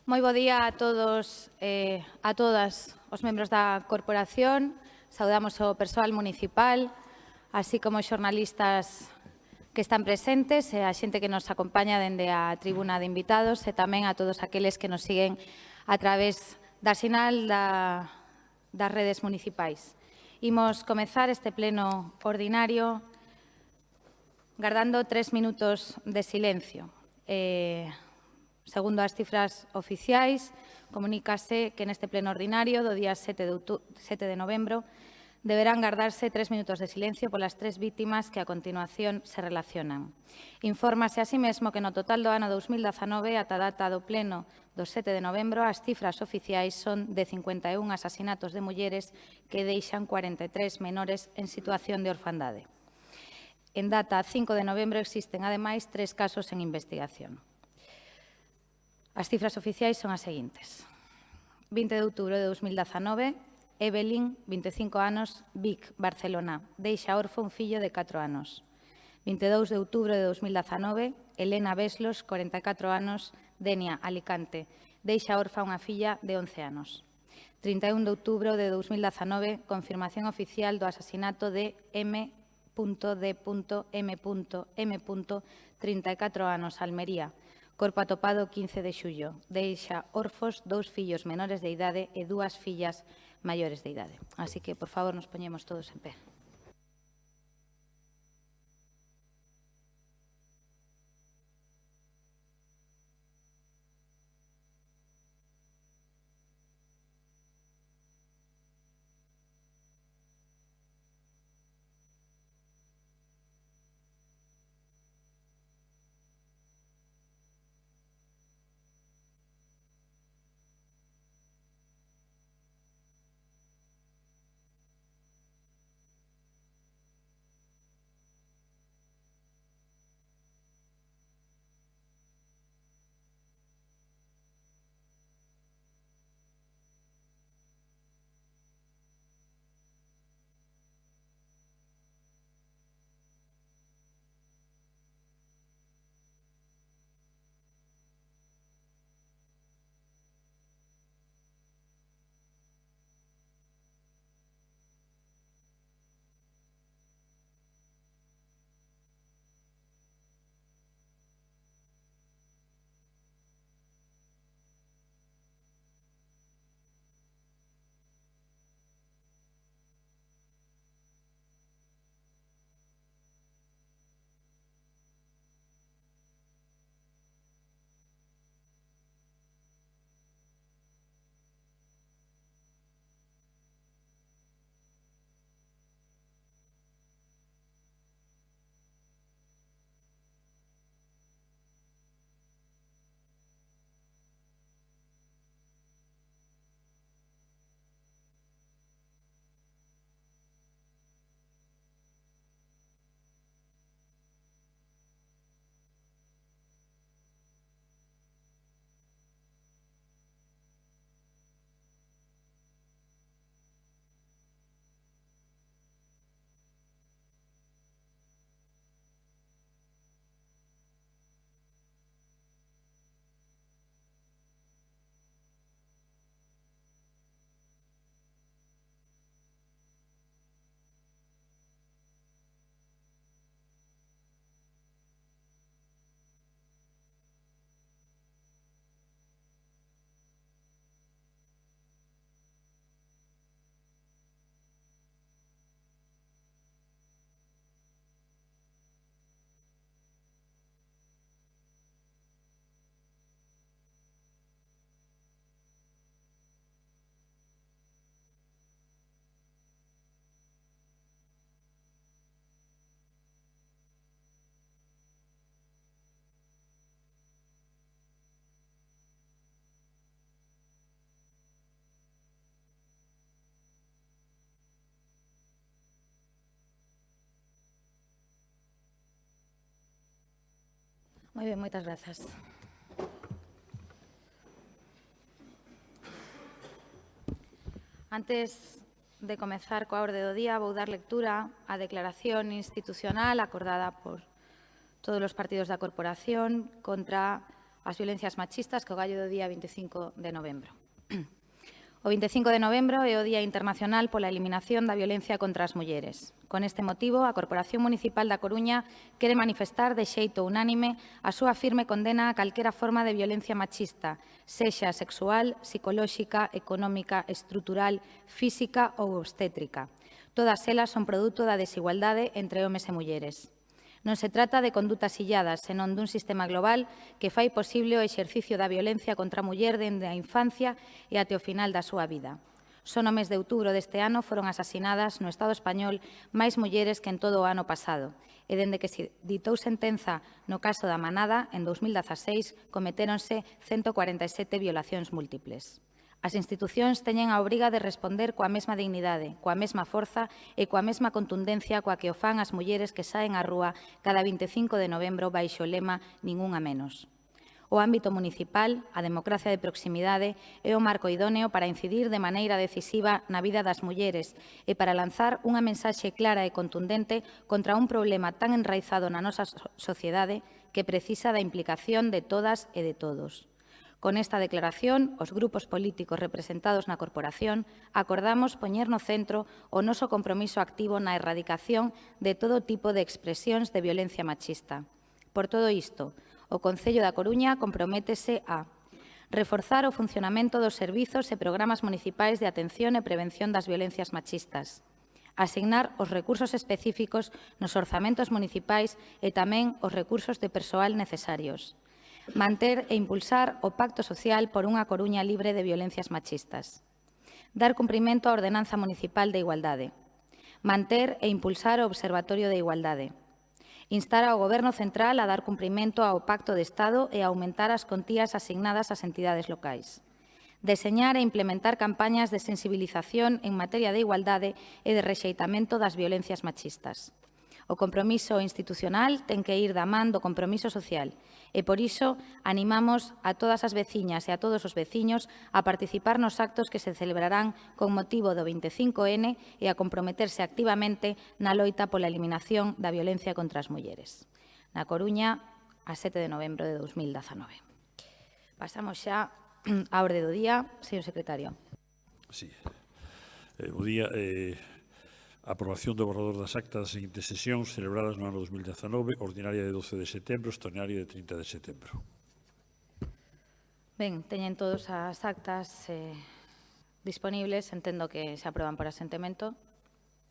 Moi bo día a todos a todas os membros da corporación. Saudamos o persoal municipal, así como os xornalistas que están presentes e a xente que nos acompaña dende a tribuna de invitados e tamén a todos aqueles que nos siguen a través da sinal das redes municipais. Imos comezar este pleno ordinario guardando 3 minutos de silencio. Segundo as cifras oficiais, comunícase que neste pleno ordinario do día 7 de novembro deberán gardarse 3 minutos de silencio polas 3 vítimas que a continuación se relacionan. Infórmase así mesmo que no total do ano 2019, ata a data do pleno do 7 de novembro, as cifras oficiais son de 51 asasinatos de mulleres que deixan 43 menores en situación de orfandade. En data 5 de novembro existen, ademais, 3 casos en investigación. As cifras oficiais son as seguintes. 20 de outubro de 2019, Evelyn, 25 anos, Vic, Barcelona, deixa orfo un fillo de 4 anos. 22 de outubro de 2019, Elena Beslos, 44 anos, Denia, Alicante, deixa orfa unha filla de 11 anos. 31 de outubro de 2019, confirmación oficial do asasinato de M.D.M.M, 34 anos, Almería. Corpo atopado 15 de xullo. Deixa orfos 2 fillos menores de idade e 2 fillas maiores de idade. Así que, por favor, nos poñemos todos en pé. Moi ben, moitas grazas. Antes de comezar coa orde do día, vou dar lectura á declaración institucional acordada por todos os partidos da corporación contra as violencias machistas, que o gallo do día 25 de novembro. O 25 de novembro é o Día Internacional pola Eliminación da Violencia contra as Mulleres. Con este motivo, a Corporación Municipal da Coruña quere manifestar de xeito unánime a súa firme condena a calquera forma de violencia machista, sexa sexual, psicolóxica, económica, estrutural, física ou obstétrica. Todas elas son produto da desigualdade entre homes e mulleres. Non se trata de condutas illadas, senón dun sistema global que fai posible o exercicio da violencia contra a muller dende a infancia e até o final da súa vida. Só no mes de outubro deste ano foron asasinadas no Estado español máis mulleres que en todo o ano pasado, e dende que se ditou sentenza no caso da Manada, en 2016, cometéronse 147 violacións múltiples. As institucións teñen a obriga de responder coa mesma dignidade, coa mesma forza e coa mesma contundencia coa que o fan as mulleres que saen á rúa cada 25 de novembro baixo o lema «Ningunha menos». O ámbito municipal, a democracia de proximidade, é o marco idóneo para incidir de maneira decisiva na vida das mulleres e para lanzar unha mensaxe clara e contundente contra un problema tan enraizado na nosa sociedade que precisa da implicación de todas e de todos. Con esta declaración, os grupos políticos representados na corporación acordamos poñer no centro o noso compromiso activo na erradicación de todo tipo de expresións de violencia machista. Por todo isto, o Concello da Coruña comprométese a reforzar o funcionamento dos servizos e programas municipais de atención e prevención das violencias machistas, asignar os recursos específicos nos orzamentos municipais e tamén os recursos de persoal necesarios, manter e impulsar o Pacto Social por unha Coruña libre de violencias machistas. Dar cumprimento á Ordenanza Municipal de Igualdade. Manter e impulsar o Observatorio de Igualdade. Instar ao Goberno Central a dar cumprimento ao Pacto de Estado e a aumentar as contías asignadas ás entidades locais. Deseñar e implementar campañas de sensibilización en materia de igualdade e de rexeitamento das violencias machistas. O compromiso institucional ten que ir da man do compromiso social e, por iso, animamos a todas as veciñas e a todos os veciños a participar nos actos que se celebrarán con motivo do 25N e a comprometerse activamente na loita pola eliminación da violencia contra as mulleres. Na Coruña, a 7 de novembro de 2019. Pasamos xa á orde do día. Señor secretario. Sí. O día... Aprobación do borrador das actas das seguintes sesións celebradas no ano 2019, ordinaria de 12 de setembro, extraordinaria de 30 de setembro. Ben, teñen todos as actas disponibles, entendo que se aproban por asentemento.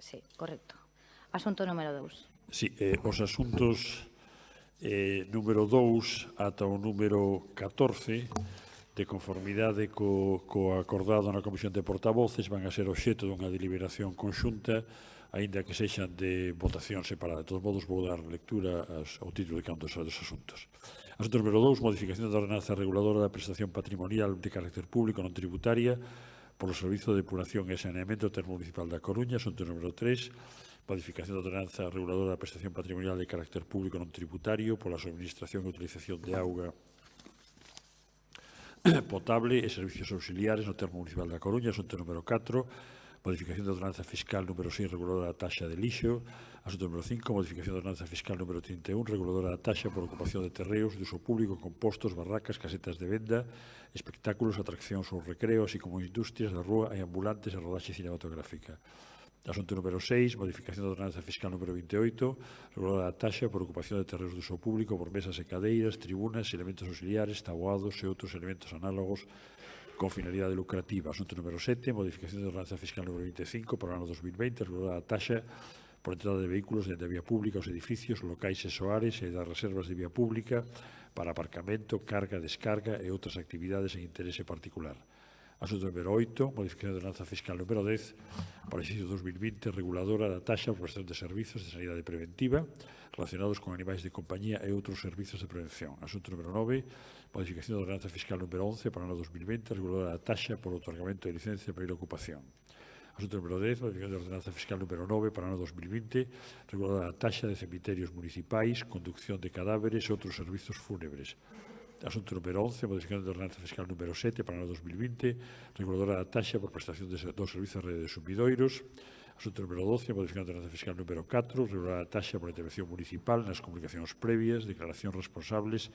Sí, correcto. Asunto número 2. Sí, os asuntos número 2 ata o número 14, de conformidade co acordado na Comisión de Portavoces, van a ser obxecto dunha deliberación conxunta, aínda que sexan de votación separada. De todos modos, vou dar lectura ao título de cada un dos asuntos. Asunto número 2, modificación da ordenanza reguladora da prestación patrimonial de carácter público non tributaria polo Servizo de Depuración e Saneamento Termo Municipal da Coruña. Asunto número 3, modificación da ordenanza reguladora da prestación patrimonial de carácter público non tributario pola suministración e utilización de auga potable e servicios auxiliares no Termo Municipal da Coruña. Asunto número 4, modificación da ordenanza fiscal número 6, reguladora da taxa de lixo. Asunto número 5, modificación da ordenanza fiscal número 31, reguladora da taxa por ocupación de terreos de uso público, compostos, barracas, casetas de venda, espectáculos, atraccións ou recreo, así como industrias da rúa e ambulantes e rodaxe cinematográfica. Asunto número 6, modificación da ordenanza fiscal número 28, reguladora da taxa por ocupación de terreos de uso público por mesas e cadeiras, tribunas, elementos auxiliares, tabuados e outros elementos análogos con finalidade lucrativa. Asunto número 7, modificación da ordenanza fiscal número 25 para o ano 2020, reguladora da taxa por entrada de vehículos dentro da vía pública aos edificios, locais e soares e das reservas de vía pública para aparcamento, carga, descarga e outras actividades en interese particular. Asunto número 8, modificación da ordenanza fiscal número 10 para o exercicio 2020, reguladora da taxa por prestación de servizos de sanidade preventiva relacionados con animais de compañía e outros servizos de prevención. Asunto número 9, modificación da ordenanza fiscal número 11 para o ano 2020, reguladora da taxa por otorgamento de licencia para ir a ocupación. Asunto número 10, modificación da ordenanza fiscal número 9 para o ano 2020, reguladora da taxa de cemiterios municipais, conducción de cadáveres e outros servizos fúnebres. Asunto número 11, modificación da ordenanza fiscal número 7 para o ano 2020, reguladora da taxa por prestación dos servizos de rede de sumidoiros. Asunto número 12, modificación da ordenanza fiscal número 4, reguladora da taxa por intervención municipal nas comunicacións previas, declaracións responsables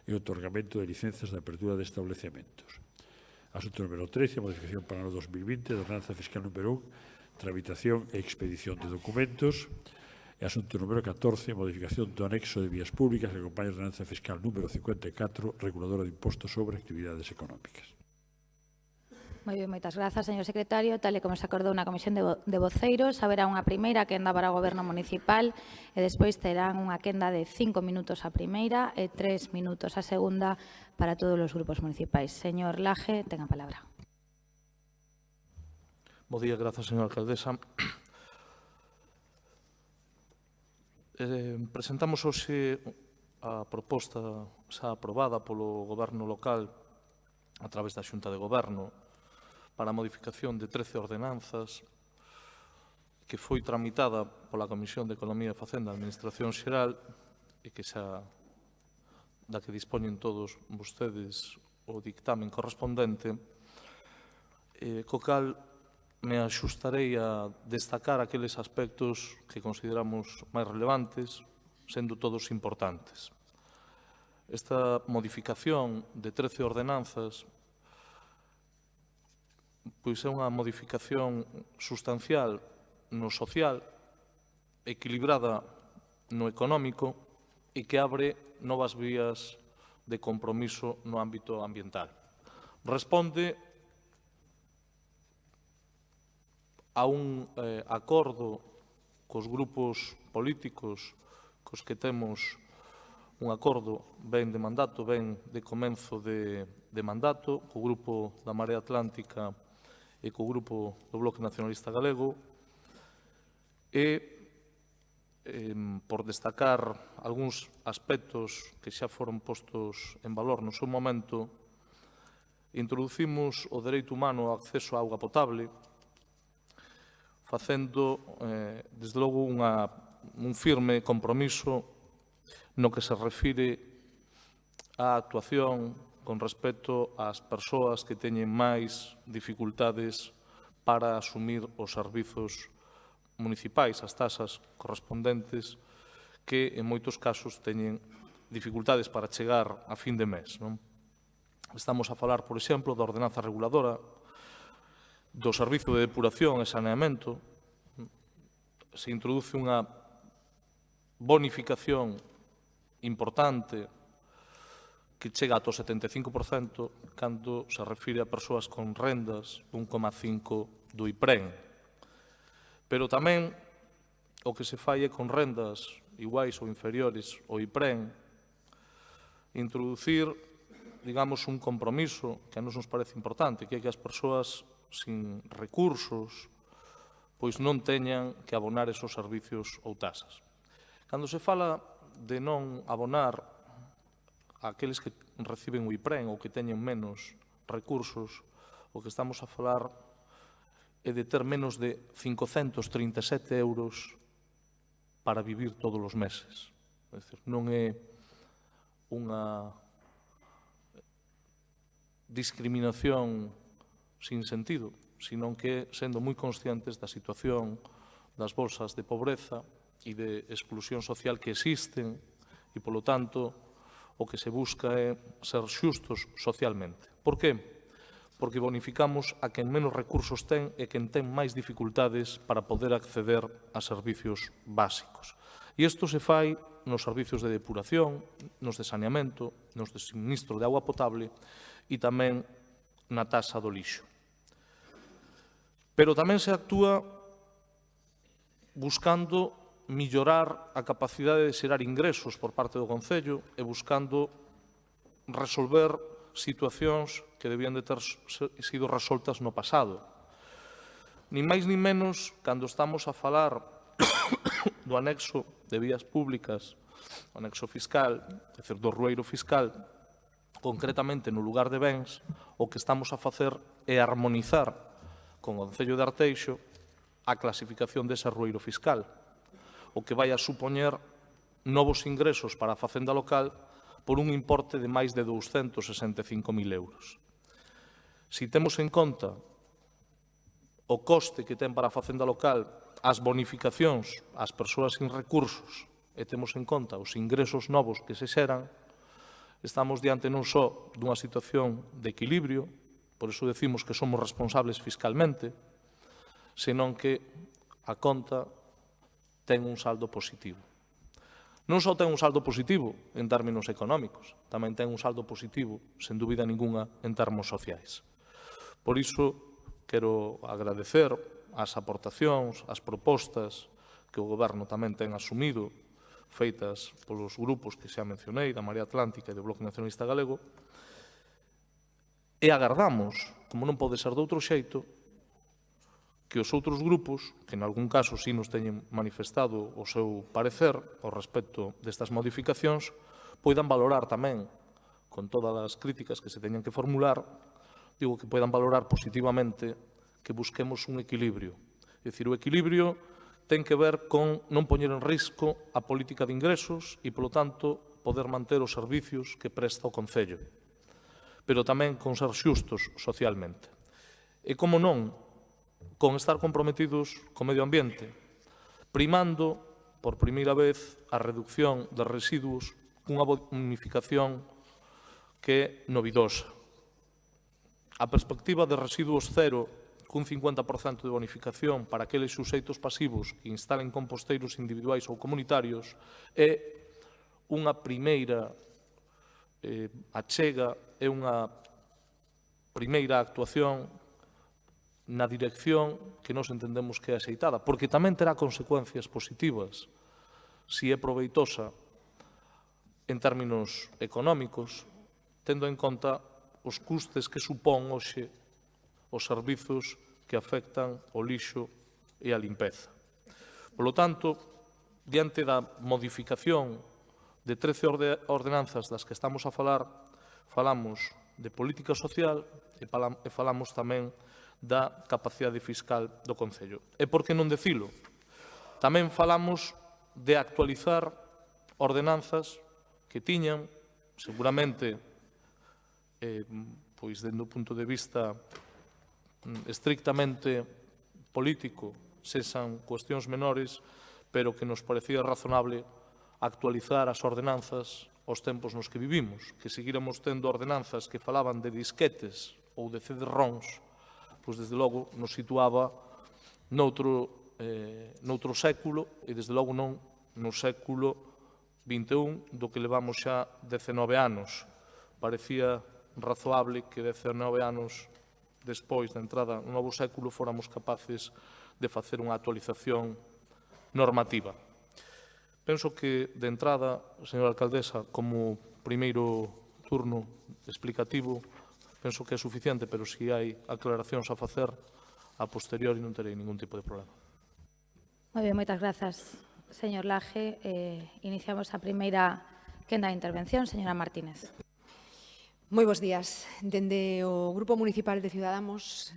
e o otorgamento de licencias de apertura de establecementos. Asunto número 13, modificación para o ano 2020 da ordenanza fiscal número 1, tramitación e expedición de documentos. E asunto número 14, modificación do anexo de vías públicas que acompaña a ordenanza fiscal número 54, reguladora de impostos sobre actividades económicas. Moi ben, moitas grazas, señor secretario. Tal e como se acordou na Comisión de Voceiros, haberá unha primeira quenda para o Goberno Municipal e despois terán unha quenda de 5 minutos a primeira e 3 minutos a segunda para todos os grupos municipais. Señor Laje, ten a palabra. Bo día, grazas, señora alcaldesa. Presentamos hoxe a proposta xa aprobada polo Goberno local a través da Xunta de Goberno para a modificación de 13 ordenanzas que foi tramitada pola Comisión de Economía e Facenda da Administración Xeral e que xa da que dispoñen todos vostedes o dictamen correspondente, co cal me axustarei a destacar aqueles aspectos que consideramos máis relevantes, sendo todos importantes. Esta modificación de 13 ordenanzas pois é unha modificación sustancial no social, equilibrada no económico e que abre novas vías de compromiso no ámbito ambiental. Responde a un acordo cos grupos políticos cos que temos un acordo ben de mandato, ben de comenzo de mandato, co grupo da Marea Atlántica e co grupo do Bloque Nacionalista Galego, e por destacar algúns aspectos que xa foron postos en valor no seu momento, introducimos o dereito humano ao acceso a auga potable, facendo, desde logo, un firme compromiso no que se refire á actuación con respecto ás persoas que teñen máis dificultades para asumir os servizos municipais, as taxas correspondentes, que en moitos casos teñen dificultades para chegar a fin de mes. Estamos a falar, por exemplo, da ordenanza reguladora, do servizo de depuración e saneamento. Se introduce unha bonificación importante que chega ata o 75% cando se refire a persoas con rendas 1,5 do IPREN. Pero tamén o que se fai é con rendas iguais ou inferiores ao IPREN, introducir, digamos, un compromiso que a nos parece importante, que é que as persoas sin recursos pois non teñan que abonar esos servicios ou tasas. Cando se fala de non abonar aqueles que reciben o IPREN ou que teñen menos recursos, o que estamos a falar é de ter menos de 537 euros para vivir todos os meses. É dicir, non é unha discriminación sin sentido, sino que sendo moi conscientes da situación das bolsas de pobreza e de exclusión social que existen e, polo tanto, o que se busca é ser xustos socialmente. Por que? Porque bonificamos a quen menos recursos ten e quen ten máis dificultades para poder acceder a servicios básicos. E isto se fai nos servicios de depuración, nos de saneamento, nos de suministro de auga potable e tamén na taxa do lixo. Pero tamén se actúa buscando mellorar a capacidade de xerar ingresos por parte do Concello e buscando resolver situacións que debían de ter sido resoltas no pasado. Nin máis nin menos, cando estamos a falar do anexo de vías públicas, o anexo fiscal, é dicir, do rueiro fiscal, concretamente no lugar de bens, o que estamos a facer é armonizar con o Concello de Arteixo a clasificación dese rueiro fiscal, o que vai a supoñer novos ingresos para a Facenda local por un importe de máis de 265.000 euros. Si temos en conta o coste que ten para a Facenda local as bonificacións ás persoas sin recursos e temos en conta os ingresos novos que se xeran, Estamos diante non só dunha situación de equilibrio, por iso decimos que somos responsables fiscalmente, senón que a conta ten un saldo positivo. Non só ten un saldo positivo en términos económicos, tamén ten un saldo positivo, sen dúbida ninguna, en termos sociais. Por iso, quero agradecer as aportacións, as propostas que o Goberno tamén ten asumido, feitas polos grupos que xa mencionei, da Marea Atlántica e do Bloque Nacionalista Galego, e agardamos, como non pode ser de outro xeito, que os outros grupos, que en algún caso sí nos teñen manifestado o seu parecer ao respecto destas modificacións, poidan valorar tamén, con todas as críticas que se teñan que formular, digo que poidan valorar positivamente que busquemos un equilibrio. É dicir, o equilibrio ten que ver con non poñer en risco a política de ingresos e, polo tanto, poder manter os servicios que presta o Concello, pero tamén con ser xustos socialmente. E, como non, con estar comprometidos co medio ambiente, primando, por primeira vez, a reducción de residuos cunha bonificación que é novidosa. A perspectiva de residuos cero cun 50% de bonificación para aqueles suxeitos pasivos que instalen composteiros individuais ou comunitarios é unha primeira achega, é unha primeira actuación na dirección que nos entendemos que é axeitada, porque tamén terá consecuencias positivas se é proveitosa en términos económicos, tendo en conta os custes que supón hoxe os servizos que afectan o lixo e a limpeza. Por lo tanto, diante da modificación de 13 ordenanzas das que estamos a falar, falamos de política social e falamos tamén da capacidade fiscal do Concello. E por que non dicilo? Tamén falamos de actualizar ordenanzas que tiñan, seguramente, pois, dende o punto de vista estrictamente político, sexan cuestións menores, pero que nos parecía razonable actualizar as ordenanzas aos tempos nos que vivimos, que seguíramos tendo ordenanzas que falaban de disquetes ou de CD-ROMs, pois desde logo nos situaba noutro século e desde logo non no século XXI, do que levamos xa 19 anos. Parecía razoable que 19 anos despois da entrada no novo século fóramos capaces de facer unha actualización normativa. Penso que, de entrada, señora alcaldesa, como primeiro turno explicativo, penso que é suficiente, pero se hai aclaracións a facer, a posteriori non terei ningún tipo de problema. Moi ben, moitas grazas, señor Laje. Iniciamos a primeira quenda de intervención, señora Martínez. Moi bons días. Dende o Grupo Municipal de Ciudadanos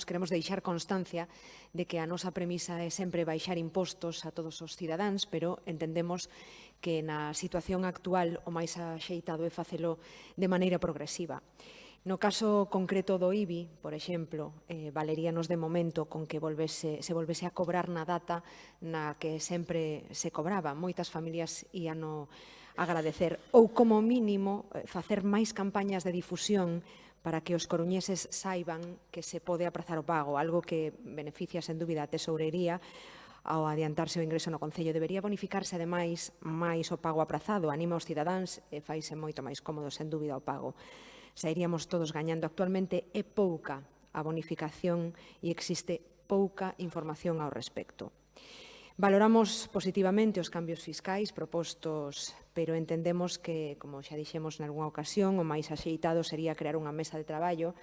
queremos deixar constancia de que a nosa premisa é sempre baixar impostos a todos os cidadáns, pero entendemos que na situación actual o máis axeitado é facelo de maneira progresiva. No caso concreto do IBI, por exemplo, valeríanos de momento con que se volvese a cobrar na data na que sempre se cobraba. Moitas familias íano agradecer, ou como mínimo facer máis campañas de difusión para que os coruñeses saiban que se pode aprazar o pago, algo que beneficia sen dúbida a tesourería ao adiantarse o ingreso no Concello. Debería bonificarse, ademais, máis o pago aprazado, anima os cidadáns e faise moito máis cómodo, sen dúbida, o pago. Sairíamos todos gañando. Actualmente é pouca a bonificación e existe pouca información ao respecto. Valoramos positivamente os cambios fiscais propostos, pero entendemos que, como xa dixemos nalgúna ocasión, o máis axeitado sería crear unha mesa de traballo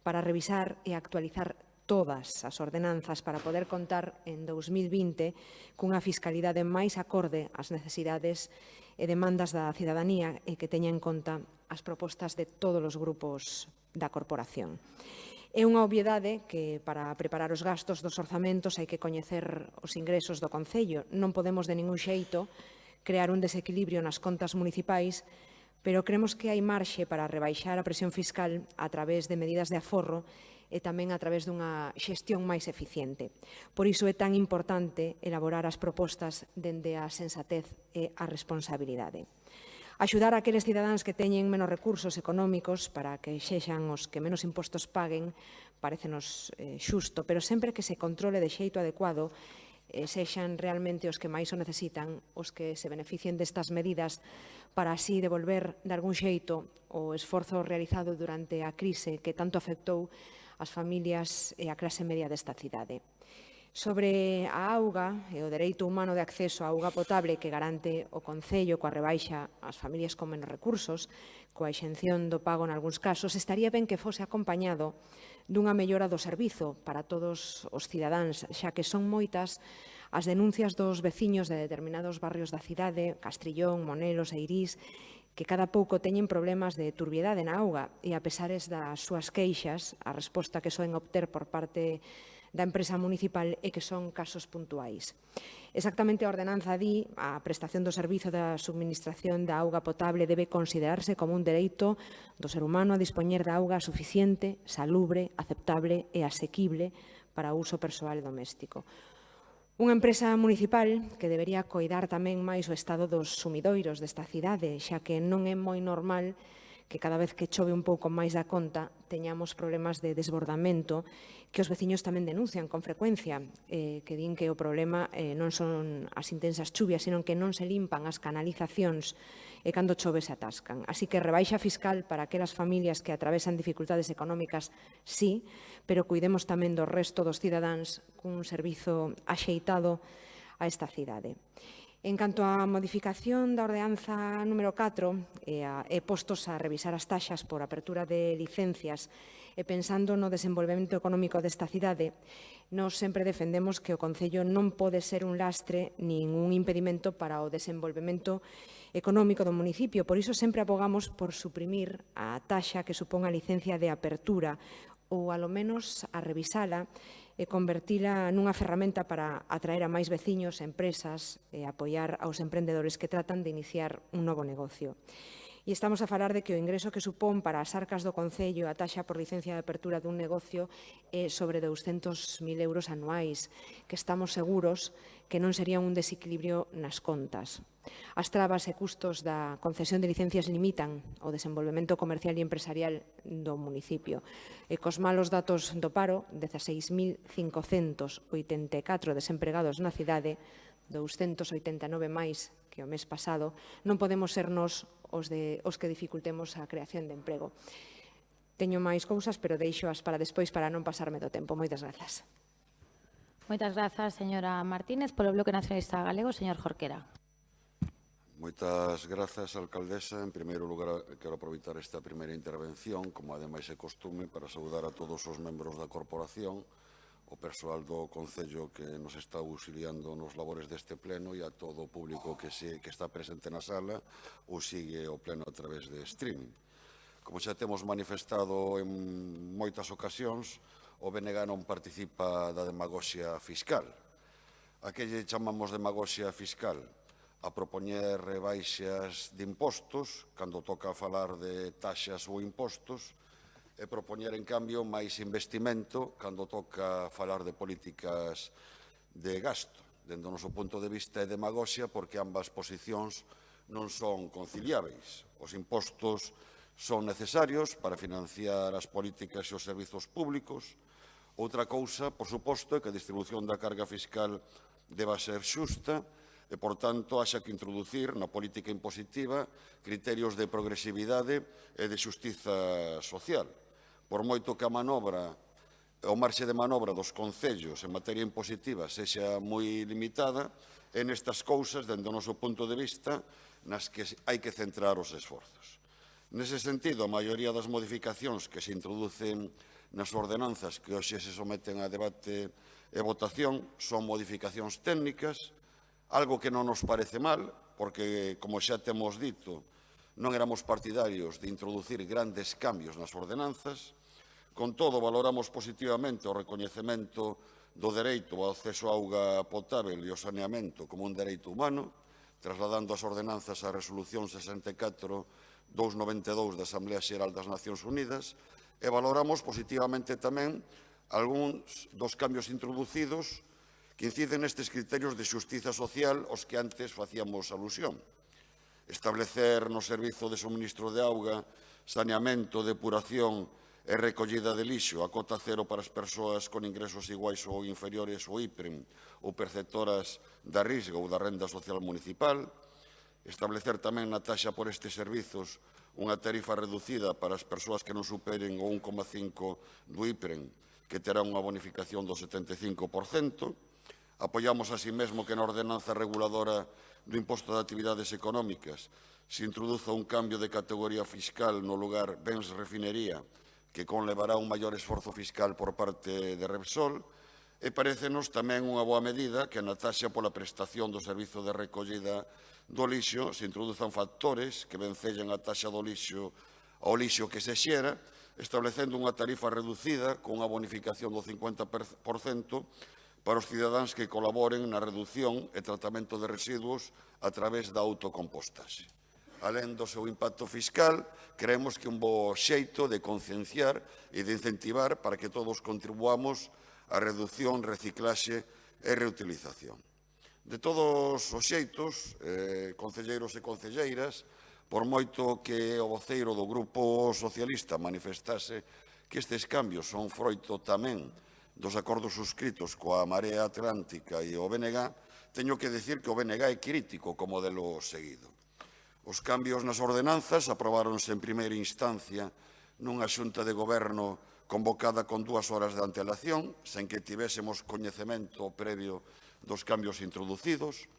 para revisar e actualizar todas as ordenanzas para poder contar en 2020 cunha fiscalidade máis acorde ás necesidades e demandas da cidadanía e que teña en conta as propostas de todos os grupos da corporación. É unha obviedade que para preparar os gastos dos orzamentos hai que coñecer os ingresos do Concello. Non podemos de ningún xeito crear un desequilibrio nas contas municipais, pero creemos que hai marxe para rebaixar a presión fiscal a través de medidas de aforro e tamén a través dunha xestión máis eficiente. Por iso é tan importante elaborar as propostas dende a sensatez e a responsabilidade. Axudar a aqueles cidadáns que teñen menos recursos económicos para que sexan os que menos impostos paguen parécenos xusto, pero sempre que se controle de xeito adecuado sexan realmente os que máis o necesitan, os que se beneficien destas medidas para así devolver de algún xeito o esforzo realizado durante a crise que tanto afectou as familias e a clase media desta cidade. Sobre a auga e o dereito humano de acceso á auga potable que garante o Concello coa rebaixa ás familias con menos recursos, coa exención do pago en algúns casos, estaría ben que fose acompañado dunha mellora do servizo para todos os cidadáns, xa que son moitas as denuncias dos veciños de determinados barrios da cidade, Castrillón, Monelos e Irís, que cada pouco teñen problemas de turbiedade na auga e, a pesares das súas queixas, a resposta que soen obter por parte da empresa municipal é que son casos puntuais. Exactamente a ordenanza di a prestación do servizo da subministración da auga potable debe considerarse como un dereito do ser humano a dispoñer da auga suficiente, salubre, aceptable e asequible para o uso persoal e doméstico. Unha empresa municipal que debería coidar tamén máis o estado dos sumidoiros desta cidade, xa que non é moi normal que cada vez que chove un pouco máis da conta teñamos problemas de desbordamento que os veciños tamén denuncian con frecuencia, que din que o problema non son as intensas chuvias, sino que non se limpan as canalizacións e cando chove se atascan. Así que rebaixa fiscal para aquelas familias que atravesan dificultades económicas, sí, pero cuidemos tamén do resto dos cidadáns cun servizo axeitado a esta cidade. En canto á modificación da ordenanza número 4 e postos a revisar as taxas por apertura de licencias e pensando no desenvolvemento económico desta cidade, nós sempre defendemos que o Concello non pode ser un lastre nin un impedimento para o desenvolvemento económico do municipio. Por iso sempre abogamos por suprimir a taxa que supón a licencia de apertura ou, alo menos, a revisala e convertila nunha ferramenta para atraer a máis veciños, empresas e apoiar aos emprendedores que tratan de iniciar un novo negocio. E estamos a falar de que o ingreso que supón para as arcas do Concello a taxa por licencia de apertura dun negocio é sobre 200.000 euros anuais, que estamos seguros que non sería un desequilibrio nas contas. As trabas e custos da concesión de licencias limitan o desenvolvemento comercial e empresarial do municipio. E cos malos datos do paro, 16.584 desempregados na cidade, 289 máis que o mes pasado, non podemos ser nós os que dificultemos a creación de emprego. Teño máis cousas, pero deixoas para despois para non pasarme do tempo. Moitas grazas. Moitas grazas, señora Martínez. Polo Bloque Nacionalista Galego, señor Jorquera. Moitas grazas, alcaldesa. En primeiro lugar, quero aproveitar esta primeira intervención, como ademais é costume, para saudar a todos os membros da corporación, o persoal do Concello que nos está auxiliando nos labores deste pleno e a todo o público que está presente na sala ou sigue o pleno a través de streaming. Como xa temos manifestado en moitas ocasións, o BNG non participa da demagoxia fiscal. A que lle chamamos demagoxia fiscal? A propoñer rebaixas de impostos, cando toca falar de taxas ou impostos, e propoñer, en cambio, máis investimento cando toca falar de políticas de gasto. Dende o noso punto de vista é demagoxia porque ambas posicións non son conciliáveis. Os impostos son necesarios para financiar as políticas e os servizos públicos. Outra cousa, por suposto, é que a distribución da carga fiscal deba ser xusta e, por tanto, haxa que introducir na política impositiva criterios de progresividade e de xustiza social. Por moito que a manobra, o marxe de manobra dos concellos en materia impositiva sexa moi limitada, é nestas cousas, dende o noso punto de vista, nas que hai que centrar os esforzos. Nese sentido, a maioría das modificacións que se introducen nas ordenanzas que hoxe se someten a debate e votación son modificacións técnicas, algo que non nos parece mal, porque, como xa temos dito, non éramos partidarios de introducir grandes cambios nas ordenanzas. Con todo, valoramos positivamente o recoñecemento do dereito ao acceso á auga potável e ao saneamento como un dereito humano, trasladando as ordenanzas á Resolución 64/292 da Asamblea Xeral das Nacións Unidas, e valoramos positivamente tamén algúns dos cambios introducidos que inciden nestes criterios de xustiza social aos que antes facíamos alusión. Establecer no servizo de suministro de auga, saneamento, depuración e recollida de lixo a cota cero para as persoas con ingresos iguais ou inferiores ao IPREM ou perceptoras da Risga ou da Renda Social Municipal. Establecer tamén na taxa por estes servizos unha tarifa reducida para as persoas que non superen o 1,5 do IPREM, que terá unha bonificación do 75%. Apoiamos así mesmo que na ordenanza reguladora do imposto de actividades económicas se introduza un cambio de categoría fiscal no lugar bens refinería, que conlevará un maior esforzo fiscal por parte de Repsol, e parécenos tamén unha boa medida que na taxa pola prestación do servizo de recollida do lixo se introduzan factores que vencellen a taxa do lixo ao lixo que se xera, establecendo unha tarifa reducida con unha bonificación do 50% para os cidadáns que colaboren na redución e tratamento de residuos a través da autocompostaxe. Alén do seu impacto fiscal, creemos que un bo xeito de concienciar e de incentivar para que todos contribuamos á reducción, reciclaxe e reutilización. De todos os xeitos, concelleiros e concelleiras, por moito que o voceiro do Grupo Socialista manifestase que estes cambios son froito tamén dos acordos suscritos coa Marea Atlántica e o BNG, teño que dicir que o BNG é crítico como modelo seguido. Os cambios nas ordenanzas aprobáronse en primeira instancia nunha xunta de goberno convocada con 2 horas de antelación, sen que tivésemos coñecemento previo dos cambios introducidos.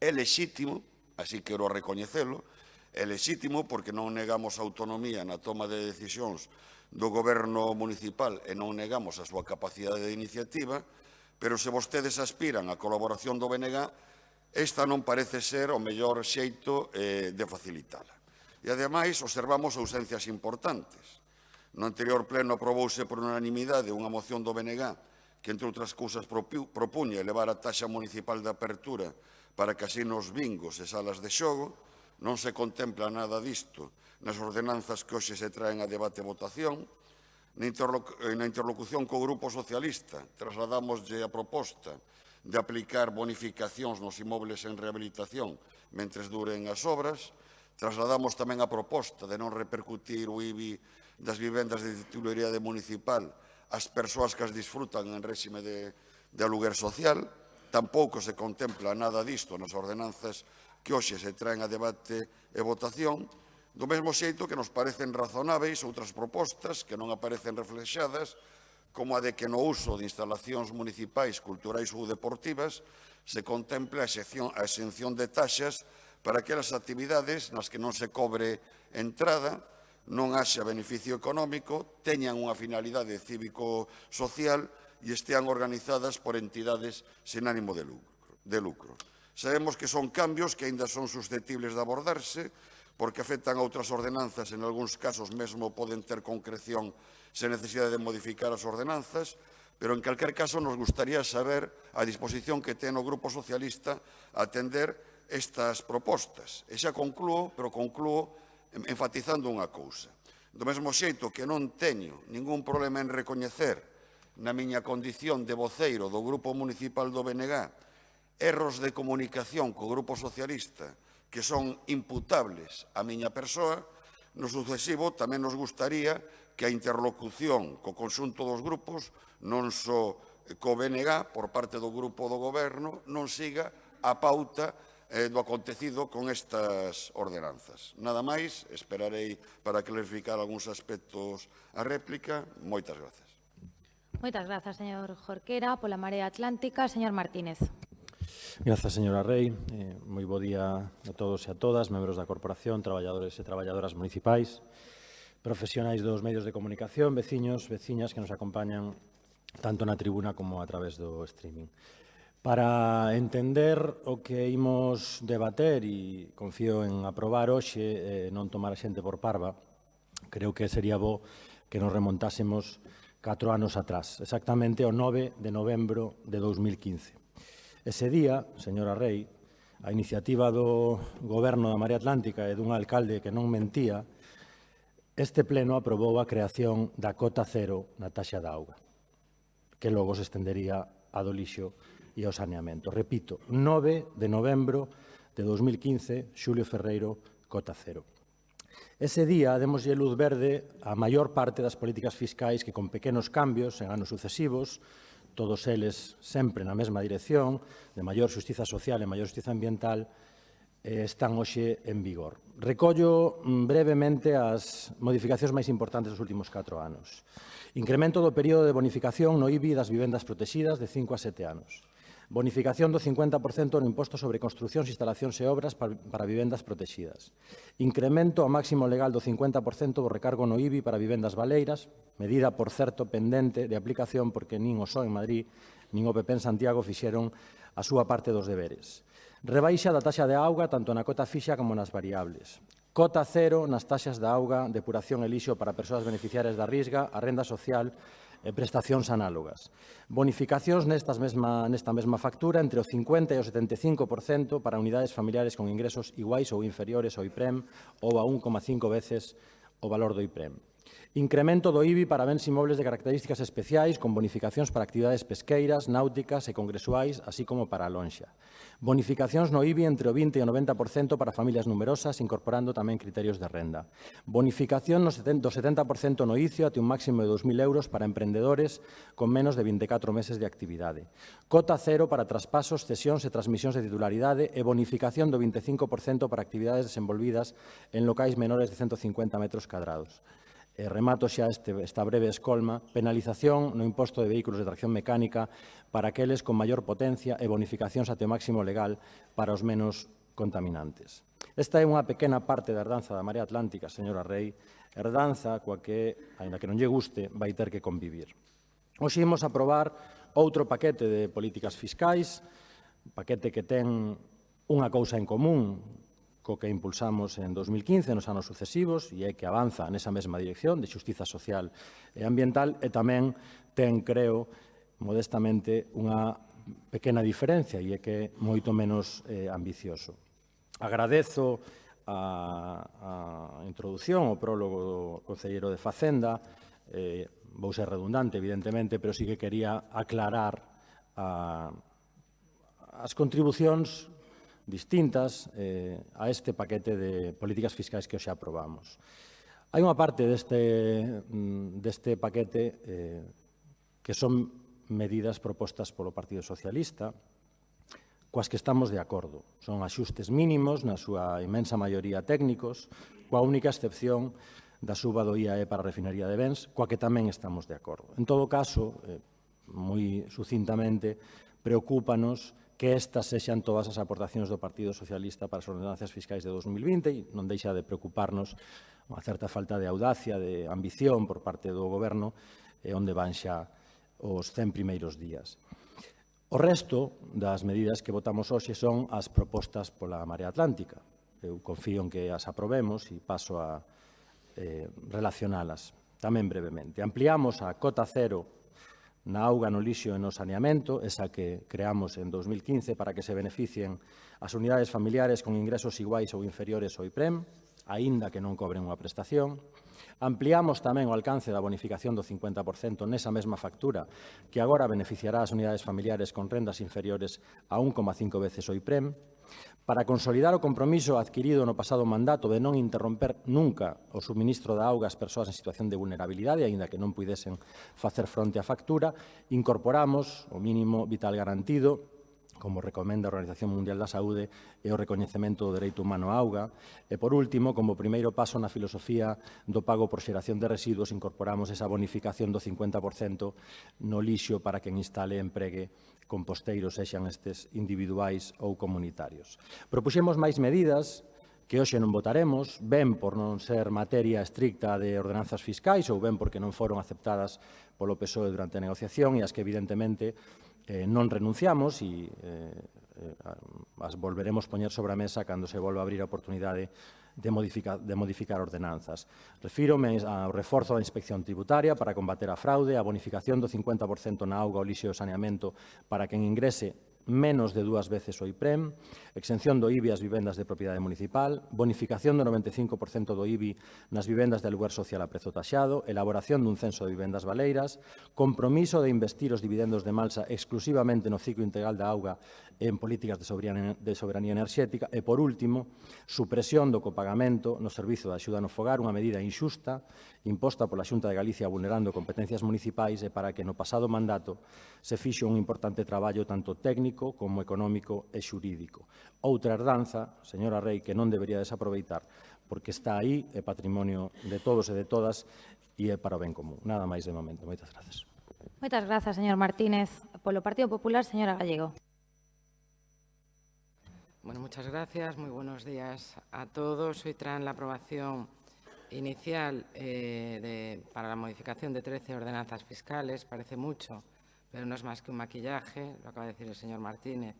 É lexítimo, así quero recoñecelo, é lexítimo porque non negamos autonomía na toma de decisións do goberno municipal e non negamos a súa capacidade de iniciativa, pero se vostedes aspiran á colaboración do BNG, esta non parece ser o mellor xeito de facilitala. E, ademais, observamos ausencias importantes. No anterior pleno aprobouse por unanimidade unha moción do BNG que, entre outras cousas, propuña elevar a taxa municipal de apertura para casinos, bingos e salas de xogo. Non se contempla nada disto nas ordenanzas que hoxe se traen a debate e votación. Na interlocución co Grupo Socialista trasladamoslle a proposta de aplicar bonificacións nos inmobles en rehabilitación mentres duren as obras. Trasladamos tamén a proposta de non repercutir o IBI das vivendas de titularidade municipal ás persoas que as disfrutan en réxime de aluguer social. Tampouco se contempla nada disto nas ordenanzas que hoxe se traen a debate e votación, do mesmo xeito que nos parecen razonáveis outras propostas que non aparecen reflexadas, como a de que no uso de instalacións municipais, culturais ou deportivas se contemple a exención de taxas para aquelas actividades nas que non se cobre entrada, non haxa beneficio económico, teñan unha finalidade cívico-social e estean organizadas por entidades sen ánimo de lucro. Sabemos que son cambios que aínda son susceptibles de abordarse porque afectan a outras ordenanzas, en algúns casos mesmo poden ter concreción sen necesidade de modificar as ordenanzas, pero en calquer caso nos gustaría saber a disposición que ten o Grupo Socialista a atender estas propostas. E xa conclúo, pero conclúo enfatizando unha cousa. Do mesmo xeito que non teño ningún problema en recoñecer na miña condición de voceiro do Grupo Municipal do BNG erros de comunicación co Grupo Socialista que son imputables á miña persoa, no sucesivo tamén nos gustaría que a interlocución co conxunto dos grupos, non só co BNG, por parte do Grupo do Goberno, non siga a pauta do acontecido con estas ordenanzas. Nada máis, esperarei para clarificar algúns aspectos a réplica. Moitas grazas. Moitas grazas, señor Jorquera. Pola Marea Atlántica, señor Martínez. Grazas, señora Rei. Moi bo día a todos e a todas, membros da Corporación, traballadores e traballadoras municipais, profesionais dos medios de comunicación, veciños, veciñas que nos acompañan tanto na tribuna como a través do streaming. Para entender o que imos debater e confío en aprobar hoxe, non tomar a xente por parva, creo que sería bo que nos remontásemos 4 anos atrás, exactamente o 9 de novembro de 2015. Ese día, señora Rei, a iniciativa do Goberno da Marea Atlántica e dun alcalde que non mentía, este pleno aprobou a creación da cota cero na taxa da auga, que logo se estendería a do lixo e ao saneamento. Repito, 9 de novembro de 2015, Xulio Ferreiro, cota cero. Ese día demoslle luz verde a maior parte das políticas fiscais que con pequenos cambios en anos sucesivos, todos eles sempre na mesma dirección, de maior xustiza social e maior xustiza ambiental, están hoxe en vigor. Recollo brevemente as modificacións máis importantes dos últimos 4 anos. Incremento do período de bonificación no IBI das vivendas protegidas de 5 a 7 anos. Bonificación do 50% no imposto sobre construcións, instalacións e obras para vivendas protegidas. Incremento ao máximo legal do 50% do recargo no IBI para vivendas baleiras, medida, por certo, pendente de aplicación porque nin o PSOE en Madrid nin o PP en Santiago fixeron a súa parte dos deberes. Rebaixa da taxa de auga tanto na cota fixa como nas variables. Cota cero nas taxas de auga, depuración e lixo para persoas beneficiarias da Risga, a renda social e prestacións análogas. Bonificacións nesta mesma factura entre o 50% e o 75% para unidades familiares con ingresos iguais ou inferiores ao IPREM ou a 1,5 veces o valor do IPREM. Incremento do IBI para bens inmobles de características especiais con bonificacións para actividades pesqueiras, náuticas e congresuais, así como para a lonxa. Bonificacións no IBI entre o 20% e o 90% para familias numerosas, incorporando tamén criterios de renda. Bonificación do 70% no ICIO até un máximo de 2.000 euros para emprendedores con menos de 24 meses de actividade. Cota cero para traspasos, cesións e transmisións de titularidade e bonificación do 25% para actividades desenvolvidas en locais menores de 150 metros cadrados. Remato xa esta breve escolma, penalización no imposto de vehículos de tracción mecánica para aqueles con maior potencia e bonificacións até o máximo legal para os menos contaminantes. Esta é unha pequena parte da herdanza da Marea Atlántica, señora Rei, herdanza coa que, aínda que non lle guste, vai ter que convivir. Hoxe imos aprobar outro paquete de políticas fiscais, un paquete que ten unha cousa en común co que impulsamos en 2015 nos anos sucesivos e é que avanza nesa mesma dirección de xustiza social e ambiental e tamén ten, creo, modestamente unha pequena diferencia e é que é moito menos ambicioso. Agradezo a introducción, o prólogo do concelleiro de Facenda, vou ser redundante, evidentemente, pero sí que quería aclarar as contribucións distintas a este paquete de políticas fiscais que hoxe aprobamos. Hai unha parte deste paquete que son medidas propostas polo Partido Socialista coas que estamos de acordo. Son axustes mínimos, na súa inmensa maioría técnicos, coa única excepción da suba do IAE para a refinería de bens, coa que tamén estamos de acordo. En todo caso, moi sucintamente, preocúpanos que estas sexan todas as aportacións do Partido Socialista para as ordenanzas fiscais de 2020 e non deixa de preocuparnos unha certa falta de audacia, de ambición por parte do Goberno e onde van xa os 100 primeiros días. O resto das medidas que votamos hoxe son as propostas pola Marea Atlántica. Eu confío en que as aprobemos e paso a relacionalas tamén brevemente. Ampliamos a cota cero na auga, no lixo e no saneamento, esa que creamos en 2015 para que se beneficien as unidades familiares con ingresos iguais ou inferiores ao IPREM, aínda que non cobren unha prestación. Ampliamos tamén o alcance da bonificación do 50% nesa mesma factura, que agora beneficiará as unidades familiares con rendas inferiores a 1,5 veces o IPREM, para consolidar o compromiso adquirido no pasado mandato de non interromper nunca o suministro da auga ás persoas en situación de vulnerabilidade, aínda que non puidesen facer fronte á factura, incorporamos o mínimo vital garantido, como recomenda a Organización Mundial da Saúde, e o recoñecemento do dereito humano á auga. E, por último, como primeiro paso na filosofía do pago por xeración de residuos, incorporamos esa bonificación do 50% no lixo para quen instale e empregue composteiros, sexan estes individuais ou comunitarios. Propuxemos máis medidas que hoxe non votaremos, ben por non ser materia estricta de ordenanzas fiscais ou ben porque non foron aceptadas polo PSOE durante a negociación e as que, evidentemente, non renunciamos e as volveremos poñer sobre a mesa cando se volva a abrir a oportunidade de modificar ordenanzas. Refírome ao reforzo da inspección tributaria para combater a fraude, a bonificación do 50% na auga, o lixo e o saneamento para quen ingrese menos de 2 veces o IPREM, exención do IBI ás vivendas de propiedade municipal, bonificación do 95% do IBI nas vivendas de aluguer social a prezo taxado, elaboración dun censo de vivendas baleiras, compromiso de investir os dividendos de Malsa exclusivamente no ciclo integral da auga en políticas de soberanía enerxética e, por último, supresión do copagamento no servizo de axuda no fogar, unha medida inxusta imposta pola Xunta de Galicia vulnerando competencias municipais e para que no pasado mandato se fixo un importante traballo tanto técnico como económico e xurídico. Outra herdanza, señora Rei, que non debería desaproveitar porque está aí, é patrimonio de todos e de todas e é para o ben común. Nada máis de momento. Moitas grazas. Moitas grazas, señor Martínez. Polo Partido Popular, señora Gallego. Bueno, muchas gracias. Muy buenos días a todos. Hoy traen la aprobación inicial para la modificación de 13 ordenanzas fiscales. Parece mucho, pero no es más que un maquillaje, lo acaba de decir el señor Martínez,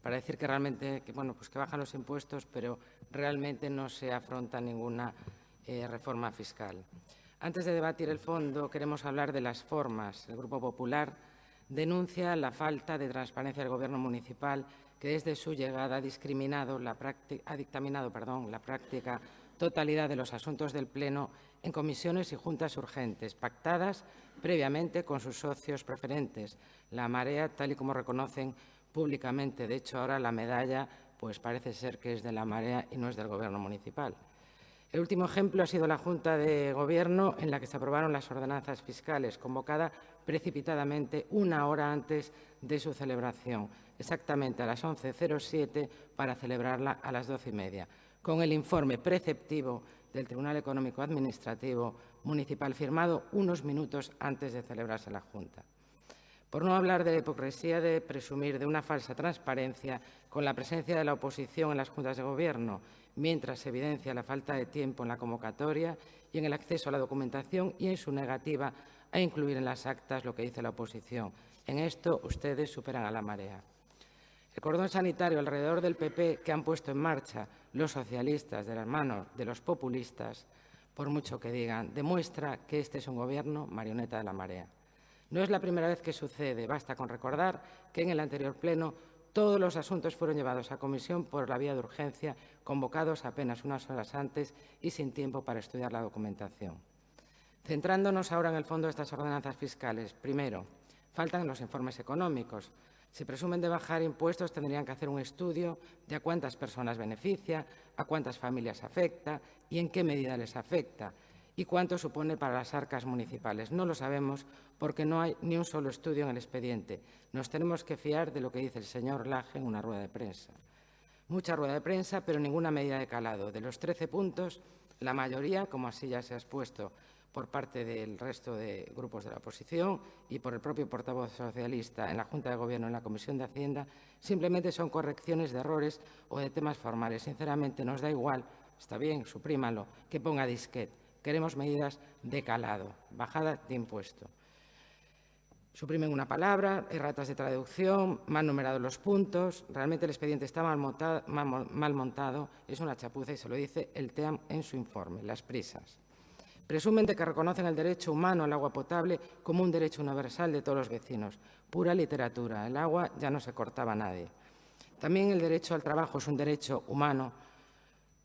para decir que realmente que bajan los impuestos, pero realmente no se afronta ninguna reforma fiscal. Antes de debatir el fondo, queremos hablar de las formas. El Grupo Popular denuncia la falta de transparencia del Gobierno municipal que desde su llegada ha dictaminado la práctica totalidad de los asuntos del Pleno en comisiones y juntas urgentes, pactadas previamente con sus socios preferentes, la Marea, tal y como reconocen públicamente. De hecho, ahora la medalla pues parece ser que es de la Marea y no es del Gobierno municipal. El último ejemplo ha sido la Junta de Gobierno en la que se aprobaron las ordenanzas fiscales, convocada precipitadamente una hora antes de su celebración, exactamente a las 11:07 para celebrarla a las 12:30, con el informe preceptivo del Tribunal Económico Administrativo Municipal firmado unos minutos antes de celebrarse la Junta. Por no hablar de la hipocresía de presumir de una falsa transparencia con la presencia de la oposición en las juntas de gobierno, mientras se evidencia la falta de tiempo en la convocatoria y en el acceso a la documentación y en su negativa a incluir en las actas lo que dice la oposición. En esto ustedes superan a la Marea. El cordón sanitario alrededor del PP que han puesto en marcha los socialistas de las manos de los populistas, por mucho que digan, demuestra que este es un gobierno marioneta de la Marea. No es la primera vez que sucede, basta con recordar que en el anterior pleno todos los asuntos fueron llevados a comisión por la vía de urgencia, convocados apenas unas horas antes y sin tiempo para estudiar la documentación. Centrándonos ahora en el fondo de estas ordenanzas fiscales, primero, faltan los informes económicos. Si presumen de bajar impuestos, tendrían que hacer un estudio de a cuántas personas beneficia, a cuántas familias afecta y en qué medida les afecta, y cuánto supone para las arcas municipales. No lo sabemos porque no hay ni un solo estudio en el expediente. Nos tenemos que fiar de lo que dice el señor Laje en una rueda de prensa. Mucha rueda de prensa, pero ninguna medida de calado. De los 13 puntos, la mayoría, como así ya se ha expuesto por parte del resto de grupos de la oposición y por el propio portavoz socialista en la Junta de Gobierno, en la Comisión de Hacienda, simplemente son correcciones de errores o de temas formales. Sinceramente, nos da igual, está bien, suprímalo, que ponga disquete. Queremos medidas de calado, bajada de impuesto. Suprimen una palabra, erratas de traducción, mal numerados los puntos. Realmente el expediente está mal montado, es una chapuza y se lo dice el TEAM en su informe, las prisas. Presumen de que reconocen el derecho humano al agua potable como un derecho universal de todos los vecinos. Pura literatura, el agua ya no se cortaba a nadie. También el derecho al trabajo es un derecho humano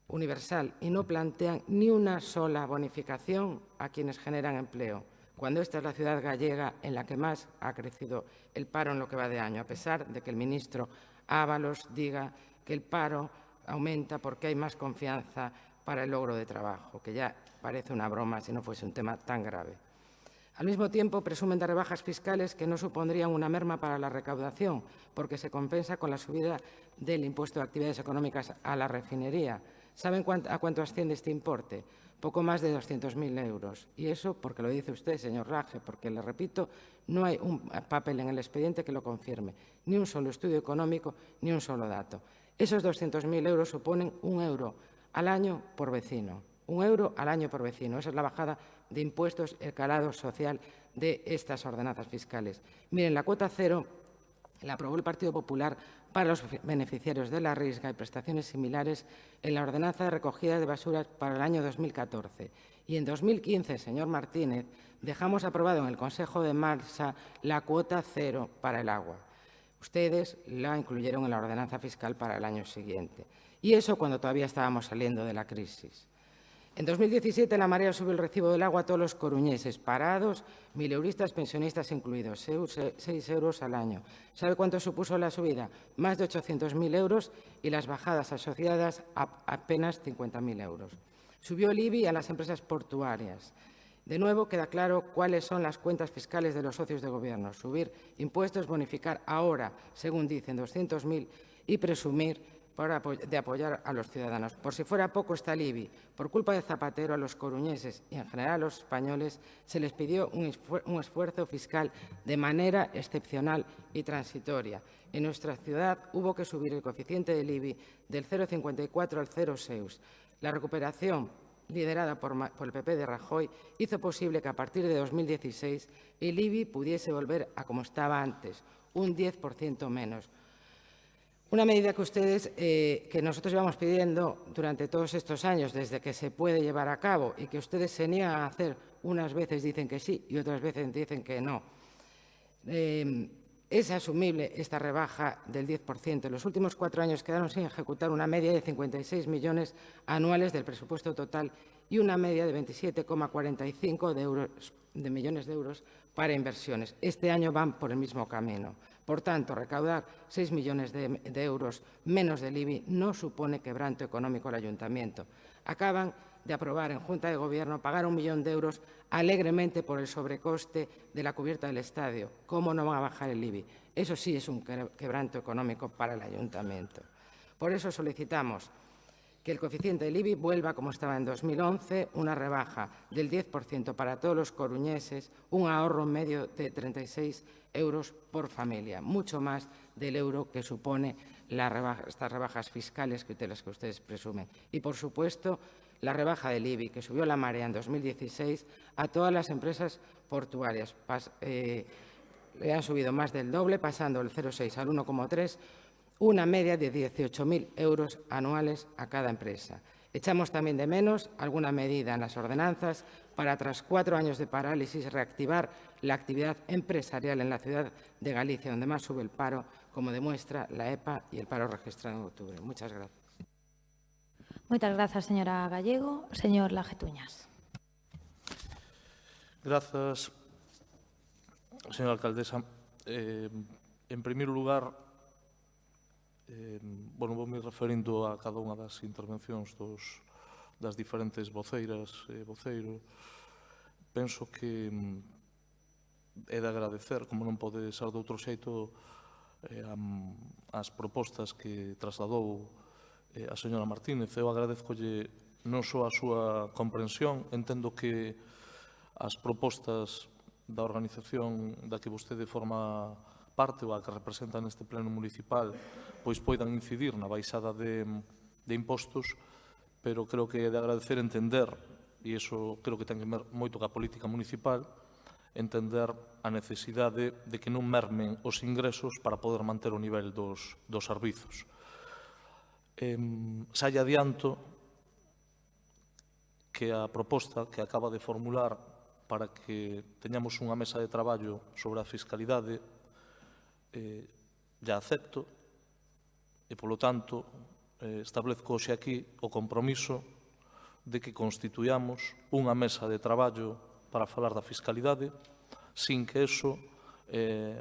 universal y no plantean ni una sola bonificación a quienes generan empleo, cuando esta es la ciudad gallega en la que más ha crecido el paro en lo que va de año, a pesar de que el ministro Ábalos diga que el paro aumenta porque hay más confianza para el logro de trabajo, que ya parece una broma si no fuese un tema tan grave. Al mismo tiempo, presumen de rebajas fiscales que no supondrían una merma para la recaudación, porque se compensa con la subida del impuesto de actividades económicas a la refinería. ¿Saben a cuánto asciende este importe? Poco más de 200.000 euros. Y eso porque lo dice usted, señor Laje, porque, le repito, no hay un papel en el expediente que lo confirme, ni un solo estudio económico, ni un solo dato. Esos 200.000 euros suponen 1 euro al año por vecino. 1 euro al año por vecino. Esa es la bajada de impuestos, el calado social de estas ordenanzas fiscales. Miren, la cuota cero la aprobó el Partido Popular para los beneficiarios de la Risga y prestaciones similares en la ordenanza de recogida de basuras para el año 2014. Y en 2015, señor Martínez, dejamos aprobado en el Consejo de Marcha la cuota cero para el agua. Ustedes la incluyeron en la ordenanza fiscal para el año siguiente. Y eso cuando todavía estábamos saliendo de la crisis. En 2017 la Marea subió el recibo del agua a todos los coruñeses, parados, mileuristas, pensionistas incluidos, 6 euros al año. ¿Sabe cuánto supuso la subida? Más de 800.000 euros y las bajadas asociadas a apenas 50.000 euros. Subió el IBI a las empresas portuarias. De nuevo, queda claro cuáles son las cuentas fiscales de los socios de gobierno. Subir impuestos, bonificar ahora, según dicen, 200.000 y presumir de apoyar a los ciudadanos. Por si fuera poco está el IBI. Por culpa de Zapatero, a los coruñeses y en general a los españoles se les pidió un esfuerzo fiscal de manera excepcional y transitoria. En nuestra ciudad hubo que subir el coeficiente del IBI del 0,54 al 0,6. La recuperación liderada por el PP de Rajoy, hizo posible que a partir de 2016 el IBI pudiese volver a como estaba antes, un 10% menos. Una medida que nosotros llevamos pidiendo durante todos estos años, desde que se puede llevar a cabo y que ustedes se niegan a hacer, unas veces dicen que sí y otras veces dicen que no. Es asumible esta rebaja del 10%. En los últimos 4 años quedaron sin ejecutar una media de 56 millones anuales del presupuesto total y una media de 27,45 millones de euros para inversiones. Este año van por el mismo camino. Por tanto, recaudar 6 millones de euros menos del IBI no supone quebranto económico al ayuntamiento. Acaban de aprobar en Junta de Gobierno pagar 1 millón de euros alegremente por el sobrecoste de la cubierta del estadio. ¿Cómo no van a bajar el IBI? Eso sí es un quebranto económico para el ayuntamiento. Por eso solicitamos que el coeficiente del IBI vuelva como estaba en 2011, una rebaja del 10% para todos los coruñeses, un ahorro medio de 36 euros por familia, mucho más del euro que supone estas rebajas fiscales de las que ustedes presumen. Y, por supuesto, la rebaja del IBI, que subió la Marea en 2016 a todas las empresas portuarias. Le han subido más del doble, pasando del 0,6 al 1,3, una media de 18.000 euros anuales a cada empresa. Echamos también de menos alguna medida en las ordenanzas para, tras 4 años de parálisis, reactivar la actividad empresarial en la ciudad de Galicia, donde más sube el paro, como demuestra la EPA y el paro registrado en octubre. Muchas gracias. Moitas grazas, señora Gallego. Señor Lajetuñas. Grazas, señora alcaldesa. En primeiro lugar, voume referindo a cada unha das intervencións das diferentes voceiras e voceiro. Penso que é de agradecer, como non pode ser de outro xeito, as propostas que trasladou a señora Martínez. Eu agradezcolle non só a súa comprensión, entendo que as propostas da organización da que vostede forma parte ou a que representa neste pleno municipal pois poidan incidir na baixada de impostos, pero creo que é de agradecer entender, e iso creo que ten que ver moito ca política municipal, entender a necesidade de que non mermen os ingresos para poder manter o nivel dos servizos. Xa lle adianto que a proposta que acaba de formular para que teñamos unha mesa de traballo sobre a fiscalidade ya acepto e, polo tanto, establezco hoxe aquí o compromiso de que constituyamos unha mesa de traballo para falar da fiscalidade sin que eso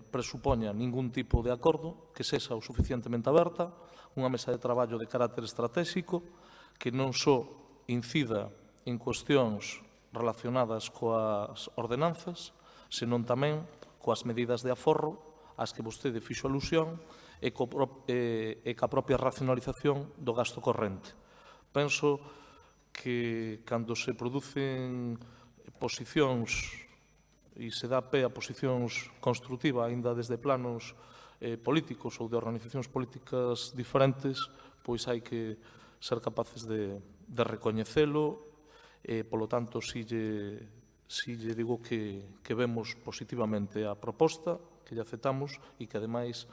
presupoña ningún tipo de acordo, que sexa o suficientemente aberta, unha mesa de traballo de carácter estratégico que non só incida en cuestións relacionadas coas ordenanzas, senón tamén coas medidas de aforro ás que vostede fixo alusión e ca propia racionalización do gasto corrente. Penso que cando se producen posicións e se dá pé a posicións construtivas, aínda desde planos políticos ou de organizacións políticas diferentes, pois hai que ser capaces de recoñecelo e, polo tanto, si lle digo que vemos positivamente a proposta, que lle aceptamos e que, ademais,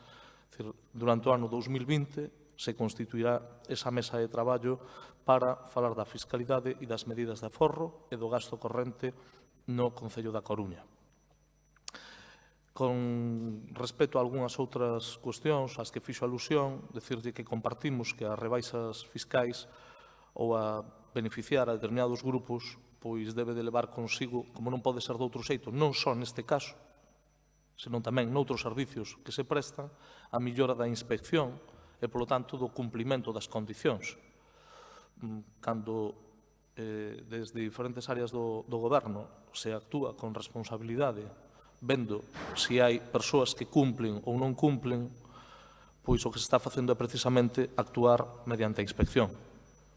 durante o ano 2020 se constituirá esa mesa de traballo para falar da fiscalidade e das medidas de aforro e do gasto corrente no Concello da Coruña. Con respecto a algunhas outras cuestións ás que fixo alusión, decirlle que compartimos que as rebaixas fiscais ou a beneficiar a determinados grupos pois debe de levar consigo, como non pode ser de outro xeito, non só neste caso, senón tamén noutros servicios que se prestan, a millora da inspección e, polo tanto, do cumprimento das condicións. Cando desde diferentes áreas do goberno se actúa con responsabilidade, vendo se hai persoas que cumplen ou non cumplen, pois o que se está facendo é precisamente actuar mediante a inspección.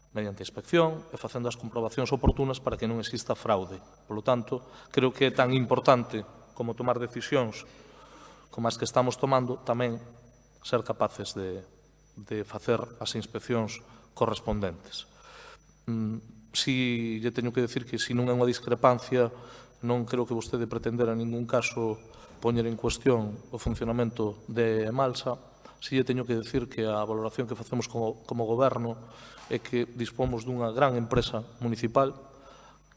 Mediante a inspección e facendo as comprobacións oportunas para que non exista fraude. Por lo tanto, creo que é tan importante como tomar decisións como as que estamos tomando, tamén ser capaces de facer as inspeccións correspondentes. Si lle teño que decir que se non é unha discrepancia, non creo que vostede pretendera en ningún caso poñer en cuestión o funcionamento de Emalsa. Si lle teño que decir que a valoración que facemos como goberno é que dispomos dunha gran empresa municipal.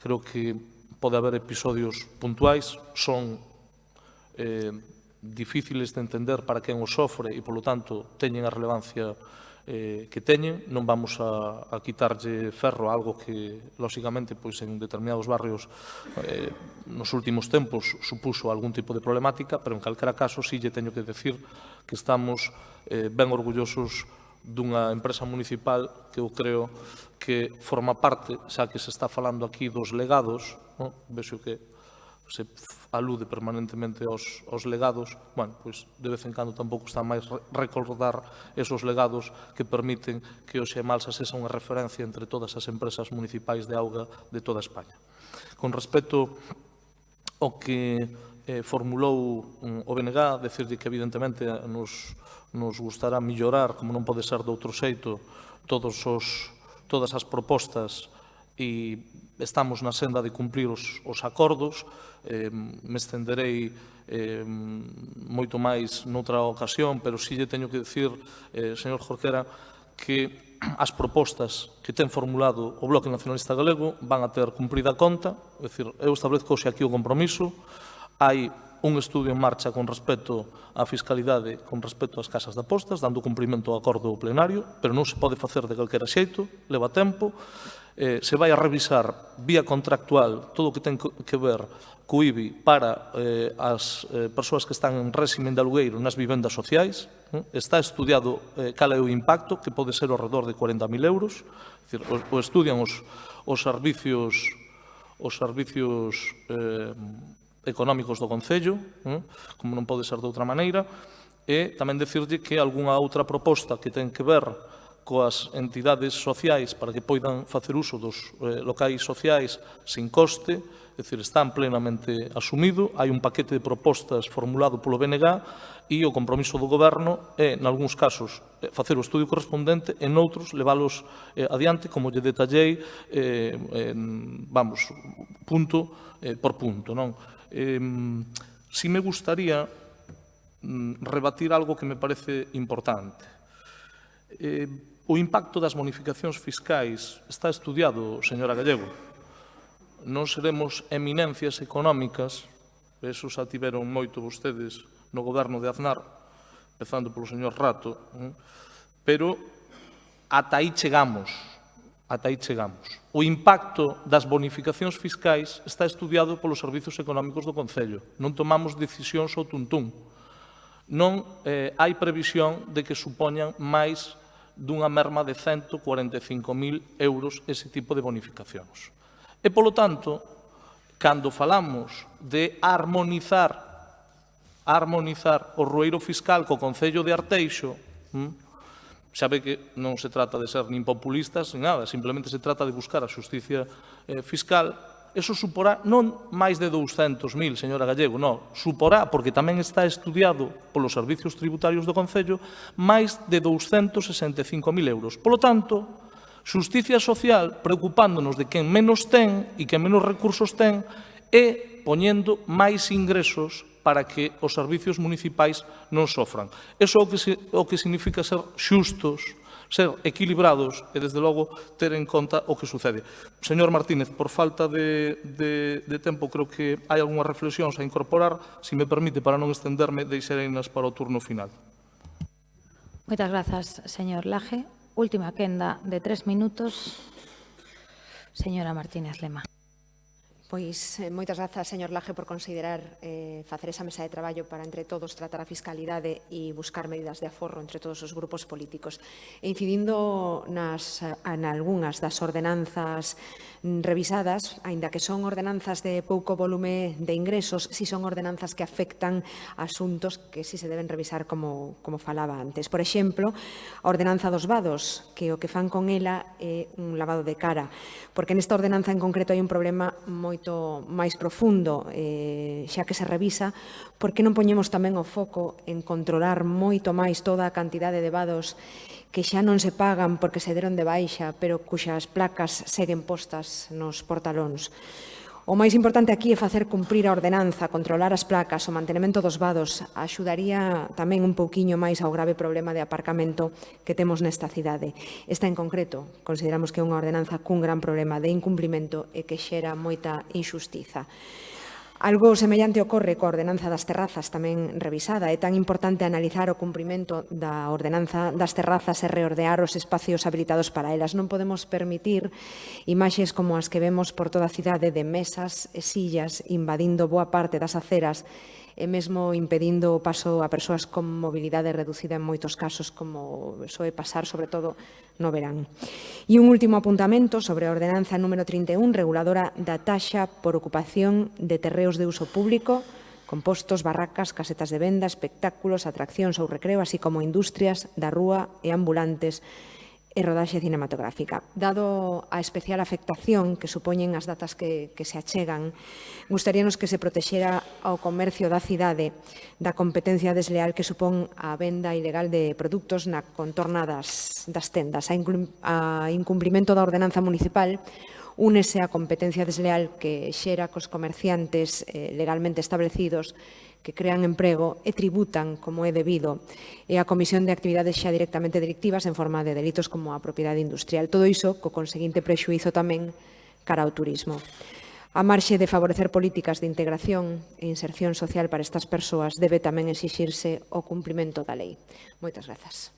Creo que pode haber episodios puntuais, son difíciles de entender para quen o sofre e, polo tanto, teñen a relevancia que teñen. Non vamos a quitarlle ferro a algo que, lóxicamente, pois en determinados barrios nos últimos tempos supuxo algún tipo de problemática, pero en calquera caso sí lle teño que decir que estamos ben orgullosos dunha empresa municipal que eu creo que forma parte, xa que se está falando aquí dos legados, vexo que se alude permanentemente aos legados, bueno, pois de vez en cando tampouco está máis recordar esos legados que permiten que hoxe Emalsa sexa unha referencia entre todas as empresas municipais de auga de toda España. Con respecto ao que formulou o BNG, decirlle que evidentemente nos gustará mellorar, como non pode ser de outro xeito, todas as propostas e estamos na senda de cumprir os acordos. Me estenderei moito máis noutra ocasión, pero si lle teño que dicir, señor Jorquera, que as propostas que ten formulado o Bloque Nacionalista Galego van a ter cumprida conta. É dicir, eu establezco hoxe aquí o compromiso. Hai un estudio en marcha con respecto á fiscalidade, con respecto ás casas de apostas, dando cumprimento ao acordo plenario, pero non se pode facer de calquera xeito, leva tempo. Se vai a revisar vía contractual todo o que ten que ver co IBI para as persoas que están en réximen de alugueiro nas vivendas sociais. Está estudiado cal é o impacto, que pode ser ao redor de 40.000 euros. O estudian os servicios económicos do Concello, como non pode ser de outra maneira, e tamén dicirlle que algunha outra proposta que ten que ver coas entidades sociais para que poidan facer uso dos locais sociais sin coste, é dicir, están plenamente asumido. Hai un paquete de propostas formulado polo BNG e o compromiso do Goberno é, nalgúns casos, facer o estudio correspondente e noutros leválos adiante, como lle detallei, vamos, punto por punto, non? Si me gustaría rebatir algo que me parece importante. O impacto das bonificacións fiscais está estudiado, señora Gallego. Non seremos eminencias económicas, eso xa tiveron moito vostedes no goberno de Aznar, empezando polo señor Rato, pero ata aí chegamos. O impacto das bonificacións fiscais está estudiado polos servizos económicos do Concello. Non tomamos decisións ao tuntún. Non hai previsión de que supoñan máis dunha merma de 145.000 euros ese tipo de bonificacións. E, polo tanto, cando falamos de armonizar o rueiro fiscal co Concello de Arteixo, xa ve que non se trata de ser nin populistas, nin nada, simplemente se trata de buscar a xusticia fiscal. Eso suporá non máis de 200.000, señora Gallego, non, suporá, porque tamén está estudiado polos servicios tributarios do Concello, máis de 265.000 euros. Polo tanto, xusticia social, preocupándonos de quen menos ten e quen menos recursos ten, e poñendo máis ingresos para que os servicios municipais non sofran. Iso é o que significa ser xustos, ser equilibrados e, desde logo, ter en conta o que sucede. Señor Martínez, por falta de tempo, creo que hai algunhas reflexións a incorporar. Se me permite, para non estenderme, deixareinas para o turno final. Moitas grazas, señor Laje. Última quenda de 3 minutos. Señora Martínez Lema. Pois, moitas grazas, señor Laje, por considerar facer esa mesa de traballo para, entre todos, tratar a fiscalidade e buscar medidas de aforro entre todos os grupos políticos. E incidindo en algunhas das ordenanzas revisadas, aínda que son ordenanzas de pouco volume de ingresos, si son ordenanzas que afectan asuntos que si se deben revisar como falaba antes. Por exemplo, a ordenanza dos vados, que o que fan con ela é un lavado de cara, porque nesta ordenanza en concreto hai un problema moito máis profundo, xa que se revisa, por que non poñemos tamén o foco en controlar moito máis toda a cantidade de vados que xa non se pagan porque se deron de baixa, pero cuxas placas seguen postas nos portalóns. O máis importante aquí é facer cumprir a ordenanza, controlar as placas, o mantenimento dos vados, axudaría tamén un pouquiño máis ao grave problema de aparcamento que temos nesta cidade. Esta en concreto, consideramos que é unha ordenanza cun gran problema de incumplimento e que xera moita injustiza. Algo semellante ocorre coa ordenanza das terrazas tamén revisada. É tan importante analizar o cumprimento da ordenanza das terrazas e reordear os espacios habilitados para elas. Non podemos permitir imaxes como as que vemos por toda a cidade de mesas e sillas invadindo boa parte das aceras e mesmo impedindo o paso a persoas con mobilidade reducida en moitos casos, como soe pasar, sobre todo, no verán. E un último apuntamento sobre a ordenanza número 31, reguladora da taxa por ocupación de terreos de uso público, compostos, barracas, casetas de venda, espectáculos, atraccións ou recreo, así como industrias da rúa e ambulantes e rodaxe cinematográfica. Dado a especial afectación que supoñen as datas que se achegan, gustaríanos que se protexera ao comercio da cidade da competencia desleal que supón a venda ilegal de produtos na contorna das tendas. A incumplimento da ordenanza municipal únese a competencia desleal que xera cos comerciantes legalmente establecidos que crean emprego e tributan como é debido, e a comisión de actividades xa directamente delictivas en forma de delitos como a propiedade industrial. Todo iso co conseguinte prexuízo tamén cara ao turismo. A marxe de favorecer políticas de integración e inserción social para estas persoas debe tamén exixirse o cumprimento da lei. Moitas grazas.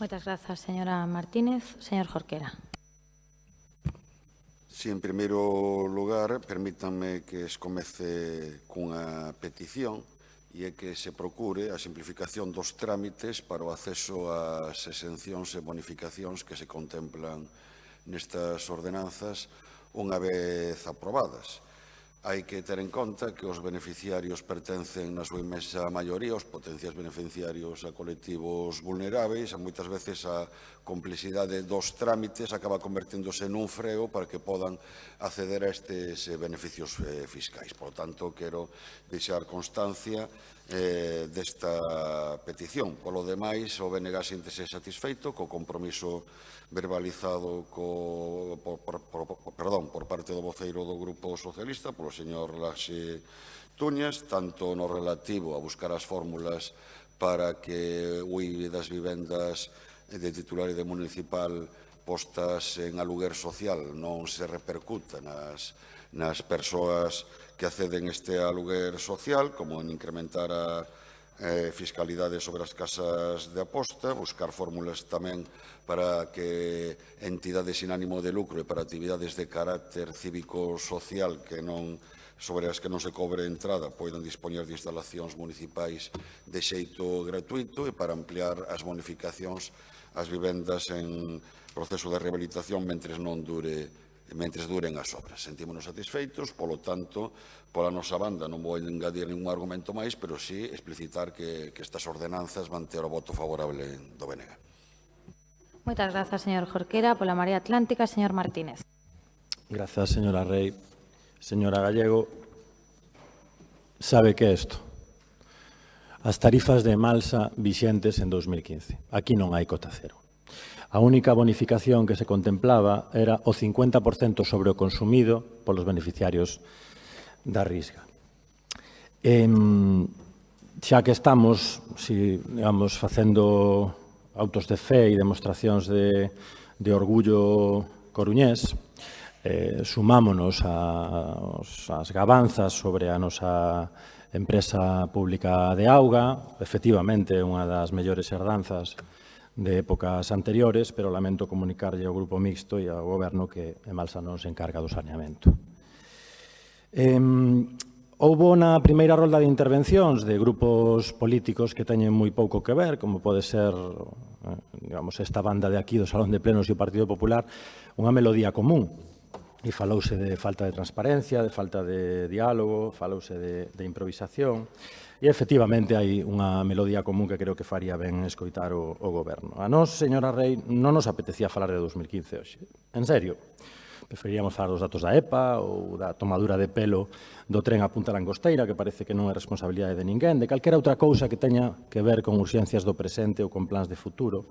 Moitas grazas, señora Martínez. Señor Jorquera. Si, en primeiro lugar, permítanme que comece cunha petición e é que se procure a simplificación dos trámites para o acceso ás exencións e bonificacións que se contemplan nestas ordenanzas unha vez aprobadas. Hai que ter en conta que os beneficiarios pertencen na súa inmensa maioría aos potenciais beneficiarios a colectivos vulneráveis, e moitas veces a complexidade dos trámites acaba converténdose nun freo para que podan acceder a estes beneficios fiscais. Por tanto, quero deixar constancia desta petición. Polo demais, o BNG síntese satisfeito co compromiso verbalizado por parte do voceiro do Grupo Socialista, polo señor Laxe Túñez, tanto no relativo a buscar as fórmulas para que o IBI das vivendas de titularidade municipal postas en aluguer social non se repercuta nas persoas que acceden a este aluguer social, como en incrementar a fiscalidade sobre as casas de aposta, buscar fórmulas tamén para que entidades sin ánimo de lucro e para actividades de carácter cívico-social sobre as que non se cobre entrada poidan dispoñer de instalacións municipais de xeito gratuito e para ampliar as bonificacións ás vivendas en proceso de rehabilitación mentres duren as obras. Sentímonos satisfeitos, polo tanto, pola nosa banda non vou engadir ningún argumento máis, pero sí explicitar que estas ordenanzas van ter o voto favorable do BNG. Moitas grazas, señor Jorquera. Pola Marea Atlántica, señor Martínez. Grazas, señora Rei. Señora Gallego, sabe que é isto? As tarifas de Malsa vixentes en 2015. Aquí non hai cota cero. A única bonificación que se contemplaba era o 50% sobre o consumido polos beneficiarios da Risga. Xa que estamos, digamos, facendo autos de fe e demostracións de orgullo coruñés, sumámonos ás gabanzas sobre a nosa empresa pública de auga, efectivamente unha das mellores herdanzas de épocas anteriores, pero lamento comunicarlle ao Grupo Mixto e ao Goberno que Emalsa non se encarga do saneamento. Houbo na primeira rolda de intervencións de grupos políticos que teñen moi pouco que ver, como pode ser, digamos, esta banda de aquí do Salón de Plenos e o Partido Popular, unha melodía común. E falouse de falta de transparencia, de falta de diálogo, falouse de improvisación. E, efectivamente, hai unha melodía común que creo que faría ben escoitar o Goberno. A nós, señora Rei, non nos apetecía falar de 2015 hoxe. En serio. Preferiríamos falar dos datos da EPA ou da tomadura de pelo do tren a Punta Langosteira, que parece que non é responsabilidade de ninguén, de calquera outra cousa que teña que ver con urxencias do presente ou con plans de futuro.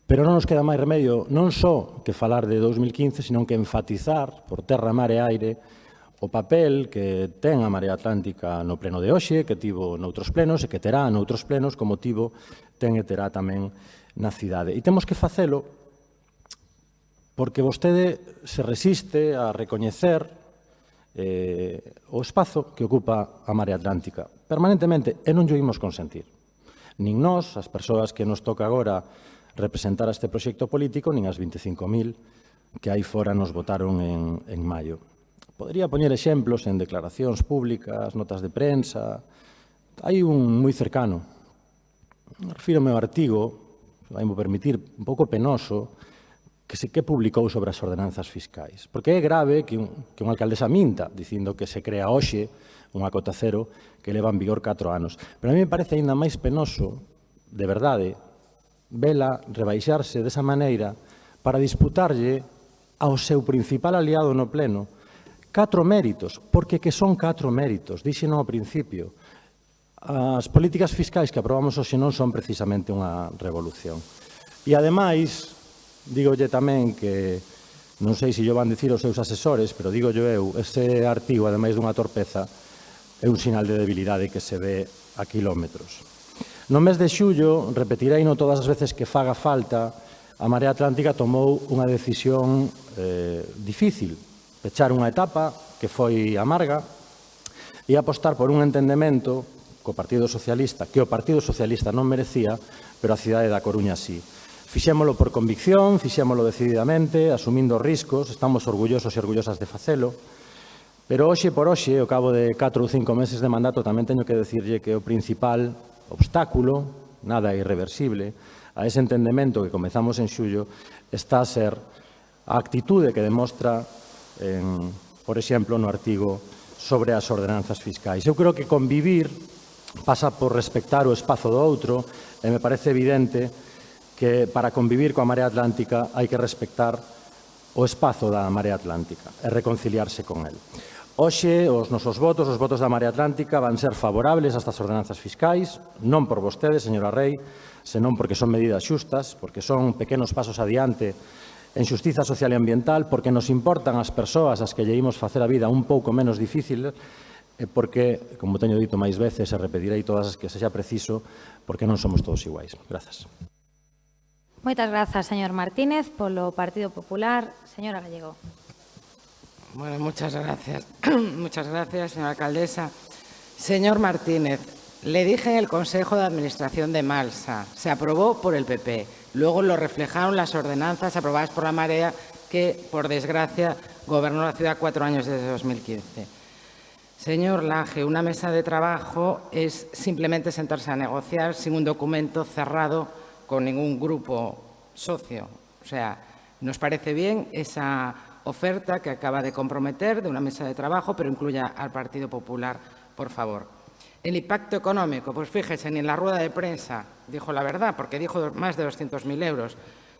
Pero non nos queda máis remedio non só que falar de 2015, senón que enfatizar por terra, mar e aire o papel que ten a Marea Atlántica no pleno de hoxe, que tivo noutros plenos e que terá noutros plenos, como tivo, ten e terá tamén na cidade. E temos que facelo porque vostede se resiste a recoñecer o espazo que ocupa a Marea Atlántica permanentemente e non llo imos consentir. Nin nós, as persoas que nos toca agora representar este proxecto político, nin as 25.000 que aí fora nos votaron en maio. Podría poñer exemplos en declaracións públicas, notas de prensa. Hai un moi cercano. Refírome ao artigo, vai me permitir, un pouco penoso, que publicou sobre as ordenanzas fiscais. Porque é grave que unha alcaldesa minta dicindo que se crea hoxe unha cota cero que leva en vigor 4 anos. Pero a mí me parece ainda máis penoso, de verdade, vela rebaixarse desa maneira para disputarlle ao seu principal aliado no pleno 4 méritos, porque que son 4 méritos, dixeno ao principio. As políticas fiscais que aprobamos hoxe non son precisamente unha revolución. E, ademais, dígolle tamén que, non sei se llo van dicir os seus asesores, pero dígolle eu, ese artigo, ademais dunha torpeza, é un sinal de debilidade que se ve a kilómetros. No mes de xullo, repetireino todas as veces que faga falta, a Marea Atlántica tomou unha decisión difícil, pechar unha etapa que foi amarga e apostar por un entendemento co Partido Socialista, que o Partido Socialista non merecía, pero a cidade da Coruña sí. Fixémolo por convicción, fixémolo decididamente, asumindo riscos, estamos orgullosos e orgullosas de facelo, pero hoxe por hoxe, ao cabo de 4 ou 5 meses de mandato, tamén teño que decirlle que o principal obstáculo, nada irreversible, a ese entendemento que comezamos en xullo, está a ser a actitude que demostra, por exemplo, no artigo sobre as ordenanzas fiscais. Eu creo que convivir pasa por respectar o espazo do outro e me parece evidente que para convivir coa Marea Atlántica hai que respectar o espazo da Marea Atlántica e reconciliarse con el. Hoxe, os nosos votos, os votos da Marea Atlántica, van ser favorables a estas ordenanzas fiscais, non por vostede, señora Rei, senón porque son medidas xustas, porque son pequenos pasos adiante en xustiza social e ambiental, porque nos importan as persoas ás que lle imos facer a vida un pouco menos difícil, e porque, como teño dito máis veces, e repetirei todas as que sexa preciso, porque non somos todos iguais. Grazas. Moitas grazas, señor Martínez. Polo Partido Popular, señora Gallego. Bueno, muchas gracias. Muchas gracias, señora alcaldesa. Señor Martínez, le dije en el Consejo de Administración de Emalsa, se aprobó por el PP. Luego lo reflejaron las ordenanzas aprobadas por la Marea que, por desgracia, gobernó la ciudad 4 años desde 2015. Señor Laje, una mesa de trabajo es simplemente sentarse a negociar sin un documento cerrado con ningún grupo socio. O sea, nos parece bien esa oferta que acaba de comprometer de una mesa de trabajo, pero incluya al Partido Popular, por favor. El impacto económico, pues fíjese, ni en la rueda de prensa dijo la verdad, porque dijo más de 200.000 euros.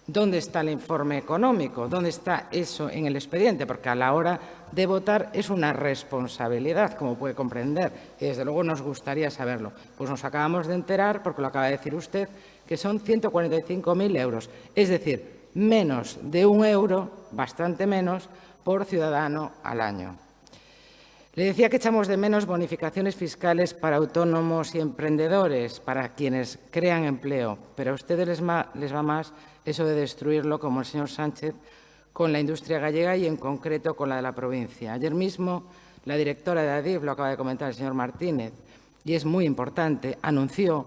¿Dónde está el informe económico? ¿Dónde está eso en el expediente? Porque a la hora de votar es una responsabilidad, como puede comprender, y desde luego nos gustaría saberlo. Pues nos acabamos de enterar, porque lo acaba de decir usted, que son 145.000 euros, es decir, menos de €1, bastante menos, por ciudadano al año. Le decía que echamos de menos bonificaciones fiscales para autónomos y emprendedores, para quienes crean empleo, pero a ustedes les va más eso de destruirlo, como el señor Sánchez, con la industria gallega y en concreto con la de la provincia. Ayer mismo la directora de ADIF, lo acaba de comentar el señor Martínez, y es muy importante, anunció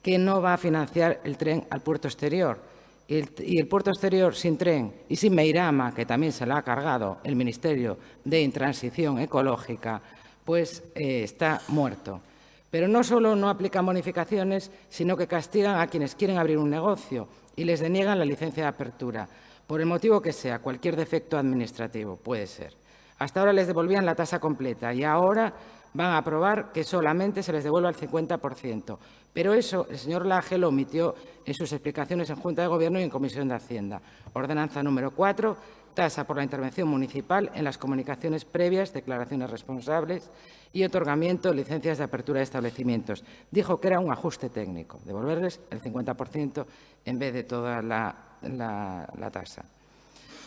que no va a financiar el tren al puerto exterior. Y el puerto exterior sin tren y sin Meirama, que también se la ha cargado el Ministerio de Transición Ecológica, pues está muerto. Pero no solo no aplican bonificaciones, sino que castigan a quienes quieren abrir un negocio y les deniegan la licencia de apertura, por el motivo que sea, cualquier defecto administrativo puede ser. Hasta ahora les devolvían la tasa completa y ahora van a aprobar que solamente se les devuelva el 50%. Pero eso el señor Laje lo omitió en sus explicaciones en Junta de Gobierno y en Comisión de Hacienda. Ordenanza número 4, tasa por la intervención municipal en las comunicaciones previas, declaraciones responsables y otorgamiento de licencias de apertura de establecimientos. Dijo que era un ajuste técnico, devolverles el 50% en vez de toda la tasa.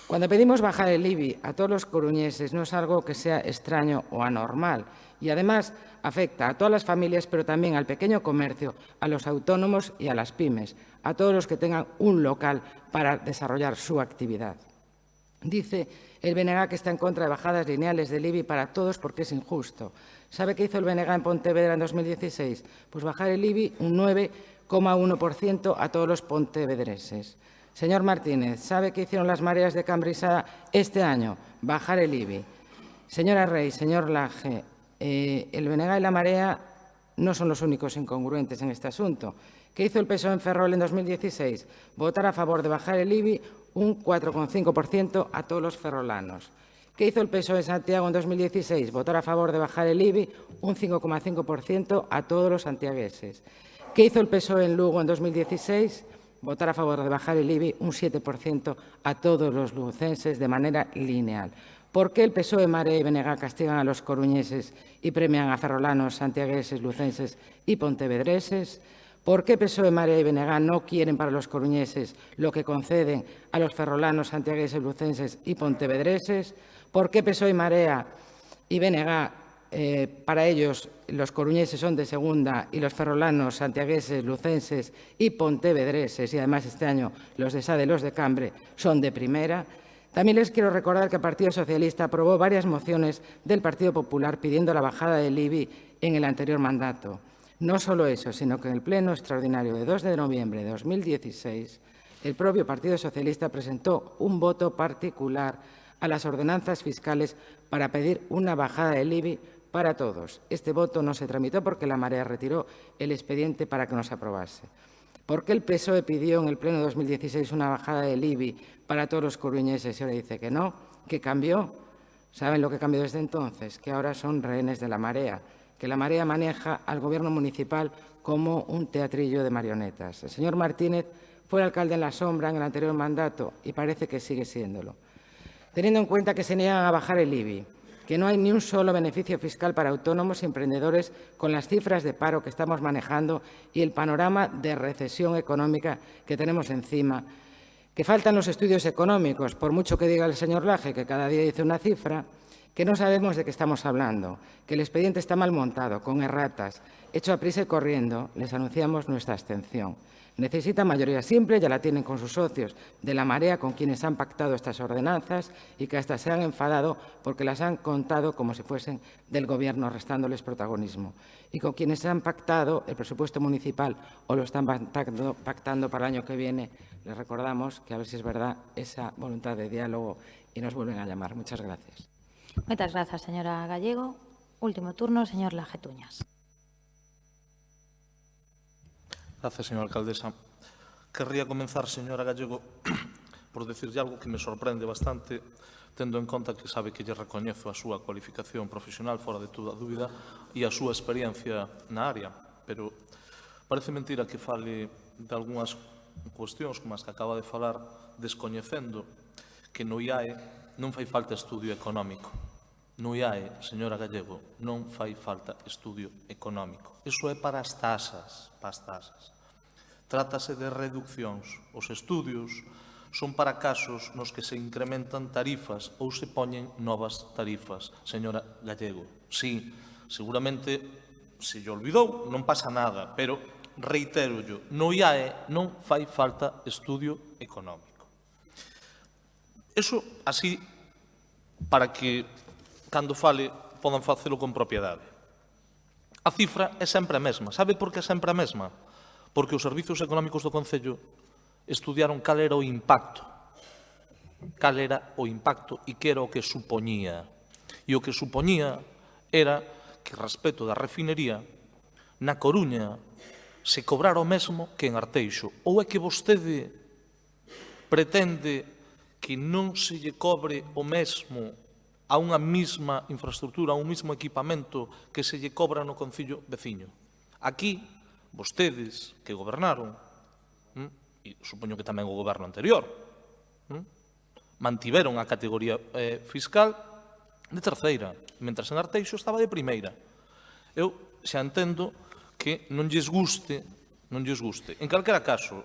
Cuando pedimos bajar el IBI a todos los coruñeses no es algo que sea extraño o anormal y además afecta a todas las familias, pero también al pequeño comercio, a los autónomos y a las pymes, a todos los que tengan un local para desarrollar su actividad. Dice el BNG que está en contra de bajadas lineales del IBI para todos porque es injusto. ¿Sabe qué hizo el BNG en Pontevedra en 2016? Pues bajar el IBI un 9,1% a todos los pontevedreses. Señor Martínez, ¿sabe qué hicieron las mareas de Cambrisada este año? Bajar el IBI. Señora Rey, señor Laje, el BNG y la marea no son los únicos incongruentes en este asunto. ¿Qué hizo el PSOE en Ferrol en 2016? Votar a favor de bajar el IBI un 4,5% a todos los ferrolanos. ¿Qué hizo el PSOE en Santiago en 2016? Votar a favor de bajar el IBI un 5,5% a todos los santiagueses. ¿Qué hizo el PSOE en Lugo en 2016? Votar a favor de bajar el IBI un 7% a todos los lucenses de manera lineal. ¿Por qué el PSOE, Marea y BNG castigan a los coruñeses y premian a ferrolanos, santiagueses, lucenses y pontevedreses? ¿Por qué PSOE, Marea y BNG no quieren para los coruñeses lo que conceden a los ferrolanos, santiagueses, lucenses y pontevedreses? ¿Por qué PSOE, Marea y BNG para ellos los coruñeses son de segunda y los ferrolanos, santiagueses, lucenses y pontevedreses, y además este año los de Sade y los de Cambre son de primera? También les quiero recordar que el Partido Socialista aprobó varias mociones del Partido Popular pidiendo la bajada del IBI en el anterior mandato. No solo eso, sino que en el Pleno Extraordinario de 2 de noviembre de 2016, el propio Partido Socialista presentó un voto particular a las ordenanzas fiscales para pedir una bajada del IBI para todos. Este voto no se tramitó porque la Marea retiró el expediente para que no se aprobase. ¿Por qué el PSOE pidió en el Pleno de 2016 una bajada del IBI para todos los coruñeses y ahora dice que no? ¿Qué cambió? ¿Saben lo que cambió desde entonces? Que ahora son rehenes de la Marea, que la Marea maneja al Gobierno municipal como un teatrillo de marionetas. El señor Martínez fue el alcalde en la sombra en el anterior mandato y parece que sigue siéndolo. Teniendo en cuenta que se niegan a bajar el IBI, que no hay ni un solo beneficio fiscal para autónomos y emprendedores con las cifras de paro que estamos manejando y el panorama de recesión económica que tenemos encima, que faltan los estudios económicos, por mucho que diga el señor Laje, que cada día dice una cifra, que no sabemos de qué estamos hablando, que el expediente está mal montado, con erratas, hecho a prisa y corriendo, les anunciamos nuestra abstención. Necesita mayoría simple, ya la tienen con sus socios de la Marea, con quienes han pactado estas ordenanzas y que hasta se han enfadado porque las han contado como si fuesen del Gobierno, restándoles protagonismo. Y con quienes han pactado el presupuesto municipal o lo están pactando para el año que viene, les recordamos que a ver si es verdad esa voluntad de diálogo y nos vuelven a llamar. Muchas gracias. Muchas gracias, señora Gallego. Último turno, señor Laje Tuñas. Gracias, señora alcaldesa. Querría comenzar, señora Gallego, por decirlle algo que me sorprende bastante, tendo en conta que sabe que lle recoñezo a súa cualificación profesional fora de toda dúbida e a súa experiencia na área, pero parece mentira que fale de algunhas cuestións como as que acaba de falar, descoñecendo que no IAE non fai falta estudio económico. No IAE, señora Gallego, non fai falta estudio económico. Iso é para as tasas, Trátase de reduccións. Os estudios son para casos nos que se incrementan tarifas ou se poñen novas tarifas, señora Gallego. Sí, seguramente se lle olvidou, non pasa nada, pero reitérollo, no IAE non fai falta estudio económico. Eso así, para que, cando fale, podan facelo con propiedade. A cifra é sempre a mesma. Sabe por que é sempre a mesma? Porque os servizos económicos do Concello estudiaron cal era o impacto. Cal era o impacto e que era o que supoñía. E o que supoñía era que, respecto da refinería, na Coruña se cobrara o mesmo que en Arteixo. Ou é que vostede pretende que non se lle cobre o mesmo a unha mesma infraestructura, a un mesmo equipamento que se lle cobra no concello veciño? Aquí, vostedes que gobernaron, e supoño que tamén o goberno anterior, mantiveron a categoría fiscal de terceira, mentras en Arteixo estaba de primeira. Eu xa entendo que non lles guste. En calquera caso,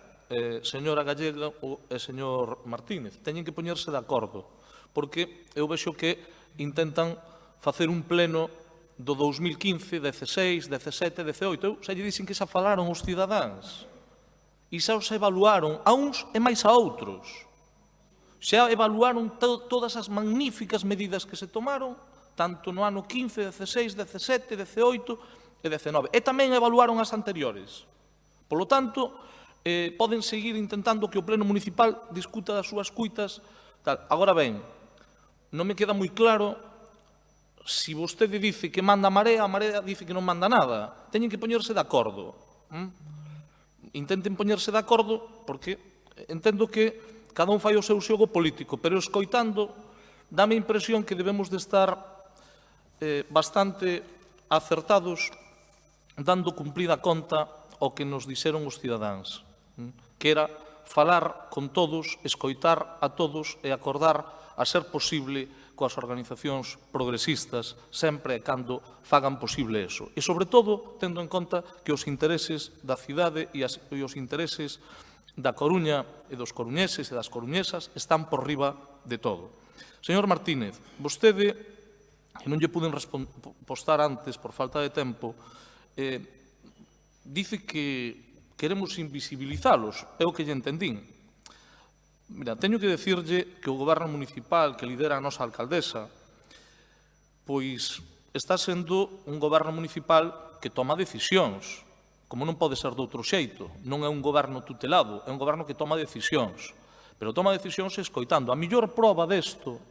señora Gallega e señor Martínez, teñen que poñerse de acordo, porque eu vexo que intentan facer un pleno do 2015, 16, 17, 18. Eu xa lle dixen que xa falaron os cidadáns e xa os evaluaron a uns e máis a outros. Xa evaluaron todas as magníficas medidas que se tomaron, tanto no ano 15, 16, 17, 18 e 19. E tamén evaluaron as anteriores. Polo tanto, poden seguir intentando que o Pleno Municipal discuta das súas cuitas. Agora ben, non me queda moi claro se vostede dice que manda a Marea dice que non manda nada. Teñen que poñerse de acordo. Intenten poñerse de acordo, porque entendo que cada un fai o seu xogo político, pero escoitando, dame a impresión que debemos de estar bastante acertados dando cumplida conta ao que nos dixeron os cidadáns, que era falar con todos, escoitar a todos e acordar a ser posible coas organizacións progresistas sempre e cando fagan posible eso. E, sobre todo, tendo en conta que os intereses da cidade e os intereses da Coruña e dos coruñeses e das coruñesas están por riba de todo. Señor Martínez, vostede, que non lle puden postar antes por falta de tempo, dice que queremos invisibilizalos. É o que lle entendín. Mira, teño que decirlle que o goberno municipal que lidera a nosa alcaldesa pois está sendo un goberno municipal que toma decisións, como non pode ser de outro xeito. Non é un goberno tutelado, é un goberno que toma decisións. Pero toma decisións escoitando. A mellor proba desto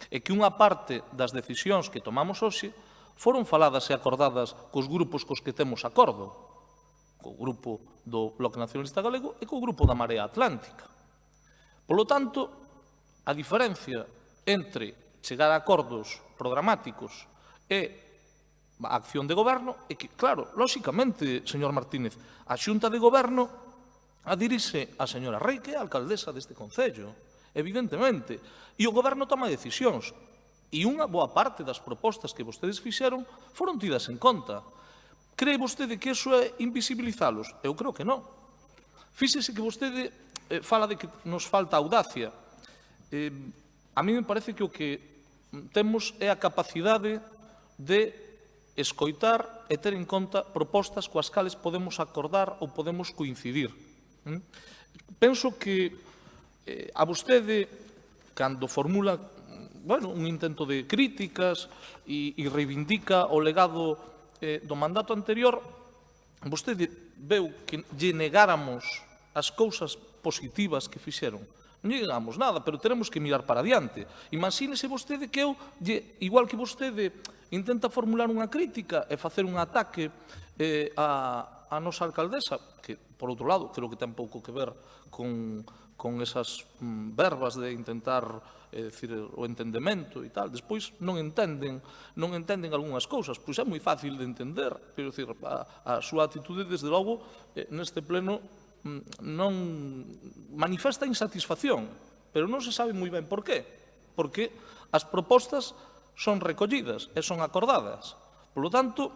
é que unha parte das decisións que tomamos hoxe foron faladas e acordadas cos grupos cos que temos acordo, co grupo do Bloque Nacionalista Galego e co grupo da Marea Atlántica. Polo tanto, a diferencia entre chegar a acordos programáticos e a acción de goberno é que, claro, lóxicamente, señor Martínez, a Xunta de Goberno adirixe a señora Rei, que é a alcaldesa deste Concello, evidentemente, e o goberno toma decisións, e unha boa parte das propostas que vostedes fixeron foron tidas en conta. Cree vostede que iso é invisibilizalos? Eu creo que non. Fíxese que vostede fala de que nos falta audacia. A mí me parece que o que temos é a capacidade de escoitar e ter en conta propostas coas cales podemos acordar ou podemos coincidir. Penso que a vostede, cando formula un intento de críticas e reivindica o legado do mandato anterior, vostede veu que lle negáramos as cousas positivas que fixeron. Non lle negamos nada, pero teremos que mirar para adiante. Imagínese vostede que eu, igual que vostede, intenta formular unha crítica e facer un ataque a nosa alcaldesa, que, por outro lado, creo que ten pouco que ver con esas verbas de intentar decir, o entendemento e tal. Despois non entenden algunhas cousas, pois é moi fácil de entender. Quero dicir, a súa atitude, desde logo, neste pleno non manifesta insatisfacción, pero non se sabe moi ben por qué. Porque as propostas son recollidas e son acordadas. Por lo tanto,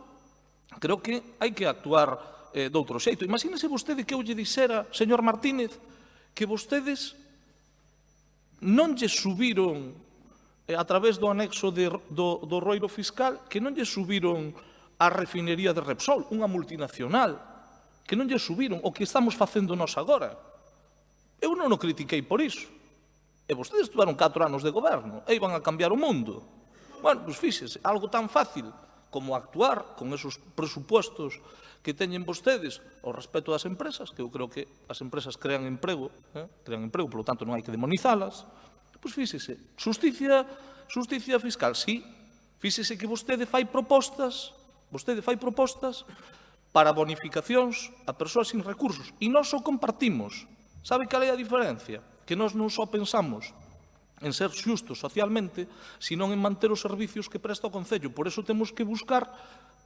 creo que hai que actuar de outro xeito. Imagínese vostede que eu lle dixera, señor Martínez, que vostedes non lle subiron a través do anexo do roiro fiscal, que non lle subiron a refinería de Repsol, unha multinacional, que non lle subiron o que estamos facendo nós agora. Eu non o critiquei por iso. E vostedes tuveron 4 anos de goberno e iban a cambiar o mundo. Bueno, pois fíxese, algo tan fácil como actuar con esos presupuestos que teñen vostedes ao respecto das empresas, que eu creo que as empresas crean emprego, polo tanto non hai que demonizalas. Pois fíxese, justicia fiscal, sí. Fíxese que vostede fai propostas para bonificacións a persoas sin recursos. E nós o compartimos. Sabe cal é a diferencia? Que nós non só pensamos en ser xustos socialmente, senón en manter os servicios que presta o Concello. Por eso temos que buscar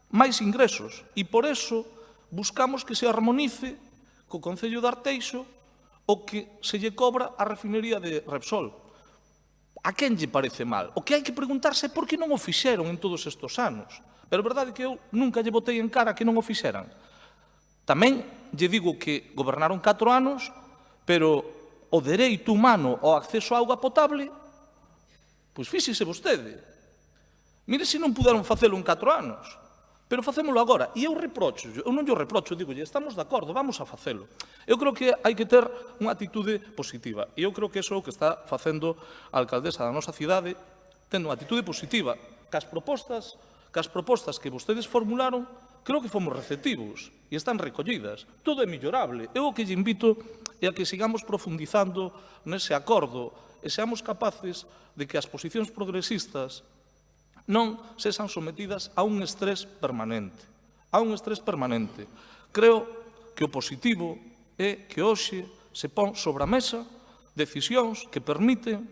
máis ingresos. E por eso buscamos que se armonice co Concello de Arteixo o que se lle cobra a refinería de Repsol. A quen lle parece mal? O que hai que preguntarse é por que non o fixeron en todos estes anos. Pero a verdade é que eu nunca lle botei en cara que non o fixeran. Tamén lle digo que gobernaron 4 anos, pero o dereito humano ao acceso á auga potable, pois fíxese vostede. Mire se non puderon facelo en 4 anos, pero facémolo agora. E eu non lle reprocho, digo, estamos de acordo, vamos a facelo. Eu creo que hai que ter unha actitude positiva. E eu creo que iso é o que está facendo a alcaldesa da nosa cidade, tendo unha actitude positiva. Cas propostas que vostedes formularon, creo que fomos receptivos e están recollidas. Todo é millorable. Eu o que lle invito é a que sigamos profundizando nese acordo e seamos capaces de que as posicións progresistas non sexan sometidas a un estrés permanente. Creo que o positivo é que hoxe se pon sobre a mesa decisións que permiten,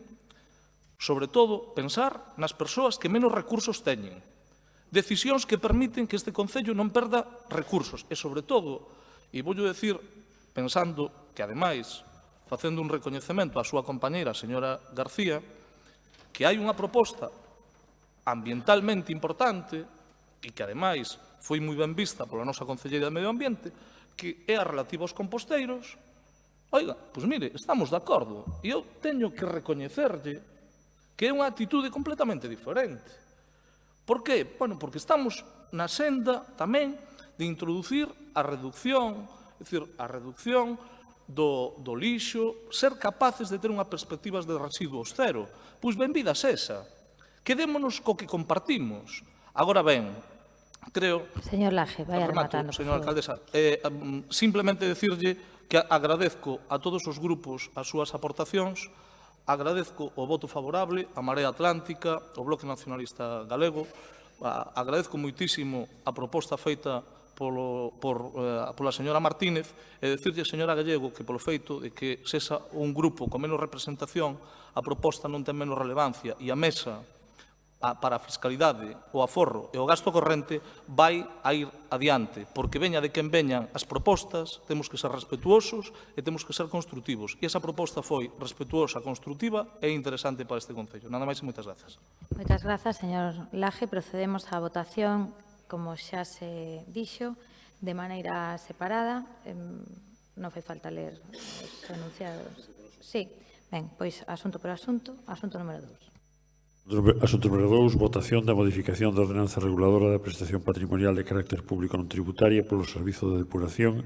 sobre todo, pensar nas persoas que menos recursos teñen. Decisións que permiten que este Concello non perda recursos. E, sobre todo, e voulle decir, pensando que, ademais, facendo un recoñecemento á súa compañeira, a señora García, que hai unha proposta ambientalmente importante e que, ademais, foi moi ben vista pola nosa Concelleira de Medio Ambiente, que é a relativa aos composteiros. Oiga, pois mire, estamos de acordo. E eu teño que recoñecerlle que é unha actitude completamente diferente. Por qué? Bueno, porque estamos na senda tamén de introducir a reducción, é dicir, a reducción do lixo, ser capaces de ter unha perspectiva de residuos cero. Pois benvida esa. Quedémonos co que compartimos. Agora ben, creo... Señor Laje, vaya rematando, por señora favor. alcaldesa, simplemente decirlle que agradezco a todos os grupos as súas aportacións, agradezco o voto favorable a Marea Atlántica, o Bloque Nacionalista Galego, agradezco moitísimo a proposta feita pola señora Martínez e decirlle, señora Gallego, que polo feito de que sexa un grupo con menos representación, a proposta non ten menos relevancia e a mesa para a fiscalidade, o aforro e o gasto corrente vai a ir adiante, porque veña de quen veñan as propostas, temos que ser respetuosos e temos que ser construtivos. E esa proposta foi respetuosa, construtiva e interesante para este Concello. Nada máis e moitas grazas. Moitas grazas, señor Laje. Procedemos á votación, como xa se dixo, de maneira separada. Non fai falta ler os enunciados. Sí, ben, pois asunto por asunto. Asunto número 2. Asunto número 2, votación da modificación da ordenanza reguladora da prestación patrimonial de carácter público non tributaria polo servizo de depuración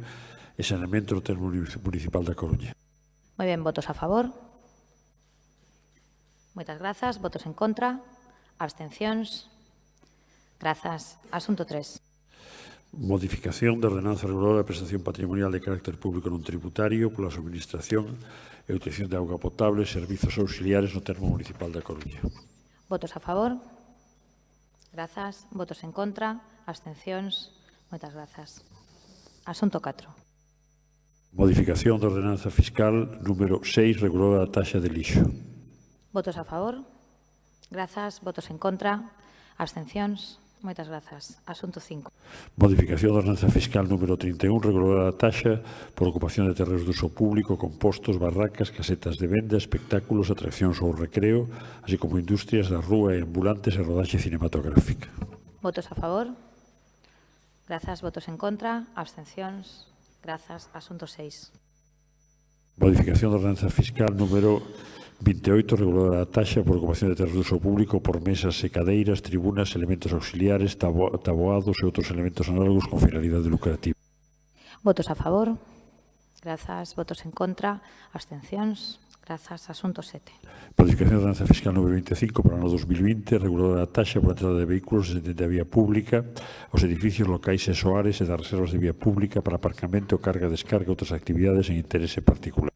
e saneamento no termo municipal da Coruña. Moi ben, votos a favor. Moitas grazas. Votos en contra. Abstencións. Grazas. Asunto 3. Modificación da ordenanza reguladora da prestación patrimonial de carácter público non tributario pola suministración e utilización de auga potable e servizos auxiliares no termo municipal da Coruña. Votos a favor. Grazas. Votos en contra. Abstencións. Moitas grazas. Asunto 4. Modificación da ordenanza fiscal número 6, reguladora da taxa de lixo. Votos a favor. Grazas. Votos en contra. Abstencións. Moitas grazas. Asunto 5. Modificación da ordenanza fiscal número 31, reguladora da taxa por ocupación de terreos de uso público, compostos, barracas, casetas de venda, espectáculos, atraccións ou recreo, así como industrias da rúa e ambulantes e rodaxe cinematográfica. Votos a favor. Grazas. Votos en contra. Abstencións. Grazas. Asunto 6. Modificación da ordenanza fiscal número 28, reguladora da taxa por ocupación de terras de uso público por mesas e cadeiras, tribunas, elementos auxiliares, taboados e outros elementos análogos con finalidade lucrativa. Votos a favor. Grazas. Votos en contra. Abstencións. Grazas. Asunto 7. Modificación da ordenanza fiscal número 25 para o ano 2020, reguladora da taxa por entrada de vehículos desde a vía pública, os edificios locais e soares e das reservas de vía pública para aparcamento, carga, descarga e outras actividades en interese particular.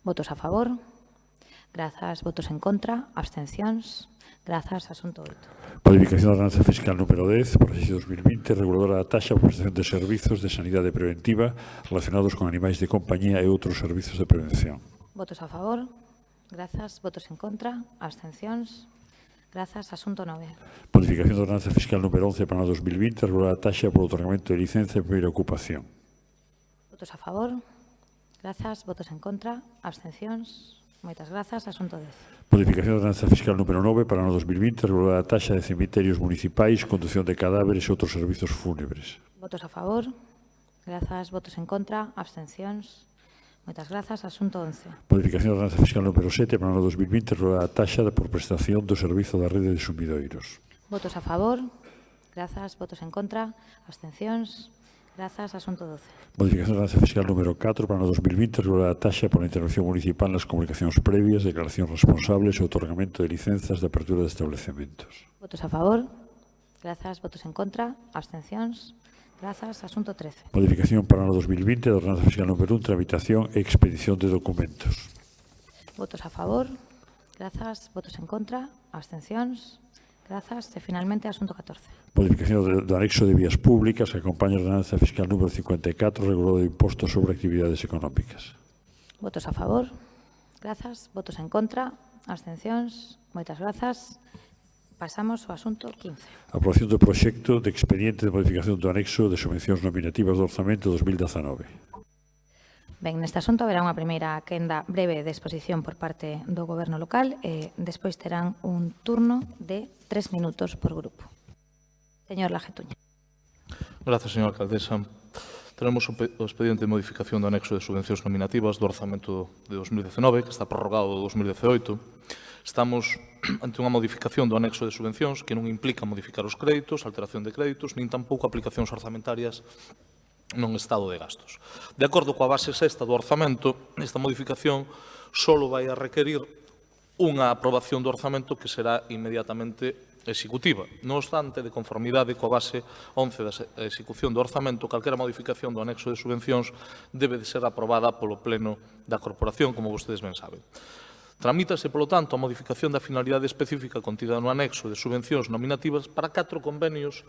Votos a favor. Grazas. Votos en contra. Abstencións. Grazas. Asunto 8. Modificación da ordenanza fiscal número 10 por exercicio 2020, reguladora da taxa por prestación de servizos de sanidade preventiva relacionados con animais de compañía e outros servizos de prevención. Votos a favor. Grazas. Votos en contra. Abstencións. Grazas. Asunto 9. Modificación da ordenanza fiscal número 11 para o ano 2020, reguladora da taxa por otorgamento de licencia de primeira ocupación. Votos a favor. Grazas. Votos en contra. Abstencións. Moitas grazas. Asunto 10. Modificación da ordenanza fiscal número 9 para o ano 2020, reguladora da taxa de cemiterios municipais, conducción de cadáveres e outros servizos fúnebres. Votos a favor. Grazas. Votos en contra. Abstencións. Moitas grazas. Asunto 11. Modificación da ordenanza fiscal número 7 para o ano 2020, reguladora da taxa por prestación do servizo da rede de sumidoiros. Votos a favor. Grazas. Votos en contra. Abstencións. Grazas. Asunto 12. Modificación da ordenanza fiscal número 4 para o ano 2020, reguladora da taxa por a intervención municipal nas comunicacións previas, declaracións responsables e otorgamento de licenzas de apertura de establecementos. Votos a favor. Grazas. Votos en contra. Abstencións. Grazas. Asunto 13. Modificación para o ano 2020 da ordenanza fiscal número 1, tramitación e expedición de documentos. Votos a favor. Grazas. Votos en contra. Abstencións. Grazas. E, finalmente, asunto 14. Modificación do anexo de vías públicas que acompaña a ordenanza fiscal número 54, regulador de impostos sobre actividades económicas. Votos a favor. Grazas. Votos en contra. Abstencións. Moitas grazas. Pasamos ao asunto 15. Aprobación do proxecto de expediente de modificación do anexo de subvencións nominativas do Orzamento 2019. Ben, neste asunto haberá unha primeira quenda breve de exposición por parte do Goberno local e despois terán un turno de 3 minutos por grupo. Señor Lajetuña. Gracias, señora alcaldesa. Tenemos o expediente de modificación do anexo de subvencións nominativas do orzamento de 2019, que está prorrogado do 2018. Estamos ante unha modificación do anexo de subvencións que non implica modificar os créditos, alteración de créditos, nin tampouco aplicacións orzamentarias non estado de gastos. De acordo coa base sexta do orzamento, esta modificación só vai a requerir unha aprobación do orzamento que será inmediatamente executiva. Non obstante, de conformidade coa base 11 da execución do orzamento, calquera modificación do anexo de subvencións debe de ser aprobada polo Pleno da Corporación, como vostedes ben saben. Tramítase, polo tanto, a modificación da finalidade específica contida no anexo de subvencións nominativas para 4 convenios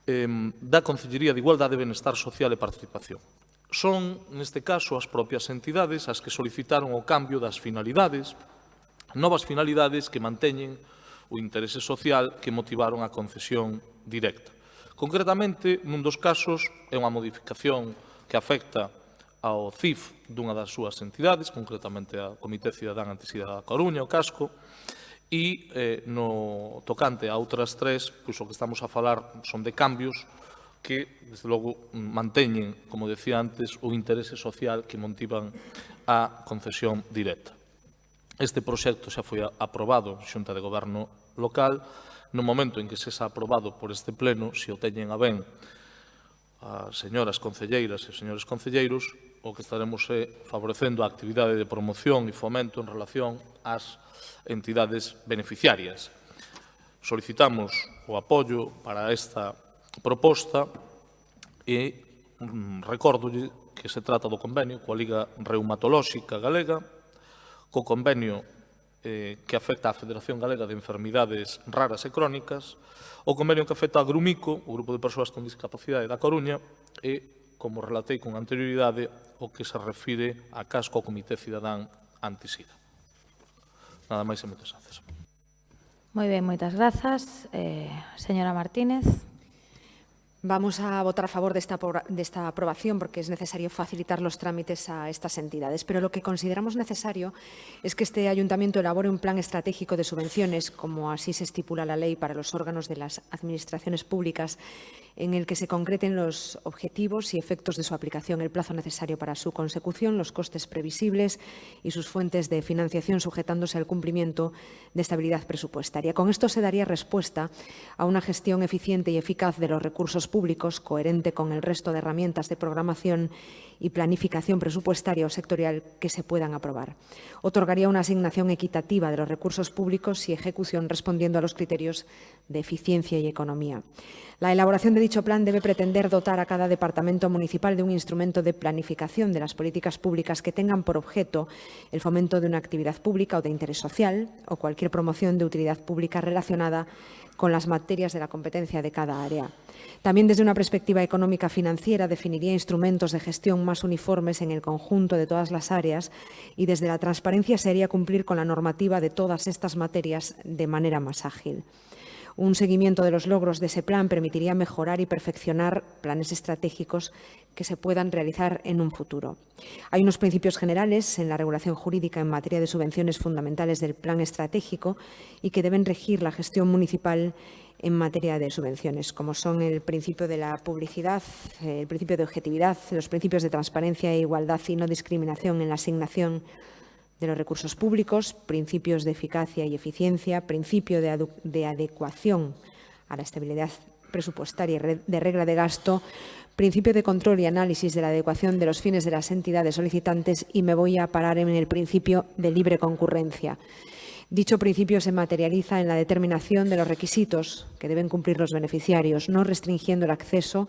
da Consellería de Igualdade, Benestar Social e Participación. Son, neste caso, as propias entidades as que solicitaron o cambio das finalidades, novas finalidades que manteñen o interese social que motivaron a concesión directa. Concretamente, nun dos casos, é unha modificación que afecta ao CIF dunha das súas entidades, concretamente a Comité Cidadán Antisida da Coruña, o Casco, e no tocante a outras tres, pois o que estamos a falar son de cambios que, desde logo, manteñen, como decía antes, o interese social que motivan a concesión directa. Este proxecto xa foi aprobado en Xunta de Goberno local. No momento en que se xa aprobado por este pleno, se o teñen a ben as señoras concelleiras e os señores concelleiros, o que estaremos favorecendo a actividade de promoción e fomento en relación ás entidades beneficiarias. Solicitamos o apoio para esta proposta e recórdolle que se trata do convenio coa Liga Reumatolóxica Galega, co convenio que afecta á Federación Galega de Enfermidades Raras e Crónicas, o convenio que afecta a Grumico, o Grupo de Persoas con Discapacidade da Coruña, e, como relatei con anterioridade, o que se refire a Casco ao Comité Cidadán Antisida. Nada máis e moitas grazas. Moi ben, moitas grazas. Señora Martínez. Vamos a votar a favor de esta aprobación porque es necesario facilitar los trámites a estas entidades, pero lo que consideramos necesario es que este ayuntamiento elabore un plan estratégico de subvenciones, como así se estipula la ley para los órganos de las administraciones públicas, en el que se concreten los objetivos y efectos de su aplicación, el plazo necesario para su consecución, los costes previsibles y sus fuentes de financiación, sujetándose al cumplimiento de estabilidad presupuestaria. Con esto se daría respuesta a una gestión eficiente y eficaz de los recursos públicos, coherente con el resto de herramientas de programación y planificación presupuestaria o sectorial que se puedan aprobar. Otorgaría una asignación equitativa de los recursos públicos y ejecución respondiendo a los criterios de eficiencia y economía. La elaboración de dicho plan debe pretender dotar a cada departamento municipal de un instrumento de planificación de las políticas públicas que tengan por objeto el fomento de una actividad pública o de interés social o cualquier promoción de utilidad pública relacionada con las materias de la competencia de cada área. También desde una perspectiva económica financiera definiría instrumentos de gestión más uniformes en el conjunto de todas las áreas y desde la transparencia se haría cumplir con la normativa de todas estas materias de manera más ágil. Un seguimiento de los logros de ese plan permitiría mejorar y perfeccionar planes estratégicos que se puedan realizar en un futuro. Hay unos principios generales en la regulación jurídica en materia de subvenciones fundamentales del plan estratégico y que deben regir la gestión municipal en materia de subvenciones, como son el principio de la publicidad, el principio de objetividad, los principios de transparencia e igualdad y no discriminación en la asignación de los recursos públicos, principios de eficacia y eficiencia, principio de adecuación a la estabilidad presupuestaria y de regla de gasto, principio de control y análisis de la adecuación de los fines de las entidades solicitantes y me voy a parar en el principio de libre concurrencia. Dicho principio se materializa en la determinación de los requisitos que deben cumplir los beneficiarios, no restringiendo el acceso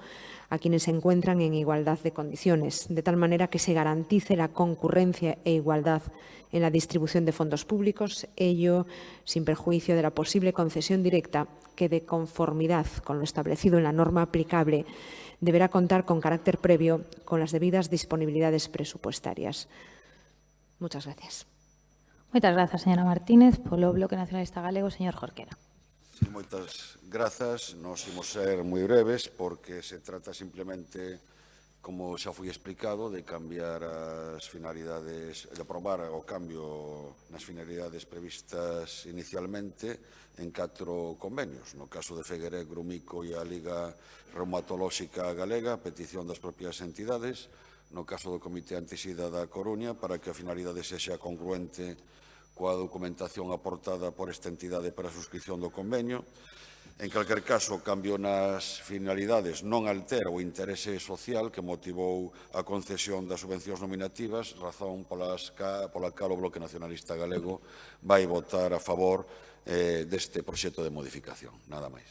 a quienes se encuentran en igualdad de condiciones, de tal manera que se garantice la concurrencia e igualdad en la distribución de fondos públicos, ello sin perjuicio de la posible concesión directa que, de conformidad con lo establecido en la norma aplicable, deberá contar con carácter previo con las debidas disponibilidades presupuestarias. Muchas gracias. Moitas grazas, señora Martínez. Polo Bloque Nacionalista Galego, señor Jorquera. Sí, moitas grazas. Nos imos ser moi breves porque se trata simplemente, como xa foi explicado, de cambiar as finalidades, de aprobar o cambio nas finalidades previstas inicialmente en 4 convenios. No caso de Fegueré, Grumico e a Liga Reumatolóxica Galega, petición das propias entidades. No caso do Comité Antisida da Coruña, para que a finalidade sexa congruente coa documentación aportada por esta entidade para a suscripción do convenio. En calquer caso, o cambio nas finalidades non altera o interese social que motivou a concesión das subvencións nominativas, razón pola cal o Bloque Nacionalista Galego vai votar a favor deste proxecto de modificación. Nada máis.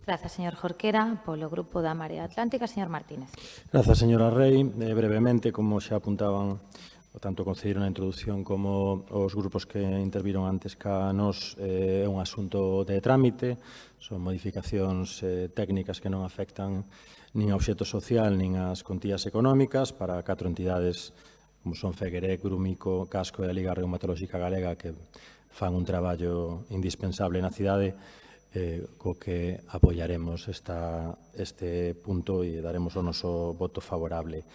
Grazas, señor Jorquera. Polo Grupo da Marea Atlántica, señor Martínez. Grazas, señora Rei. Brevemente, como xa apuntaban tanto o concelleiro na introdución como os grupos que interviron antes ca nos, é un asunto de trámite, son modificacións técnicas que non afectan nin ao obxecto social nin ás contías económicas para 4 entidades como son Fegueré, Grumico, Casco e a Liga Reumatolóxica Galega que fan un traballo indispensable na cidade, co que apoiaremos este punto e daremos o noso voto favorable.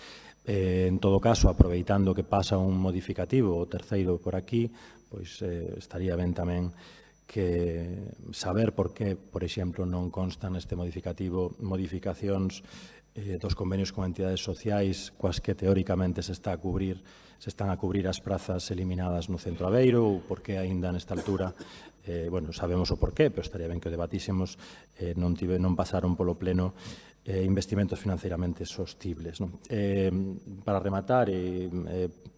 En todo caso, aproveitando que pasa un modificativo, o terceiro por aquí, pois estaría ben tamén que saber por que, por exemplo, non constan neste modificativo modificacións dos convenios con entidades sociais coas que teóricamente se están a cubrir as prazas eliminadas no Centro Aveiro ou por que aínda nesta altura, sabemos o porqué, pero estaría ben que o debatísemos, non pasaron polo pleno investimentos financeiramente sostibles. Para rematar,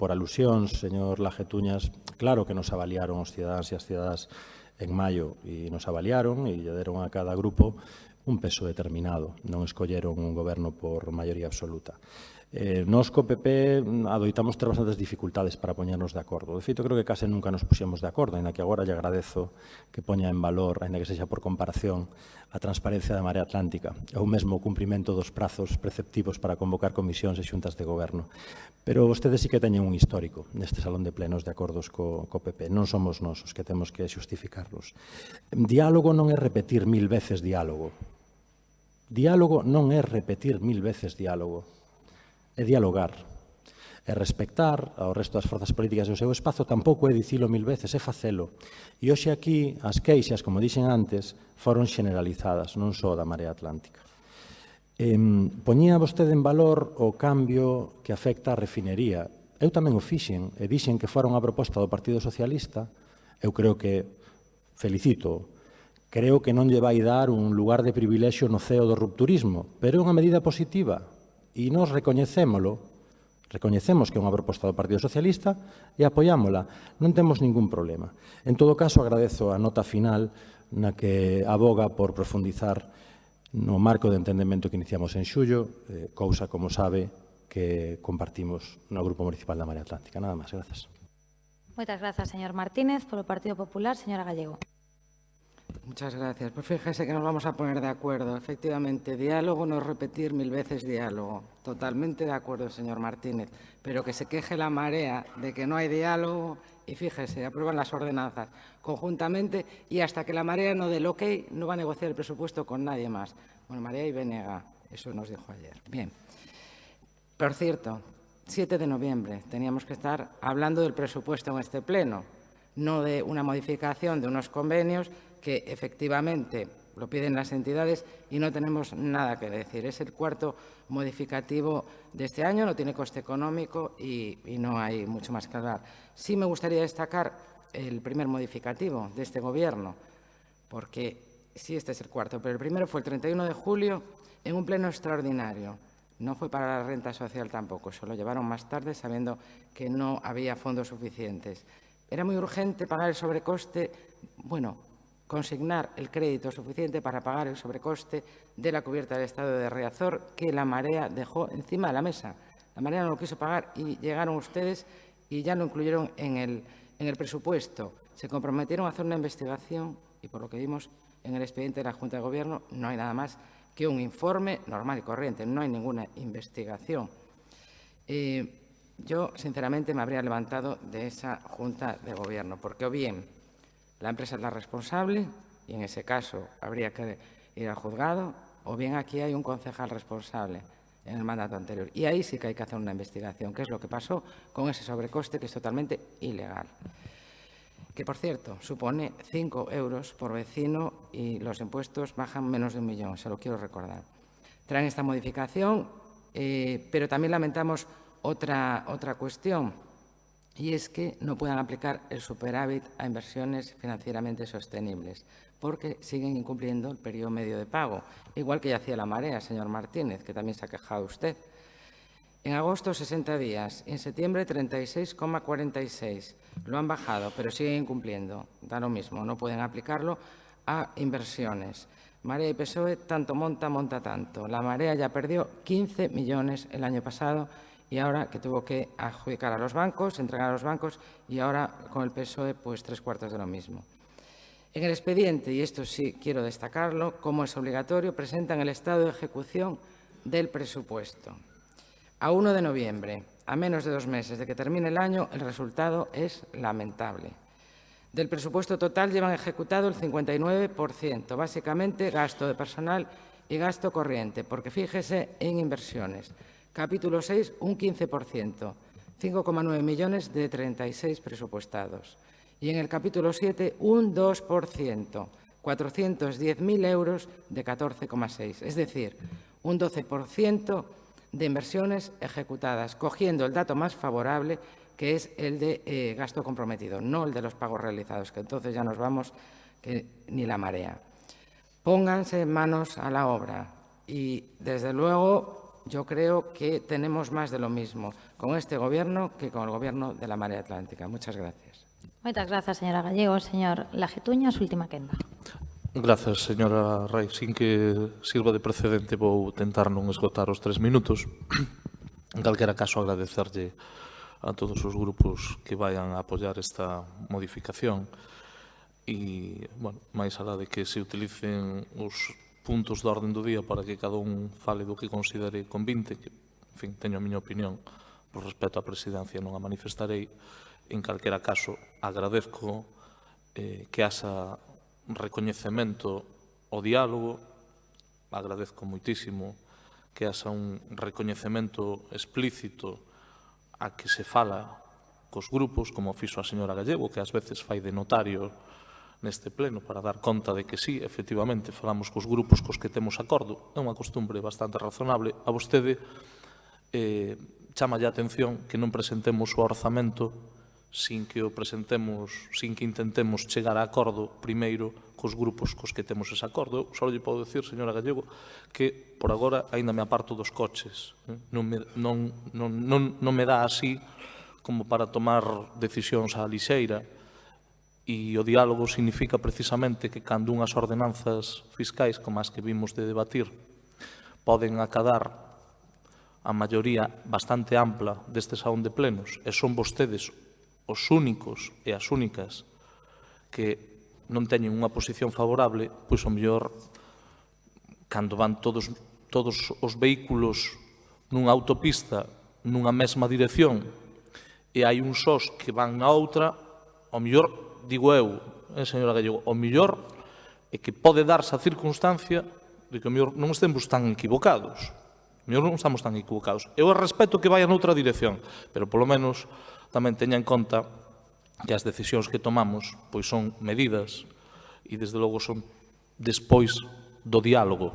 por alusións, señor Lajetuñas, claro que nos avaliaron os cidadáns e as cidadas en maio e nos avaliaron e lle deron a cada grupo un peso determinado, non escolleron un goberno por maioría absoluta. Nos co PP adoitamos ter bastantes dificultades para poñernos de acordo. De feito, creo que case nunca nos puxemos de acordo, ainda que agora lle agradezo que poña en valor, ainda que sexa por comparación, a transparencia da Marea Atlántica ou mesmo o cumprimento dos prazos preceptivos para convocar comisións e xuntas de goberno. Pero vostedes sí que teñen un histórico neste salón de plenos de acordos co PP. Non somos nós os que temos que xustificarlos. Diálogo non é repetir 1000 veces diálogo. Diálogo non é repetir 1000 veces diálogo, é dialogar. E respectar ao resto das forzas políticas do seu espazo tampouco é dicilo 1000 veces, é facelo. E hoxe aquí as queixas, como dixen antes, foron generalizadas, non só da Marea Atlántica. Poñía vostede en valor o cambio que afecta a refinería. Eu tamén o fixen, e dixen que fora unha proposta do Partido Socialista. Eu creo que, felicito, creo que non lle vai dar un lugar de privilexio no ceo do rupturismo, pero é unha medida positiva e nós recoñecémolo. Recoñecemos que é unha proposta do Partido Socialista e apoiámola. Non temos ningún problema. En todo caso, agradezo a nota final na que aboga por profundizar no marco de entendemento que iniciamos en xullo, cousa, como sabe, que compartimos no Grupo Municipal da Marea Atlántica. Nada máis, grazas. Moitas grazas, señor Martínez. Polo Partido Popular, señora Gallego. Muchas gracias. Pues fíjese que nos vamos a poner de acuerdo. Efectivamente, diálogo no es repetir 1000 veces diálogo. Totalmente de acuerdo, señor Martínez. Pero que se queje la Marea de que no hay diálogo y fíjese, aprueban las ordenanzas conjuntamente y hasta que la Marea no dé el ok, no va a negociar el presupuesto con nadie más. Bueno, Marea y BNG, eso nos dijo ayer. Bien. Por cierto, 7 de noviembre teníamos que estar hablando del presupuesto en este pleno, no de una modificación de unos convenios que efectivamente lo piden las entidades y no tenemos nada que decir. Es el cuarto modificativo de este año, no tiene coste económico y no hay mucho más que hablar. Sí me gustaría destacar el primer modificativo de este Gobierno, porque sí, este es el cuarto, pero el primero fue el 31 de julio en un pleno extraordinario. No fue para la renta social tampoco, se lo llevaron más tarde sabiendo que no había fondos suficientes. Era muy urgente pagar el sobrecoste, consignar el crédito suficiente para pagar el sobrecoste de la cubierta del Estado de Riazor que la Marea dejó encima de la mesa. La Marea no lo quiso pagar y llegaron ustedes y ya lo incluyeron en el presupuesto. Se comprometieron a hacer una investigación y, por lo que vimos en el expediente de la Junta de Gobierno, no hay nada más que un informe normal y corriente, no hay ninguna investigación. Yo, sinceramente, me habría levantado de esa Junta de Gobierno, porque o bien la empresa es la responsable, y en ese caso habría que ir al juzgado, o bien aquí hay un concejal responsable en el mandato anterior. Y ahí sí que hay que hacer una investigación, qué es lo que pasó con ese sobrecoste que es totalmente ilegal. Que, por cierto, supone 5 euros por vecino y los impuestos bajan menos de 1 millón, se lo quiero recordar. Traen esta modificación, pero también lamentamos otra cuestión, y es que no puedan aplicar el superávit a inversiones financieramente sostenibles, porque siguen incumpliendo el periodo medio de pago, igual que ya hacía la Marea, señor Martínez, que también se ha quejado usted. En agosto, 60 días, en septiembre, 36,46. Lo han bajado, pero siguen incumpliendo. Da lo mismo, no pueden aplicarlo a inversiones. Marea y PSOE, tanto monta tanto. La Marea ya perdió 15 millones el año pasado y ahora que tuvo que adjudicar a los bancos, entregar a los bancos, y ahora con el PSOE, pues 3/4 de lo mismo. En el expediente, y esto sí quiero destacarlo, como es obligatorio, presentan el estado de ejecución del presupuesto. A 1 de noviembre, a menos de 2 meses de que termine el año, el resultado es lamentable. Del presupuesto total llevan ejecutado el 59%, básicamente gasto de personal y gasto corriente, porque fíjese en inversiones. Capítulo 6, un 15%, 5,9 millones de 36 presupuestados. Y en el capítulo 7, un 2%, 410.000 euros de 14,6. Es decir, un 12% de inversiones ejecutadas, cogiendo el dato más favorable, que es el de gasto comprometido, no el de los pagos realizados, que entonces ya nos vamos que ni la Marea. Pónganse manos a la obra y, desde luego, yo creo que tenemos más de lo mismo con este Gobierno que con el Gobierno de la Marea Atlántica. Muchas gracias. Moitas grazas, señora Gallego. Señor Lajetuña, su última quenda. Grazas, señora Rei. Sin que sirva de precedente, vou tentar non esgotar os 3 minutos. En calquera caso, agradecerlle a todos os grupos que vayan a apoiar esta modificación e, máis alá de que se utilicen os puntos de orden do día para que cada un fale do que considere convinte, que, en fin, teño a miña opinión, por respeto á presidencia non a manifestarei. En calquera caso, agradezco que haxa recoñecemento ao diálogo agradezco moitísimo que haxa un recoñecemento explícito a que se fala cos grupos, como fixo a señora Gallego, que ás veces fai de notario neste pleno para dar conta de que sí, efectivamente, falamos cos grupos cos que temos acordo. É unha costumbre bastante razonable. A vostede chama a atención que non presentemos o orzamento sin que intentemos chegar a acordo primeiro cos grupos cos que temos ese acordo. Eu só lle podo decir, señora Gallego, que por agora aínda me aparto dos coches. Non me dá así como para tomar decisións á lixeira, e o diálogo significa precisamente que cando unhas ordenanzas fiscais como as que vimos de debatir poden acadar a maioría bastante ampla deste salón de plenos e son vostedes os únicos e as únicas que non teñen unha posición favorable, pois o mellor, cando van todos os vehículos nunha autopista nunha mesma dirección e hai uns sós que van na outra, o mellor, digo eu, señora Gallego, o mellor é que pode darse a circunstancia de que o mellor non estemos tan equivocados. O mellor non estamos tan equivocados. Eu respeto que vaya noutra dirección, pero polo menos tamén teña en conta que as decisións que tomamos pois son medidas e, desde logo, son despois do diálogo,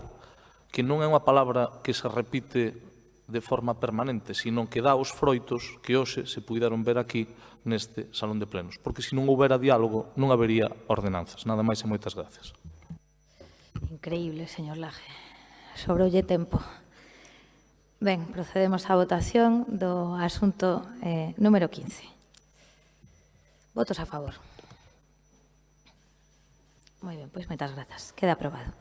que non é unha palabra que se repite de forma permanente, sino que dá os froitos que hoxe se puideron ver aquí neste salón de plenos. Porque se non houbera diálogo, non habería ordenanzas. Nada máis e moitas gracias. Increíble, señor Laje. Sobroulle tempo. Ben, procedemos á votación do asunto número 15. Votos a favor. Moi ben, pois moitas grazas. Queda aprobado.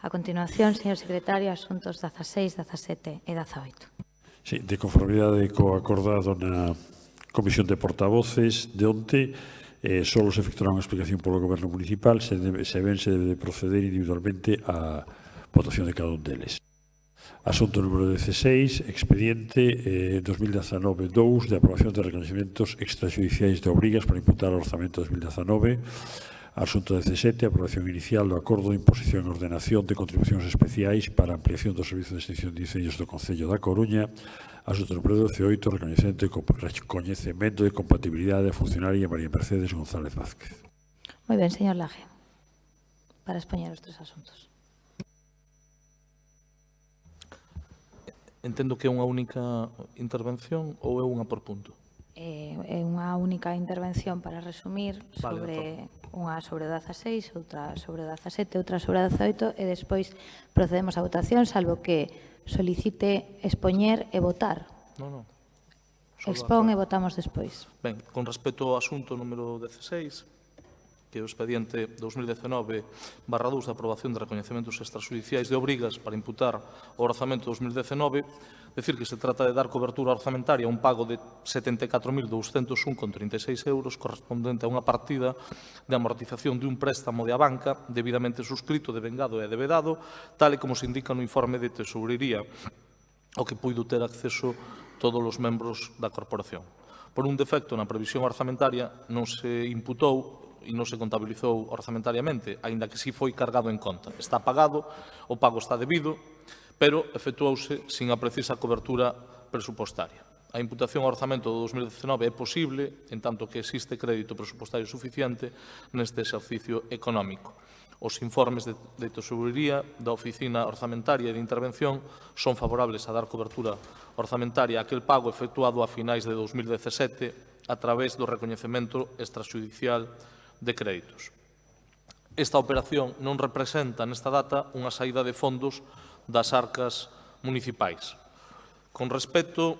A continuación, señor secretario, asuntos 16, 17 e 18. Sí, de conformidade co acordado na Comisión de Portavoces de onte, só se efectuará unha explicación polo Goberno Municipal, se debe proceder individualmente á votación de cada un deles. Asunto número 16, expediente 2019-2 de aprobación de recoñecementos extrajudiciais de obrigas para imputar ao orzamento 2019. Asunto 17, aprobación inicial do acordo de imposición e ordenación de contribucións especiais para a ampliación do servizo de extinción de incendios do Concello da Coruña. Asunto número 18, recoñecemento de compatibilidade da funcionaria María Mercedes González Vázquez. Moi ben, señor Laje, para expoñer os tres asuntos. Entendo que é unha única intervención ou é unha por punto? É unha única intervención para resumir sobre unha sobre o 16, outra sobre o 17, outra sobre o 18 e despois procedemos á votación, salvo que solicite expoñer e votar. Non. Expón e votamos despois. Ben, con respecto ao asunto número 16, que é o expediente 2019/2 de aprobación de recoñecementos extrajudiciais de obrigas para imputar o orzamento 2019, decir que se trata de dar cobertura orzamentaria a un pago de 74.201,36 euros correspondente a unha partida de amortización de un préstamo de a banca debidamente suscrito, devengado e devedado, tal e como se indica no informe de tesourería ao que puido ter acceso todos os membros da corporación. Por un defecto na previsión orzamentaria non se imputou e non se contabilizou orzamentariamente, aínda que si foi cargado en conta. Está pagado, o pago está debido, pero efectuouse sin a precisa cobertura presupostaria. A imputación ao orzamento do 2019 é posible, en tanto que existe crédito presupostario suficiente neste exercicio económico. Os informes de tesourería da Oficina Orzamentaria e de Intervención son favorables a dar cobertura orzamentaria a aquel pago efectuado a finais de 2017 a través do recoñecemento extrajudicial de créditos. Esta operación non representa nesta data unha saída de fondos das arcas municipais. Con respecto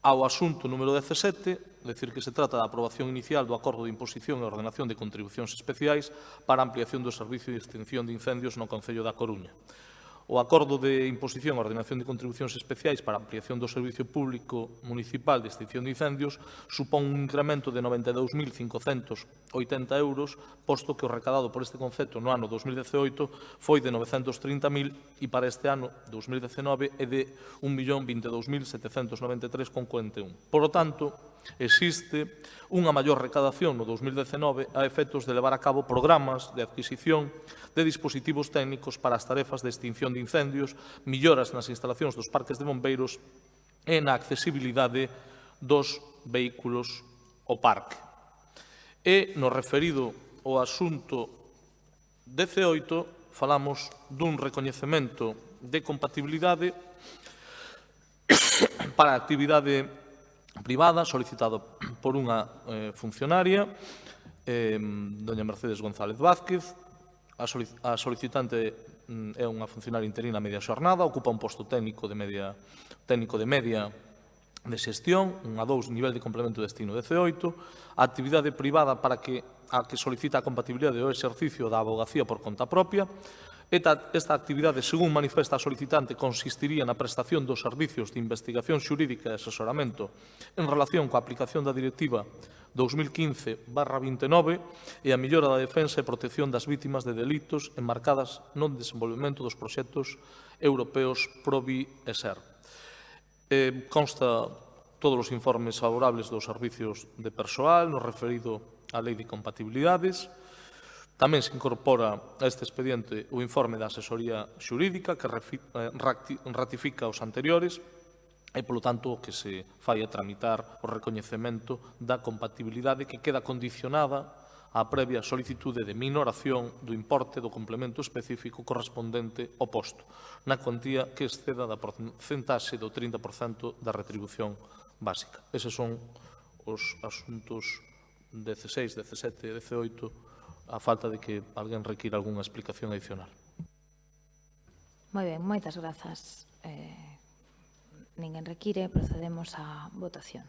ao asunto número 17, decir que se trata da aprobación inicial do acordo de imposición e ordenación de contribucións especiais para a ampliación do servicio de extinción de incendios no Concello da Coruña. O acordo de imposición e ordenación de contribucións especiais para a ampliación do Servicio Público Municipal de Extinción de Incendios supón un incremento de 92.580 euros, posto que o recadado por este concepto no ano 2018 foi de 930.000 e para este ano 2019 é de 1.022.793,41. Por lo tanto, existe unha maior recadación no 2019 a efectos de levar a cabo programas de adquisición de dispositivos técnicos para as tarefas de extinción de incendios, melloras nas instalacións dos parques de bombeiros e na accesibilidade dos vehículos ao parque. E, no referido ao asunto 18, falamos dun recoñecemento de compatibilidade para a actividade privada solicitado por unha funcionaria, doña Mercedes González Vázquez. A solicitante é unha funcionaria interina a media xornada, ocupa un posto técnico de media de xestión, un A2 nivel de complemento de destino 18, a actividade privada a que solicita a compatibilidade do exercicio da abogacía por conta propia. Esta actividade, según manifesta a solicitante, consistiría na prestación dos servicios de investigación xurídica e asesoramento en relación coa aplicación da Directiva 2015/29 e a mellora da defensa e protección das vítimas de delitos enmarcadas no desenvolvemento dos proxectos europeos PROVI e SER. Consta todos os informes favorables dos servicios de persoal no referido á Lei de Compatibilidades. Tamén se incorpora a este expediente o informe da asesoría xurídica que ratifica os anteriores e, polo tanto, o que se fai é tramitar o recoñecemento da compatibilidade que queda condicionada á previa solicitude de minoración do importe do complemento específico correspondente ao posto, na cuantía que exceda da porcentaxe do 30% da retribución básica. Eses son os asuntos 16, 17 e 18, a falta de que alguén requira algunha explicación adicional. Moi ben, moitas grazas. Ninguén require, procedemos á votación.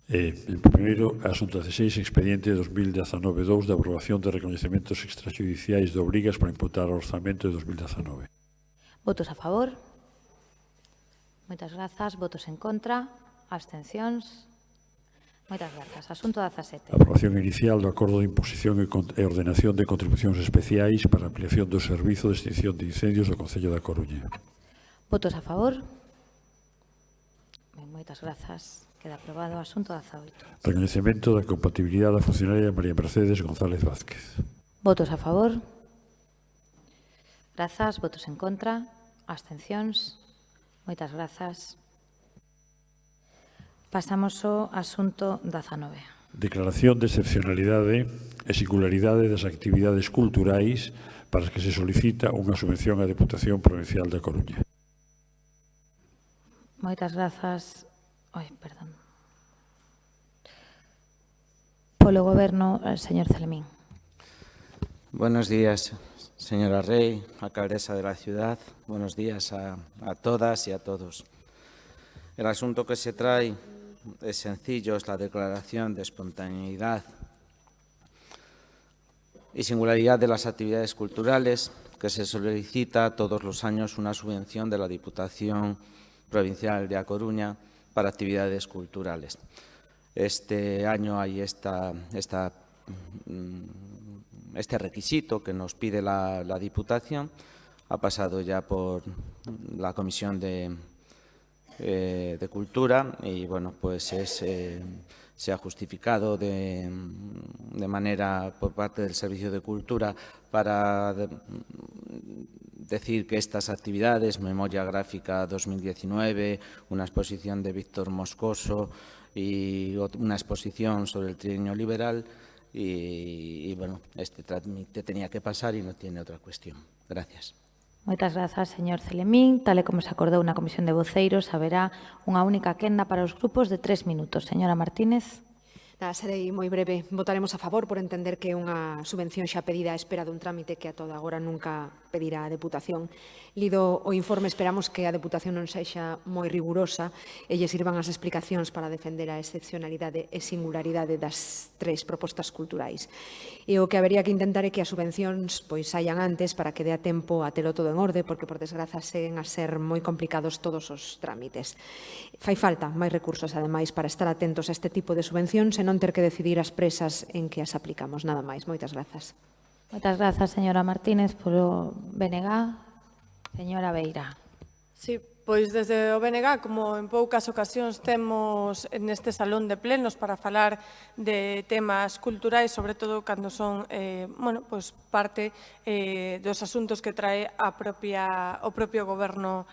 El primeiro, asunto 16, expediente 2019-2 de aprobación de recoñecementos extrajudiciais de obrigas para imputar ao orzamento de 2019. Votos a favor? Moitas grazas. Votos en contra? Abstencións? Moitas grazas. Asunto 17. Aprobación inicial do acordo de imposición e ordenación de contribucións especiais para a ampliación do servizo de extinción de incendios do Concello da Coruña. Votos a favor? Moitas grazas. Queda aprobado. Asunto 18. Recoñecemento da compatibilidade da funcionaria María Mercedes González Vázquez. Votos a favor? Grazas. Votos en contra? Abstencións? Moitas grazas. Pasamos ao asunto 19. Declaración de excepcionalidade e singularidade das actividades culturais para as que se solicita unha subvención á Deputación Provincial da Coruña. Moitas grazas. Perdón. Polo Goberno, señor Celemín. Buenos días, señora Rey, alcaldesa de la ciudad. Buenos días a todas y a todos. El asunto que se trae es sencillo, es la declaración de espontaneidad y singularidad de las actividades culturales que se solicita todos los años una subvención de la Diputación Provincial de A Coruña para actividades culturales. Este año hay este requisito que nos pide la Diputación, ha pasado ya por la Comisión de Cultura y bueno, pues se ha justificado de manera por parte del Servicio de Cultura para decir que estas actividades, Memoria Gráfica 2019, una exposición de Víctor Moscoso y una exposición sobre el trienio liberal y bueno, este trámite tenía que pasar y no tiene otra cuestión. Gracias. Moitas grazas, señor Celemín. Tal e como se acordou na Comisión de Voceiros, haberá unha única quenda para os grupos de 3 minutos. Señora Martínez. Serei moi breve. Votaremos a favor por entender que é unha subvención xa pedida á espera dun trámite que a toda agora nunca pedirá a Deputación. Lido o informe, esperamos que a Deputación non sexa moi rigurosa e lle sirvan as explicacións para defender a excepcionalidade e singularidade das 3 propostas culturais. E o que habería que intentar é que as subvencións saian antes para que dé a tempo a telo todo en orde, porque, por desgraza, seguen a ser moi complicados todos os trámites. Fai falta máis recursos, ademais, para estar atentos a este tipo de subvencións e non ter que decidir as presas en que as aplicamos. Nada máis. Moitas grazas. Moitas grazas, señora Martínez, polo BNG. Señora Beira. Sí, Pois desde o BNG, como en poucas ocasións temos neste salón de plenos para falar de temas culturais, sobre todo cando son parte dos asuntos que trae o propio Goberno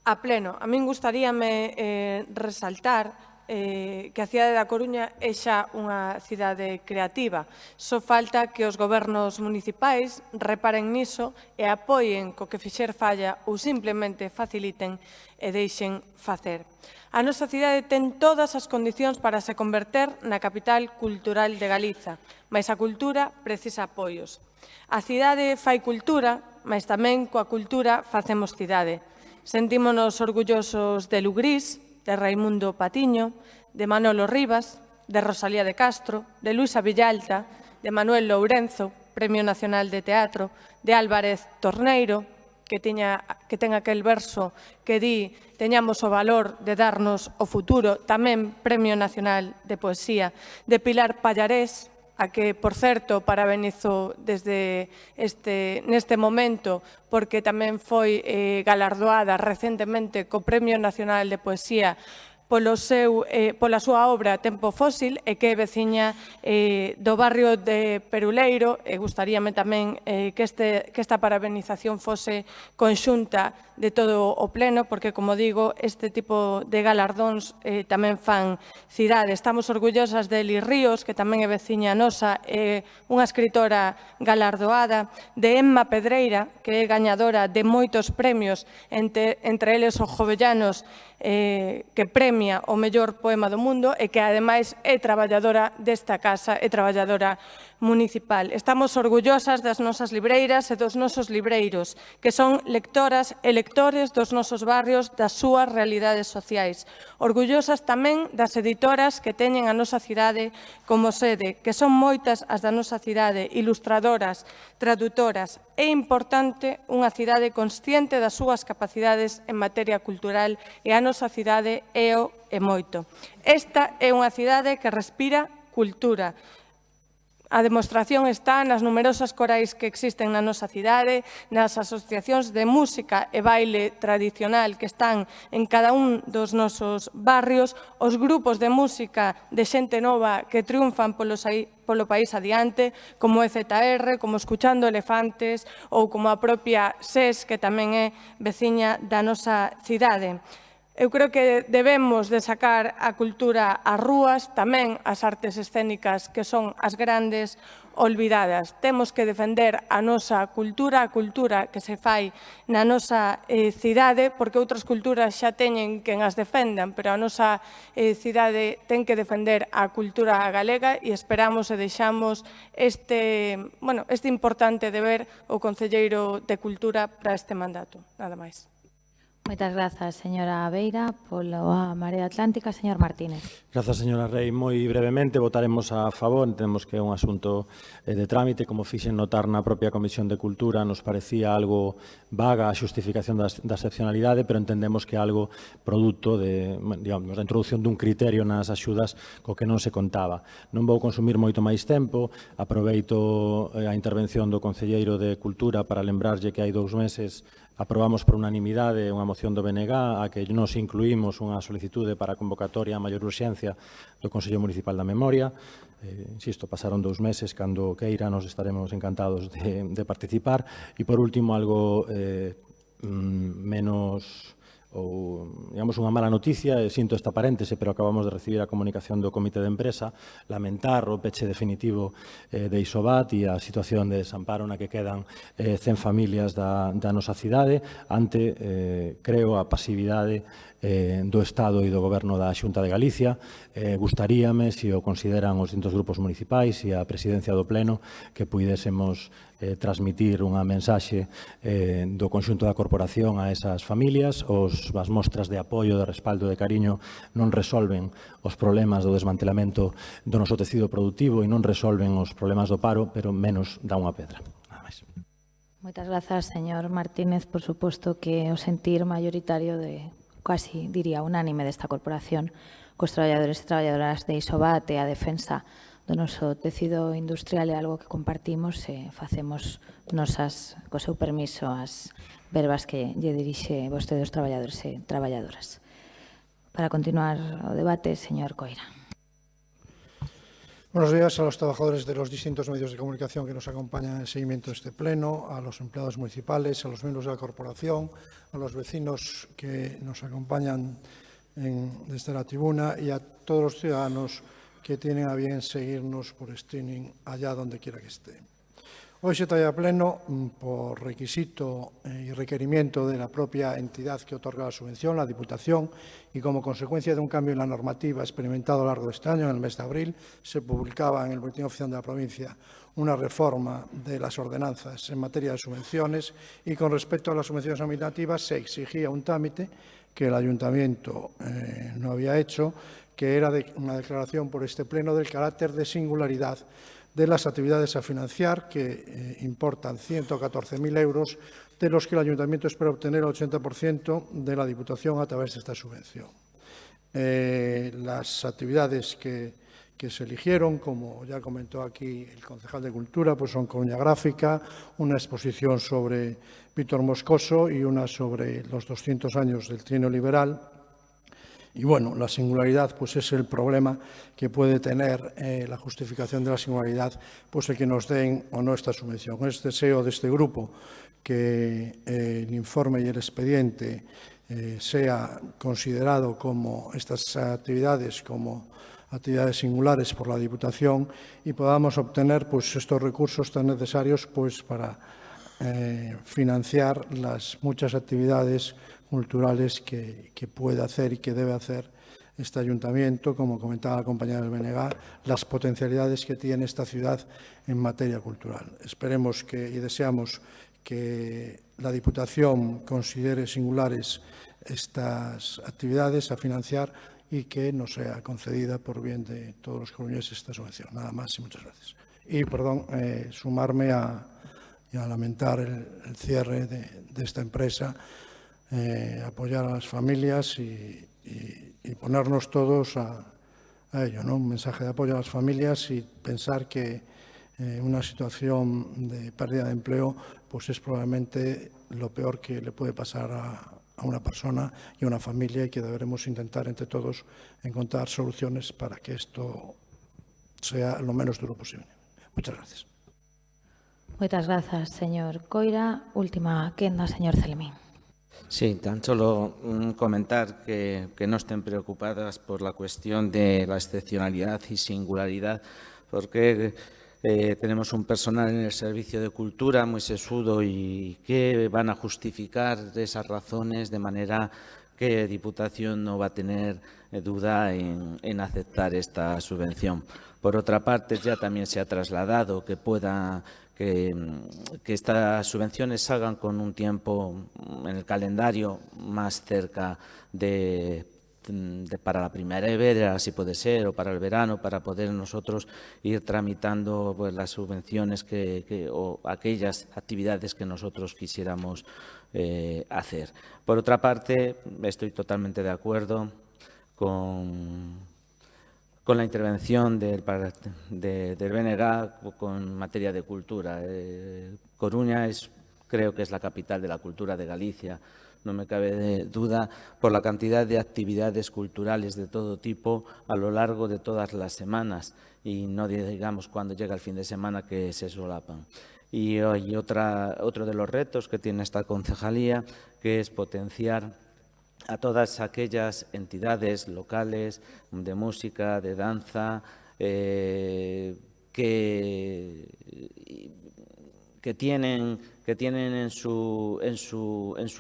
a pleno. A min gustaríame resaltar que a cidade da Coruña é xa unha cidade creativa. Só falta que os gobernos municipais reparen niso e apoien co que fixer falla ou simplemente faciliten e deixen facer. A nosa cidade ten todas as condicións para se converter na capital cultural de Galiza, mais a cultura precisa apoios. A cidade fai cultura, mas tamén coa cultura facemos cidade. Sentímonos orgullosos de Lugrís, de Raimundo Patiño, de Manolo Rivas, de Rosalía de Castro, de Luisa Villalta, de Manuel Lourenzo, Premio Nacional de Teatro, de Álvarez Torneiro, que ten aquel verso que di teñamos o valor de darnos o futuro, tamén Premio Nacional de Poesía, de Pilar Pallarés, a que, por certo, parabenizo neste momento, porque tamén foi galardoada recentemente co Premio Nacional de Poesía pola súa obra Tempo Fósil e que é veciña do barrio de Peruleiro. E gustaríame tamén que esta parabenización fose conxunta de todo o pleno, porque, como digo, este tipo de galardóns tamén fan cidade. Estamos orgullosas de Eli Ríos, que tamén é veciña nosa, unha escritora galardoada, de Emma Pedreira, que é gañadora de moitos premios, entre eles o Jovellanos, que premia o mellor poema do mundo e que, ademais, é traballadora desta casa, é traballadora municipal. Estamos orgullosas das nosas libreiras e dos nosos libreiros, que son lectoras e lectores dos nosos barrios, das súas realidades sociais. Orgullosas tamén das editoras que teñen a nosa cidade como sede, que son moitas as da nosa cidade, ilustradoras, traductoras. É importante unha cidade consciente das súas capacidades en materia cultural e a nosa cidade é o e moito. Esta é unha cidade que respira cultura. A demostración está nas numerosas corais que existen na nosa cidade, nas asociacións de música e baile tradicional que están en cada un dos nosos barrios, os grupos de música de xente nova que triunfan polo país adiante, como EZR, como Escuchando Elefantes ou como a propia SES, que tamén é veciña da nosa cidade. Eu creo que debemos de sacar a cultura ás rúas, tamén as artes escénicas, que son as grandes olvidadas. Temos que defender a nosa cultura, a cultura que se fai na nosa cidade, porque outras culturas xa teñen quen as defendan, pero a nosa cidade ten que defender a cultura galega e esperamos e deixamos este importante deber o Concelleiro de Cultura para este mandato. Nada máis. Moitas grazas, señora Beira, pola Marea Atlántica. Señor Martínez. Grazas, señora Rei. Moi brevemente, votaremos a favor. Entendemos que é un asunto de trámite. Como fixen notar na propia Comisión de Cultura, nos parecía algo vaga a xustificación da excepcionalidade, pero entendemos que é algo produto da introducción dun criterio nas axudas co que non se contaba. Non vou consumir moito máis tempo. Aproveito a intervención do Concelleiro de Cultura para lembrarlle que hai 2 meses aprobamos por unanimidade unha moción do BNG a que nos incluímos unha solicitude para a convocatoria a maior urxencia do Consello Municipal da Memoria. Insisto, pasaron 2 meses, cando queira nos estaremos encantados de participar. E, por último, algo menos ou, digamos, unha mala noticia, e sinto esta paréntese, pero acabamos de recibir a comunicación do Comité de Empresa, lamentar o peche definitivo de Isobat e a situación de desamparo na que quedan 100 familias da nosa cidade, ante, creo, a pasividade do Estado e do Goberno da Xunta de Galicia. Gustaríame, se o consideran os distintos grupos municipais e a presidencia do Pleno, que puidésemos transmitir unha mensaxe do conxunto da corporación a esas familias. As mostras de apoio, de respaldo, de cariño non resolven os problemas do desmantelamento do noso tecido productivo e non resolven os problemas do paro, pero menos dá unha pedra. Nada máis. Moitas grazas, señor Martínez. Por suposto que o sentir maioritario de, casi diría, unánime desta corporación cos traballadores e traballadoras de Isobat e a defensa noso tecido industrial é algo que compartimos e facemos nosas, co seu permiso, as verbas que lle dirixe vostede aos traballadores e traballadoras. Para continuar o debate, señor Coira. Buenos días a los trabajadores de los distintos medios de comunicación que nos acompañan en el seguimiento de este pleno, a los empleados municipales, a los miembros de la corporación, a los vecinos que nos acompañan desde la tribuna y a todos los ciudadanos que tienen a bien seguirnos por streaming allá donde quiera que esté. Hoy se trae a pleno por requisito y requerimiento de la propia entidad que otorga la subvención, la Diputación, y como consecuencia de un cambio en la normativa experimentado a lo largo de este año, en el mes de abril, se publicaba en el Boletín Oficial de la Provincia una reforma de las ordenanzas en materia de subvenciones y con respecto a las subvenciones nominativas se exigía un trámite que el Ayuntamiento no había hecho, que era una declaración por este pleno del carácter de singularidad de las actividades a financiar, que importan 114.000 euros, de los que el Ayuntamiento espera obtener el 80% de la Diputación a través de esta subvención. Las actividades que se eligieron, como ya comentó aquí el concejal de Cultura, pues son Coruña Gráfica, una exposición sobre Víctor Moscoso y una sobre los 200 años del trienio liberal. Y bueno, la singularidad pues es el problema que puede tener la justificación de la singularidad, pues el que nos den o no esta subvención. Es deseo de este grupo que el informe y el expediente sea considerado como estas actividades como actividades singulares por la Diputación y podamos obtener pues estos recursos tan necesarios pues para financiar las muchas actividades culturales que puede hacer y que debe hacer este ayuntamiento, como comentaba la compañera del BNG, las potencialidades que tiene esta ciudad en materia cultural. Esperemos y deseamos que la Diputación considere singulares estas actividades a financiar y que nos sea concedida por bien de todos los coruñeses esta subvención. Nada más y muchas gracias. Y, perdón, sumarme a lamentar el cierre de esta empresa, apoyar a las familias y ponernos todos a ello, ¿no? Un mensaje de apoyo a las familias y pensar que una situación de pérdida de empleo pues es probablemente lo peor que le puede pasar a una persona y a una familia y que deberemos intentar entre todos encontrar soluciones para que esto sea lo menos duro posible. Muchas gracias. Moitas grazas, señor Coira. Última quenda, señor Celemín. Sí, tan solo comentar que no estén preocupadas por la cuestión de la excepcionalidad y singularidad, porque tenemos un personal en el servicio de cultura muy sesudo y que van a justificar esas razones de manera que Diputación no va a tener duda en aceptar esta subvención. Por otra parte, ya también se ha trasladado que estas subvenciones salgan con un tiempo en el calendario más cerca para la primavera, si puede ser, o para el verano, para poder nosotros ir tramitando pues, las subvenciones o aquellas actividades que nosotros quisiéramos hacer. Por otra parte, estoy totalmente de acuerdo con la intervención del BNG con materia de cultura. Coruña creo que es la capital de la cultura de Galicia, no me cabe duda, por la cantidad de actividades culturales de todo tipo a lo largo de todas las semanas y no digamos cuando llega el fin de semana que se solapan. Y otro de los retos que tiene esta concejalía, que es potenciar a todas aquellas entidades locales de música, de danza, que tienen en su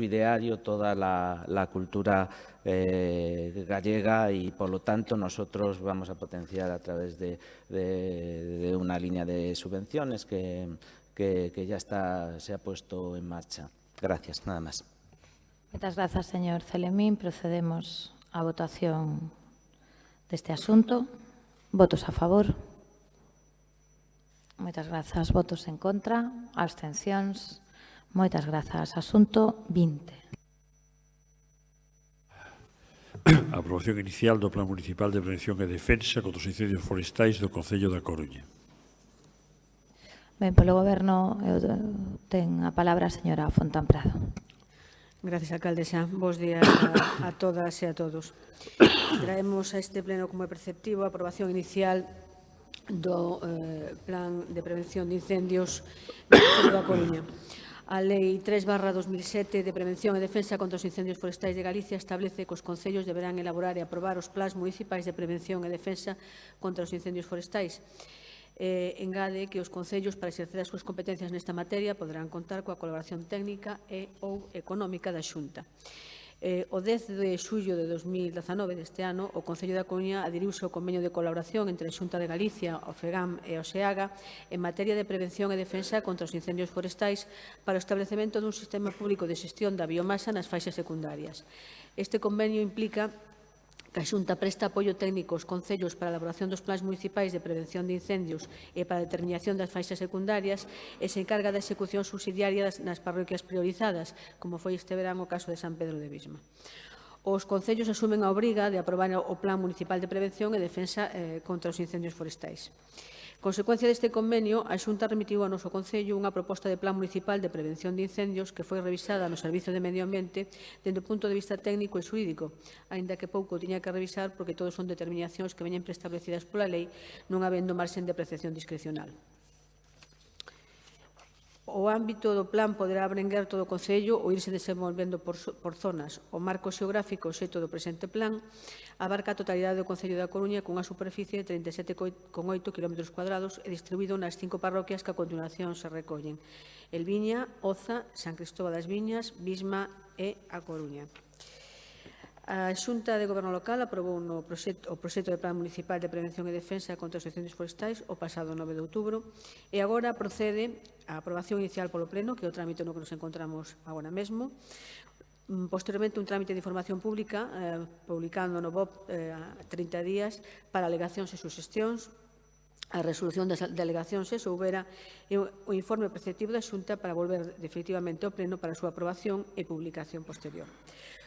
ideario toda la cultura gallega y, por lo tanto, nosotros vamos a potenciar a través de una línea de subvenciones que ya se ha puesto en marcha. Gracias, nada más. Moitas grazas, señor Celemín. Procedemos á votación deste asunto. Votos a favor. Moitas grazas. Votos en contra. Abstencións. Moitas grazas. Asunto 20. a aprobación inicial do Plan Municipal de Prevención e Defensa contra os incendios forestais do Concello da Coruña. Ben, polo Goberno ten a palabra a señora Fontán Prado. Gracias, alcaldesa. Bos días a todas e a todos. Traemos a este pleno como é preceptivo a aprobación inicial do Plan de Prevención de Incendios do Concello da Coruña. A Lei 3/2007 de Prevención e Defensa contra os Incendios Forestais de Galicia establece que os concellos deberán elaborar e aprobar os plans municipais de prevención e defensa contra os incendios forestais. Engade que os concellos, para exercer as súas competencias nesta materia, poderán contar coa colaboración técnica e ou económica da Xunta. O 10 de xullo de 2019 deste ano, o Concello da Coruña adhiriuse ao convenio de colaboración entre a Xunta de Galicia, o FEGAM e o SEAGA en materia de prevención e defensa contra os incendios forestais para o establecemento dun sistema público de xestión da biomasa nas faixas secundarias. Este convenio implica que a Xunta presta apoio técnico aos concellos para a elaboración dos plans municipais de prevención de incendios e para a determinación das faixas secundarias e se encarga da execución subsidiaria nas parroquias priorizadas, como foi este verán o caso de San Pedro de Visma. Os concellos asumen a obriga de aprobar o Plan Municipal de Prevención e Defensa contra os incendios forestais. Consecuencia deste convenio, a Xunta remitiu ao noso Concello unha proposta de Plan Municipal de Prevención de Incendios que foi revisada no Servizo de Medio Ambiente dende o punto de vista técnico e xurídico, aínda que pouco tiña que revisar porque todos son determinacións que veñen preestablecidas pola lei, non habendo marxen de apreciación discrecional. O ámbito do plan poderá abranguer todo o Concello ou irse desenvolvendo por zonas. O marco xeográfico xeito do presente plan abarca a totalidade do Concello da Coruña cunha superficie de 37,8 km cuadrados e distribuído nas 5 parroquias que a continuación se recollen: Elviña, Oza, San Cristóbal das Viñas, Visma e A Coruña. A Xunta de Goberno Local aprobou o proxecto de Plan Municipal de Prevención e Defensa contra os incendios forestais o pasado 9 de outubro e agora procede a aprobación inicial polo Pleno, que é o trámite no que nos encontramos agora mesmo. Posteriormente, un trámite de información pública, publicando no BOP 30 días para alegacións e suxestións, a resolución das delegacións se soubera e o informe preceptivo da Xunta para volver definitivamente ao Pleno para a súa aprobación e publicación posterior.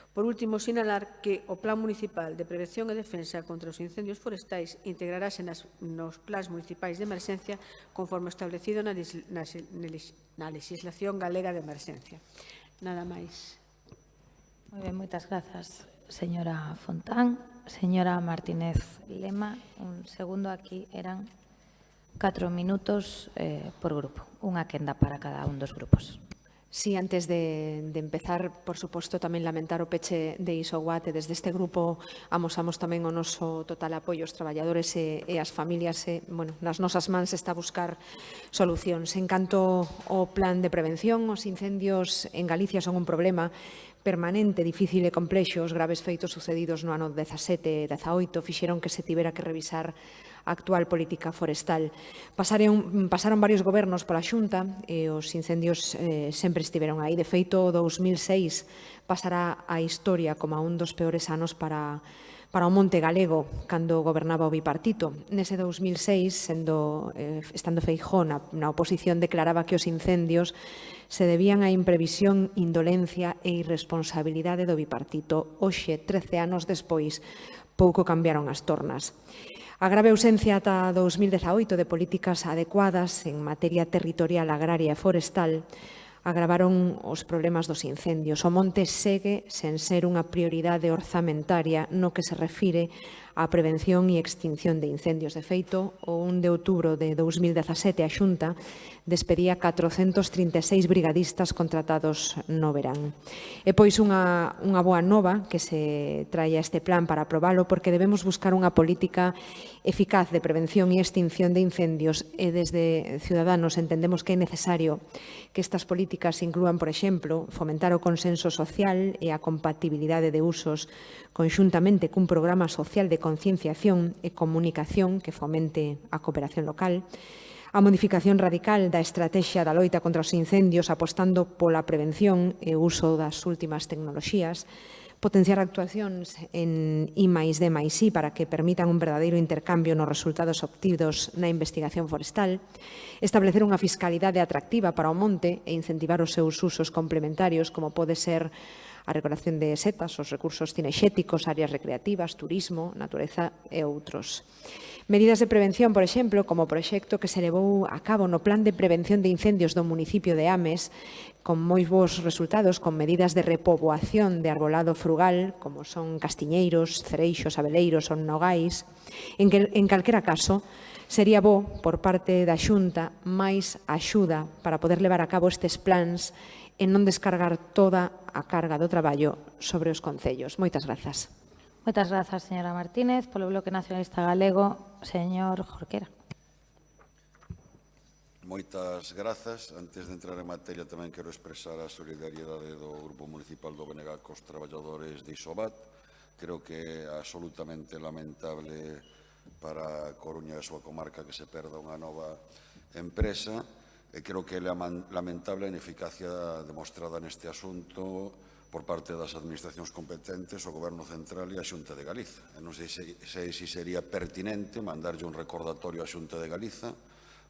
Por último, sinalar que o Plan Municipal de Prevención e Defensa contra os Incendios Forestais integrarase nos plans municipais de emerxencia conforme establecido na legislación galega de emerxencia. Nada máis. Moi ben, moitas grazas, señora Fontán. Señora Martínez Lema, un segundo, aquí eran 4 minutos por grupo, unha quenda para cada un dos grupos. Sí, antes de empezar, por suposto, tamén lamentar o peche de Isoguate. Desde este grupo amosamos tamén o noso total apoio aos traballadores e as familias. Nas nosas mans está a buscar solucións. En canto ao plan de prevención, os incendios en Galicia son un problema permanente, difícil e complexo. Os graves feitos sucedidos no ano 17 e 18 fixeron que se tivera que revisar a actual política forestal. Pasaron varios gobernos pola Xunta e os incendios sempre estiveron aí. De feito, o 2006 pasará a historia como un dos peores anos para o monte galego cando gobernaba o bipartito. Nese 2006, estando Feijóo na oposición, declaraba que os incendios se debían á imprevisión, indolencia e irresponsabilidade do bipartito. Hoxe, 13 anos despois, pouco cambiaron as tornas. A grave ausencia ata 2018 de políticas adecuadas en materia territorial, agraria e forestal agravaron os problemas dos incendios. O monte segue sen ser unha prioridade orzamentaria no que se refire á prevención e extinción de incendios. De feito, o 1 de outubro de 2017 a Xunta despedía 436 brigadistas contratados no verán. E pois unha boa nova que se traia este plan para aprobalo, porque debemos buscar unha política eficaz de prevención e extinción de incendios e desde Ciudadanos entendemos que é necesario que estas políticas inclúan, por exemplo, fomentar o consenso social e a compatibilidade de usos conxuntamente cun programa social de concienciación e comunicación que fomente a cooperación local, a modificación radical da estrategia da loita contra os incendios apostando pola prevención e o uso das últimas tecnoloxías, potenciar actuacións en I+D+I para que permitan un verdadeiro intercambio nos resultados obtidos na investigación forestal, establecer unha fiscalidade atractiva para o monte e incentivar os seus usos complementarios, como pode ser a recuperación de setas, os recursos cinexéticos, áreas recreativas, turismo, natureza e outros. Medidas de prevención, por exemplo, como o proxecto que se levou a cabo no Plan de Prevención de Incendios do municipio de Ames, con moi bons resultados, con medidas de repoboación de arbolado frugal, como son castiñeiros, cereixos, abeleiros ou nogais. En calquera caso, sería bo, por parte da Xunta, máis axuda para poder levar a cabo estes plans e non descargar toda a carga do traballo sobre os concellos. Moitas grazas. Moitas grazas, señora Martínez. Polo Bloque Nacionalista Galego, señor Jorquera. Moitas grazas. Antes de entrar en materia, tamén quero expresar a solidariedade do Grupo Municipal do BNG cos traballadores de Isobat. Creo que é absolutamente lamentable para a Coruña e a súa comarca que se perda unha nova empresa e creo que é lamentable a ineficacia demostrada neste asunto por parte das administracións competentes, o Goberno Central e a Xunta de Galiza. Non sei se sería pertinente mandarlle un recordatorio á Xunta de Galiza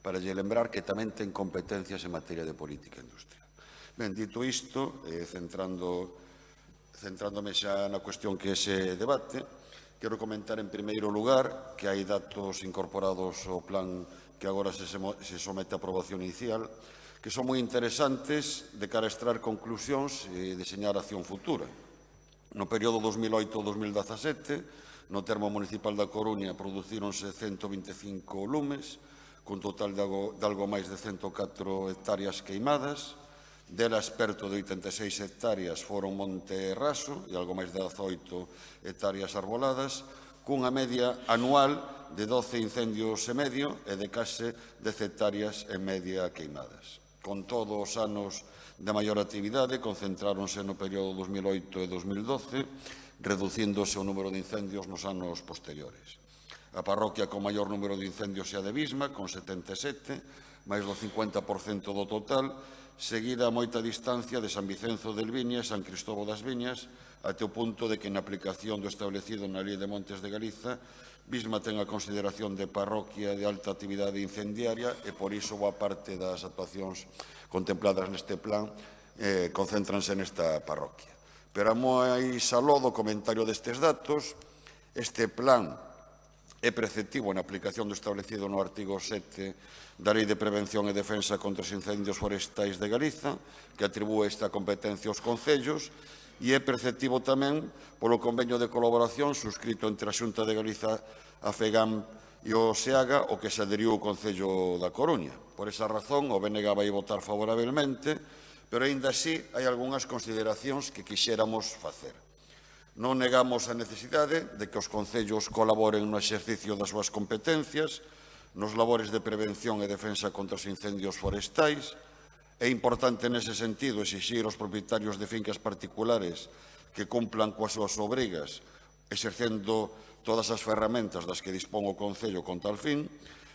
para lle lembrar que tamén ten competencias en materia de política industrial. Ben, dito isto, centrándome xa na cuestión que se debate, quero comentar en primeiro lugar que hai datos incorporados ao plan que agora se somete a aprobación inicial, que son moi interesantes de cara a extraer conclusións e deseñar acción futura. No período 2008-2017, no termo municipal da Coruña, producíronse 125 lumes, cun total de algo máis de 104 hectáreas queimadas, delas perto de 86 hectáreas foron monte raso e algo máis de 18 hectáreas arboladas, cunha media anual de 12 incendios e medio e de case 10 hectáreas e media queimadas. Con todos os anos de maior actividade, concentráronse no período 2008 e 2012, reducíndose o número de incendios nos anos posteriores. A parroquia con maior número de incendios é a de Bisma, con 77, máis do 50% do total, seguida a moita distancia de San Vicenzo del Viña e San Cristóbal das Viñas, até o punto de que na aplicación do establecido na Lei de Montes de Galiza, Bisma ten a consideración de parroquia de alta actividade incendiaria e por iso boa parte das actuacións contempladas neste plan concéntranse nesta parroquia. Pero a máis aló do comentario destes datos, este plan é preceptivo na aplicación do establecido no artigo 7 da Lei de Prevención e Defensa contra os Incendios Forestais de Galiza, que atribúe esta competencia aos concellos, e é perceptivo tamén polo convenio de colaboración suscrito entre a Xunta de Galiza, a FEGAM e o SEAGA, o que se adheriu o Concello da Coruña. Por esa razón, o BNG vai votar favorablemente, pero aínda así hai algunhas consideracións que quixéramos facer. Non negamos a necesidade de que os concellos colaboren no exercicio das súas competencias, nos labores de prevención e defensa contra os incendios forestais. É importante nese sentido exixir aos propietarios de fincas particulares que cumplan coas súas obrigas, exercendo todas as ferramentas das que dispón o Concello con tal fin,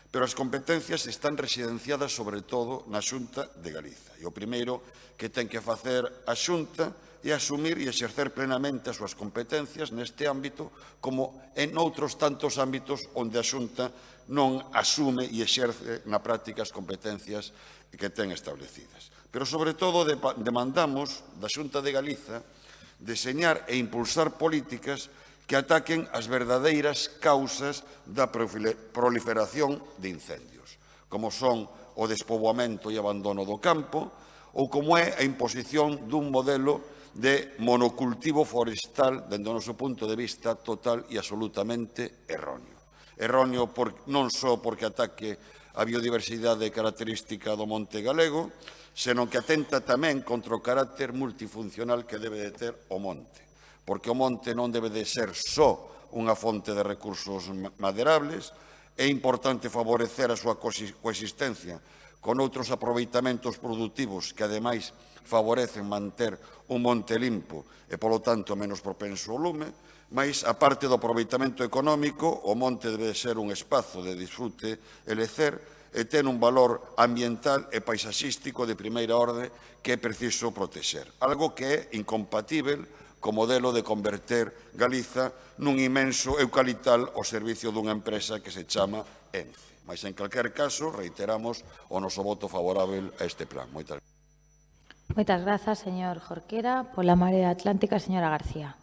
pero as competencias están residenciadas sobre todo na Xunta de Galiza. E o primeiro que ten que facer a Xunta é asumir e exercer plenamente as súas competencias neste ámbito, como en outros tantos ámbitos onde a Xunta non asume e exerce na práctica as competencias que ten establecidas. Pero, sobre todo, demandamos da Xunta de Galiza deseñar e impulsar políticas que ataquen as verdadeiras causas da proliferación de incendios, como son o despoboamento e abandono do campo, ou como é a imposición dun modelo de monocultivo forestal, dende o noso punto de vista, total e absolutamente erróneo. Erróneo non só porque ataque a biodiversidade característica do monte galego, senón que atenta tamén contra o carácter multifuncional que debe de ter o monte, porque o monte non debe de ser só unha fonte de recursos maderables, é importante favorecer a súa coexistencia con outros aproveitamentos produtivos que, ademais, favorecen manter un monte limpo e, polo tanto, menos propenso ao lume, mas, a parte do aproveitamento económico, o monte debe ser un espazo de disfrute e lecer e ten un valor ambiental e paisaxístico de primeira orde que é preciso protexer. Algo que é incompatível co modelo de converter Galiza nun inmenso eucaliptal ao servicio dunha empresa que se chama ENCE. Mas, en calquer caso, reiteramos o noso voto favorável a este plan. Moitas gracias. Moitas grazas, señor Jorquera. Pola Marea Atlántica, señora García.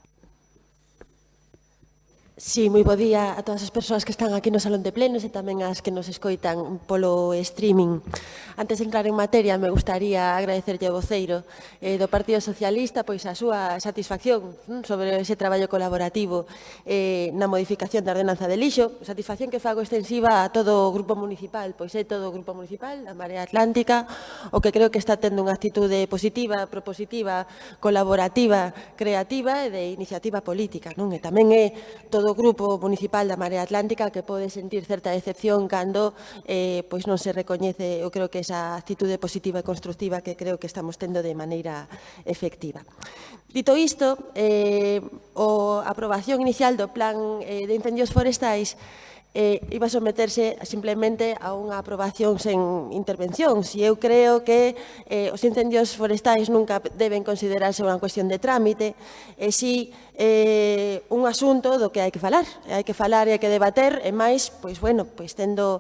Sí, moi bo día a todas as persoas que están aquí no Salón de Plenos e tamén as que nos escoitan polo streaming. Antes de entrar en materia, me gustaría agradecerlle ao voceiro do Partido Socialista pois a súa satisfacción sobre ese traballo colaborativo na modificación da ordenanza de lixo, satisfacción que fago extensiva a todo o grupo municipal, pois é todo o grupo municipal, a Marea Atlántica, o que creo que está tendo unha actitude positiva, propositiva, colaborativa, creativa e de iniciativa política, non? E tamén é todo o grupo municipal da Marea Atlántica que pode sentir certa decepción cando pois non se recoñece, eu creo que esa actitude positiva e constructiva que creo que estamos tendo de maneira efectiva. Dito isto, a aprobación inicial do Plan de Incendios Forestais iba a someterse simplemente a unha aprobación sen intervención. Si eu creo que os incendios forestais nunca deben considerarse unha cuestión de trámite, e si un asunto do que hai que falar e hai que debater, e máis, pois, bueno, pois tendo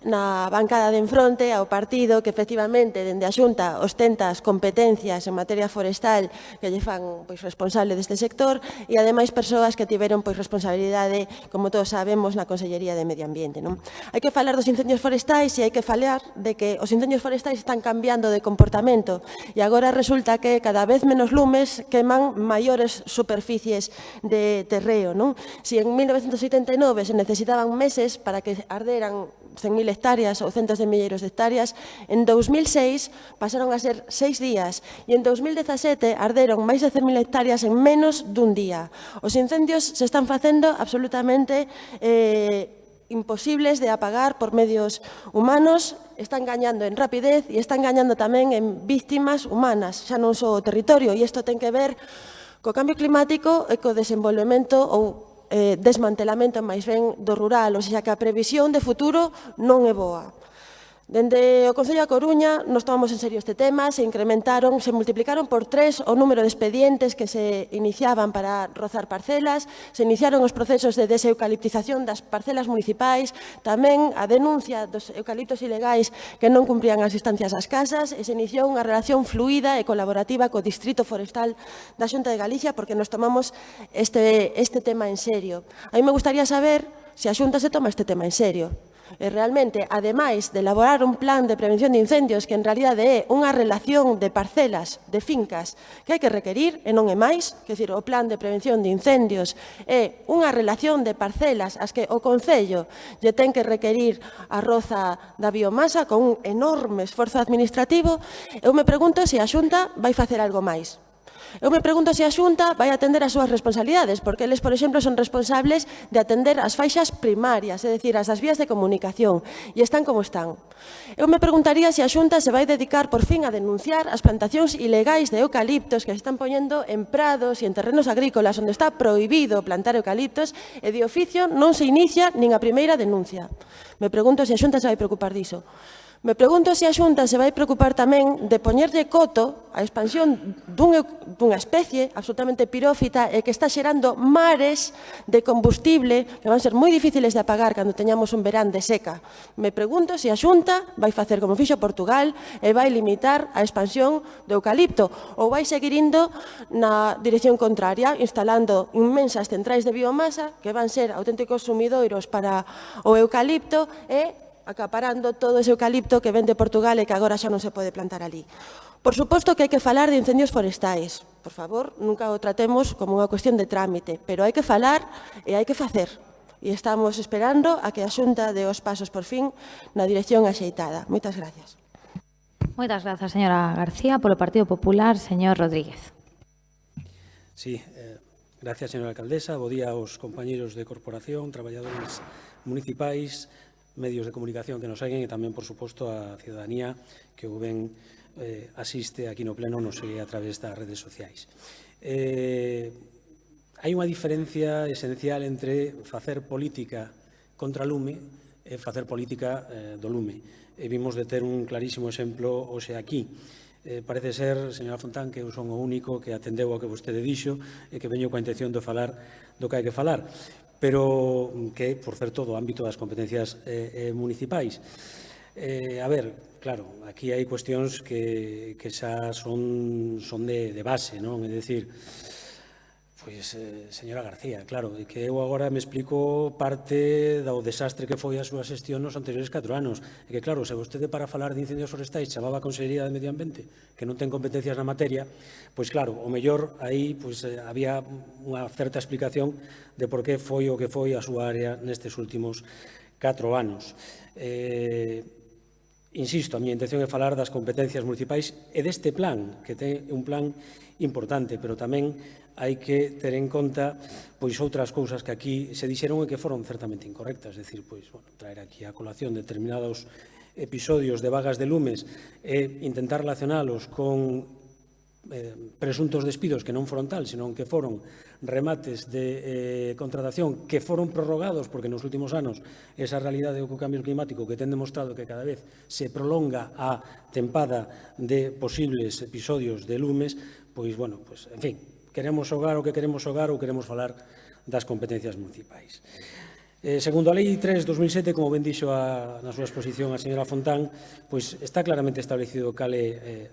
na bancada de enfronte ao partido que efectivamente dende a Xunta ostenta as competencias en materia forestal que lle fan pois responsable deste sector e ademais persoas que tiveron pois responsabilidade, como todos sabemos, na Consellería de Medio Ambiente, non? Hai que falar dos incendios forestais e hai que falar de que os incendios forestais están cambiando de comportamento e agora resulta que cada vez menos lumes queman maiores superficies de terreo, non? Si en 1989 se necesitaban meses para que arderan 100.000 hectáreas ou centos de milleiros de hectáreas, en 2006 pasaron a ser 6 días e en 2017 arderon máis de 100.000 hectáreas en menos dun día. Os incendios se están facendo absolutamente imposibles de apagar por medios humanos, están gañando en rapidez e están gañando tamén en víctimas humanas, xa non só o territorio, e isto ten que ver co cambio climático e co desenvolvemento ou desmantelamento máis ben do rural, ou seja, que a previsión de futuro non é boa. Dende o Concello da Coruña nos tomamos en serio este tema, se multiplicaron por 3 o número de expedientes que se iniciaban para rozar parcelas, se iniciaron os procesos de deseucaliptización das parcelas municipais, tamén a denuncia dos eucaliptos ilegais que non cumprían as distancias ás casas, e se iniciou unha relación fluida e colaborativa co Distrito Forestal da Xunta de Galicia porque nos tomamos este tema en serio. A mí me gustaría saber se a Xunta se toma este tema en serio. E realmente, ademais de elaborar un plan de prevención de incendios que en realidade é unha relación de parcelas, de fincas, que hai que requerir e non é máis, que decir, o plan de prevención de incendios é unha relación de parcelas as que o Concello lle ten que requerir a roza da biomasa con un enorme esforzo administrativo, eu me pregunto se a Xunta vai facer algo máis. Eu me pregunto se a Xunta vai atender as súas responsabilidades, porque eles, por exemplo, son responsables de atender as faixas primarias, é dicir, as das vías de comunicación, e están como están. Eu me preguntaría se a Xunta se vai dedicar por fin a denunciar as plantacións ilegais de eucaliptos que se están poñendo en prados e en terrenos agrícolas onde está prohibido plantar eucaliptos e de oficio non se inicia nin a primeira denuncia. Me pregunto se a Xunta se vai preocupar diso. Me pregunto se a Xunta se vai preocupar tamén de poñerlle coto á expansión dunha especie absolutamente pirófita e que está xerando mares de combustible que van ser moi difíciles de apagar cando teñamos un verán de seca. Me pregunto se a Xunta vai facer como fixo Portugal e vai limitar a expansión do eucalipto ou vai seguir indo na dirección contraria, instalando inmensas centrais de biomasa que van ser auténticos sumidoiros para o eucalipto e acaparando todo ese eucalipto que ven de Portugal e que agora xa non se pode plantar ali. Por suposto que hai que falar de incendios forestais. Por favor, nunca o tratemos como unha cuestión de trámite, pero hai que falar e hai que facer. E estamos esperando a que a Xunta dé os pasos por fin na dirección axeitada. Moitas gracias. Moitas grazas, señora García. Polo Partido Popular, señor Rodríguez. Sí, gracias, señora alcaldesa. Bo día aos compañeros de corporación, traballadores municipais, medios de comunicación que nos seguen e tamén, por suposto, a ciudadanía que o ben asiste aquí no pleno nos segue a través das redes sociais. Hai unha diferencia esencial entre facer política contra lume e facer política do lume. E vimos de ter un clarísimo exemplo hoxe aquí. Parece ser, señora Fontán, que eu son o único que atendeu ao que vostede dixo e que veño coa intención de falar do que hai que falar, pero que, por certo, do ámbito das competencias municipais. A ver, claro, aquí hai cuestións que xa son de base, non? É dicir, pois, señora García, claro, é que eu agora me explico parte do desastre que foi a súa xestión nos anteriores 4 anos. É que, claro, se vostede para falar de incendios forestais chamaba a Consellería de Medio Ambiente, que non ten competencias na materia, pois claro, o mellor aí había unha certa explicación de por que foi o que foi a súa área nestes últimos 4 anos. Insisto, a miña intención é falar das competencias municipais e deste plan, que ten un plan importante, pero tamén hai que ter en conta pois outras cousas que aquí se dixeron e que foron certamente incorrectas, é dicir, pois, bueno, traer aquí a colación determinados episodios de vagas de lumes e intentar relacionalos con presuntos despidos que non foron tal, senón que foron remates de contratación que foron prorrogados porque nos últimos anos esa realidade do cambio climático que ten demostrado que cada vez se prolonga a tempada de posibles episodios de lumes, pois, bueno, pois, en fin, queremos xogar o que queremos xogar ou queremos falar das competencias municipais. Segundo a Lei 3/2007, como ben dixo na súa exposición a señora Fontán, pois está claramente establecido cal é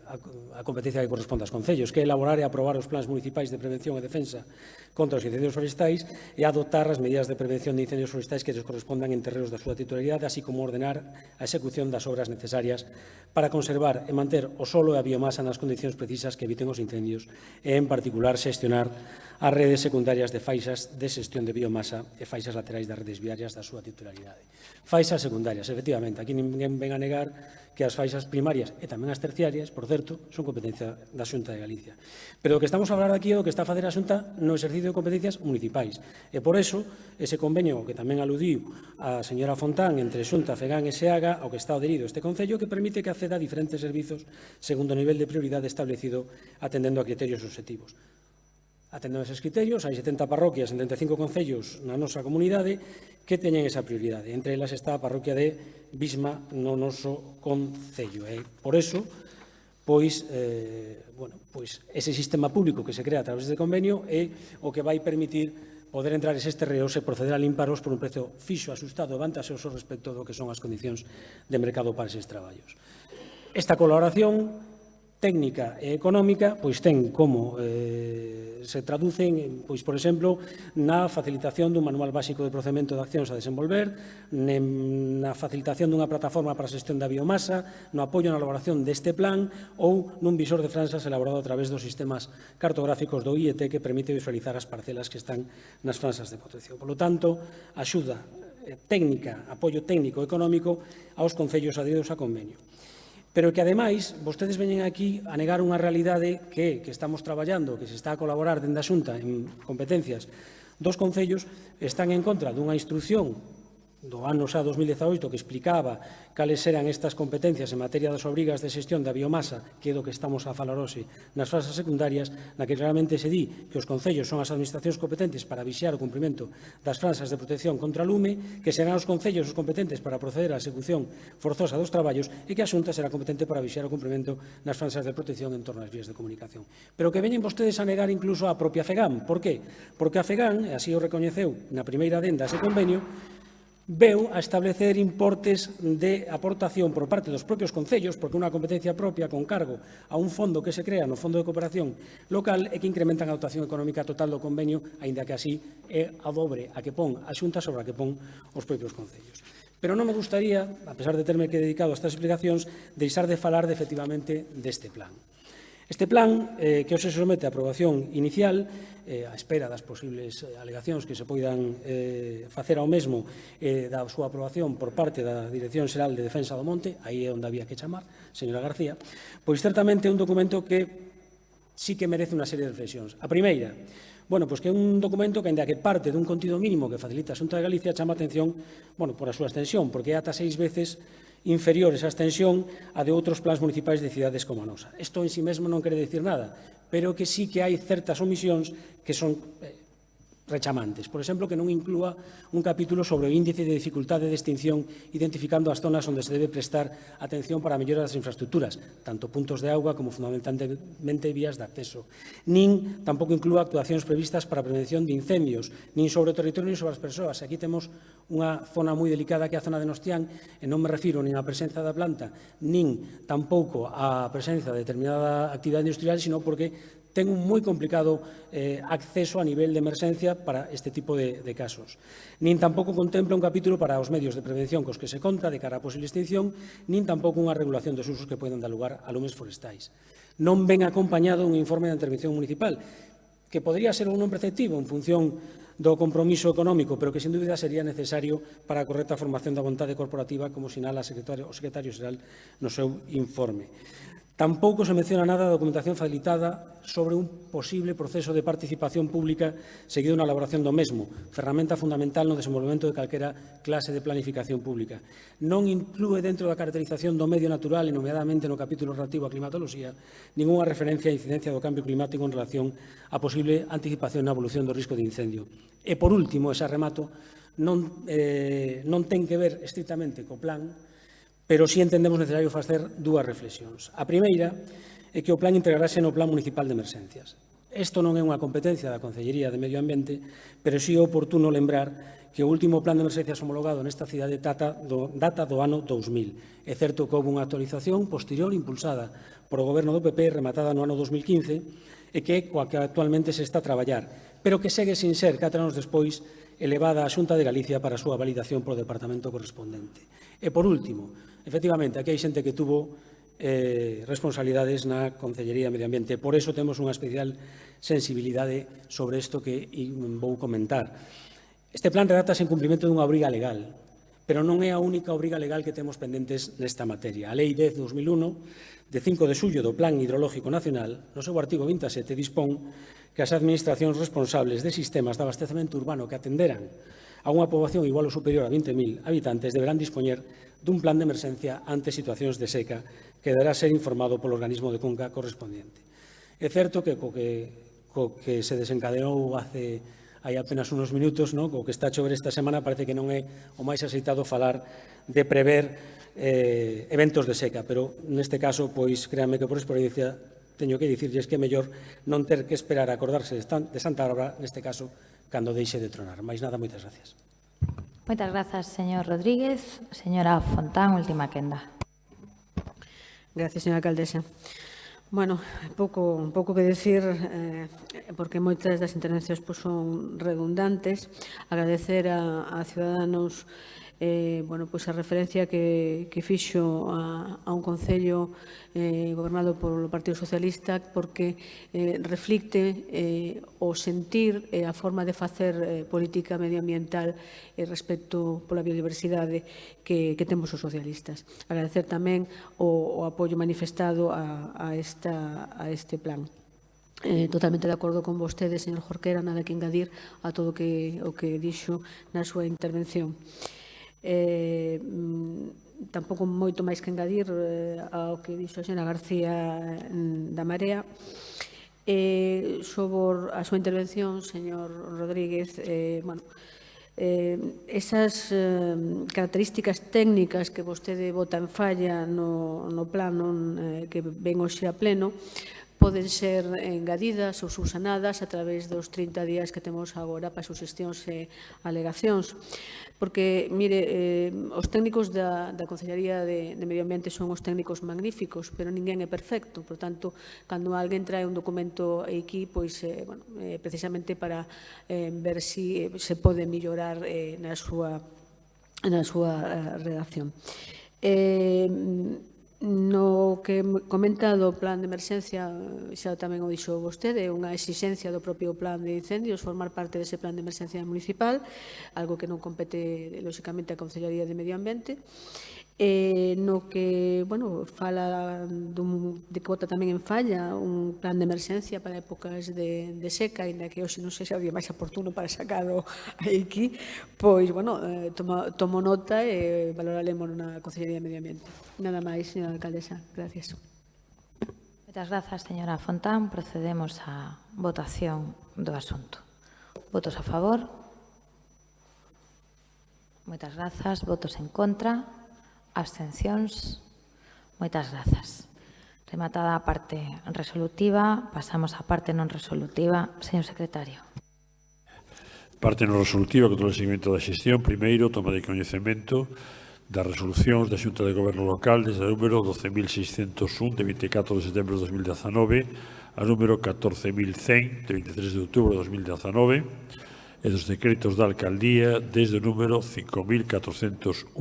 a competencia que corresponde aos concellos, que é elaborar e aprobar os plans municipais de prevención e defensa contra os incendios forestais e adoptar as medidas de prevención de incendios forestais que les correspondan en terreos da súa titularidade, así como ordenar a execución das obras necesarias para conservar e manter o solo e a biomasa nas condicións precisas que eviten os incendios e, en particular, xestionar as redes secundarias de faixas de xestión de biomasa e faixas laterais das redes viarias da súa titularidade. Faixas secundarias, efectivamente, aquí ninguén ven a negar que as faixas primarias e tamén as terciarias, por certo, son competencia da Xunta de Galicia. Pero o que estamos a falar aquí é o que está a facer a Xunta no exercicio de competencias municipais. E por eso, ese convenio que tamén aludiu a señora Fontán entre Xunta, FEGAN e SEAGA, ao que está adherido este concello, que permite que acceda a diferentes servizos segundo o nivel de prioridade establecido atendendo a criterios obxectivos. Atendendo a eses criterios, hai 70 parroquias en 35 concellos na nosa comunidade que teñen esa prioridade. Entre elas está a parroquia de Bisma no noso concello. Por eso, pois, ese sistema público que se crea a través deste convenio é o que vai permitir poder entrar eses terreos e proceder a limparos por un prezo fixo, asustado e vantaxoso respecto do que son as condicións de mercado para eses traballos. Esta colaboración técnica e económica pois ten como se traducen, pois, por exemplo, na facilitación dun manual básico de procedimento de accións a desenvolver, na facilitación dunha plataforma para a xestión da biomasa, no apoio na elaboración deste plan ou nun visor de franxas elaborado a través dos sistemas cartográficos do IET que permite visualizar as parcelas que están nas franxas de protección. Por lo tanto, axuda técnica, apoio técnico e económico aos concellos adheridos a convenio. Pero que, ademais, vostedes veñen aquí a negar unha realidade que estamos traballando, que se está a colaborar dende a Xunta en competencias dos concellos, están en contra dunha instrucción do ano xa 2018 que explicaba cales eran estas competencias en materia das obrigas de xestión da biomasa, que é do que estamos a falar hoxe nas fases secundarias, na que claramente se di que os concellos son as administracións competentes para vixiar o cumprimento das franxas de protección contra lume, que serán os concellos os competentes para proceder á execución forzosa dos traballos e que a Xunta será competente para vixiar o cumprimento das franxas de protección en torno ás vías de comunicación. Pero que veñen vostedes a negar incluso a propia FEGAN. Por qué? Porque a FEGAN, e así o recoñeceu na primeira adenda a ese convenio, veu a establecer importes de aportación por parte dos propios concellos, porque unha competencia propia con cargo a un fondo que se crea no Fondo de Cooperación Local e que incrementan a dotación económica total do convenio, aínda que así é a dobre a que pon a Xunta sobre a que pon os propios concellos. Pero non me gustaría, a pesar de terme que dedicado a estas explicacións, deixar de falar efectivamente deste plan. Este plan, que hoxe se somete a aprobación inicial, a espera das posibles alegacións que se poidan facer ao mesmo da súa aprobación por parte da Dirección Xeral de Defensa do Monte, aí é onde había que chamar, señora García, pois certamente é un documento que sí que merece unha serie de reflexións. A primeira, pois que é un documento que, ainda que parte dun contido mínimo que facilita a Xunta de Galicia, chama a atención por a súa extensión, porque é ata 6 veces inferior esa extensión a de outros plans municipais de cidades como a nosa. Isto en si mesmo non quere dicir nada, pero que sí que hai certas omisións que son rechamantes. Por exemplo, que non inclúa un capítulo sobre o índice de dificultade de extinción identificando as zonas onde se debe prestar atención para a mellora das infraestructuras, tanto puntos de auga como fundamentalmente vías de acceso. Nin tampouco inclúa actuacións previstas para a prevención de incendios, nin sobre o territorio nin sobre as persoas. Aquí temos unha zona moi delicada que é a zona de Nostián, e non me refiro nin á presenza da planta, nin tampouco á presenza de determinada actividade industrial, sino porque ten un moi complicado acceso a nivel de emerxencia para este tipo de casos. Nin tampouco contempla un capítulo para os medios de prevención cos que se conta de cara a posible extinción, nin tampouco unha regulación dos usos que poden dar lugar a lumes forestais. Non ven acompañado un informe de intervención municipal, que podría ser un non preceptivo en función do compromiso económico, pero que, sin dúbida, sería necesario para a correcta formación da vontade corporativa, como sinala o secretario xeral no seu informe. Tampouco se menciona nada da documentación facilitada sobre un posible proceso de participación pública seguido na elaboración do mesmo, ferramenta fundamental no desenvolvemento de calquera clase de planificación pública. Non inclúe dentro da caracterización do medio natural, e nomeadamente no capítulo relativo á climatoloxía, ningunha referencia á incidencia do cambio climático en relación á posible anticipación na evolución do risco de incendio. E, por último, ese remato non ten que ver estrictamente co plan, pero sí entendemos necesario facer dúas reflexións. A primeira é que o plan integrarase no Plan Municipal de Emerxencias. Isto non é unha competencia da Consellería de Medio Ambiente, pero sí é oportuno lembrar que o último plan de emerxencias homologado nesta cidade data do ano 2000. É certo que houve unha actualización posterior impulsada por o Goberno do PP rematada no ano 2015 e que coa que actualmente se está a traballar, pero que segue sin ser, 4 anos despois, elevada á Xunta de Galicia para a súa validación polo Departamento correspondente. E, por último, efectivamente, aquí hai xente que tuvo responsabilidades na Consellería de Medio Ambiente. Por eso temos unha especial sensibilidade sobre isto que vou comentar. Este plan redactase en cumprimento dunha obriga legal, pero non é a única obriga legal que temos pendentes nesta materia. A Lei 10/2001, de 5 de xullo do Plan Hidrolóxico Nacional, no seu artigo 27, dispón que as administracións responsables de sistemas de abastecemento urbano que atenderan a unha poboación igual ou superior a 20.000 habitantes deberán dispoñer dun plan de emerxencia ante situacións de seca que deberá ser informado polo organismo de conca correspondiente. É certo que co que se desencadenou hai apenas unos minutos, co que está a chover esta semana, parece que non é o máis aceitado falar de prever eventos de seca, pero neste caso, pois, créanme que por experiencia teño que dicirlles que é mellor non ter que esperar a acordarse de Santa Bárbara, neste caso, cando deixe de tronar. Mais nada, moitas gracias. Moitas grazas, señor Rodríguez. Señora Fontán, última quenda. Gracias, señora alcaldesa. Bueno, pouco que decir, porque moitas das intervencións son redundantes. Agradecer a Ciudadanos a referencia que fixo a un concello gobernado polo Partido Socialista, porque reflicte o sentir e a forma de facer política medioambiental respecto pola biodiversidade que temos os socialistas. Agradecer tamén o apoio manifestado a este plan. Totalmente de acordo con vostede, señor Jorquera, nada que engadir a todo o que dixo na súa intervención. Tampouco moito máis que engadir ao que dixo a señora García da Marea. Sobre a súa intervención, señor Rodríguez, esas características técnicas que vostede bota en falla no plano que ven hoxe a pleno poden ser engadidas ou subsanadas a través dos 30 días que temos agora para suxestións e alegacións. Porque, mire, os técnicos da Consellería de Medio Ambiente son os técnicos magníficos, pero ninguén é perfecto. Por tanto, cando alguén trae un documento aquí, pois, precisamente para ver se pode mellorar na súa redacción. No que comenta do plan de emerxencia, xa tamén o dixo vostede, unha exixencia do propio plan de incendios, formar parte dese plan de emerxencia municipal, algo que non compete, lóxicamente, a Consellería de Medio Ambiente. No que, fala de que bota tamén en falla un plan de emerxencia para épocas de seca, ainda que hoxe non sexa o día máis oportuno para sacalo aquí, pois, tomo nota e valoraremos na Consellería de Medio Ambiente. Nada máis, señora alcaldesa. Gracias. Moitas grazas, señora Fontán. Procedemos á votación do asunto. Votos a favor? Moitas grazas. Votos en contra? Abstencións? Moitas grazas. Rematada a parte resolutiva, pasamos á parte non resolutiva. Señor secretario. Parte non resolutiva contra o seguimento da xestión. Primeiro, toma de coñecemento das resolucións da Xunta de Goberno Local desde o número 12.601 de 24 de setembro de 2019 a número 14.100 de 23 de outubro de 2019 e dos decretos da Alcaldía desde o número 5.401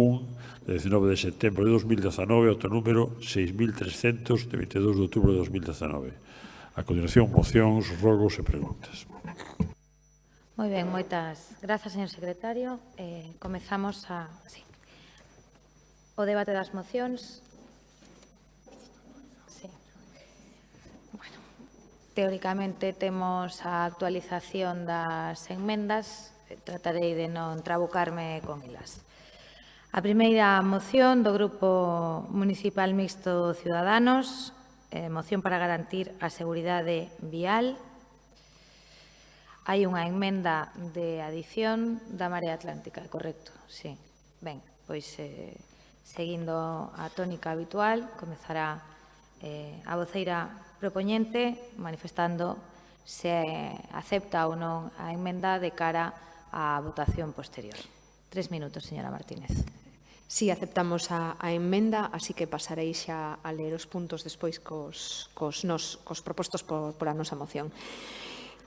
de 19 de setembro de 2019 ao número 6.300 de 22 de outubro de 2019. A continuación, mocións, rogos e preguntas. Moi ben, moitas grazas, señor secretario. Comezamos o debate das mocións. Sí. Bueno, teóricamente temos a actualización das enmendas. Tratarei de non trabucarme con elas. A primeira moción do Grupo Municipal Mixto Ciudadanos, moción para garantir a seguridade vial. Hai unha enmenda de adición da Marea Atlántica, correcto? Sí. Ben, pois seguindo a tónica habitual, comezará a voceira propoñente manifestando se acepta ou non a enmenda de cara á votación posterior. 3 minutos, señora Martínez. Sí, aceptamos a enmenda, así que pasarei xa a ler os puntos despois cos propostos por a nosa moción.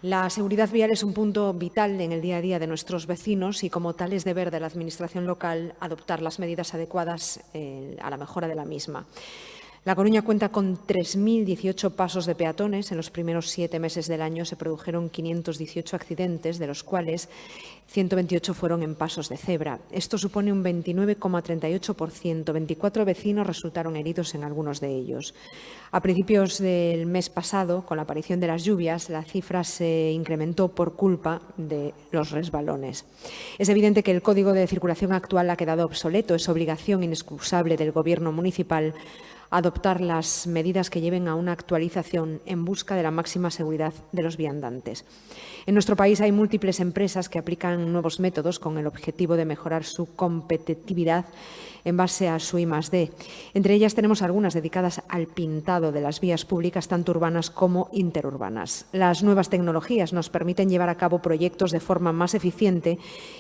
La seguridad vial es un punto vital en el día a día de nuestros vecinos y como tal es deber de la Administración local adoptar las medidas adecuadas a la mejora de la misma. La Coruña cuenta con 3.018 pasos de peatones. En los primeros 7 meses del año se produjeron 518 accidentes, de los cuales 128 fueron en pasos de cebra. Esto supone un 29,38%. 24 vecinos resultaron heridos en algunos de ellos. A principios del mes pasado, con la aparición de las lluvias, la cifra se incrementó por culpa de los resbalones. Es evidente que el Código de Circulación actual ha quedado obsoleto. Es obligación inexcusable del Gobierno municipal adoptar las medidas que lleven a una actualización en busca de la máxima seguridad de los viandantes. En nuestro país hay múltiples empresas que aplican nuevos métodos con el objetivo de mejorar su competitividad en base a su I+D. Entre ellas tenemos algunas dedicadas al pintado de las vías públicas, tanto urbanas como interurbanas. Las nuevas tecnologías nos permiten llevar a cabo proyectos de forma más eficiente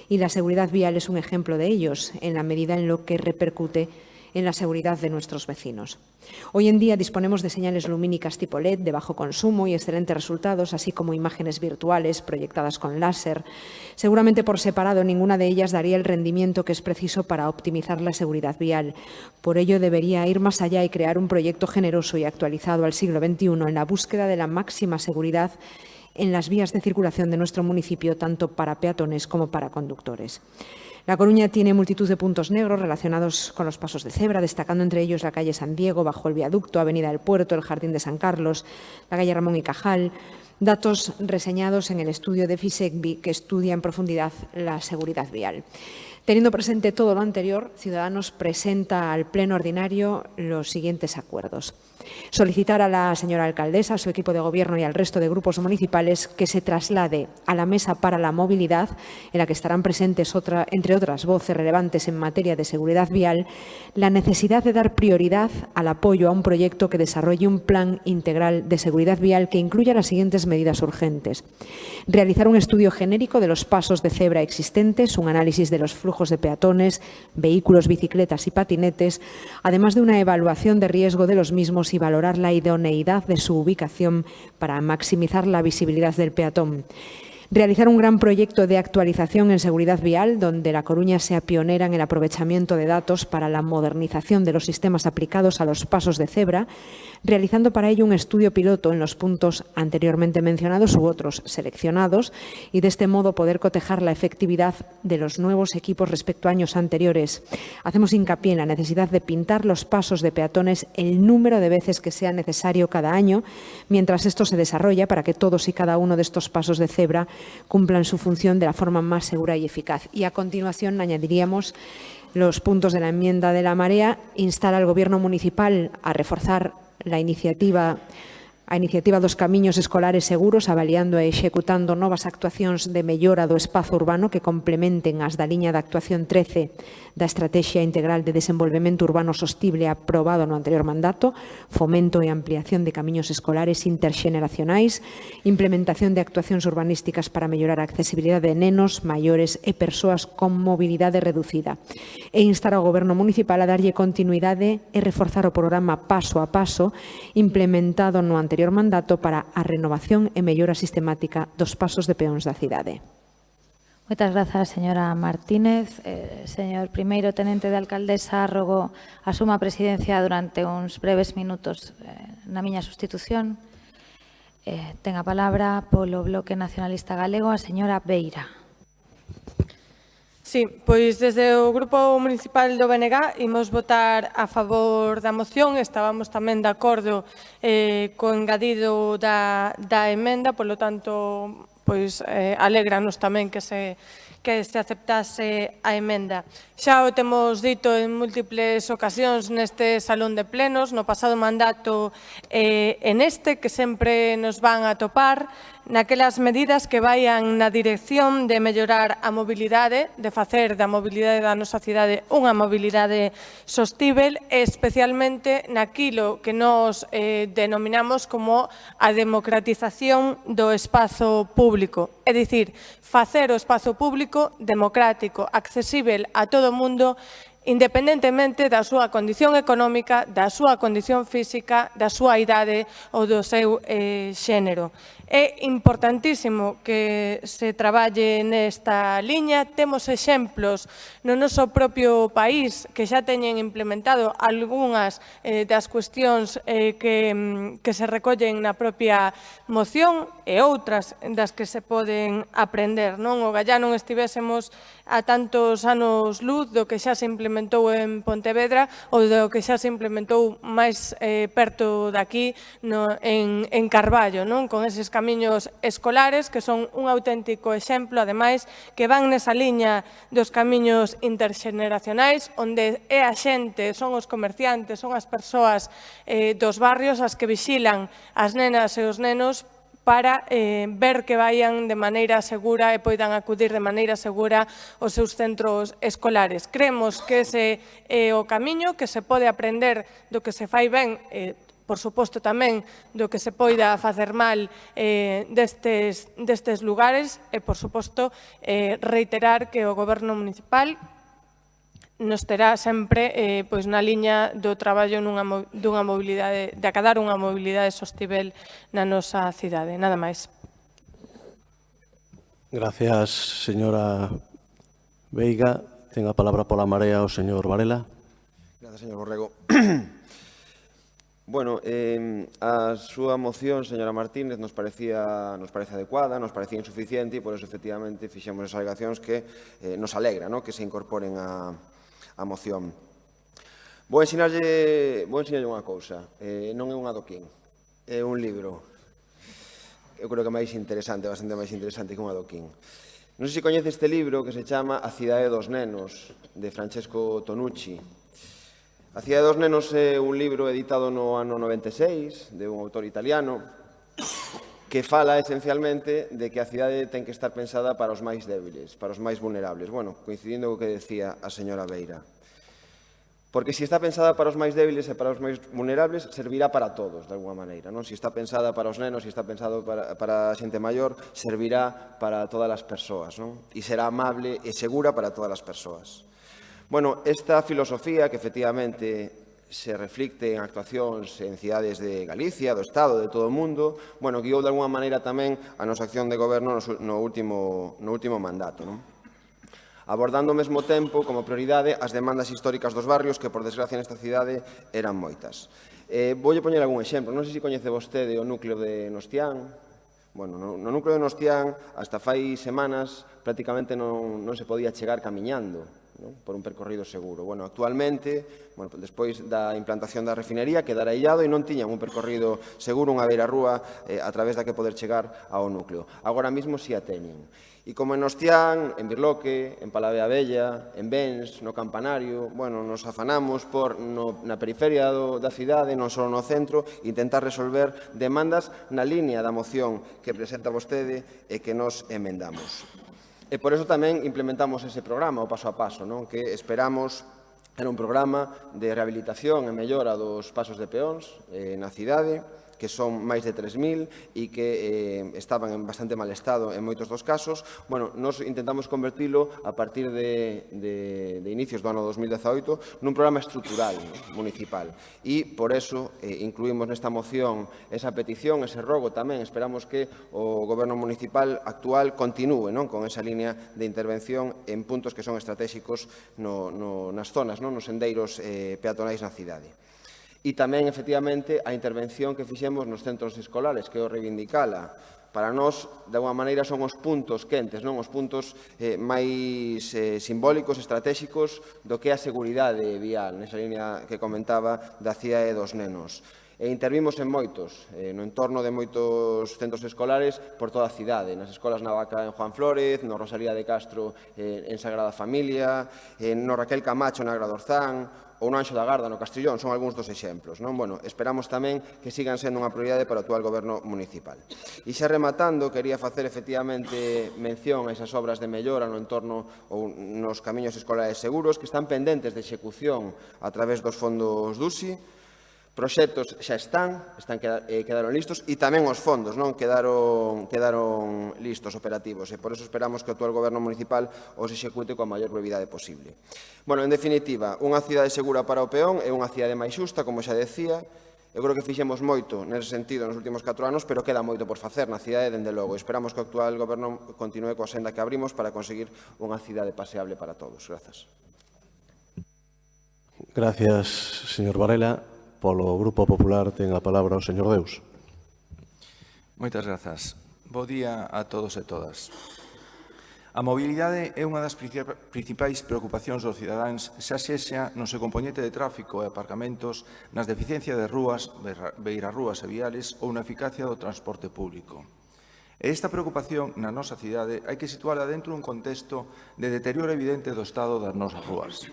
y la seguridad vial es un ejemplo de ellos, en la medida en lo que repercute en la seguridad de nuestros vecinos. Hoy en día disponemos de señales lumínicas tipo LED de bajo consumo y excelentes resultados, así como imágenes virtuales proyectadas con láser. Seguramente por separado ninguna de ellas daría el rendimiento que es preciso para optimizar la seguridad vial. Por ello debería ir más allá y crear un proyecto generoso y actualizado al siglo XXI en la búsqueda de la máxima seguridad en las vías de circulación de nuestro municipio, tanto para peatones como para conductores. La Coruña tiene multitud de puntos negros relacionados con los pasos de cebra, destacando entre ellos la calle San Diego, bajo el viaducto, Avenida del Puerto, el Jardín de San Carlos, la calle Ramón y Cajal, datos reseñados en el estudio de FISECBI que estudia en profundidad la seguridad vial. Teniendo presente todo lo anterior, Ciudadanos presenta al Pleno Ordinario los siguientes acuerdos. Solicitar a la señora alcaldesa, a su equipo de gobierno y al resto de grupos municipales que se traslade a la Mesa para la Movilidad, en la que estarán presentes, entre otras voces relevantes en materia de seguridad vial, la necesidad de dar prioridad al apoyo a un proyecto que desarrolle un plan integral de seguridad vial que incluya las siguientes medidas urgentes. Realizar un estudio genérico de los pasos de cebra existentes, un análisis de los flujos de peatones, vehículos, bicicletas y patinetes, además de una evaluación de riesgo de los mismos y valorar la idoneidad de su ubicación para maximizar la visibilidad del peatón. Realizar un gran proyecto de actualización en seguridad vial, donde La Coruña sea pionera en el aprovechamiento de datos para la modernización de los sistemas aplicados a los pasos de cebra, realizando para ello un estudio piloto en los puntos anteriormente mencionados u otros seleccionados y de este modo poder cotejar la efectividad de los nuevos equipos respecto a años anteriores. Hacemos hincapié en la necesidad de pintar los pasos de peatones el número de veces que sea necesario cada año, mientras esto se desarrolla para que todos y cada uno de estos pasos de cebra cumplan su función de la forma más segura y eficaz. Y a continuación añadiríamos los puntos de la enmienda de la Marea: instar al Gobierno municipal a reforzar la iniciativa A iniciativa dos camiños escolares seguros, avaliando e executando novas actuacións de mellora do espazo urbano que complementen as da liña de actuación 13 da Estrategia Integral de Desenvolvemento Urbano Sostible aprobado no anterior mandato, fomento e ampliación de camiños escolares interxeneracionais, implementación de actuacións urbanísticas para mellorar a accesibilidade de nenos, maiores e persoas con mobilidade reducida, e instar ao Goberno municipal a darlle continuidade e reforzar o programa Paso a Paso implementado no anterior mandato para a renovación e mellora sistemática dos pasos de peóns da cidade. Moitas grazas, señora Martínez. Señor primeiro tenente de alcaldesa, rogo a súa presidencia durante uns breves minutos na miña sustitución. Ten a palabra polo Bloque Nacionalista Galego a señora Beira. Sí, pois desde o Grupo Municipal do BNG imos votar a favor da moción. Estábamos tamén de acordo co engadido da emenda, polo tanto, pois alégranos tamén que se aceptase a emenda. Xa o temos dito en múltiples ocasións neste salón de plenos, no pasado mandato en este, que sempre nos van a topar naquelas medidas que vayan na dirección de mellorar a mobilidade, de facer da mobilidade da nosa cidade unha mobilidade sostíbel, e especialmente naquilo que nos denominamos como a democratización do espazo público. É dicir, facer o espazo público democrático, accesível a todo o mundo, independentemente da súa condición económica, da súa condición física, da súa idade ou do seu xénero. É importantísimo que se traballe nesta liña. Temos exemplos no noso propio país que xa teñen implementado algunhas das cuestións que se recollen na propia moción e outras das que se poden aprender. O gallá non estivésemos a tantos anos luz do que xa se implementou en Pontevedra ou do que xa se implementou máis perto daqui en Carballo, con eses camiños escolares que son un auténtico exemplo, ademais, que van nesa liña dos camiños interxeneracionais, onde é a xente, son os comerciantes, son as persoas dos barrios as que vixilan as nenas e os nenos para ver que vayan de maneira segura e poidan acudir de maneira segura aos seus centros escolares. Creemos que ese é o camiño, que se pode aprender do que se fai ben, por suposto tamén do que se poida facer mal destes lugares e, por suposto, reiterar que o Goberno municipal nos terá sempre na liña do traballo dunha mobilidade, de acadar unha mobilidade sostíbel na nosa cidade. Nada máis. Gracias, señora Veiga. Ten a palabra pola Marea o señor Varela. Gracias, señor Borrego. Bueno, a súa moción, señora Martínez, nos parece adecuada, nos parecía insuficiente e, por eso, efectivamente, fixemos as alegacións que nos alegra que se incorporen a moción. Vou ensinarlle unha cousa. Non é un adoquín, é un libro. Eu creo que é máis interesante, bastante máis interesante que un adoquín. Non sei se coñece este libro que se chama A cidade dos nenos, de Francesco Tonucci. A cidade dos nenos é un libro editado no ano 96, de un autor italiano, que fala esencialmente de que a cidade ten que estar pensada para os máis débiles, para os máis vulnerables. Bueno, coincidindo co que decía a señora Beira. Porque se está pensada para os máis débiles e para os máis vulnerables, servirá para todos, de alguma maneira. Se está pensada para os nenos, se está pensado para a xente maior, servirá para todas as persoas. E será amable e segura para todas as persoas. Bueno, esta filosofía que efectivamente se reflicte en actuacións en cidades de Galicia, do Estado, de todo o mundo, bueno, guiou de alguma maneira tamén a nosa acción de goberno no último mandato. Abordando ao mesmo tempo, como prioridade, as demandas históricas dos barrios que, por desgracia, nesta cidade eran moitas. Voulle poñer algún exemplo. Non sei se coñece vostede o núcleo de Nostián. Bueno, no núcleo de Nostián, hasta fai semanas, prácticamente non se podía chegar camiñando. non? Por un percorrido seguro. Bueno, actualmente, despois da implantación da refinería, quedara illado e non tiñan un percorrido seguro, unha beirarrúa a través da que poder chegar ao núcleo. Agora mesmo si a teñen. E como en Ostián, en Birloque, en Palavea Vella, en Bens, no Campanario, nos afanamos por na periferia da cidade, non só no centro, intentar resolver demandas na línea da moción que presenta vostede e que nos emendamos. E por eso tamén implementamos ese programa, o paso a paso, que esperamos era un programa de rehabilitación e mellora dos pasos de peóns na cidade, que son máis de 3.000 e que estaban en bastante mal estado en moitos dos casos. Nos intentamos convertilo a partir de inicios do ano 2018 nun programa estrutural municipal e por eso incluímos nesta moción esa petición, ese rogo tamén. Esperamos que o Goberno municipal actual continúe con esa línea de intervención en puntos que son estratégicos nas zonas, nos sendeiros peatonais na cidade. E tamén, efectivamente, a intervención que fixemos nos centros escolares, que é o reivindicala. Para nós, de alguma maneira, son os puntos quentes, os puntos máis simbólicos, estratégicos do que é a seguridade vial, nesa línea que comentaba da CIA e dos nenos. E intervimos en moitos, no entorno de moitos centros escolares por toda a cidade, nas escolas Navaca en Juan Flórez, no Rosalía de Castro en Sagrada Familia, no Raquel Camacho na Agradorzán, ou no Anxo da Garda, no Castrillón, son algúns dos exemplos. Esperamos tamén que sigan sendo unha prioridade para o actual Goberno municipal. E xa rematando, quería facer efectivamente mención a esas obras de mellora no entorno ou nos camiños escolares seguros que están pendentes de execución a través dos fondos DUSI. Proxectos xa quedaron listos e tamén os fondos quedaron listos, operativos, e por eso esperamos que o actual Goberno municipal os execute coa maior brevidade posible. En definitiva, unha cidade segura para o peón é unha cidade máis xusta, como xa decía. Eu creo que fixemos moito nese sentido nos últimos 4 anos, pero queda moito por facer na cidade, dende logo. Esperamos que o actual Goberno continue coa senda que abrimos para conseguir unha cidade paseable para todos. Grazas. Gracias, señor Varela. Polo Grupo Popular ten a palabra o señor Deus. Moitas grazas. Bo día a todos e todas. A mobilidade é unha das principais preocupacións dos cidadáns, xa sexa no seu componente de tráfico e aparcamentos, nas deficiencias de rúas, beirarrúas e viales ou na eficacia do transporte público. E esta preocupación na nosa cidade hai que situala dentro dun contexto de deterioro evidente do estado das nosas rúas.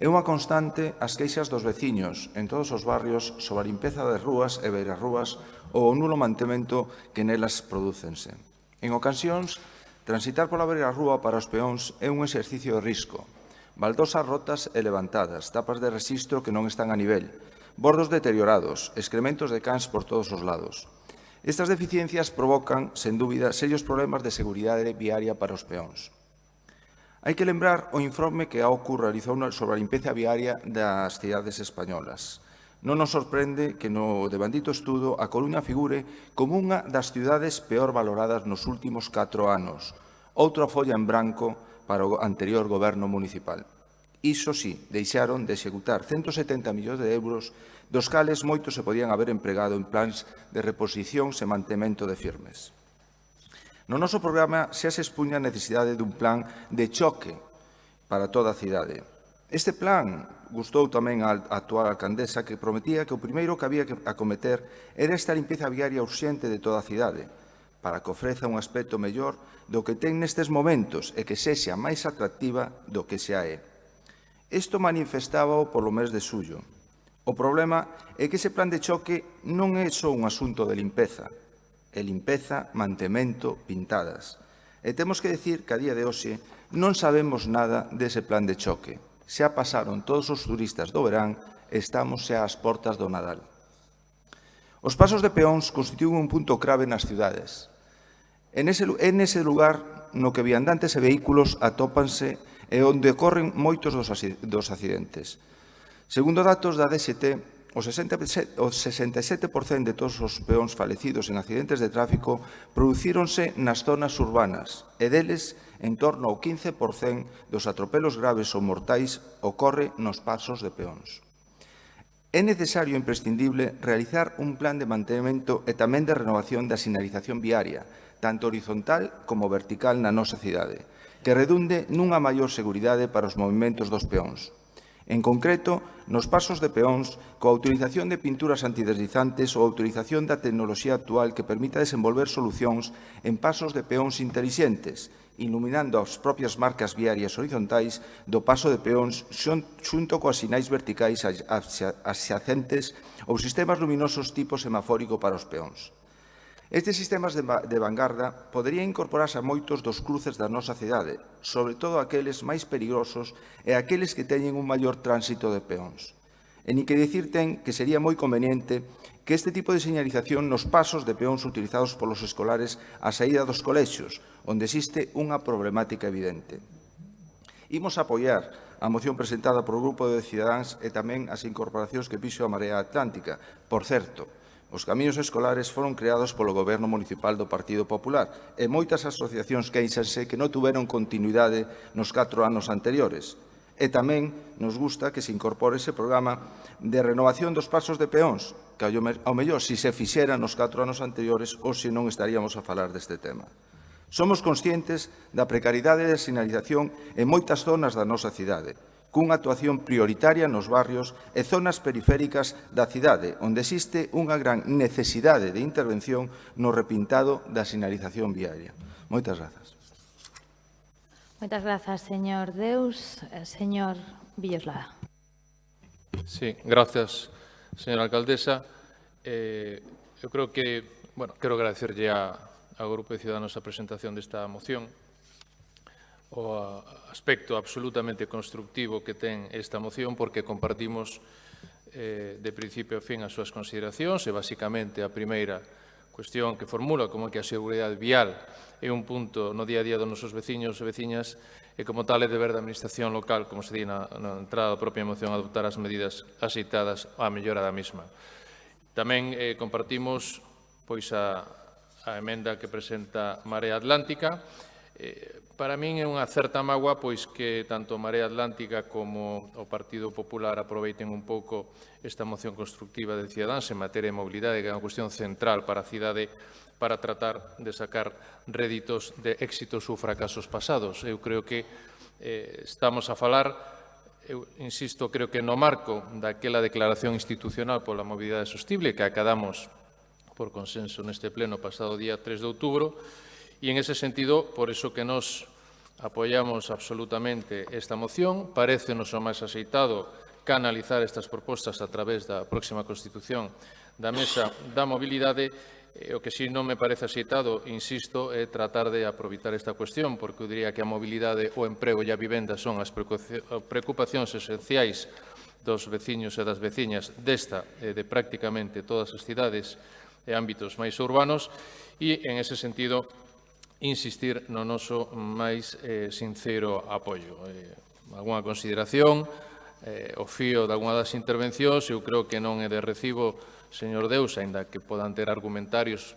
É unha constante as queixas dos veciños en todos os barrios sobre a limpeza das rúas e beirarrúas ou o nulo mantemento que nelas prodúcense. En ocasións, transitar pola beirarrúa para os peóns é un exercicio de risco. Baldosas rotas e levantadas, tapas de rexistro que non están a nivel, bordos deteriorados, excrementos de cans por todos os lados. Estas deficiencias provocan, sen dúbida, serios problemas de seguridade viaria para os peóns. Hai que lembrar o informe que a OCU realizou sobre a limpeza viaria das cidades españolas. Non nos sorprende que no devandito estudo a Coruña figure como unha das cidades peor valoradas nos últimos 4 anos, outra folla en branco para o anterior Goberno municipal. Iso sí, deixaron de executar 170 millóns de euros, dos cales moitos se podían haber empregado en plans de reposicións e mantemento de firmes. No noso programa xa se expuña a necesidade dun plan de choque para toda a cidade. Este plan gustou tamén á actual alcaldesa, que prometía que o primeiro que había que acometer era esta limpeza viaria urxente de toda a cidade, para que ofreza un aspecto mellor do que ten nestes momentos e que sexa máis atractiva do que xa é. Isto manifestábao polo mes de xullo. O problema é que ese plan de choque non é só un asunto de limpeza, e limpeza, mantemento, pintadas. E temos que decir que a día de hoxe non sabemos nada dese plan de choque. Xa pasaron todos os turistas do verán e estamos xa ás portas do Nadal. Os pasos de peóns constitúen un punto clave nas cidades. En ese lugar no que viandantes e vehículos atópanse e onde ocorren moitos dos accidentes. Segundo datos da DST, o 67% de todos os peóns falecidos en accidentes de tráfico producíronse nas zonas urbanas e deles, en torno ao 15% dos atropelos graves ou mortais ocorre nos pasos de peóns. É necesario e imprescindible realizar un plan de mantemento e tamén de renovación da sinalización viaria, tanto horizontal como vertical na nosa cidade, que redunde nunha maior seguridade para os movimentos dos peóns. En concreto, nos pasos de peóns, coa utilización de pinturas antideslizantes ou a utilización da tecnoloxía actual que permita desenvolver solucións en pasos de peóns intelixentes, iluminando as propias marcas viarias horizontais do paso de peóns xunto coas sinais verticais adxacentes ou sistemas luminosos tipo semafórico para os peóns. Estes sistemas de vanguarda poderían incorporarse a moitos dos cruces da nosa cidade, sobre todo aqueles máis perigosos e aqueles que teñen un maior tránsito de peóns. E ni que dicir ten que sería moi conveniente que este tipo de señalización nos pasos de peóns utilizados polos escolares á saída dos colexios, onde existe unha problemática evidente. Imos apoiar a moción presentada por o Grupo de Cidadáns e tamén as incorporacións que fixo a Marea Atlántica. Por certo, os camiños escolares foron creados polo Goberno Municipal do Partido Popular e moitas asociacións queixanse que non tuveron continuidade nos 4 anos anteriores. E tamén nos gusta que se incorpore ese programa de renovación dos pasos de peóns, que ao mellor si se fixera nos 4 anos anteriores ou se non estaríamos a falar deste tema. Somos conscientes da precariedade de sinalización en moitas zonas da nosa cidade, cunha actuación prioritaria nos barrios e zonas periféricas da cidade, onde existe unha gran necesidade de intervención no repintado da sinalización viaria. Moitas grazas. Moitas grazas, señor Deus. Señor Villoslada. Sí, gracias, señora alcaldesa. Eu creo que, quero agradecerlle ao Grupo de Ciudadanos a presentación desta moción, o aspecto absolutamente constructivo que ten esta moción, porque compartimos de principio a fin as súas consideracións e, basicamente, a primeira cuestión que formula, como que a seguridade vial é un punto no día a día dos nosos veciños e veciñas e, como tal, é deber da Administración local, como se di na entrada da propia moción, adoptar as medidas axeitadas á mellora da mesma. Tamén compartimos a emenda que presenta Marea Atlántica. Para min é unha certa mágoa pois que tanto Marea Atlántica como o Partido Popular aproveiten un pouco esta moción constructiva de Cidadáns en materia de mobilidade, que é unha cuestión central para a cidade, para tratar de sacar réditos de éxitos ou fracasos pasados. Eu creo que estamos a falar, eu insisto, creo que no marco daquela declaración institucional pola mobilidade sostible que acadamos por consenso neste pleno pasado día 3 de outubro. E, en ese sentido, por iso que nos apoiamos absolutamente esta moción, parécenos o máis axeitado canalizar estas propostas a través da próxima constitución da Mesa da Mobilidade. O que si non me parece axeitado, insisto, é tratar de aproveitar esta cuestión, porque eu diría que a mobilidade, o emprego e a vivenda son as preocupacións esenciais dos veciños e das veciñas desta e de prácticamente todas as cidades e ámbitos máis urbanos e, en ese sentido, insistir no noso máis sincero apoio. Alguna consideración, o fío de alguna das intervencións, eu creo que non é de recibo, señor Deus, aínda que podan ter argumentarios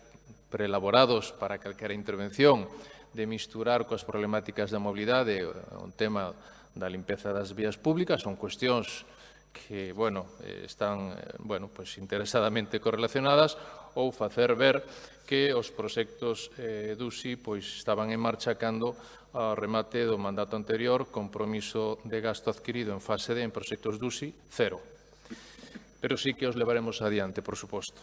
preelaborados para calquera intervención, de misturar coas problemáticas da mobilidade un tema da limpeza das vías públicas, son cuestións que, están, interesadamente correlacionadas, ou facer ver que os proxectos DUSI estaban en marcha cando ao remate do mandato anterior, compromiso de gasto adquirido en fase D en proxectos DUSI, 0. Pero sí que os levaremos adiante, por suposto.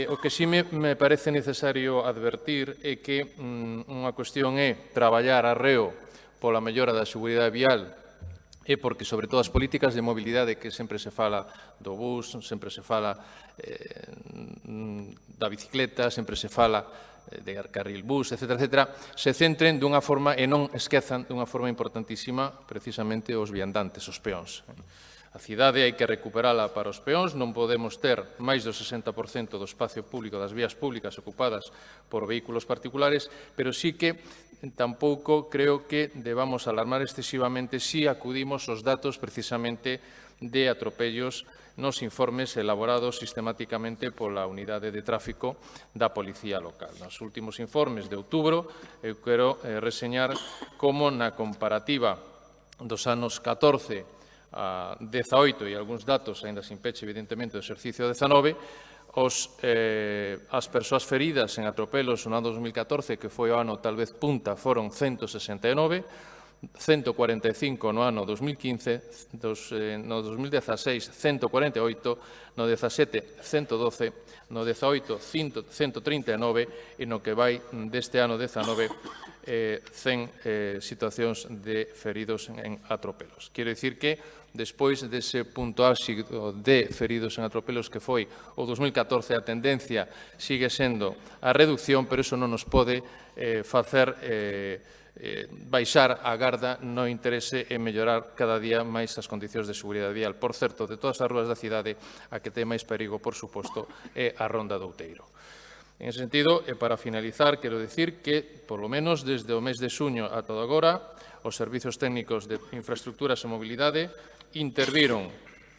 O que sí me parece necesario advertir é que unha cuestión é traballar arreo pola mellora da seguridade vial e porque, sobre todo, as políticas de mobilidade que sempre se fala do bus, sempre se fala da bicicleta, sempre se fala de carril bus, etc., se centren dunha forma e non esquezan dunha forma importantísima precisamente os viandantes, os peóns. A cidade hai que recuperala para os peóns, non podemos ter máis do 60% do espacio público das vías públicas ocupadas por vehículos particulares, pero sí que tampouco creo que debamos alarmar excesivamente si acudimos aos datos precisamente de atropellos nos informes elaborados sistemáticamente pola Unidade de Tráfico da Policía Local. Nos últimos informes de outubro, eu quero reseñar como na comparativa dos anos 14 a 18 e algúns datos, aínda sin peche, evidentemente, do exercicio 19, as persoas feridas en atropelos no ano 2014, que foi o ano tal vez punta, foron 169, 145 no ano 2015, no 2016 148, no 17 112, no 18 139 e no que vai deste ano 19 100 situacións de feridos en atropelos. Quero dicir que despois dese punto álxido de feridos en atropelos que foi o 2014, a tendencia sigue sendo a reducción, pero iso non nos pode facer baixar a garda no interese en mellorar cada día máis as condicións de seguridade vial. Por certo, de todas as ruas da cidade, a que ten máis perigo, por suposto, é a Ronda do Outeiro. En ese sentido, e para finalizar, quero dicir que, por lo menos desde o mes de xuño ata agora, os servizos técnicos de infraestructuras e mobilidade interviron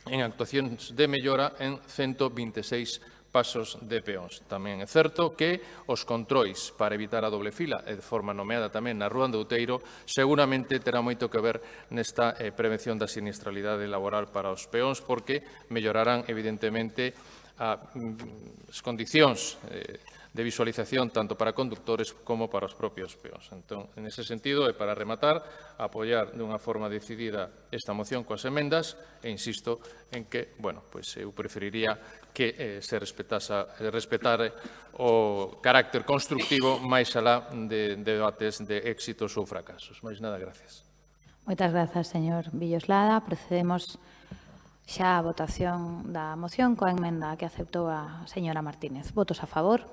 en actuacións de mellora en 126 pasos de peóns. Tamén é certo que os controis para evitar a doble fila, e de forma nomeada tamén na Rúa de Outeiro, seguramente terá moito que ver nesta prevención da sinistralidade laboral para os peóns, porque mellorarán, evidentemente, as condicións de visualización tanto para conductores como para os propios peóns. Entón, en ese sentido, e para rematar, apoiar dunha forma decidida esta moción coas emendas e insisto en que, bueno, pois eu preferiría que se respetare o carácter constructivo máis alá de debates de éxitos ou fracasos. Máis nada, gracias. Moitas grazas, señor Villoslada. Procedemos xa a votación da moción coa emenda que aceptou a señora Martínez. Votos a favor?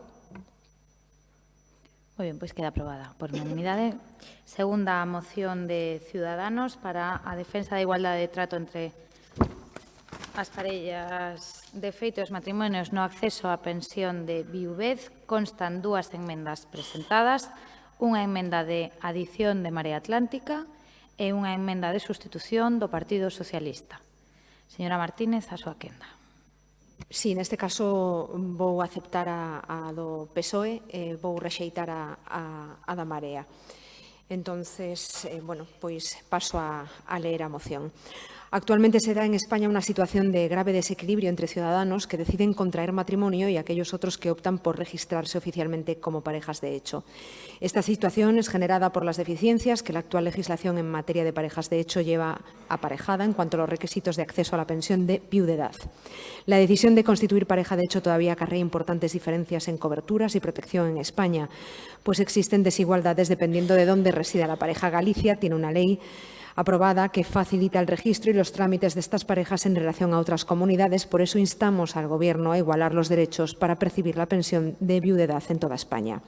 Moi ben, pois queda aprobada por unanimidade. Segunda moción de Ciudadanos para a defensa da igualdade de trato entre as parellas de feito e os matrimonios no acceso á pensión de viuvez. Constan dúas emendas presentadas, unha emenda de adición de Marea Atlántica e unha emenda de sustitución do Partido Socialista. Señora Martínez, a súa quenda. Sí, neste caso vou aceptar a do PSOE e vou rexeitar a da Marea. Entonces, bueno, pois paso a ler a moción. Actualmente se da en España una situación de grave desequilibrio entre ciudadanos que deciden contraer matrimonio y aquellos otros que optan por registrarse oficialmente como parejas de hecho. Esta situación es generada por las deficiencias que la actual legislación en materia de parejas de hecho lleva aparejada en cuanto a los requisitos de acceso a la pensión de viudedad. La decisión de constituir pareja de hecho todavía acarrea importantes diferencias en coberturas y protección en España, pues existen desigualdades dependiendo de dónde resida la pareja. Galicia tiene una ley aprobada que facilita el registro y los trámites de estas parejas en relación a otras comunidades. Por eso instamos al Gobierno a igualar los derechos para percibir la pensión de viudedad en toda España.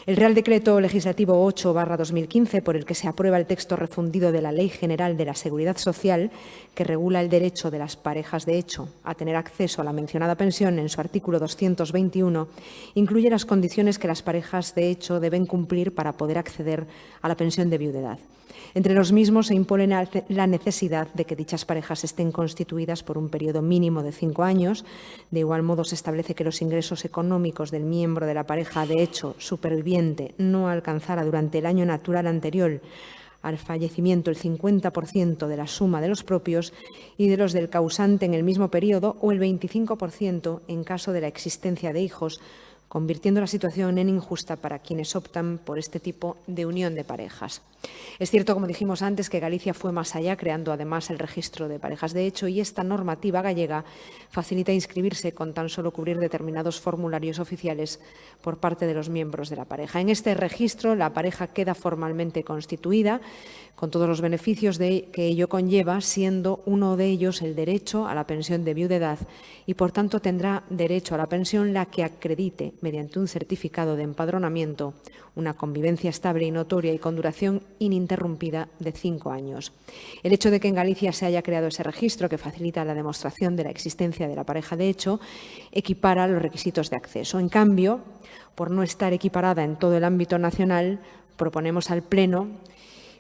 El Real Decreto Legislativo 8/2015, por el que se aprueba el texto refundido de la Ley General de la Seguridad Social, que regula el derecho de las parejas de hecho a tener acceso a la mencionada pensión, en su artículo 221, incluye las condiciones que las parejas de hecho deben cumplir para poder acceder a la pensión de viudedad. Entre los mismos se impone la necesidad de que dichas parejas estén constituidas por un periodo mínimo de 5 años. De igual modo, se establece que los ingresos económicos del miembro de la pareja de hecho superviviente no alcanzara durante el año natural anterior al fallecimiento el 50% de la suma de los propios y de los del causante en el mismo periodo o el 25% en caso de la existencia de hijos, convirtiendo la situación en injusta para quienes optan por este tipo de unión de parejas. Es cierto, como dijimos antes, que Galicia fue más allá, creando además el registro de parejas de hecho, y esta normativa gallega facilita inscribirse con tan solo cubrir determinados formularios oficiales por parte de los miembros de la pareja. En este registro, la pareja queda formalmente constituida, con todos los beneficios que ello conlleva, siendo uno de ellos el derecho a la pensión de viudedad, y por tanto tendrá derecho a la pensión la que acredite, mediante un certificado de empadronamiento, una convivencia estable y notoria y con duración ininterrumpida de 5 años. El hecho de que en Galicia se haya creado ese registro que facilita la demostración de la existencia de la pareja de hecho equipara los requisitos de acceso. En cambio, por no estar equiparada en todo el ámbito nacional, proponemos al Pleno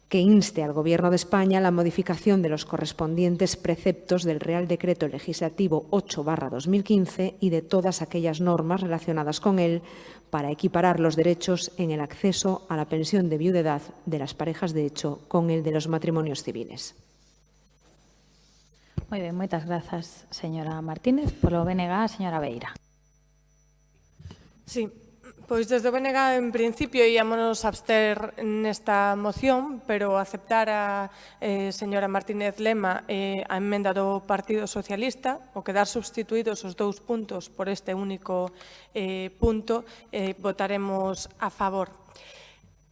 que inste al Gobierno de España la modificación de los correspondientes preceptos del Real Decreto Legislativo 8/2015 y de todas aquellas normas relacionadas con él para equiparar los derechos en el acceso a la pensión de viudedad de las parejas de hecho con el de los matrimonios civiles. Moi ben, moitas grazas, señora Martínez. Polo BNG, señora Beira. Sí, pois desde o BNG en principio íamos abster nesta moción, pero aceptar a señora Martínez Lema a emenda do Partido Socialista, o quedar substituídos os 2 puntos por este único punto, votaremos a favor.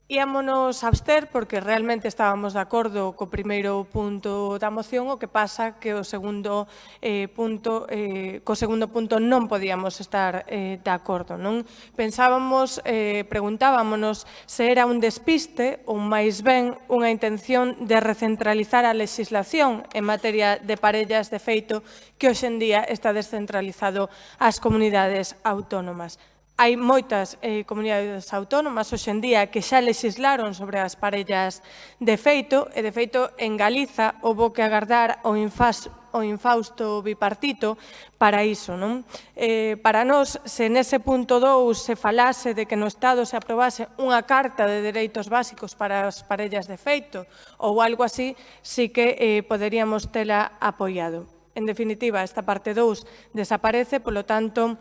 Íamonos abster porque realmente estábamos de acordo co primeiro punto da moción, o que pasa que co segundo punto non podíamos estar de acordo. Pensábamos, preguntábamos se era un despiste ou máis ben unha intención de recentralizar a legislación en materia de parellas de feito que hoxe en día está descentralizado ás comunidades autónomas. Hai moitas comunidades autónomas hoxe en día que xa legislaron sobre as parellas de feito, e de feito en Galiza houbo que agardar o infausto bipartito para iso. Para nós, se nese punto 2 se falase de que no Estado se aprobase unha carta de dereitos básicos para as parellas de feito ou algo así, sí que poderíamos tela apoiado. En definitiva, esta parte 2 desaparece, polo tanto,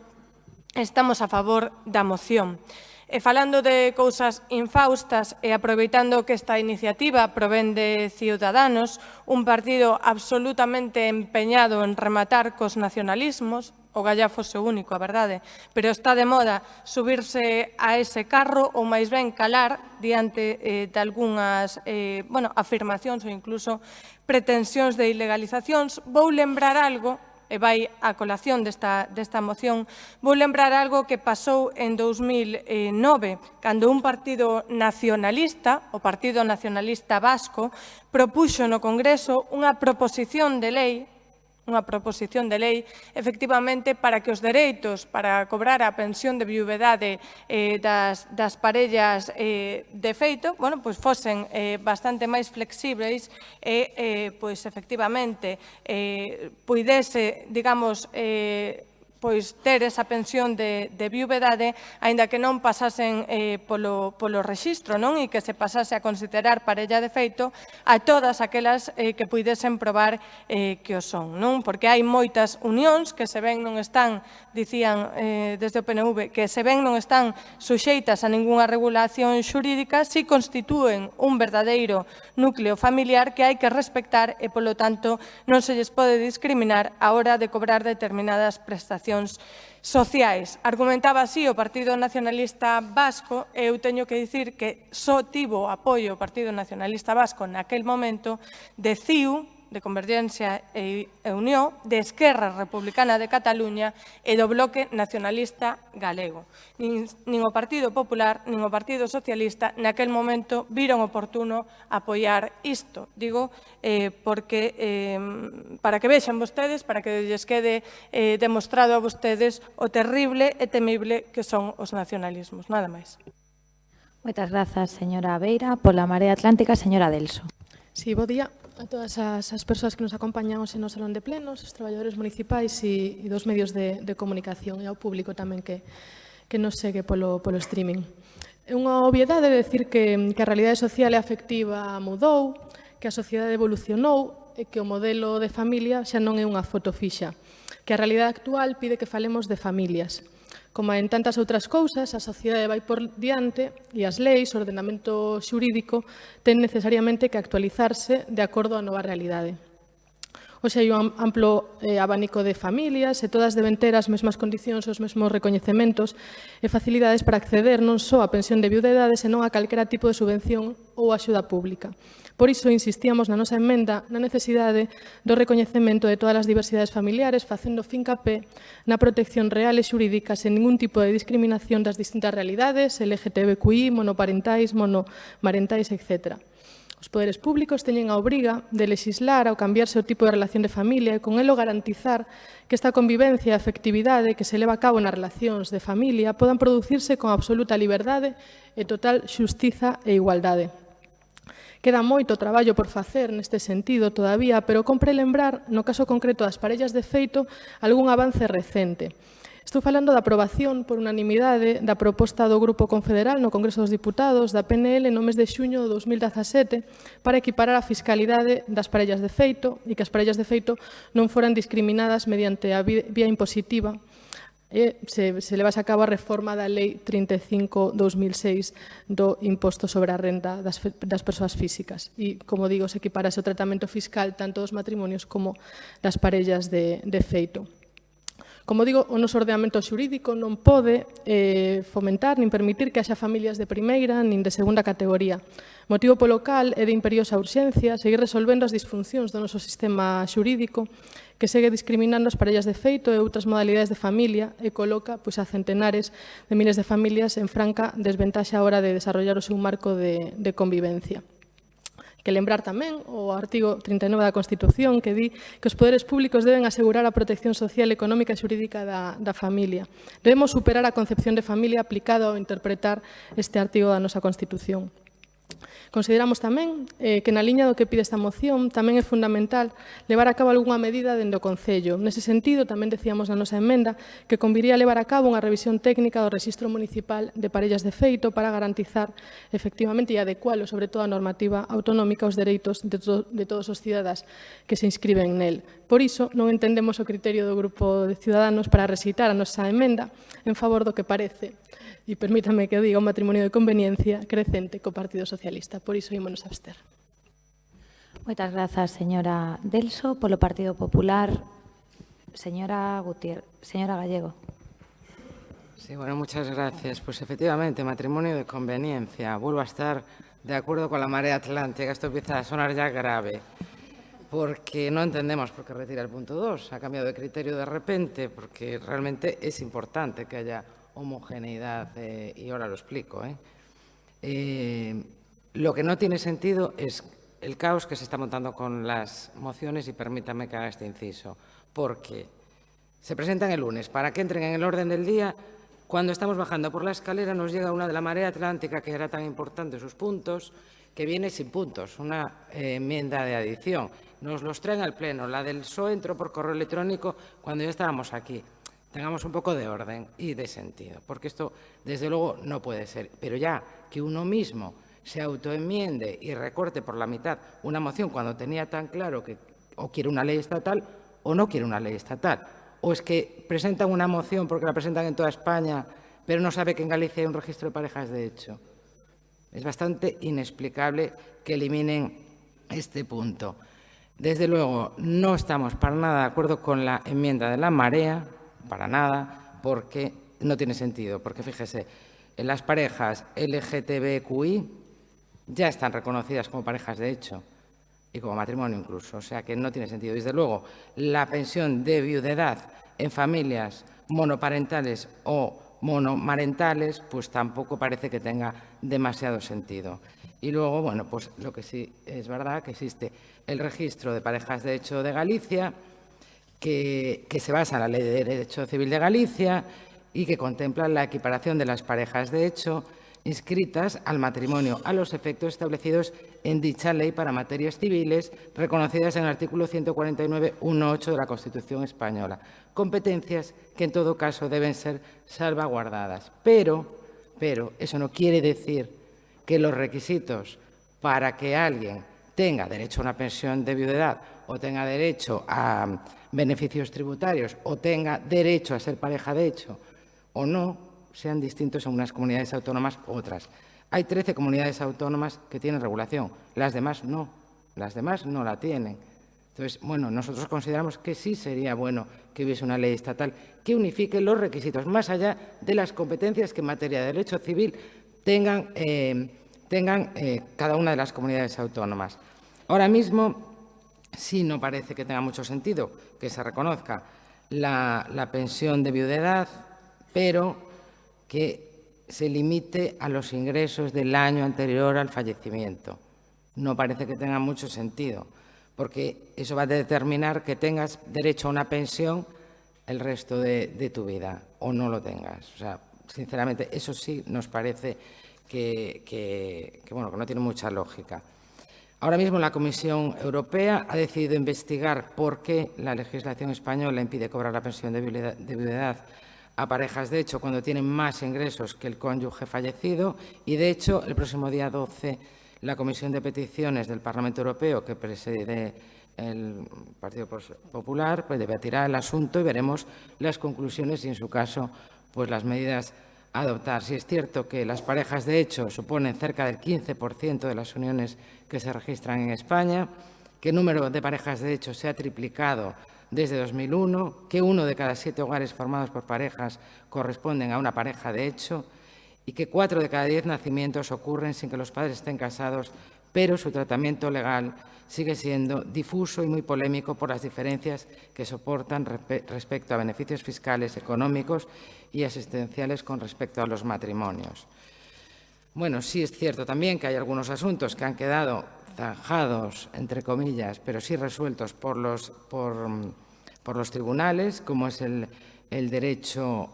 estamos a favor da moción. E falando de cousas infaustas e aproveitando que esta iniciativa provén de Ciudadanos, un partido absolutamente empeñado en rematar cos nacionalismos, o galla fose único, a verdade, pero está de moda subirse a ese carro ou máis ben calar diante de algunhas afirmacións ou incluso pretensións de ilegalizacións. Vou lembrar algo, e vai a colación desta moción, vou lembrar algo que pasou en 2009, cando un partido nacionalista, o Partido Nacionalista Vasco, propuxo no Congreso unha proposición de lei, efectivamente, para que os dereitos para cobrar a pensión de viuvedade das parellas de feito, fosen bastante máis flexibles e, efectivamente, puidese, digamos, ter esa pensión de viuvedade, aínda que non pasasen polo rexistro, e que se pasase a considerar parella de feito a todas aquelas que puidesen probar que o son. Porque hai moitas unións que se ven non están, dicían desde o PNV, que se ven non están suxeitas a ningunha regulación xurídica, si constitúen un verdadeiro núcleo familiar que hai que respectar e, polo tanto, non se lles pode discriminar a hora de cobrar determinadas prestacións sociais. Argumentaba así o Partido Nacionalista Vasco, e eu teño que dicir que só tivo apoio o Partido Nacionalista Vasco naquel momento de CiU, de Convergencia e Unión, de Esquerra Republicana de Cataluña e do Bloque Nacionalista Galego. Nin o Partido Popular, nin o Partido Socialista naquel momento viron oportuno apoiar isto. Digo, porque para que vexan vostedes, para que lles quede demostrado a vostedes o terrible e temible que son os nacionalismos. Nada máis. Moitas grazas, señora Beira. Pola Marea Atlántica, señora Delso. Sí, bo día a todas as persoas que nos acompañan hoxe no Salón de Plenos, os traballadores municipais e dos medios de comunicación, e ao público tamén que nos segue polo streaming. É unha obviedade decir que a realidade social e afectiva mudou, que a sociedade evolucionou e que o modelo de familia xa non é unha foto fixa, que a realidade actual pide que falemos de familias. Como en tantas outras cousas, a sociedade vai por diante e as leis, o ordenamento xurídico, ten necesariamente que actualizarse de acordo á nova realidade. Hoxe hai un amplo abanico de familias e todas deben ter as mesmas condicións, os mesmos recoñecementos e facilidades para acceder non só á pensión de viudedade, senón a calquera tipo de subvención ou axuda pública. Por iso insistíamos na nosa emenda na necesidade do recoñecemento de todas as diversidades familiares, facendo fincapé na protección real e xurídica sen ningún tipo de discriminación das distintas realidades, LGTBQI, monoparentais, monomarentais, etc. Os poderes públicos teñen a obriga de lexislar ao cambiarse o tipo de relación de familia e con elo garantizar que esta convivencia e afectividade que se leva a cabo nas relacións de familia podan producirse con absoluta liberdade e total xustiza e igualdade. Queda moito traballo por facer neste sentido todavía, pero compre lembrar, no caso concreto das parellas de feito, algún avance recente. Estou falando da aprobación por unanimidade da proposta do Grupo Confederal no Congreso dos Diputados da PNL no mes de xuño de 2017 para equiparar a fiscalidade das parellas de feito e que as parellas de feito non foran discriminadas mediante a vía impositiva se levase a cabo a reforma da Lei 35/2006 do imposto sobre a renda das persoas físicas. E, como digo, se equiparase o tratamento fiscal tanto dos matrimonios como das parellas de feito. Como digo, o noso ordenamento xurídico non pode fomentar nin permitir que haxa familias de primeira nin de segunda categoría. Motivo polo cal é de imperiosa urxencia seguir resolvendo as disfuncións do noso sistema xurídico que segue discriminando as parellas de feito e outras modalidades de familia e coloca a centenares de miles de familias en franca desventaxa a hora de desarrollar o seu marco de convivencia. Que lembrar tamén o artigo 39 da Constitución que di que os poderes públicos deben asegurar a protección social, económica e xurídica da familia. Debemos superar a concepción de familia aplicada ao interpretar este artigo da nosa Constitución. Consideramos tamén que na liña do que pide esta moción tamén é fundamental levar a cabo algunha medida dende o Concello. Nese sentido, tamén decíamos na nosa emenda que conviría levar a cabo unha revisión técnica do Rexistro Municipal de Parellas de Feito para garantizar efectivamente e adecualo, sobre todo a normativa autonómica, os dereitos de todos os cidadás que se inscriben nel. Por iso, non entendemos o criterio do Grupo de Ciudadanos para recitar a nosa emenda en favor do que parece, e permítame que diga, un matrimonio de conveniencia crecente co Partido Socialista. Por iso ímonos a abster. Moitas grazas, señora Delso. Polo Partido Popular, señora Gallego. Sí, bueno, muchas gracias. Pues efectivamente, matrimonio de conveniencia. Vuelvo a estar de acuerdo con la marea atlántica. Esto empieza a sonar ya grave, porque no entendemos por qué retira el punto 2. Ha cambiado de criterio de repente, porque realmente es importante que haya homogeneidad, y ahora lo explico. Lo que no tiene sentido es el caos que se está montando con las mociones, y permítame que haga este inciso, porque se presentan el lunes para que entren en el orden del día. Cuando estamos bajando por la escalera nos llega una de la marea atlántica, que era tan importante sus puntos, que viene sin puntos, una enmienda de adición. Nos los traen al Pleno. La del PSOE entró por correo electrónico cuando ya estábamos aquí. Tengamos un poco de orden y de sentido, porque esto, desde luego, no puede ser. Pero ya que uno mismo se autoenmiende y recorte por la mitad una moción cuando tenía tan claro que o quiere una ley estatal o no quiere una ley estatal, o es que presentan una moción porque la presentan en toda España, pero no sabe que en Galicia hay un registro de parejas de hecho. Es bastante inexplicable que eliminen este punto. Desde luego, no estamos para nada de acuerdo con la enmienda de la marea, para nada, porque no tiene sentido. Porque, fíjese, las parejas LGTBQI ya están reconocidas como parejas de hecho y como matrimonio incluso, o sea que no tiene sentido. Desde luego, la pensión de viudedad en familias monoparentales o monomarentales, pues tampoco parece que tenga demasiado sentido. Y luego, bueno, pues lo que sí es verdad que existe el registro de parejas de hecho de Galicia, que se basa en la Ley de Derecho Civil de Galicia y que contempla la equiparación de las parejas de hecho inscritas al matrimonio a los efectos establecidos en dicha ley para materias civiles reconocidas en el artículo 149.1.8 de la Constitución española, competencias que en todo caso deben ser salvaguardadas. Pero eso no quiere decir que los requisitos para que alguien tenga derecho a una pensión de viudedad o tenga derecho a beneficios tributarios o tenga derecho a ser pareja de hecho o no, sean distintos en unas comunidades autónomas u otras. Hay 13 comunidades autónomas que tienen regulación, las demás no la tienen. Entonces, bueno, nosotros consideramos que sí sería bueno que hubiese una ley estatal que unifique los requisitos, más allá de las competencias que en materia de derecho civil tengan cada una de las comunidades autónomas. Ahora mismo sí no parece que tenga mucho sentido que se reconozca la pensión de viudedad, pero que se limite a los ingresos del año anterior al fallecimiento. No parece que tenga mucho sentido, porque eso va a determinar que tengas derecho a una pensión el resto de tu vida o no lo tengas. O sea, sinceramente, eso sí nos parece que no tiene mucha lógica. Ahora mismo la Comisión Europea ha decidido investigar por qué la legislación española impide cobrar la pensión de viudedad a parejas de hecho cuando tienen más ingresos que el cónyuge fallecido y, de hecho, el próximo día 12 la Comisión de Peticiones del Parlamento Europeo, que preside el Partido Popular pues debatirá el asunto y veremos las conclusiones y, en su caso, pues las medidas a adoptar. Si es cierto que las parejas de hecho suponen cerca del 15% de las uniones que se registran en España, que el número de parejas de hecho se ha triplicado desde 2001, que 1 de cada 7 hogares formados por parejas corresponden a una pareja de hecho y que 4 de cada 10 nacimientos ocurren sin que los padres estén casados, pero su tratamiento legal sigue siendo difuso y muy polémico por las diferencias que soportan respecto a beneficios fiscales, económicos y asistenciales con respecto a los matrimonios. Bueno, sí es cierto también que hay algunos asuntos que han quedado zanjados, entre comillas, pero sí resueltos por los tribunales, como es el derecho,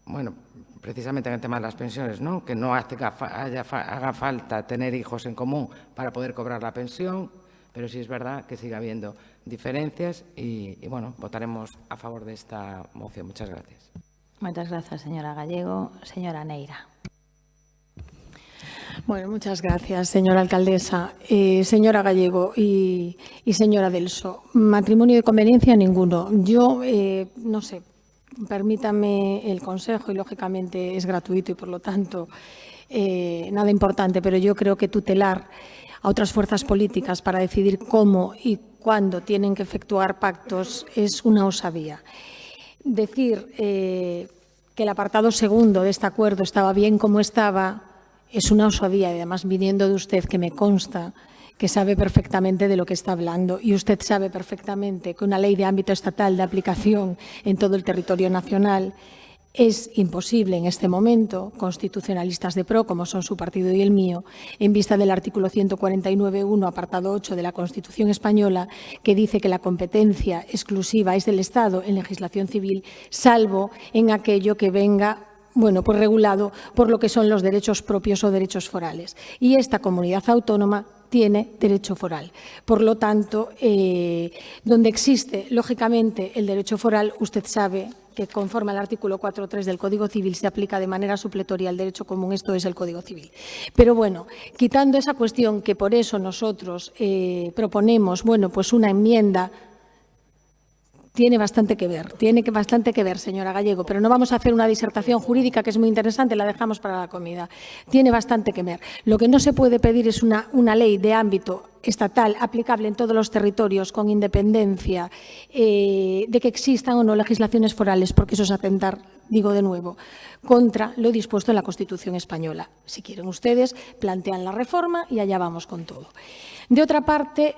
bueno, precisamente en el tema de las pensiones, ¿no? Que no haga falta tener hijos en común para poder cobrar la pensión, pero sí es verdad que sigue habiendo diferencias y bueno, votaremos a favor de esta moción. Muchas gracias. Muchas gracias, señora Gallego. Señora Neira. Bueno, muchas gracias, señora alcaldesa. Señora Gallego y señora Delso, matrimonio de conveniencia ninguno. Yo, no sé, permítame el consejo y, lógicamente, es gratuito y, por lo tanto, nada importante, pero yo creo que tutelar a otras fuerzas políticas para decidir cómo y cuándo tienen que efectuar pactos es una osadía. Decir que el apartado segundo de este acuerdo estaba bien como estaba es una osadía, y además viniendo de usted, que me consta que sabe perfectamente de lo que está hablando, y usted sabe perfectamente que una ley de ámbito estatal de aplicación en todo el territorio nacional es imposible en este momento, constitucionalistas de pro, como son su partido y el mío, en vista del artículo 149.1, apartado 8 de la Constitución española, que dice que la competencia exclusiva es del Estado en legislación civil, salvo en aquello que venga pues regulado por lo que son los derechos propios o derechos forales. Y esta comunidad autónoma tiene derecho foral. Por lo tanto, donde existe, lógicamente, el derecho foral, usted sabe que conforme al artículo 4.3 del Código Civil se aplica de manera supletoria al derecho común, esto es el Código Civil. Pero bueno, quitando esa cuestión, que por eso nosotros proponemos, pues una enmienda. Tiene bastante que ver, señora Gallego, pero no vamos a hacer una disertación jurídica que es muy interesante, la dejamos para la comida. Tiene bastante que ver. Lo que no se puede pedir es una ley de ámbito estatal aplicable en todos los territorios con independencia de que existan o no legislaciones forales, porque eso es atentar, digo de nuevo, contra lo dispuesto en la Constitución española. Si quieren ustedes, plantean la reforma y allá vamos con todo. De otra parte,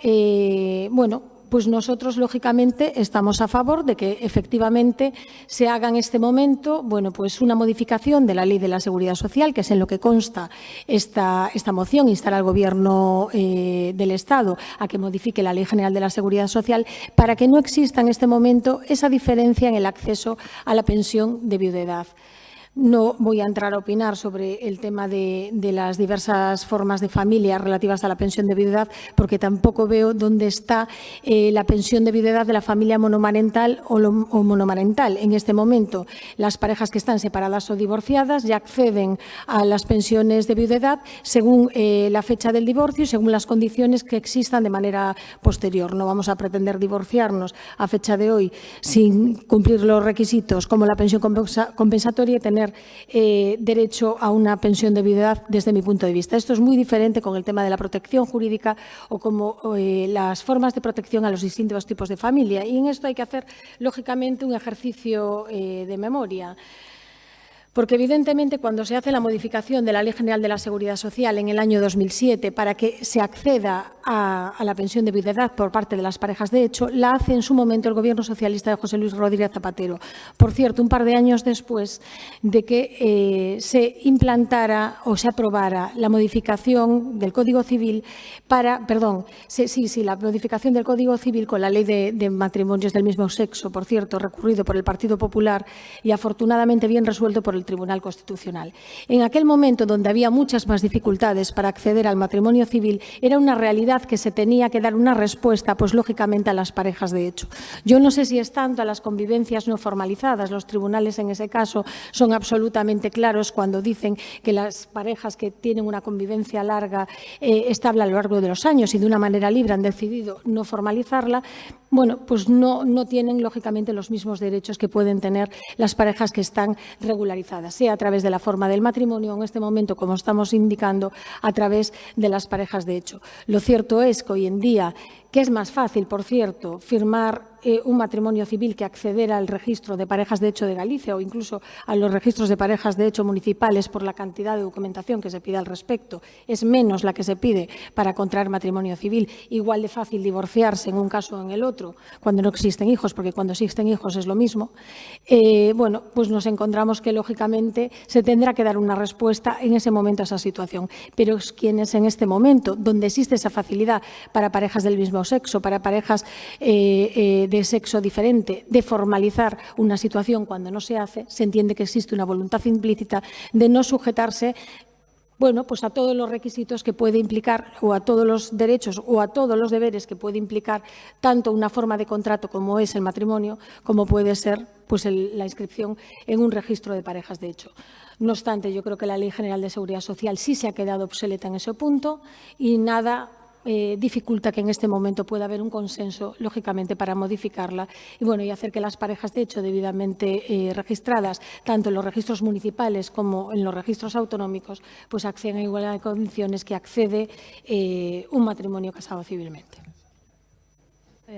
pues nosotros, lógicamente, estamos a favor de que efectivamente se haga en este momento pues una modificación de la Ley de la Seguridad Social, que es en lo que consta esta moción, instar al Gobierno del Estado a que modifique la Ley General de la Seguridad Social para que no exista en este momento esa diferencia en el acceso a la pensión de viudedad. No voy a entrar a opinar sobre el tema de las diversas formas de familia relativas a la pensión de viudedad, porque tampoco veo dónde está la pensión de viudedad de la familia monomarental o monomarental. En este momento, las parejas que están separadas o divorciadas ya acceden a las pensiones de viudedad según la fecha del divorcio y según las condiciones que existan de manera posterior. No vamos a pretender divorciarnos a fecha de hoy sin cumplir los requisitos como la pensión compensatoria y tener derecho a una pensión de viudedad desde mi punto de vista. Esto es muy diferente con el tema de la protección jurídica o como las formas de protección a los distintos tipos de familia. Y en esto hay que hacer, lógicamente, un ejercicio de memoria. Porque, evidentemente, cuando se hace la modificación de la Ley General de la Seguridad Social en el año 2007 para que se acceda a la pensión de viudedad por parte de las parejas de hecho, la hace en su momento el Gobierno socialista de José Luis Rodríguez Zapatero. Por cierto, un par de años después de que se implantara o se aprobara la modificación del Código Civil la modificación del Código Civil con la Ley de matrimonios del mismo sexo, por cierto, recurrido por el Partido Popular y afortunadamente bien resuelto por el el Tribunal Constitucional. En aquel momento, donde había muchas más dificultades para acceder al matrimonio civil, era una realidad que se tenía que dar una respuesta, pues lógicamente, a las parejas de hecho. Yo no sé si es tanto a las convivencias no formalizadas. Los tribunales en ese caso son absolutamente claros cuando dicen que las parejas que tienen una convivencia larga, estable a lo largo de los años y de una manera libre han decidido no formalizarla, bueno, pues no tienen lógicamente los mismos derechos que pueden tener las parejas que están regularizadas, sea a través de la forma del matrimonio o en este momento, como estamos indicando, a través de las parejas de hecho. Lo cierto es que hoy en día, que es más fácil, por cierto, firmar un matrimonio civil que acceder al registro de parejas de hecho de Galicia o incluso a los registros de parejas de hecho municipales por la cantidad de documentación que se pide al respecto. Es menos la que se pide para contraer matrimonio civil. Igual de fácil divorciarse en un caso o en el otro cuando no existen hijos, porque cuando existen hijos es lo mismo. Bueno, pues nos encontramos que lógicamente se tendrá que dar una respuesta en ese momento a esa situación. Pero quienes en este momento, donde existe esa facilidad para parejas del mismo sexo, para parejas de sexo diferente, de formalizar una situación cuando no se hace, se entiende que existe una voluntad implícita de no sujetarse, bueno, pues a todos los requisitos que puede implicar o a todos los derechos o a todos los deberes que puede implicar tanto una forma de contrato como es el matrimonio, como puede ser pues la inscripción en un registro de parejas de hecho. No obstante, yo creo que la Ley General de Seguridad Social sí se ha quedado obsoleta en ese punto y nada dificulta que en este momento pueda haber un consenso, lógicamente, para modificarla y, bueno, y hacer que las parejas de hecho debidamente registradas, tanto en los registros municipales como en los registros autonómicos, pues accedan a igualdad de condiciones que accede un matrimonio casado civilmente.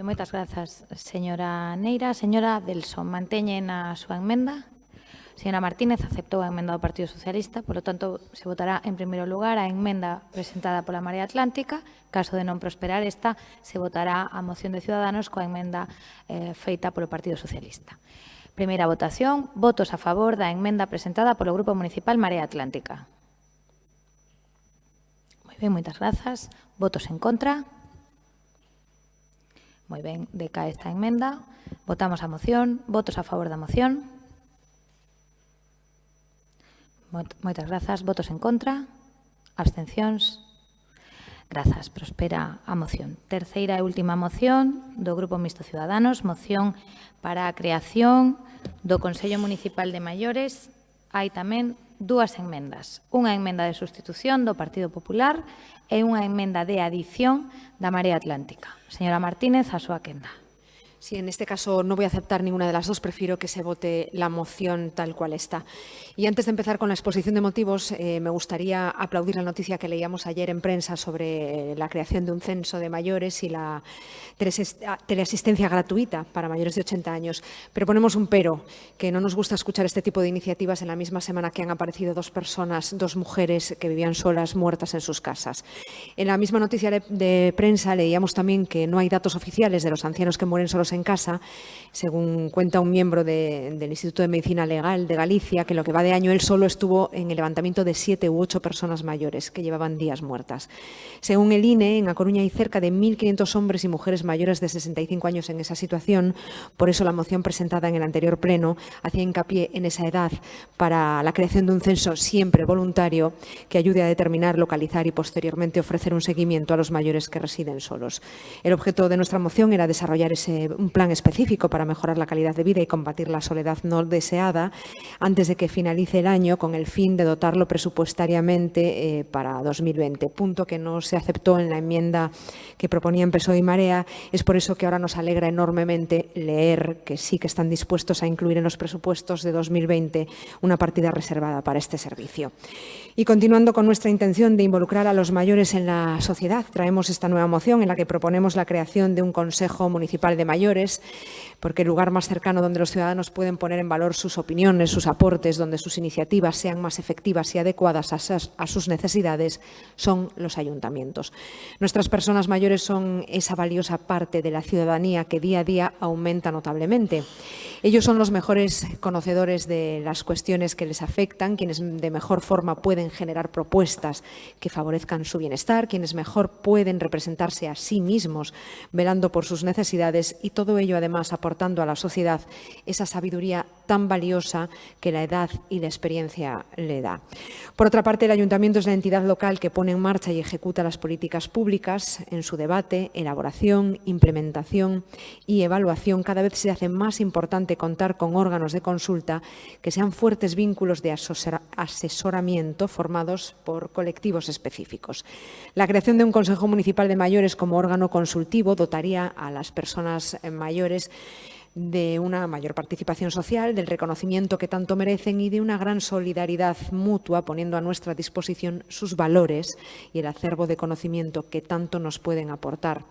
Moitas grazas, señora Neira. Señora Delson, manteñen a súa emenda. Señora Martínez aceptou a emenda do Partido Socialista, polo tanto, se votará en primeiro lugar a emenda presentada pola Marea Atlántica. Caso de non prosperar esta, se votará a moción de Ciudadanos coa emenda feita polo Partido Socialista. Primeira votación, votos a favor da emenda presentada polo Grupo Municipal Marea Atlántica. Moi ben, moitas grazas. Votos en contra. Moi ben, decae esta emenda. Votamos a moción. Votos a favor da moción. Moitas grazas. Votos en contra. Abstencións. Grazas. Prospera a moción. Terceira e última moción do Grupo Mixto Ciudadanos. Moción para a creación do Consello Municipal de Maiores. Hai tamén dúas enmendas. Unha emenda de sustitución do Partido Popular e unha emenda de adición da Marea Atlántica. Señora Martínez, a súa quenda. Sí, en este caso no voy a aceptar ninguna de las dos, prefiero que se vote la moción tal cual está. Y antes de empezar con la exposición de motivos, me gustaría aplaudir la noticia que leíamos ayer en prensa sobre la creación de un censo de mayores y la teleasistencia gratuita para mayores de 80 años. Pero ponemos un pero, que no nos gusta escuchar este tipo de iniciativas en la misma semana que han aparecido dos mujeres que vivían solas, muertas en sus casas. En la misma noticia de prensa leíamos también que no hay datos oficiales de los ancianos que mueren solos en casa, según cuenta un miembro del Instituto de Medicina Legal de Galicia, que lo que va de año él solo estuvo en el levantamiento de 7 u 8 personas mayores que llevaban días muertas. Según el INE, en A Coruña hay cerca de 1.500 hombres y mujeres mayores de 65 años en esa situación. Por eso la moción presentada en el anterior pleno hacía hincapié en esa edad para la creación de un censo siempre voluntario que ayude a determinar, localizar y posteriormente ofrecer un seguimiento a los mayores que residen solos. El objeto de nuestra moción era desarrollar un plan específico para mejorar la calidad de vida y combatir la soledad no deseada antes de que finalice el año, con el fin de dotarlo presupuestariamente para 2020, punto que no se aceptó en la enmienda que proponían PSOE y Marea. Es por eso que ahora nos alegra enormemente leer que sí que están dispuestos a incluir en los presupuestos de 2020 una partida reservada para este servicio. Y continuando con nuestra intención de involucrar a los mayores en la sociedad, traemos esta nueva moción en la que proponemos la creación de un Consejo Municipal de Mayores, porque el lugar más cercano donde los ciudadanos pueden poner en valor sus opiniones, sus aportes, donde sus iniciativas sean más efectivas y adecuadas a sus necesidades, son los ayuntamientos. Nuestras personas mayores son esa valiosa parte de la ciudadanía que día a día aumenta notablemente. Ellos son los mejores conocedores de las cuestiones que les afectan, quienes de mejor forma pueden generar propuestas que favorezcan su bienestar, quienes mejor pueden representarse a sí mismos, velando por sus necesidades, y todo ello además aportando a la sociedad esa sabiduría tan valiosa que la edad y la experiencia le da. Por otra parte, el Ayuntamiento es la entidad local que pone en marcha y ejecuta las políticas públicas. En su debate, elaboración, implementación y evaluación, cada vez se hace más importante contar con órganos de consulta que sean fuertes vínculos de asesoramiento formados por colectivos específicos. La creación de un Consejo Municipal de Mayores como órgano consultivo dotaría a las personas mayores de una mayor participación social, del reconocimiento que tanto merecen y de una gran solidaridad mutua, poniendo a nuestra disposición sus valores y el acervo de conocimiento que tanto nos pueden aportar.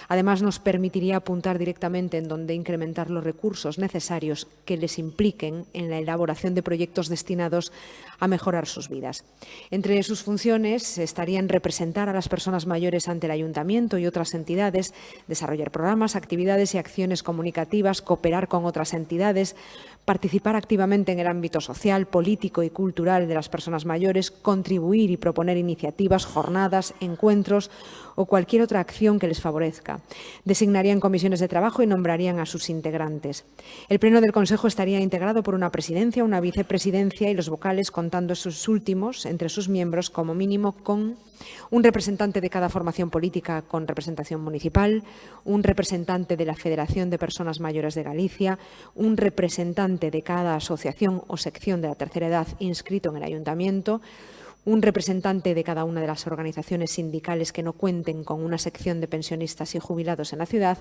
Además, nos permitiría apuntar directamente en dónde incrementar los recursos necesarios que les impliquen en la elaboración de proyectos destinados a mejorar sus vidas. Entre sus funciones estarían representar a las personas mayores ante el Ayuntamiento y otras entidades, desarrollar programas, actividades y acciones comunicativas, cooperar con otras entidades, participar activamente en el ámbito social, político y cultural de las personas mayores, contribuir y proponer iniciativas, jornadas, encuentros o cualquier otra acción que les favorezca. Designarían comisiones de trabajo y nombrarían a sus integrantes. El Pleno del Consejo estaría integrado por una presidencia, una vicepresidencia y los vocales, contando esos últimos entre sus miembros como mínimo con un representante de cada formación política con representación municipal, un representante de la Federación de Personas Mayores de Galicia, un representante de cada asociación o sección de la tercera edad inscrito en el Ayuntamiento, un representante de cada una de las organizaciones sindicales que no cuenten con una sección de pensionistas y jubilados en la ciudad,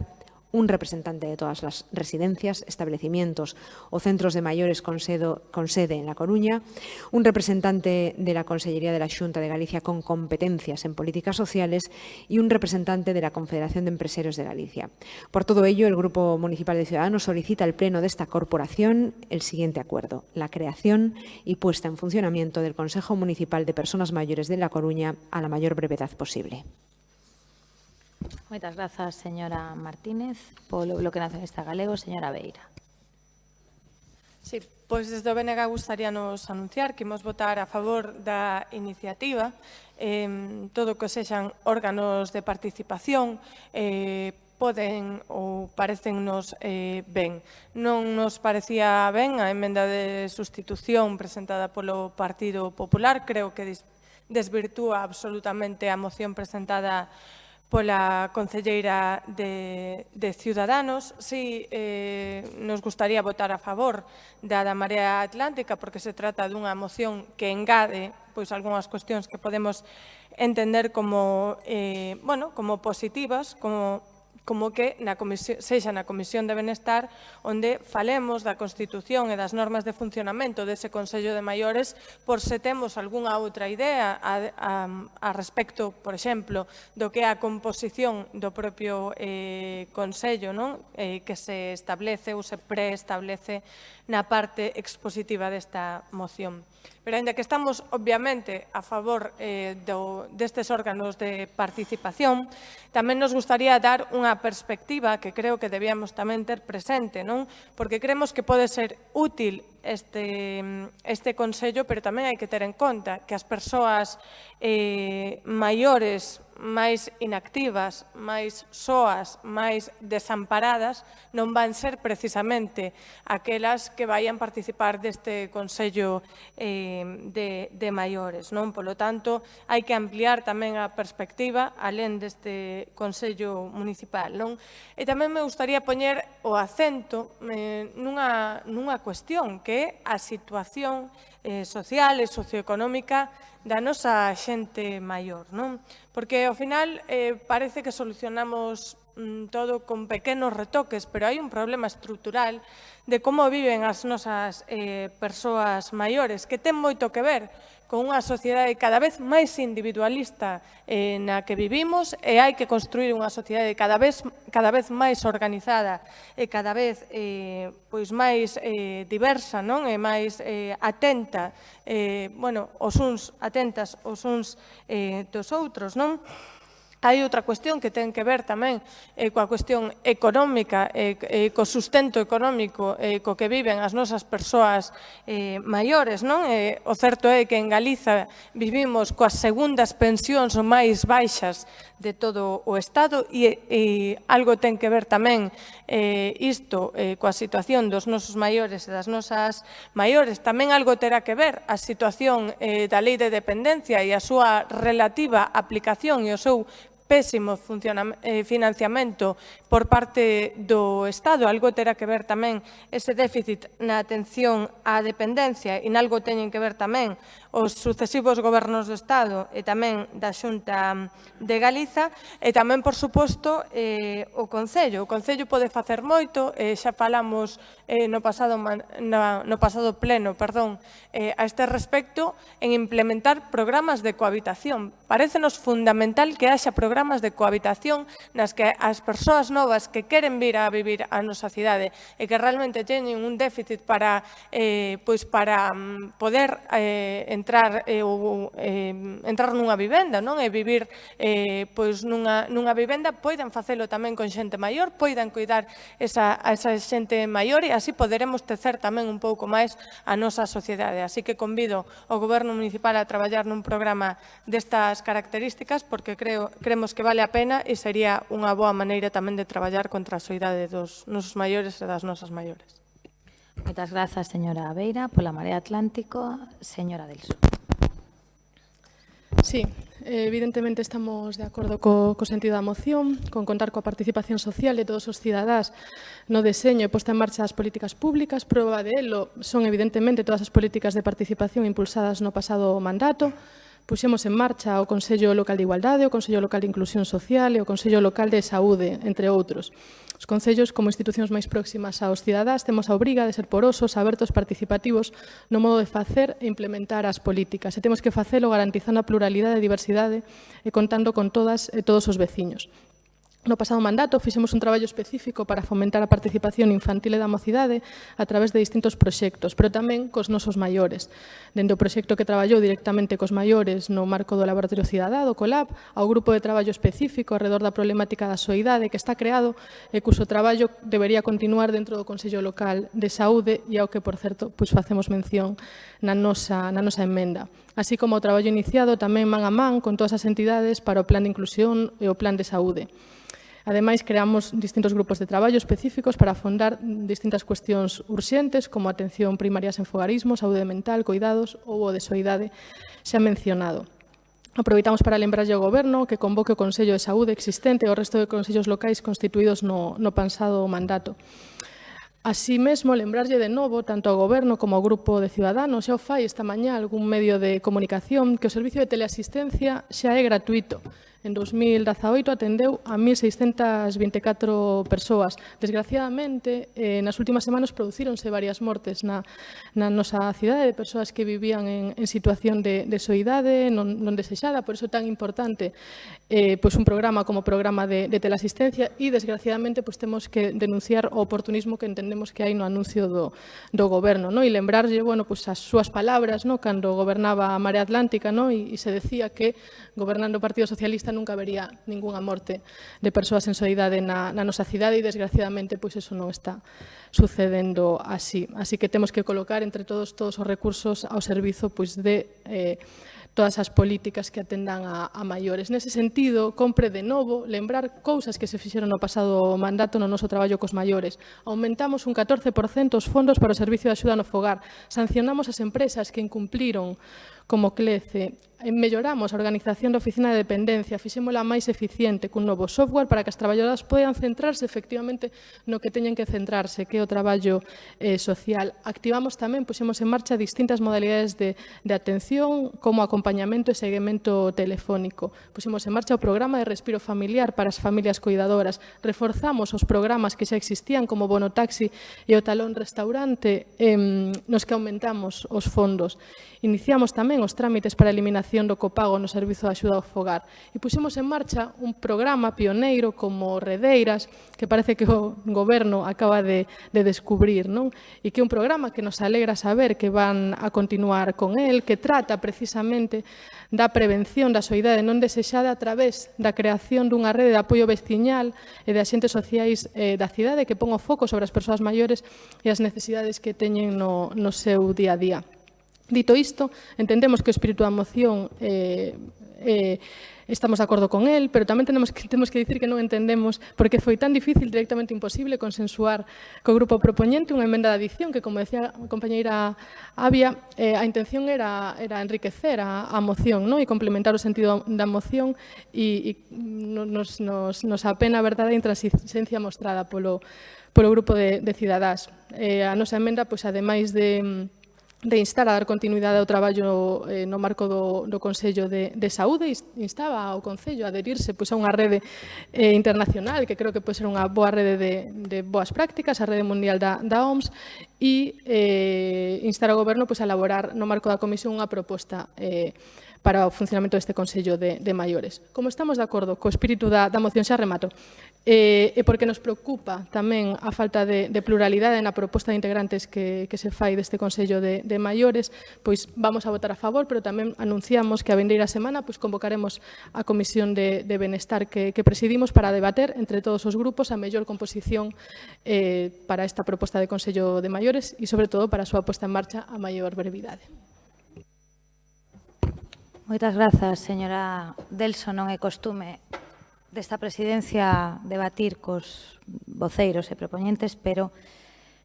un representante de todas las residencias, establecimientos o centros de mayores con sede en La Coruña, un representante de la Consellería de la Xunta de Galicia con competencias en políticas sociales y un representante de la Confederación de Empresarios de Galicia. Por todo ello, el Grupo Municipal de Ciudadanos solicita al Pleno de esta corporación el siguiente acuerdo: la creación y puesta en funcionamiento del Consejo Municipal de Personas Mayores de La Coruña a la mayor brevedad posible. Moitas grazas, señora Martínez. Polo Bloque Nacionalista Galego, señora Beira. Sí, pois desde o BNG gustaríanos anunciar que imos votar a favor da iniciativa. Todo que sexan órganos de participación poden ou parecennos ben. Non nos parecía ben a emenda de sustitución presentada polo Partido Popular. Creo que desvirtúa absolutamente a moción presentada pola concelleira de Ciudadanos. Sí, nos gustaría votar a favor da Marea Atlántica porque se trata dunha moción que engade pois algunhas cuestións que podemos entender como como positivas, como que sexa na Comisión de Benestar onde falemos da Constitución e das normas de funcionamento dese Consello de Maiores por se temos algunha outra idea a respecto, por exemplo, do que é a composición do propio Consello, que se establece ou se preestablece na parte expositiva desta moción. Pero, ainda que estamos, obviamente, a favor destes órganos de participación, tamén nos gustaría dar unha perspectiva que creo que debíamos tamén ter presente, porque creemos que pode ser útil este Consello, pero tamén hai que ter en conta que as persoas maiores, máis inactivas, máis soas, máis desamparadas, non van ser precisamente aquelas que vayan participar deste Consello de Maiores. Polo tanto, hai que ampliar tamén a perspectiva alén deste Consello Municipal. E tamén me gustaría poñer o acento nunha cuestión que é a situación social e socioeconómica da nosa xente maior, porque ao final parece que solucionamos todo con pequenos retoques, pero hai un problema estrutural de como viven as nosas persoas maiores, que ten moito que ver con unha sociedade cada vez máis individualista na que vivimos, e hai que construir unha sociedade cada vez máis organizada e cada vez máis diversa e máis atenta, os uns atentas os uns dos outros, hai outra cuestión que ten que ver tamén coa cuestión económica, co sustento económico co que viven as nosas persoas maiores, non? O certo é que en Galiza vivimos coas segundas pensións máis baixas de todo o Estado e algo ten que ver tamén isto coa situación dos nosos maiores e das nosas maiores. Tamén algo terá que ver a situación da lei de dependencia e a súa relativa aplicación e o seu pésimo financiamento por parte do Estado. Algo terá que ver tamén ese déficit na atención á dependencia e nalgo teñen que ver tamén os sucesivos gobernos do Estado e tamén da Xunta de Galiza e tamén, por suposto, o Concello. O Concello pode facer moito, xa falamos no pasado pleno a este respecto en implementar programas de cohabitación. Parécenos fundamental que haxa programas de cohabitación nas que as persoas novas que queren vir a vivir a nosa cidade e que realmente teñen un déficit para poder entrar nunha vivenda, non? E vivir nunha vivenda, poidan facelo tamén con xente maior, poidan cuidar a esa xente maior e así poderemos tecer tamén un pouco máis a nosa sociedade. Así que convido ao Goberno Municipal a traballar nun programa destas características porque creemos que vale a pena e sería unha boa maneira tamén de traballar contra a soidade dos nosos maiores e das nosas maiores. Moitas grazas, señora Beira. Pola Marea Atlántico, señora Delso. Sí, evidentemente estamos de acordo co sentido da moción, con contar coa participación social de todos os cidadáns no deseño e posta en marcha das políticas públicas. Proba de elo son evidentemente todas as políticas de participación impulsadas no pasado mandato. Puxemos en marcha o Consello Local de Igualdade, o Consello Local de Inclusión Social e o Consello Local de Saúde, entre outros. Os concellos, como institucións máis próximas aos cidadáns, temos a obriga de ser porosos, abertos, participativos no modo de facer e implementar as políticas. E temos que facelo garantizando a pluralidade e diversidade e contando con todas e todos os veciños. No pasado mandato fixemos un traballo específico para fomentar a participación infantil e da mocidade a través de distintos proxectos, pero tamén cos nosos maiores. Dende o proxecto que traballou directamente cos maiores no marco do Laboratorio Cidadá, do COLAB, ao grupo de traballo específico alrededor da problemática da soidade que está creado e cuso traballo debería continuar dentro do Consello Local de Saúde e ao que, por certo, facemos mención na nosa emenda. Así como o traballo iniciado tamén man a man con todas as entidades para o Plan de Inclusión e o Plan de Saúde. Ademais, creamos distintos grupos de traballo específicos para afondar distintas cuestións urxentes como atención primaria sen fogarismo, saúde mental, cuidados ou o de soidade xa mencionado. Aproveitamos para lembrarlle ao Goberno que convoque o Consello de Saúde existente e o resto de consellos locais constituídos no pasado mandato. Así mesmo, lembrarlle de novo, tanto ao Goberno como ao Grupo de Ciudadanos, xa o fai esta mañá algún medio de comunicación, que o servicio de teleasistencia xa é gratuito. En 2018 atendeu a 1.624 persoas. Desgraciadamente, nas últimas semanas producíronse varias mortes na nosa cidade de persoas que vivían en situación de soidade non desexada, por iso é tan importante un programa como programa de teleasistencia e, desgraciadamente, temos que denunciar o oportunismo que entendemos que hai no anuncio do Goberno e lembrarlle as súas palabras cando gobernaba a Marea Atlántica e se decía que, gobernando o Partido Socialista, nunca habería ningunha morte de persoas en soidade na nosa cidade e, desgraciadamente, eso non está sucedendo así. Así que temos que colocar entre todos os recursos ao servizo de todas as políticas que atendan a maiores. Nese sentido, compre de novo lembrar cousas que se fixeron no pasado mandato no noso traballo cos maiores. Aumentamos un 14% os fondos para o servicio de axuda no fogar. Sancionamos as empresas que incumpliron como CLECE. Melloramos a organización da oficina de dependencia, fixémola máis eficiente cun novo software para que as traballadoras poidan centrarse efectivamente no que teñen que centrarse, que é o traballo social. Activamos tamén, puxemos en marcha distintas modalidades de atención como acompañamento e seguimento telefónico. Puxemos en marcha o programa de respiro familiar para as familias cuidadoras. Reforzamos os programas que xa existían como Bono Taxi e o Talón Restaurante nos que aumentamos os fondos. Iniciamos tamén os trámites para a eliminación do copago no servizo de axuda ao fogar e puxemos en marcha un programa pioneiro como Redeiras, que parece que o Goberno acaba de descubrir, e que é un programa que nos alegra saber que van a continuar con el, que trata precisamente precisamente da prevención da soidade non desexada a través da creación dunha rede de apoio veciñal e de axentes sociais da cidade que pon o foco sobre as persoas maiores e as necesidades que teñen no seu día a día. Dito isto, entendemos que o espírito da moción estamos de acordo con el, pero tamén temos que dicir que non entendemos porque foi tan difícil, directamente imposible, consensuar co grupo propoñente unha emenda de adición que, como decía a compañeira Avia, a intención era enriquecer a moción e complementar o sentido da moción e nos apena a verdade a intransigencia mostrada polo grupo de Cidadás. A nosa emenda, ademais de instar a dar continuidade ao traballo no marco do Consello de Saúde, instaba ao Concello a adherirse a unha rede internacional que creo que pode ser unha boa rede de boas prácticas, a rede mundial da OMS, e instar ao Goberno a elaborar no marco da Comisión unha proposta para o funcionamento deste Consello de Maiores. Como estamos de acordo co espírito da moción, xa remato, e porque nos preocupa tamén a falta de pluralidade na proposta de integrantes que se fai deste Consello de Maiores, pois vamos a votar a favor, pero tamén anunciamos que a vindeira semana convocaremos a Comisión de Benestar que presidimos para debater entre todos os grupos a mellor composición para esta proposta de Consello de Maiores e, sobre todo, para a súa posta en marcha a maior brevidade. Moitas grazas, señora Delso. Non é costume desta presidencia debatir cos voceiros e propoñentes, pero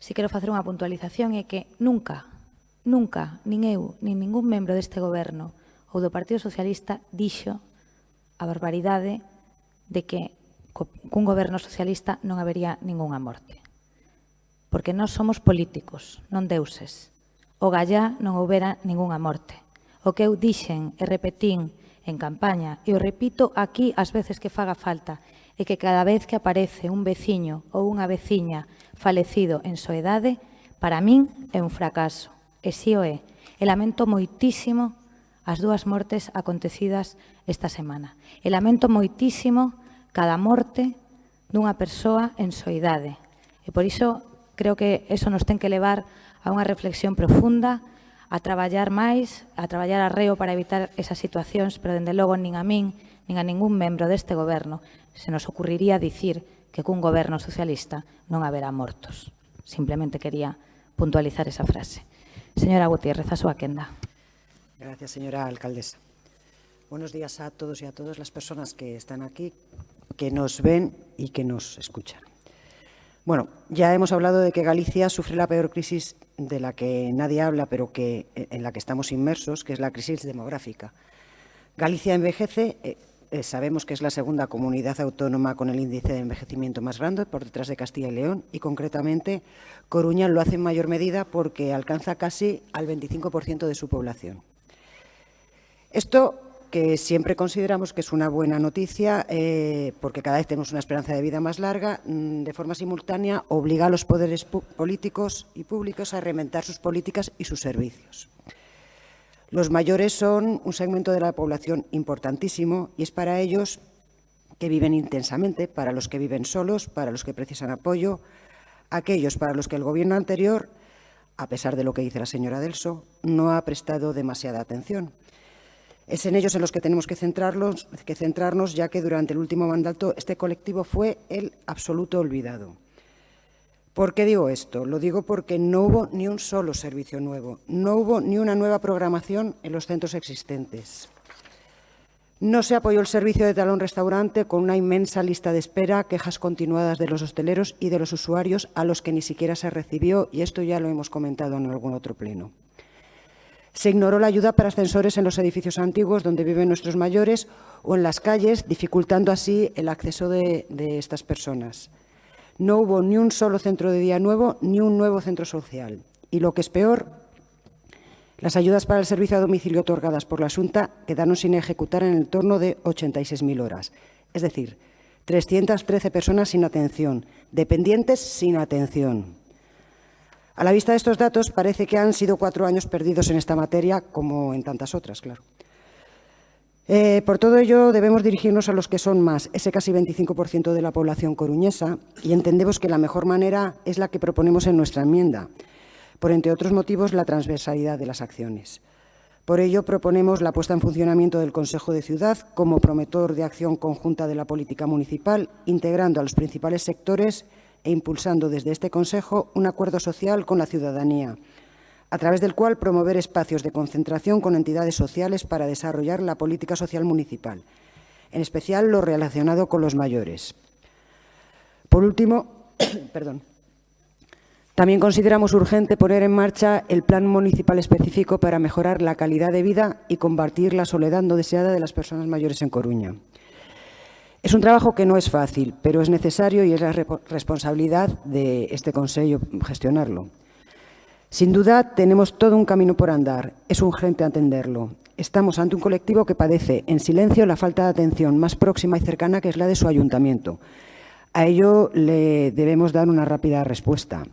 si quero facer unha puntualización é que nunca, nin eu, nin ningún membro deste goberno ou do Partido Socialista dixo a barbaridade de que cun goberno socialista non habería ningunha morte. Porque nós somos políticos, non deuses. O gallá non houbera ningunha morte. O que eu dixen e repetín en campaña, e o repito aquí as veces que faga falta, é que cada vez que aparece un veciño ou unha veciña falecido en soedade, para min é un fracaso. E si o é. E lamento moitísimo as dúas mortes acontecidas esta semana. E lamento moitísimo cada morte dunha persoa en soidade. E por iso creo que eso nos ten que levar a unha reflexión profunda, a traballar máis, a traballar arreo para evitar esas situacións, pero, dende logo, nin a min, nin a ningún membro deste goberno se nos ocurriría dicir que cun goberno socialista non haberá mortos. Simplemente quería puntualizar esa frase. Señora Gutiérrez, a súa quenda. Gracias, señora alcaldesa. Buenos días a todos y a todas las personas que están aquí, que nos ven y que nos escuchan. Bueno, ya hemos hablado de que Galicia sufre la peor crisis de la que nadie habla, pero en la que estamos inmersos, que es la crisis demográfica. Galicia envejece, sabemos que es la segunda comunidad autónoma con el índice de envejecimiento más grande, por detrás de Castilla y León, y concretamente Coruña lo hace en mayor medida porque alcanza casi al 25% de su población. Esto, que siempre consideramos que es una buena noticia, porque cada vez tenemos una esperanza de vida más larga, de forma simultánea obliga a los poderes políticos y públicos a reinventar sus políticas y sus servicios. Los mayores son un segmento de la población importantísimo y es para ellos que viven intensamente, para los que viven solos, para los que precisan apoyo, aquellos para los que el gobierno anterior, a pesar de lo que dice la señora Delso, no ha prestado demasiada atención. Es en ellos en los que tenemos que centrarnos, ya que durante el último mandato este colectivo fue el absoluto olvidado. ¿Por qué digo esto? Lo digo porque no hubo ni un solo servicio nuevo, no hubo ni una nueva programación en los centros existentes. No se apoyó el servicio de talón restaurante con una inmensa lista de espera, quejas continuadas de los hosteleros y de los usuarios a los que ni siquiera se recibió, y esto ya lo hemos comentado en algún otro pleno. Se ignoró la ayuda para ascensores en los edificios antiguos donde viven nuestros mayores o en las calles, dificultando así el acceso de estas personas. No hubo ni un solo centro de día nuevo ni un nuevo centro social. Y lo que es peor, las ayudas para el servicio a domicilio otorgadas por la Xunta quedaron sin ejecutar en el torno de 86.000 horas. Es decir, 313 personas sin atención, dependientes sin atención. A la vista de estos datos, parece que han sido 4 años perdidos en esta materia, como en tantas otras, claro. Por todo ello, debemos dirigirnos a los que son más, ese casi 25% de la población coruñesa, y entendemos que la mejor manera es la que proponemos en nuestra enmienda, por, entre otros motivos, la transversalidad de las acciones. Por ello, proponemos la puesta en funcionamiento del Consejo de Ciudad como promotor de acción conjunta de la política municipal, integrando a los principales sectores e impulsando desde este Consejo un acuerdo social con la ciudadanía, a través del cual promover espacios de concentración con entidades sociales para desarrollar la política social municipal, en especial lo relacionado con los mayores. Por último, también consideramos urgente poner en marcha el Plan Municipal Específico para mejorar la calidad de vida y combatir la soledad no deseada de las personas mayores en Coruña. Es un trabajo que no es fácil, pero es necesario y es la responsabilidad de este Consello gestionarlo. Sin duda, tenemos todo un camino por andar. Es urgente atenderlo. Estamos ante un colectivo que padece en silencio la falta de atención más próxima y cercana, que es la de su ayuntamiento. A ello le debemos dar una rápida respuesta.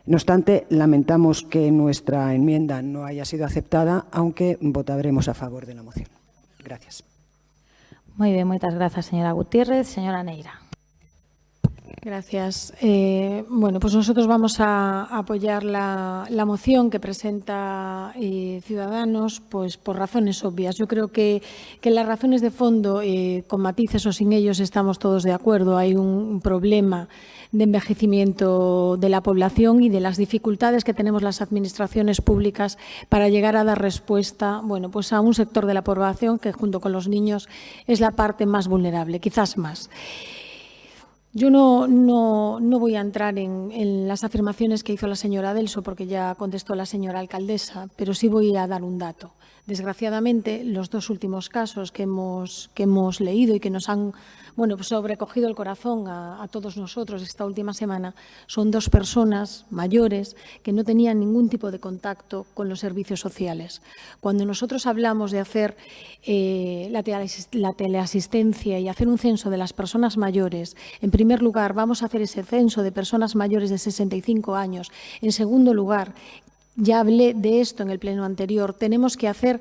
No obstante, lamentamos que nuestra enmienda no haya sido aceptada, aunque votaremos a favor de la moción. Gracias. Muy bien, muchas gracias, señora Gutiérrez. Señora Neira. Gracias. Bueno, pues nosotros vamos a apoyar la moción que presenta Ciudadanos, pues por razones obvias. Yo creo que las razones de fondo, con matices o sin ellos, estamos todos de acuerdo. Hay un problema de envejecimiento de la población y de las dificultades que tenemos las administraciones públicas para llegar a dar respuesta, bueno, pues a un sector de la población que junto con los niños es la parte más vulnerable, quizás más. Yo no voy a entrar en las afirmaciones que hizo la señora Delso, porque ya contestó la señora alcaldesa, pero sí voy a dar un dato. Desgraciadamente, los dos últimos casos que hemos leído y que nos han pues sobrecogido el corazón a todos nosotros esta última semana son dos personas mayores que no tenían ningún tipo de contacto con los servicios sociales. Cuando nosotros hablamos de hacer la teleasistencia y hacer un censo de las personas mayores, en primer lugar vamos a hacer ese censo de personas mayores de 65 años. En segundo lugar, ya hablé de esto en el pleno anterior, tenemos que hacer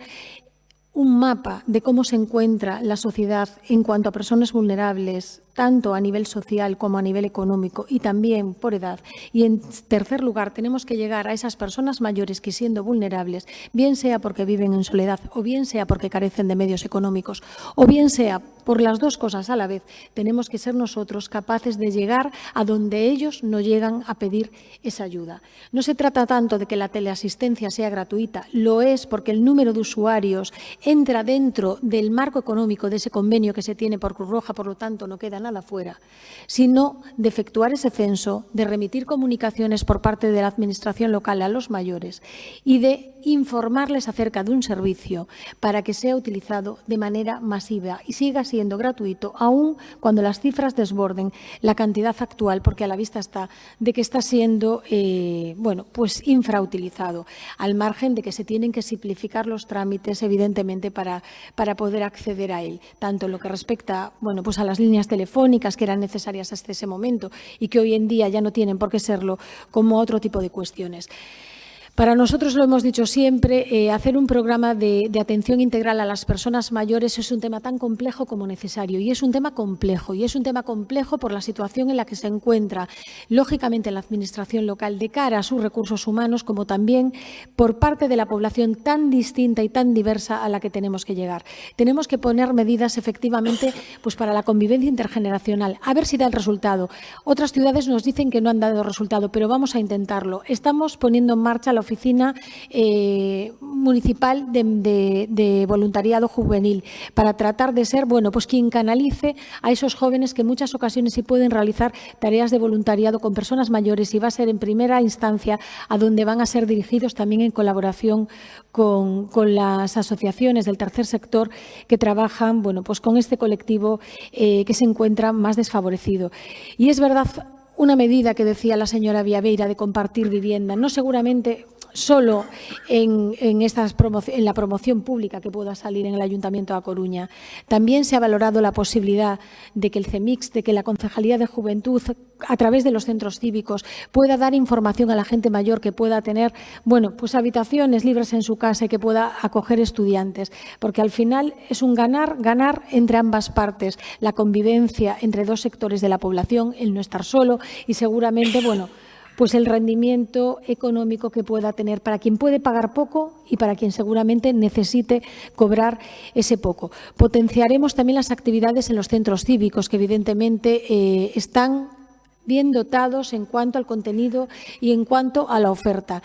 un mapa de cómo se encuentra la sociedad en cuanto a personas vulnerables, tanto a nivel social como a nivel económico y también por edad. Y en tercer lugar, tenemos que llegar a esas personas mayores que, siendo vulnerables, bien sea porque viven en soledad o bien sea porque carecen de medios económicos o bien sea por las dos cosas a la vez, tenemos que ser nosotros capaces de llegar a donde ellos no llegan a pedir esa ayuda. No se trata tanto de que la teleasistencia sea gratuita, lo es porque el número de usuarios entra dentro del marco económico de ese convenio que se tiene por Cruz Roja, por lo tanto no queda nada fuera, sino de efectuar ese censo, de remitir comunicaciones por parte de la Administración local a los mayores y de informarles acerca de un servicio para que sea utilizado de manera masiva y siga siendo gratuito, aun cuando las cifras desborden la cantidad actual, porque a la vista está de que está siendo pues infrautilizado, al margen de que se tienen que simplificar los trámites, evidentemente, para poder acceder a él, tanto en lo que respecta pues a las líneas telefónicas que eran necesarias hasta ese momento y que hoy en día ya no tienen por qué serlo, como otro tipo de cuestiones. Para nosotros, lo hemos dicho siempre, hacer un programa de atención integral a las personas mayores es un tema tan complejo como necesario. Y es un tema complejo. Y es un tema complejo por la situación en la que se encuentra, lógicamente, la Administración local de cara a sus recursos humanos, como también por parte de la población tan distinta y tan diversa a la que tenemos que llegar. Tenemos que poner medidas, efectivamente, pues para la convivencia intergeneracional. A ver si da el resultado. Otras ciudades nos dicen que no han dado resultado, pero vamos a intentarlo. Estamos poniendo en marcha la Oficina Municipal de Voluntariado Juvenil para tratar de ser pues quien canalice a esos jóvenes que en muchas ocasiones sí pueden realizar tareas de voluntariado con personas mayores, y va a ser en primera instancia a donde van a ser dirigidos también en colaboración con las asociaciones del tercer sector que trabajan pues con este colectivo que se encuentra más desfavorecido. Y es verdad, una medida que decía la señora Villaveira de compartir vivienda, no seguramente solo en la promoción pública que pueda salir en el Ayuntamiento de A Coruña. También se ha valorado la posibilidad de que el CEMIX, de que la Concejalía de Juventud, a través de los centros cívicos, pueda dar información a la gente mayor, que pueda tener pues habitaciones libres en su casa y que pueda acoger estudiantes, porque al final es un ganar entre ambas partes, la convivencia entre dos sectores de la población, el no estar solo y seguramente, pues el rendimiento económico que pueda tener para quien puede pagar poco y para quien seguramente necesite cobrar ese poco. Potenciaremos también las actividades en los centros cívicos, que evidentemente están bien dotados en cuanto al contenido y en cuanto a la oferta.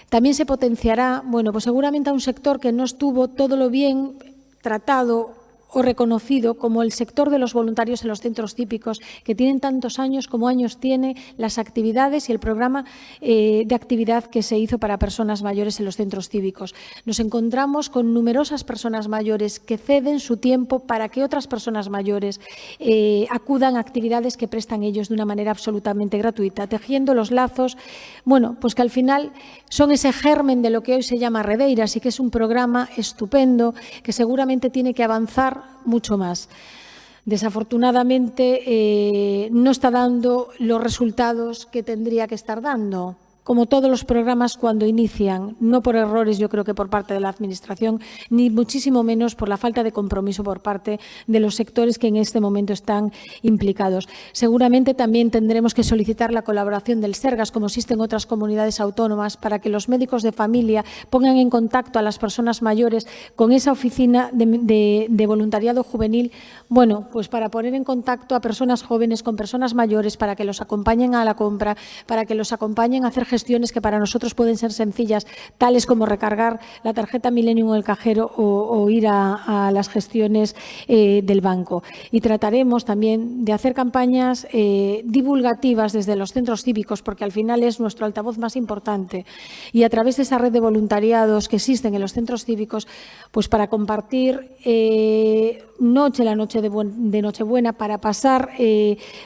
También se potenciará, bueno, pues seguramente a un sector que no estuvo todo lo bien tratado o reconocido como el sector de los voluntarios en los centros cívicos, que tienen tantos años como años tiene las actividades y el programa de actividad que se hizo para personas mayores en los centros cívicos. Nos encontramos con numerosas personas mayores que ceden su tiempo para que otras personas mayores acudan a actividades que prestan ellos de una manera absolutamente gratuita, tejiendo los lazos, bueno, pues que al final son ese germen de lo que hoy se llama Redeiras y que es un programa estupendo que seguramente tiene que avanzar mucho más. Desafortunadamente no está dando los resultados que tendría que estar dando. Como todos los programas cuando inician, no por errores yo creo que por parte de la Administración, ni muchísimo menos por la falta de compromiso por parte de los sectores que en este momento están implicados. Seguramente también tendremos que solicitar la colaboración del Sergas, como existe en otras comunidades autónomas, para que los médicos de familia pongan en contacto a las personas mayores con esa oficina de voluntariado juvenil, bueno, pues para poner en contacto a personas jóvenes con personas mayores, para que los acompañen a la compra, para que los acompañen a hacer gestiones que para nosotros pueden ser sencillas, tales como recargar la tarjeta Millennium en el cajero o ir a las gestiones del banco. Y trataremos también de hacer campañas divulgativas desde los centros cívicos, porque al final es nuestro altavoz más importante. Y a través de esa red de voluntariados que existen en los centros cívicos, pues para compartir la noche de Nochebuena, para pasar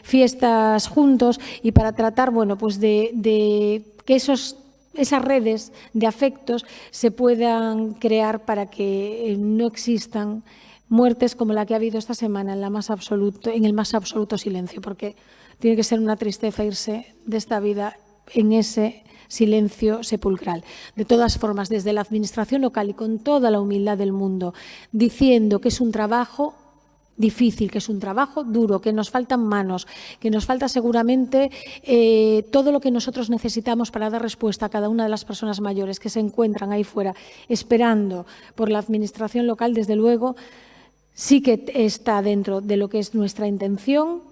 fiestas juntos y para tratar, bueno, pues de que esas redes de afectos se puedan crear para que no existan muertes como la que ha habido esta semana en el más absoluto silencio, porque tiene que ser una tristeza irse de esta vida en ese silencio sepulcral. De todas formas, desde la Administración local y con toda la humildad del mundo, diciendo que es un trabajo difícil, que es un trabajo duro, que nos faltan manos, que nos falta seguramente todo lo que nosotros necesitamos para dar respuesta a cada una de las personas mayores que se encuentran ahí fuera esperando por la Administración local. Desde luego, sí que está dentro de lo que es nuestra intención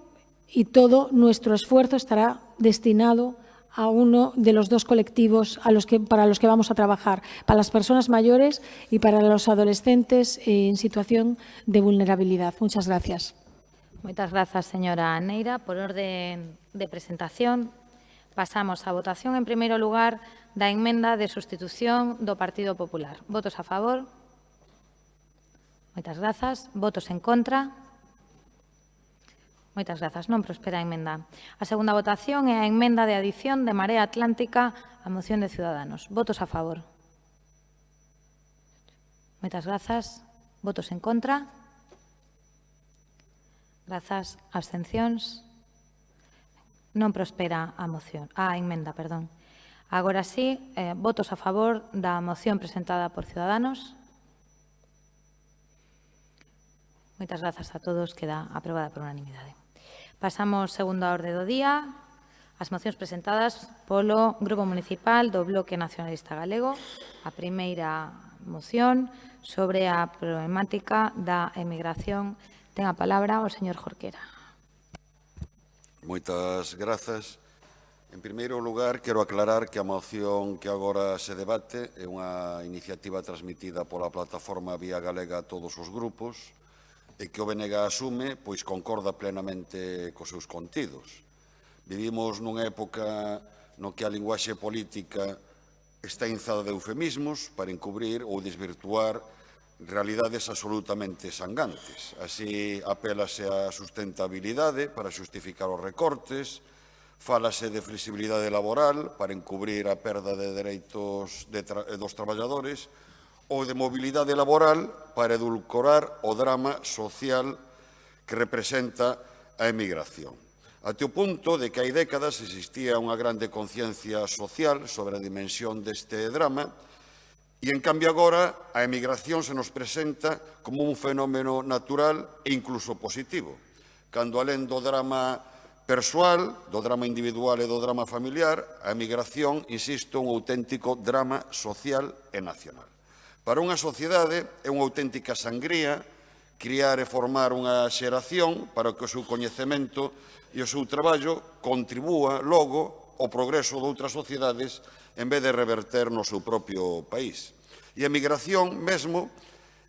y todo nuestro esfuerzo estará destinado a uno de los dos colectivos para los que vamos a trabajar, para las personas mayores y para los adolescentes en situación de vulnerabilidad. Muchas gracias. Moitas grazas, señora Neira. Por orden de presentación, pasamos a votación. En primeiro lugar, da emenda de sustitución do Partido Popular. Votos a favor? Moitas grazas. Votos en contra? Moitas grazas. Non prospera a emenda. A segunda votación é a emenda de adición de Marea Atlántica á moción de Ciudadanos. Votos a favor? Moitas grazas. Votos en contra? Grazas. Abstencións? Non prospera a emenda, perdón. Agora sí, votos a favor da moción presentada por Ciudadanos. Moitas grazas a todos. Queda aprobada por unanimidade. Pasamos segundo a orde do día, as mocións presentadas polo Grupo Municipal do Bloque Nacionalista Galego. A primeira moción sobre a problemática da emigración. Ten a palabra o señor Jorquera. Moitas grazas. En primeiro lugar, quero aclarar que a moción que agora se debate é unha iniciativa transmitida pola plataforma Vía Galega a todos os grupos e que o BNG asume, pois concorda plenamente cos seus contidos. Vivimos nunha época no que a linguaxe política está inzada de eufemismos para encubrir ou desvirtuar realidades absolutamente sangantes. Así, apélase á sustentabilidade para xustificar os recortes, fálase de flexibilidade laboral para encubrir a perda de dereitos dos traballadores, ou de mobilidade laboral para edulcorar o drama social que representa a emigración. Até o punto de que hai décadas existía unha grande conciencia social sobre a dimensión deste drama e, en cambio, agora a emigración se nos presenta como un fenómeno natural e incluso positivo, cando, alén do drama persoal, do drama individual e do drama familiar, a emigración, insisto, un auténtico drama social e nacional. Para unha sociedade é unha auténtica sangría criar e formar unha xeración para que o seu coñecemento e o seu traballo contribúa logo ao progreso de outras sociedades en vez de reverter no seu propio país. E a emigración mesmo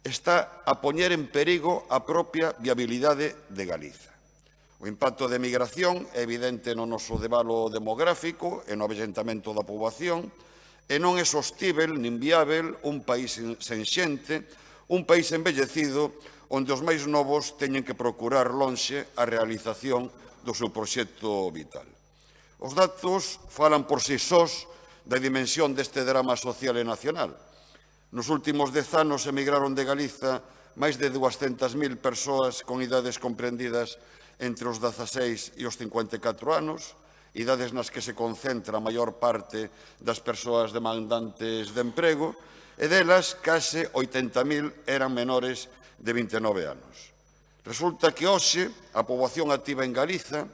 está a poñer en perigo a propia viabilidade de Galiza. O impacto da emigración é evidente no noso debalo demográfico e no avellentamento da poboación e non é sostível nin viável un país sen xente, un país envellecido onde os máis novos teñen que procurar lonxe a realización do seu proxecto vital. Os datos falan por si sós da dimensión deste drama social e nacional. Nos últimos 10 anos emigraron de Galiza máis de 200.000 persoas con idades comprendidas entre os 16 e os 54 anos, idades nas que se concentra a maior parte das persoas demandantes de emprego, e delas case 80.000 eran menores de 29 anos. Resulta que hoxe a poboación activa en Galiza,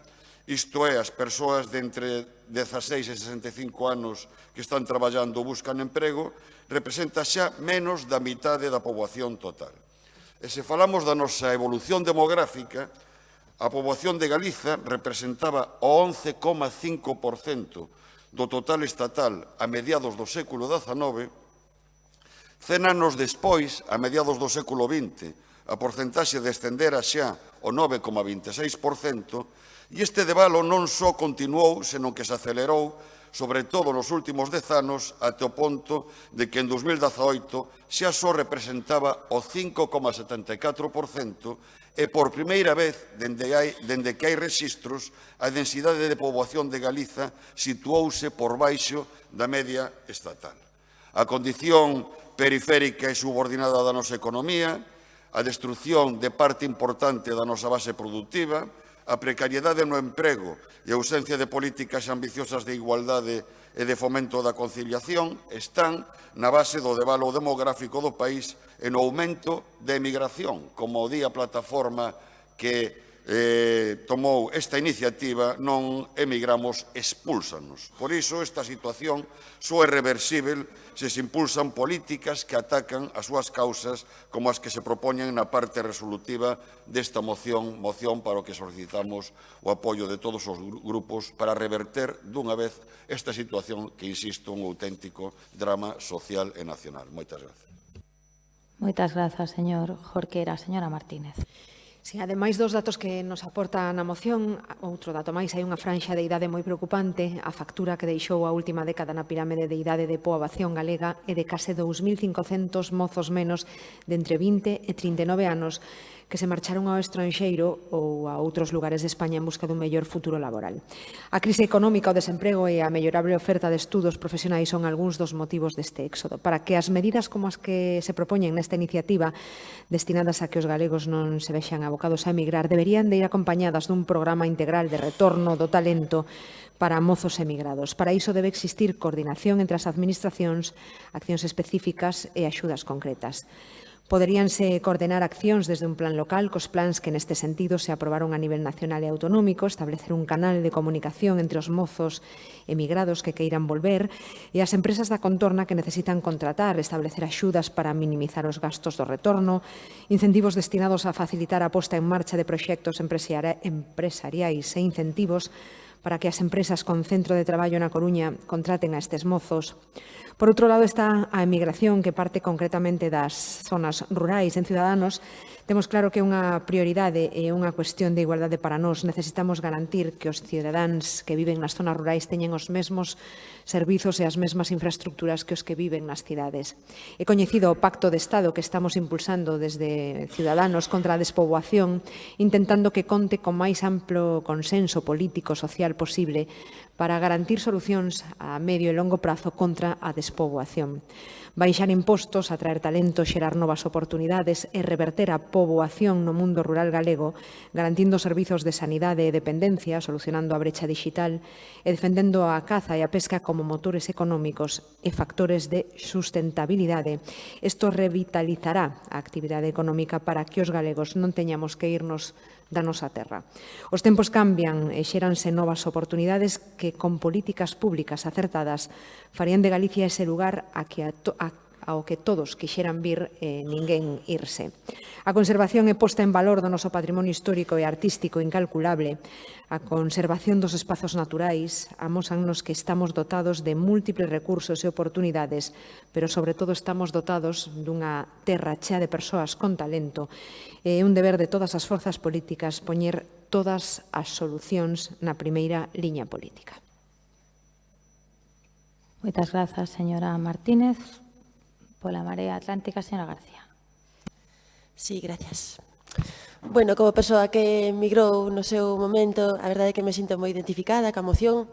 isto é, as persoas de entre 16 e 65 anos que están traballando ou buscan emprego, representa xa menos da mitade da poboación total. E se falamos da nosa evolución demográfica, a poboación de Galiza representaba o 11,5% do total estatal a mediados do século XIX. 100 anos despois, a mediados do século XX, a porcentaxe descendera xa o 9,26%, e este debalo non só continuou, senón que se acelerou, sobre todo nos últimos 10 anos, até o ponto de que en 2018 xa só representaba o 5,74% e por primeira vez, dende que hai rexistros, a densidade de poboación de Galiza situouse por baixo da media estatal. A condición periférica e subordinada da nosa economía, a destrucción de parte importante da nosa base productiva, a precariedade no emprego e a ausencia de políticas ambiciosas de igualdade e de fomento da conciliación están na base do debalo demográfico do país e no aumento da emigración, como di a plataforma que tomou esta iniciativa, non emigramos, expúlsanos. Por iso, esta situación só é reversible se se impulsan políticas que atacan as súas causas como as que se propoñen na parte resolutiva desta moción para o que solicitamos o apoio de todos os grupos para reverter dunha vez esta situación que, insisto, un auténtico drama social e nacional. Moitas grazas. Moitas grazas, señor Jorquera. Señora Martínez. Si, ademais dos datos que nos aporta na moción, outro dato máis, hai unha franxa de idade moi preocupante. A factura que deixou a última década na pirámide de idade de poboación galega é de case 2.500 mozos menos de entre 20 e 39 anos que se marcharon ao estranxeiro ou a outros lugares de España en busca dun mellor futuro laboral. A crise económica, o desemprego e a mellorable oferta de estudos profesionais son algúns dos motivos deste éxodo. Para que as medidas como as que se propoñen nesta iniciativa destinadas a que os galegos non se vexan abocados a emigrar deberían de ir acompañadas dun programa integral de retorno do talento para mozos emigrados. Para iso debe existir coordinación entre as administracións, accións específicas e axudas concretas. Poderíanse coordenar accións desde un plan local cos plans que neste sentido se aprobaron a nivel nacional e autonómico, establecer un canal de comunicación entre os mozos emigrados que queiran volver e as empresas da contorna que necesitan contratar, establecer axudas para minimizar os gastos do retorno, incentivos destinados a facilitar a posta en marcha de proxectos empresariais e incentivos para que as empresas con centro de traballo na Coruña contraten a estes mozos. Por outro lado está a emigración que parte concretamente das zonas rurais. En Ciudadanos temos claro que é unha prioridade e unha cuestión de igualdade para nós. Necesitamos garantir que os cidadáns que viven nas zonas rurais teñen os mesmos servizos e as mesmas infraestructuras que os que viven nas cidades. É coñecido o Pacto de Estado que estamos impulsando desde Ciudadanos contra a despoboación, intentando que conte con máis amplo consenso político social posible para garantir solucións a medio e longo prazo contra a despoboación. Baixar impostos, atraer talento, xerar novas oportunidades e reverter a poboación no mundo rural galego, garantindo servizos de sanidade e dependencia, solucionando a brecha digital e defendendo a caza e a pesca como motores económicos e factores de sustentabilidade. Isto revitalizará a actividade económica para que os galegos non teñamos que irnos da nosa terra. Os tempos cambian e xéranse novas oportunidades que con políticas públicas acertadas farían de Galicia ese lugar ao que todos quixeran vir e ninguén irse. A conservación e posta en valor do noso patrimonio histórico e artístico incalculable, a conservación dos espazos naturais, amósannos que estamos dotados de múltiples recursos e oportunidades, pero sobre todo estamos dotados dunha terra chea de persoas con talento. É un deber de todas as forzas políticas poñer todas as solucións na primeira liña política. Moitas grazas, señora Martínez. Pola Marea Atlántica, señora García. Sí, gracias. Bueno, como persoa que emigrou no seu momento, a verdade é que me sinto moi identificada ca moción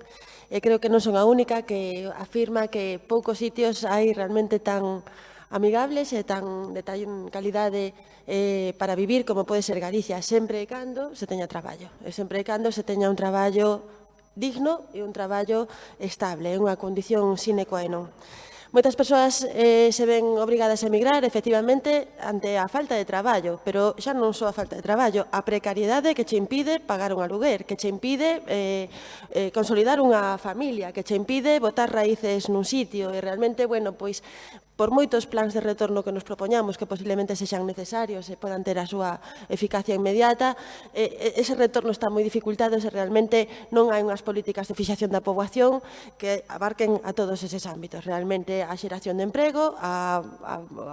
e creo que non son a única que afirma que poucos sitios hai realmente tan amigables e tan de tal calidade para vivir como pode ser Galicia, sempre e cando se teña traballo, e sempre e cando se teña un traballo digno e un traballo estable, unha condición sine qua non. Moitas persoas se ven obrigadas a emigrar, efectivamente, ante a falta de traballo, pero xa non só a falta de traballo, a precariedade que che impide pagar un aluguer, que che impide consolidar unha familia, que che impide botar raíces nun sitio, e realmente, bueno, pois, por moitos plans de retorno que nos propoñamos, que posiblemente sexan necesarios e podan ter a súa eficacia inmediata, ese retorno está moi dificultado se realmente non hai unhas políticas de fixación da poboación que abarquen a todos eses ámbitos. Realmente a xeración de emprego, a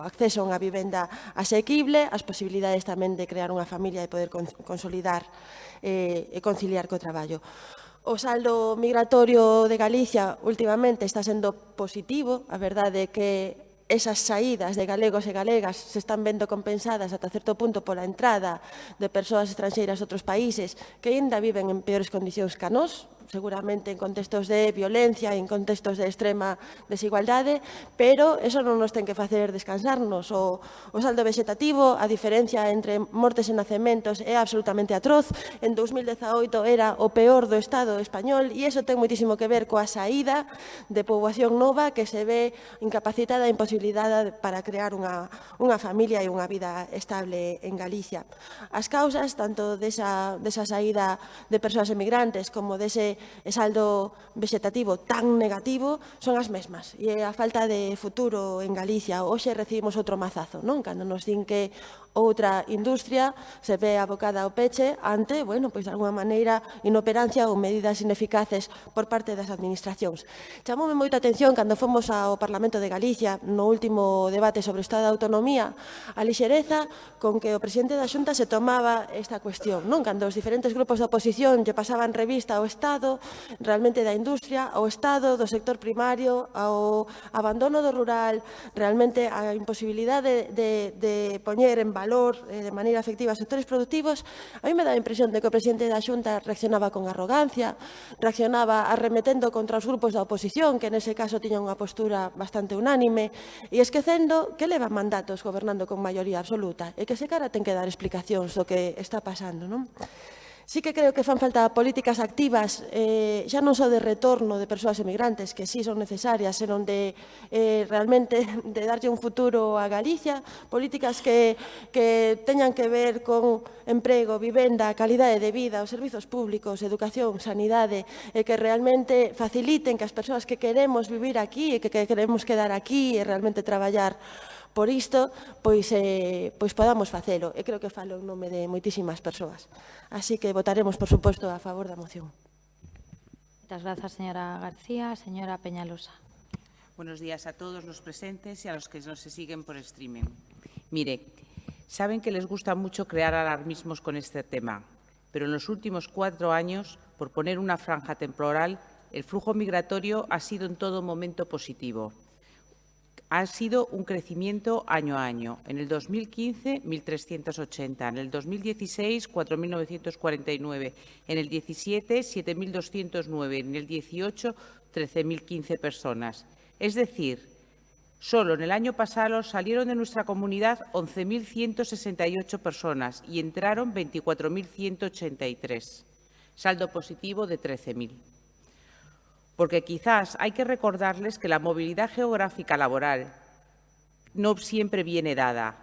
acceso a unha vivenda asequible, as posibilidades tamén de crear unha familia e poder consolidar e conciliar co traballo. O saldo migratorio de Galicia últimamente está sendo positivo, a verdade é que esas saídas de galegos e galegas se están vendo compensadas ata certo punto pola entrada de persoas estranxeiras de outros países que ainda viven en peores condicións que a nós, seguramente en contextos de violencia, en contextos de extrema desigualdade, pero eso non nos ten que facer descansarnos. O saldo vegetativo, a diferencia entre mortes e nacementos é absolutamente atroz. En 2018 era o peor do Estado español e iso ten moitísimo que ver coa saída de poboación nova que se ve incapacitada e imposibilitada para crear unha familia e unha vida estable en Galicia. As causas, tanto desa saída de persoas emigrantes como dese saldo vegetativo tan negativo, son as mesmas. E a falta de futuro en Galicia. Hoxe recibimos outro mazazo, non? Cando nos din que outra industria se ve abocada ao peche ante, bueno, pois de alguma maneira inoperancia ou medidas ineficaces por parte das administracións. Chamoume moita atención cando fomos ao Parlamento de Galicia no último debate sobre o Estado de Autonomía a lixereza con que o presidente da Xunta se tomaba esta cuestión, non? Cando os diferentes grupos da oposición lle pasaban revista ao Estado, realmente da industria, ao Estado, do sector primario, ao abandono do rural, realmente a imposibilidade de poñer en valor de maneira efectiva os sectores productivos, a mí me dá a impresión de que o presidente da Xunta reaccionaba con arrogancia, reaccionaba arremetendo contra os grupos da oposición, que nese caso tiñan unha postura bastante unánime, e esquecendo que leva mandatos gobernando con maioría absoluta, e que ese cara ten que dar explicacións do que está pasando, non? Sí que creo que fan falta políticas activas, xa non só de retorno de persoas emigrantes, que sí son necesarias, senón de realmente de darlle un futuro a Galicia, políticas que teñan que ver con emprego, vivenda, calidade de vida, os servizos públicos, educación, sanidade, e que realmente faciliten que as persoas que queremos vivir aquí e que queremos quedar aquí e realmente traballar por isto, pois podamos facelo. E creo que falo en nome de moitísimas persoas. Así que votaremos, por suposto, a favor da moción. Moitas grazas, señora García. Señora Peñalosa. Buenos días a todos los presentes y a los que nos siguen por streaming. Mire, saben que les gusta mucho crear alarmismos con este tema, pero en los últimos 4 años, por poner una franja temporal, el flujo migratorio ha sido en todo momento positivo. Ha sido un crecimiento año a año. En el 2015, 1.380. En el 2016, 4.949. En el 17, 7.209. En el 18, 13.015 personas. Es decir, Solo en el año pasado salieron de nuestra comunidad 11.168 personas y entraron 24.183. Saldo positivo de 13.000. Porque quizás hay que recordarles que la movilidad geográfica laboral no siempre viene dada.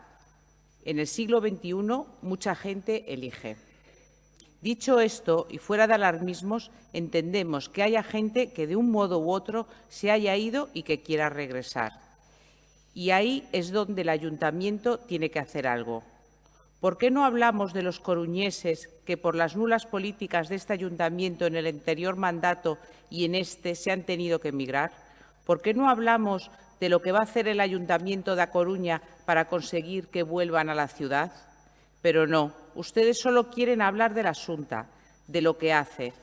En el siglo XXI, mucha gente elige. Dicho esto, y fuera de alarmismos, entendemos que haya gente que de un modo u otro se haya ido y que quiera regresar. Y ahí es donde el Ayuntamiento tiene que hacer algo. ¿Por qué no hablamos de los coruñeses que por las nulas políticas de este Ayuntamiento en el anterior mandato y en este se han tenido que emigrar? ¿Por qué no hablamos de lo que va a hacer el Ayuntamiento de A Coruña para conseguir que vuelvan a la ciudad? Pero no, ustedes solo quieren hablar de la Xunta, de lo que hace.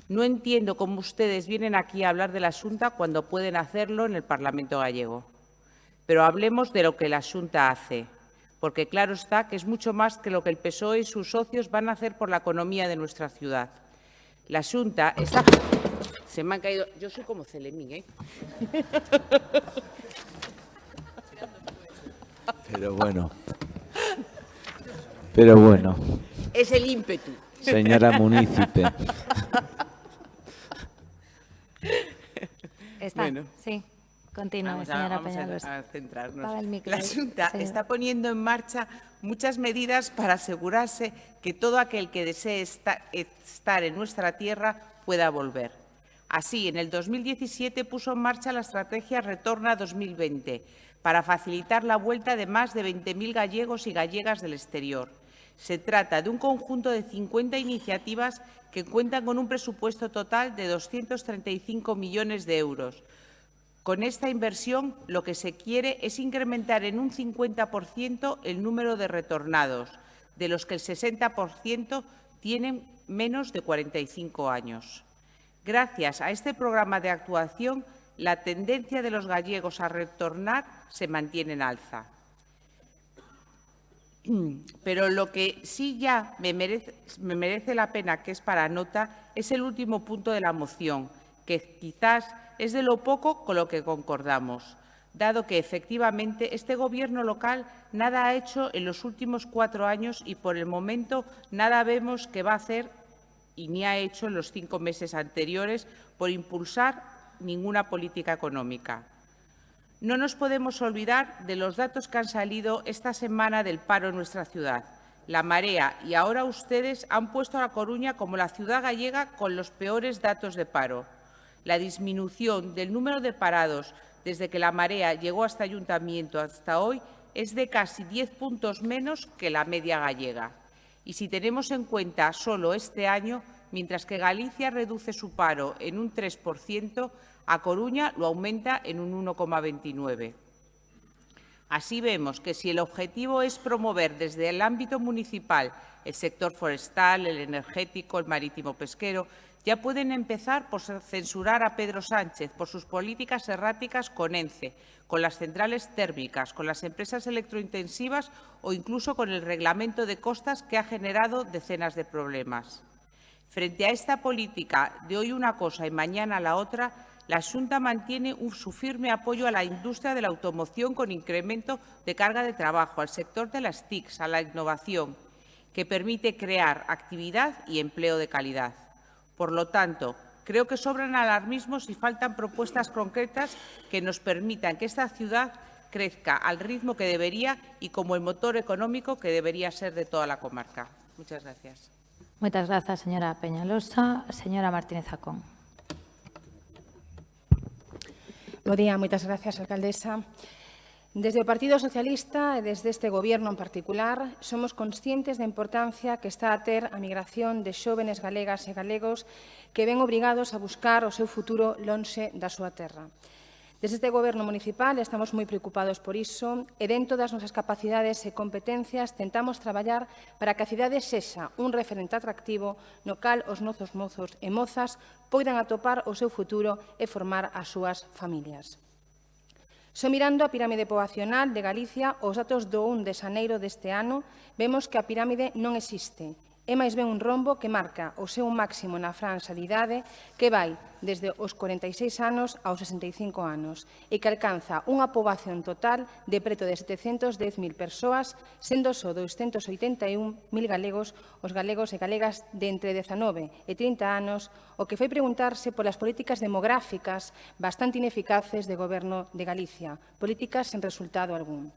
No entiendo cómo ustedes vienen aquí a hablar de la Xunta cuando pueden hacerlo en el Parlamento gallego. Pero hablemos de lo que la Xunta hace, porque claro está que es mucho más que lo que el PSOE y sus socios van a hacer por la economía de nuestra ciudad. La Xunta está... Se me han caído... Yo soy como Celemín, ¿eh? Pero bueno. Es el ímpetu. Señora munícipe. Está, Bueno. sí. Continúe, señora Peñalosa. Vamos a centrarnos. Apaga el micro. La Xunta Sí. está poniendo en marcha muchas medidas para asegurarse que todo aquel que desee estar en nuestra tierra pueda volver. Así, en el 2017 puso en marcha la estrategia Retorna 2020 para facilitar la vuelta de más de 20.000 gallegos y gallegas del exterior. Se trata de un conjunto de 50 iniciativas que cuentan con un presupuesto total de 235 millones de euros. Con esta inversión, lo que se quiere es incrementar en un 50% el número de retornados, de los que el 60% tienen menos de 45 años. Gracias a este programa de actuación, la tendencia de los gallegos a retornar se mantiene en alza. Pero lo que sí ya me merece la pena, que es para nota, es el último punto de la moción, que quizás es de lo poco con lo que concordamos, dado que efectivamente este Gobierno local nada ha hecho en los últimos 4 años y por el momento nada vemos que va a hacer y ni ha hecho en los 5 meses anteriores por impulsar ninguna política económica. No nos podemos olvidar de los datos que han salido esta semana del paro en nuestra ciudad. La Marea y ahora ustedes han puesto a La Coruña como la ciudad gallega con los peores datos de paro. La disminución del número de parados desde que La Marea llegó a este ayuntamiento hasta hoy es de casi 10 puntos menos que la media gallega. Y si tenemos en cuenta solo este año, mientras que Galicia reduce su paro en un 3%, A Coruña lo aumenta en un 1,29%. Así vemos que si el objetivo es promover desde el ámbito municipal el sector forestal, el energético, el marítimo pesquero, ya pueden empezar por censurar a Pedro Sánchez por sus políticas erráticas con ENCE, con las centrales térmicas, con las empresas electrointensivas o incluso con el reglamento de costas que ha generado decenas de problemas. Frente a esta política de hoy una cosa y mañana la otra, la Xunta mantiene su firme apoyo a la industria de la automoción con incremento de carga de trabajo, al sector de las TICs, a la innovación, que permite crear actividad y empleo de calidad. Por lo tanto, creo que sobran alarmismos y faltan propuestas concretas que nos permitan que esta ciudad crezca al ritmo que debería y como el motor económico que debería ser de toda la comarca. Muchas gracias. Muchas gracias, señora Peñalosa. Señora Martínez Zacón. Bo día, moitas gracias, alcaldesa. Desde o Partido Socialista e desde este Goberno en particular, somos conscientes da importancia que está a ter a migración de xóvenes galegas e galegos que ven obrigados a buscar o seu futuro lonxe da súa terra. Desde este Goberno municipal estamos moi preocupados por iso e dentro das nosas capacidades e competencias tentamos traballar para que a cidade sexa un referente atractivo no cal os nosos mozos e mozas poidan atopar o seu futuro e formar as súas familias. Só mirando a pirámide poboacional de Galicia, os datos do 1 de xaneiro deste ano, vemos que a pirámide non existe É máis ben un rombo que marca o seu máximo na franxa de idade que vai desde os 46 anos aos 65 anos e que alcanza unha poboación total de preto de 710.000 persoas, sendo só 281.000 galegos os galegos e galegas de entre 19 e 30 anos, o que foi preguntarse polas políticas demográficas bastante ineficaces de Goberno de Galicia, políticas sen resultado algún.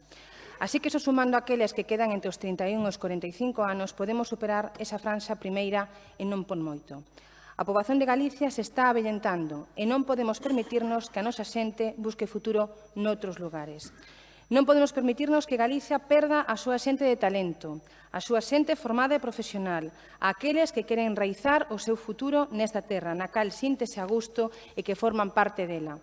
Así que, só sumando aqueles que quedan entre os 31 e os 45 anos, podemos superar esa franxa primeira e non por moito. A poboación de Galicia se está avellentando e non podemos permitirnos que a nosa xente busque futuro noutros lugares. Non podemos permitirnos que Galicia perda a súa xente de talento, a súa xente formada e profesional, aqueles que queren enraizar o seu futuro nesta terra, na cal síntese a gusto e que forman parte dela.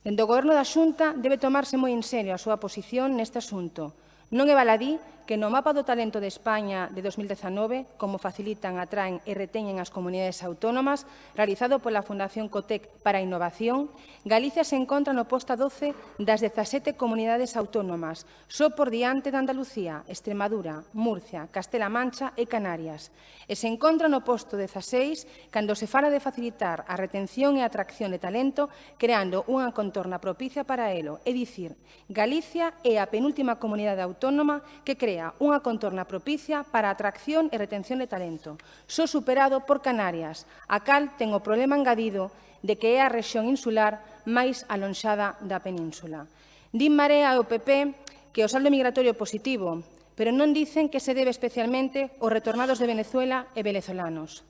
Dende o Goberno da Xunta debe tomarse moi en serio a súa posición neste asunto. Non é baladí que no mapa do talento de España de 2019, como facilitan, atraen e reteñen as comunidades autónomas, realizado pola Fundación Cotec para a Innovación, Galicia se encontra no posto 12 das 17 comunidades autónomas, só por diante de Andalucía, Extremadura, Murcia, Castela-A Mancha e Canarias. E se encontra no posto 16 cando se fala de facilitar a retención e a atracción de talento, creando unha contorna propicia para elo. É dicir, Galicia é a penúltima comunidade autónoma que crea unha contorna propicia para a atracción e retención de talento, só superado por Canarias, a cal ten o problema engadido de que é a rexión insular máis alonxada da península. Din Marea e o PP que o saldo migratorio é positivo, pero non dicen que se debe especialmente aos retornados de Venezuela e venezolanos.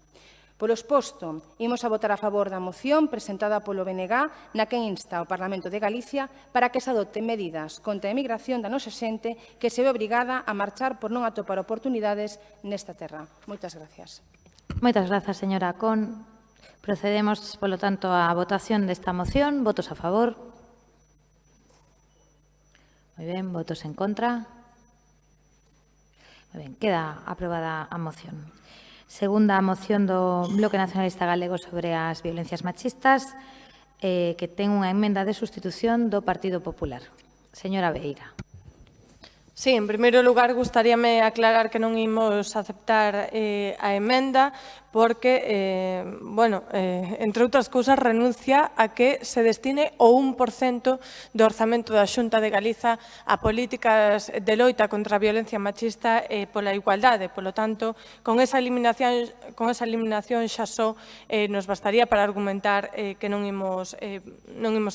Polo exposto, imos a votar a favor da moción presentada polo BNG na que insta ao Parlamento de Galicia para que se adopten medidas contra a emigración da nosa xente que se ve obrigada a marchar por non atopar oportunidades nesta terra. Moitas gracias. Moitas grazas, señora Con. Procedemos, polo tanto, á votación desta moción. Votos a favor. Moi ben, votos en contra. Moi ben, queda aprobada a moción. Segunda moción do Bloque Nacionalista Galego sobre as violencias machistas, que ten unha emenda de sustitución do Partido Popular. Señora Veira. Sí, en primeiro lugar, gustaríame aclarar que non imos aceptar a emenda porque, entre outras cousas, renuncia a que se destine o 1% do orzamento da Xunta de Galiza a políticas de loita contra a violencia machista e pola igualdade. Polo tanto, con esa eliminación xa só nos bastaría para argumentar que non imos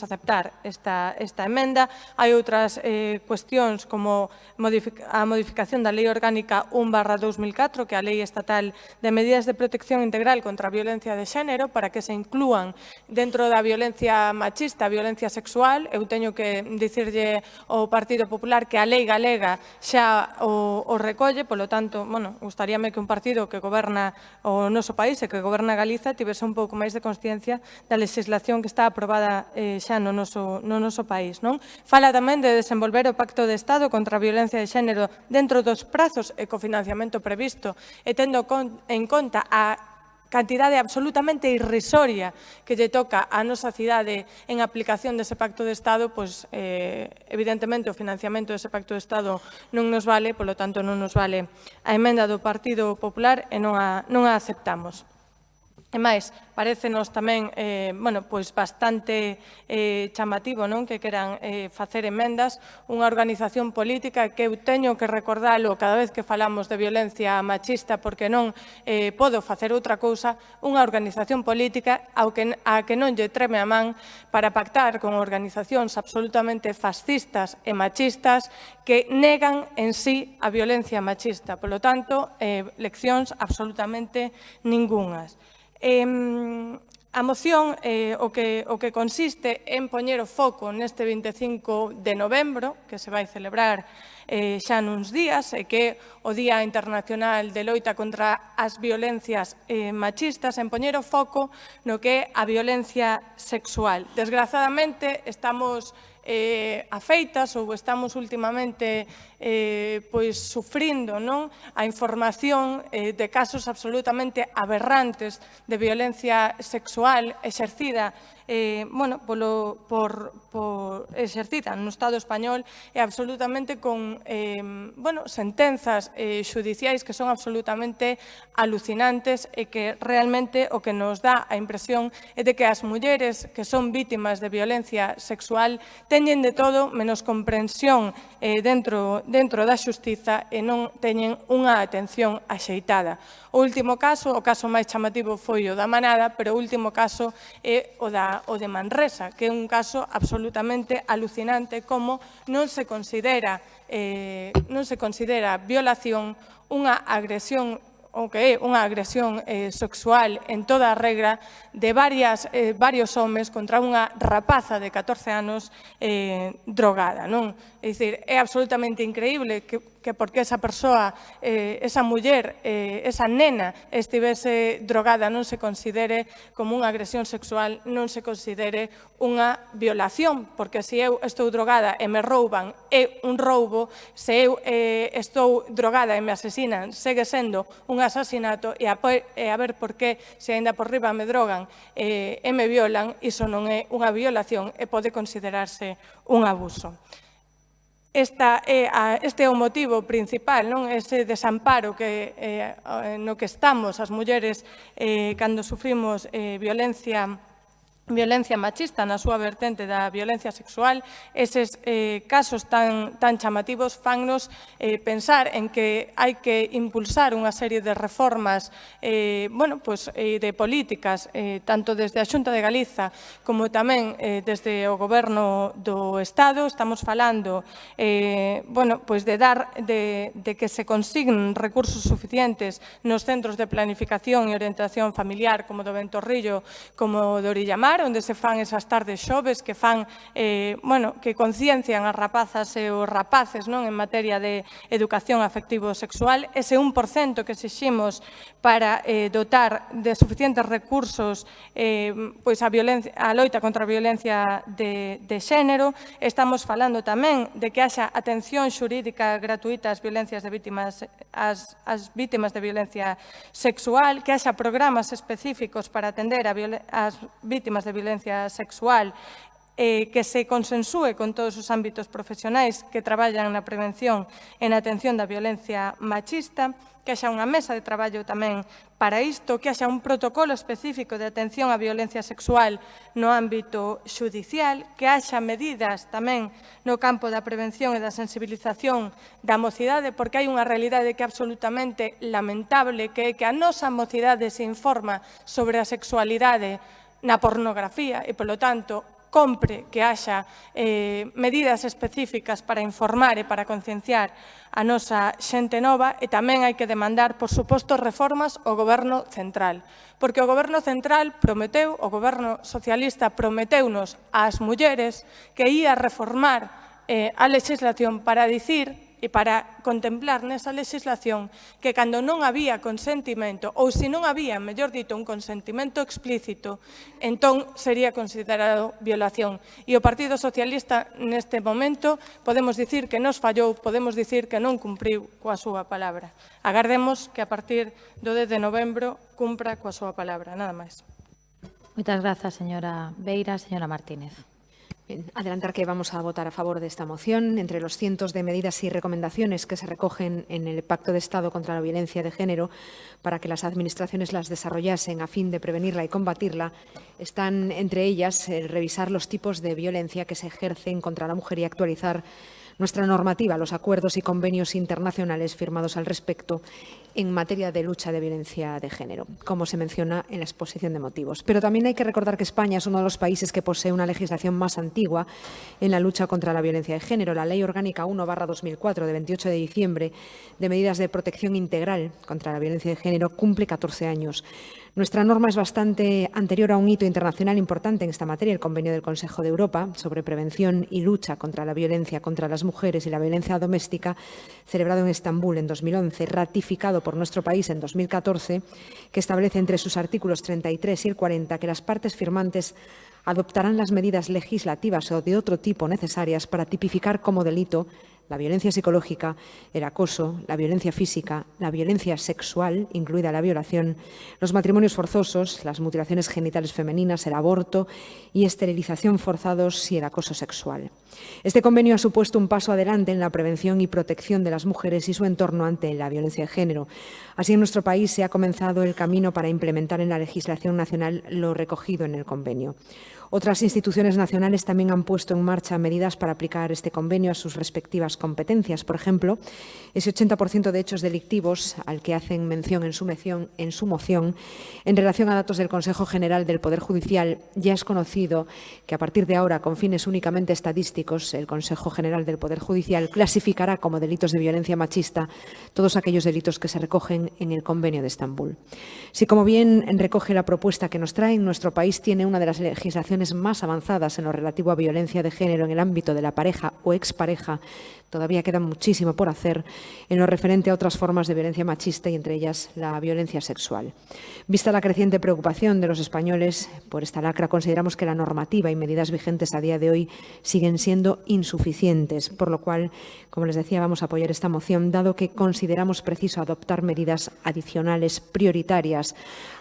aceptar esta emenda. Hai outras cuestións como a modificación da Lei Orgánica 1/2004, que é a Lei Estatal de Medidas de Protección Integral contra a Violencia de Xénero, para que se inclúan dentro da violencia machista, a violencia sexual. Eu teño que dicirlle ao Partido Popular que a lei galega xa o recolle, polo tanto, gustaríame que un partido que goberna o noso país e que goberna Galiza tivese un pouco máis de consciencia da legislación que está aprobada xa no noso país. Fala tamén de desenvolver o Pacto de Estado contra a violencia de xénero dentro dos prazos e co financiamento previsto e tendo en conta a cantidade absolutamente irrisoria que lle toca á nosa cidade en aplicación dese Pacto de Estado, pois evidentemente o financiamento dese Pacto de Estado non nos vale, polo tanto non nos vale a emenda do Partido Popular e non a aceptamos. E máis, parécenos tamén bastante chamativo que queran facer emendas unha organización política que eu teño que recordalo cada vez que falamos de violencia machista, porque non podo facer outra cousa, unha organización política a que non lle treme a man para pactar con organizacións absolutamente fascistas e machistas que negan en sí a violencia machista. Polo tanto, leccións absolutamente ningunhas. A moción o que consiste en poñer o foco neste 25 de novembro, que se vai celebrar xa nuns días, e que o Día Internacional de Loita contra as Violencias Machistas, en poñer o foco no que é a violencia sexual. Desgrazadamente, estamos afeitas ou estamos últimamente sufrindo a información de casos absolutamente aberrantes de violencia sexual exercida exercita no Estado español e absolutamente con sentenzas xudiciais que son absolutamente alucinantes e que realmente o que nos dá a impresión é de que as mulleres que son vítimas de violencia sexual teñen de todo menos comprensión dentro da xustiza e non teñen unha atención axeitada. O último caso, o caso máis chamativo foi o da Manada, pero o último caso é o de Manresa, que é un caso absolutamente alucinante como non se considera violación unha agresión o que é unha agresión sexual en toda a regra de varios homes contra unha rapaza de 14 anos drogada, non? É dicir, é absolutamente increíble que porque esa persoa, esa muller, esa nena estivese drogada non se considere como unha agresión sexual, non se considere unha violación, porque se eu estou drogada e me rouban é un roubo, se eu estou drogada e me asesinan segue sendo un asasinato e a ver por que se ainda por riba me drogan e me violan, iso non é unha violación e pode considerarse un abuso. Este é o motivo principal, ese desamparo no que estamos as mulleres cando sufrimos violencia machista na súa vertente da violencia sexual. Eses casos tan chamativos fannos pensar en que hai que impulsar unha serie de reformas de políticas, tanto desde a Xunta de Galiza como tamén desde o Goberno do Estado. Estamos falando de que se consignen recursos suficientes nos centros de planificación e orientación familiar como do Ventorrillo, como do Orillamar, onde se fan esas tardes xoves que conciencian as rapazas e os rapaces en materia de educación afectivo-sexual. Ese 1% que exiximos para dotar de suficientes recursos a loita contra a violencia de xénero. Estamos falando tamén de que haxa atención xurídica gratuita ás vítimas de violencia sexual, que haxa programas específicos para atender as vítimas de violencia sexual, que se consensúe con todos os ámbitos profesionais que traballan na prevención e na atención da violencia machista, que haxa unha mesa de traballo tamén para isto, que haxa un protocolo específico de atención á violencia sexual no ámbito xudicial, que haxa medidas tamén no campo da prevención e da sensibilización da mocidade, porque hai unha realidade que é absolutamente lamentable, que é que a nosa mocidade se informa sobre a sexualidade na pornografía e, polo tanto, compre que haxa medidas específicas para informar e para concienciar a nosa xente nova, e tamén hai que demandar, por suposto, reformas ao Goberno central. Porque o Goberno central prometeu, o Goberno socialista prometeunos ás mulleres que ia reformar a legislación para dicir e para contemplar nesa legislación que cando non había consentimento, ou se non había, mellor dito, un consentimento explícito, entón sería considerado violación. E o Partido Socialista neste momento podemos dicir que nos fallou, podemos dicir que non cumpriu coa súa palabra. Agardemos que a partir do 10 de novembro cumpra coa súa palabra, nada máis. Moitas grazas, señora Beira. Señora Martínez. Adelantar que vamos a votar a favor de esta moción. Entre los cientos de medidas y recomendaciones que se recogen en el Pacto de Estado contra la Violencia de Género para que las administraciones las desarrollasen a fin de prevenirla y combatirla, están entre ellas revisar los tipos de violencia que se ejercen contra la mujer y actualizar nuestra normativa, los acuerdos y convenios internacionales firmados al respecto en materia de lucha de violencia de género, como se menciona en la exposición de motivos. Pero también hay que recordar que España es uno de los países que posee una legislación más antigua en la lucha contra la violencia de género. La Ley Orgánica 1/2004 de 28 de diciembre de medidas de protección integral contra la violencia de género cumple 14 años. Nuestra norma es bastante anterior a un hito internacional importante en esta materia, el Convenio del Consejo de Europa sobre prevención y lucha contra la violencia contra las mujeres y la violencia doméstica, celebrado en Estambul en 2011, ratificado por nuestro país en 2014, que establece entre sus artículos 33 y el 40 que las partes firmantes adoptarán las medidas legislativas o de otro tipo necesarias para tipificar como delito la violencia psicológica, el acoso, la violencia física, la violencia sexual, incluida la violación, los matrimonios forzosos, las mutilaciones genitales femeninas, el aborto y esterilización forzados y el acoso sexual. Este convenio ha supuesto un paso adelante en la prevención y protección de las mujeres y su entorno ante la violencia de género. Así, en nuestro país se ha comenzado el camino para implementar en la legislación nacional lo recogido en el convenio. Otras instituciones nacionales también han puesto en marcha medidas para aplicar este convenio a sus respectivas competencias. Por ejemplo, ese 80% de hechos delictivos al que hacen mención en su moción, en relación a datos del Consejo General del Poder Judicial, ya es conocido que a partir de ahora, con fines únicamente estadísticos, el Consejo General del Poder Judicial clasificará como delitos de violencia machista todos aquellos delitos que se recogen en el Convenio de Estambul. Si, como bien recoge la propuesta que nos trae, nuestro país tiene una de las legislaciones más avanzadas en lo relativo a violencia de género en el ámbito de la pareja o expareja, todavía queda muchísimo por hacer en lo referente a otras formas de violencia machista y entre ellas la violencia sexual. Vista la creciente preocupación de los españoles por esta lacra, consideramos que la normativa y medidas vigentes a día de hoy siguen siendo insuficientes, por lo cual, como les decía, vamos a apoyar esta moción, dado que consideramos preciso adoptar medidas adicionales prioritarias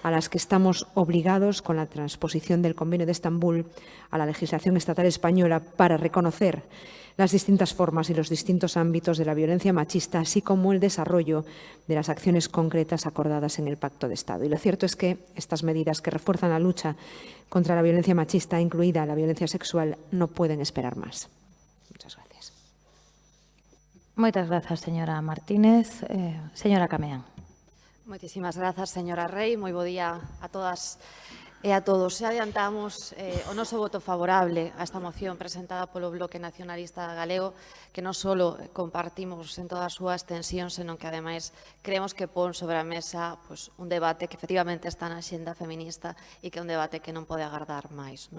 a las que estamos obligados con la transposición del Convenio de Estambul a la legislación estatal española para reconocer las distintas formas y los distintos ámbitos de la violencia machista, así como el desarrollo de las acciones concretas acordadas en el Pacto de Estado. Y lo cierto es que estas medidas que refuerzan la lucha contra la violencia machista, incluida la violencia sexual, no pueden esperar más. Muchas gracias. Moitas grazas, señora Martínez. Señora Cameán. Moitísimas grazas, señora Rei. Moi bo día a todas e a todos. Xa adiantamos o noso voto favorable a esta moción presentada polo Bloque Nacionalista Galego, que non só compartimos en toda a súa extensión, senón que, ademais, creemos que pon sobre a mesa un debate que efectivamente está na xenda feminista e que é un debate que non pode agardar máis.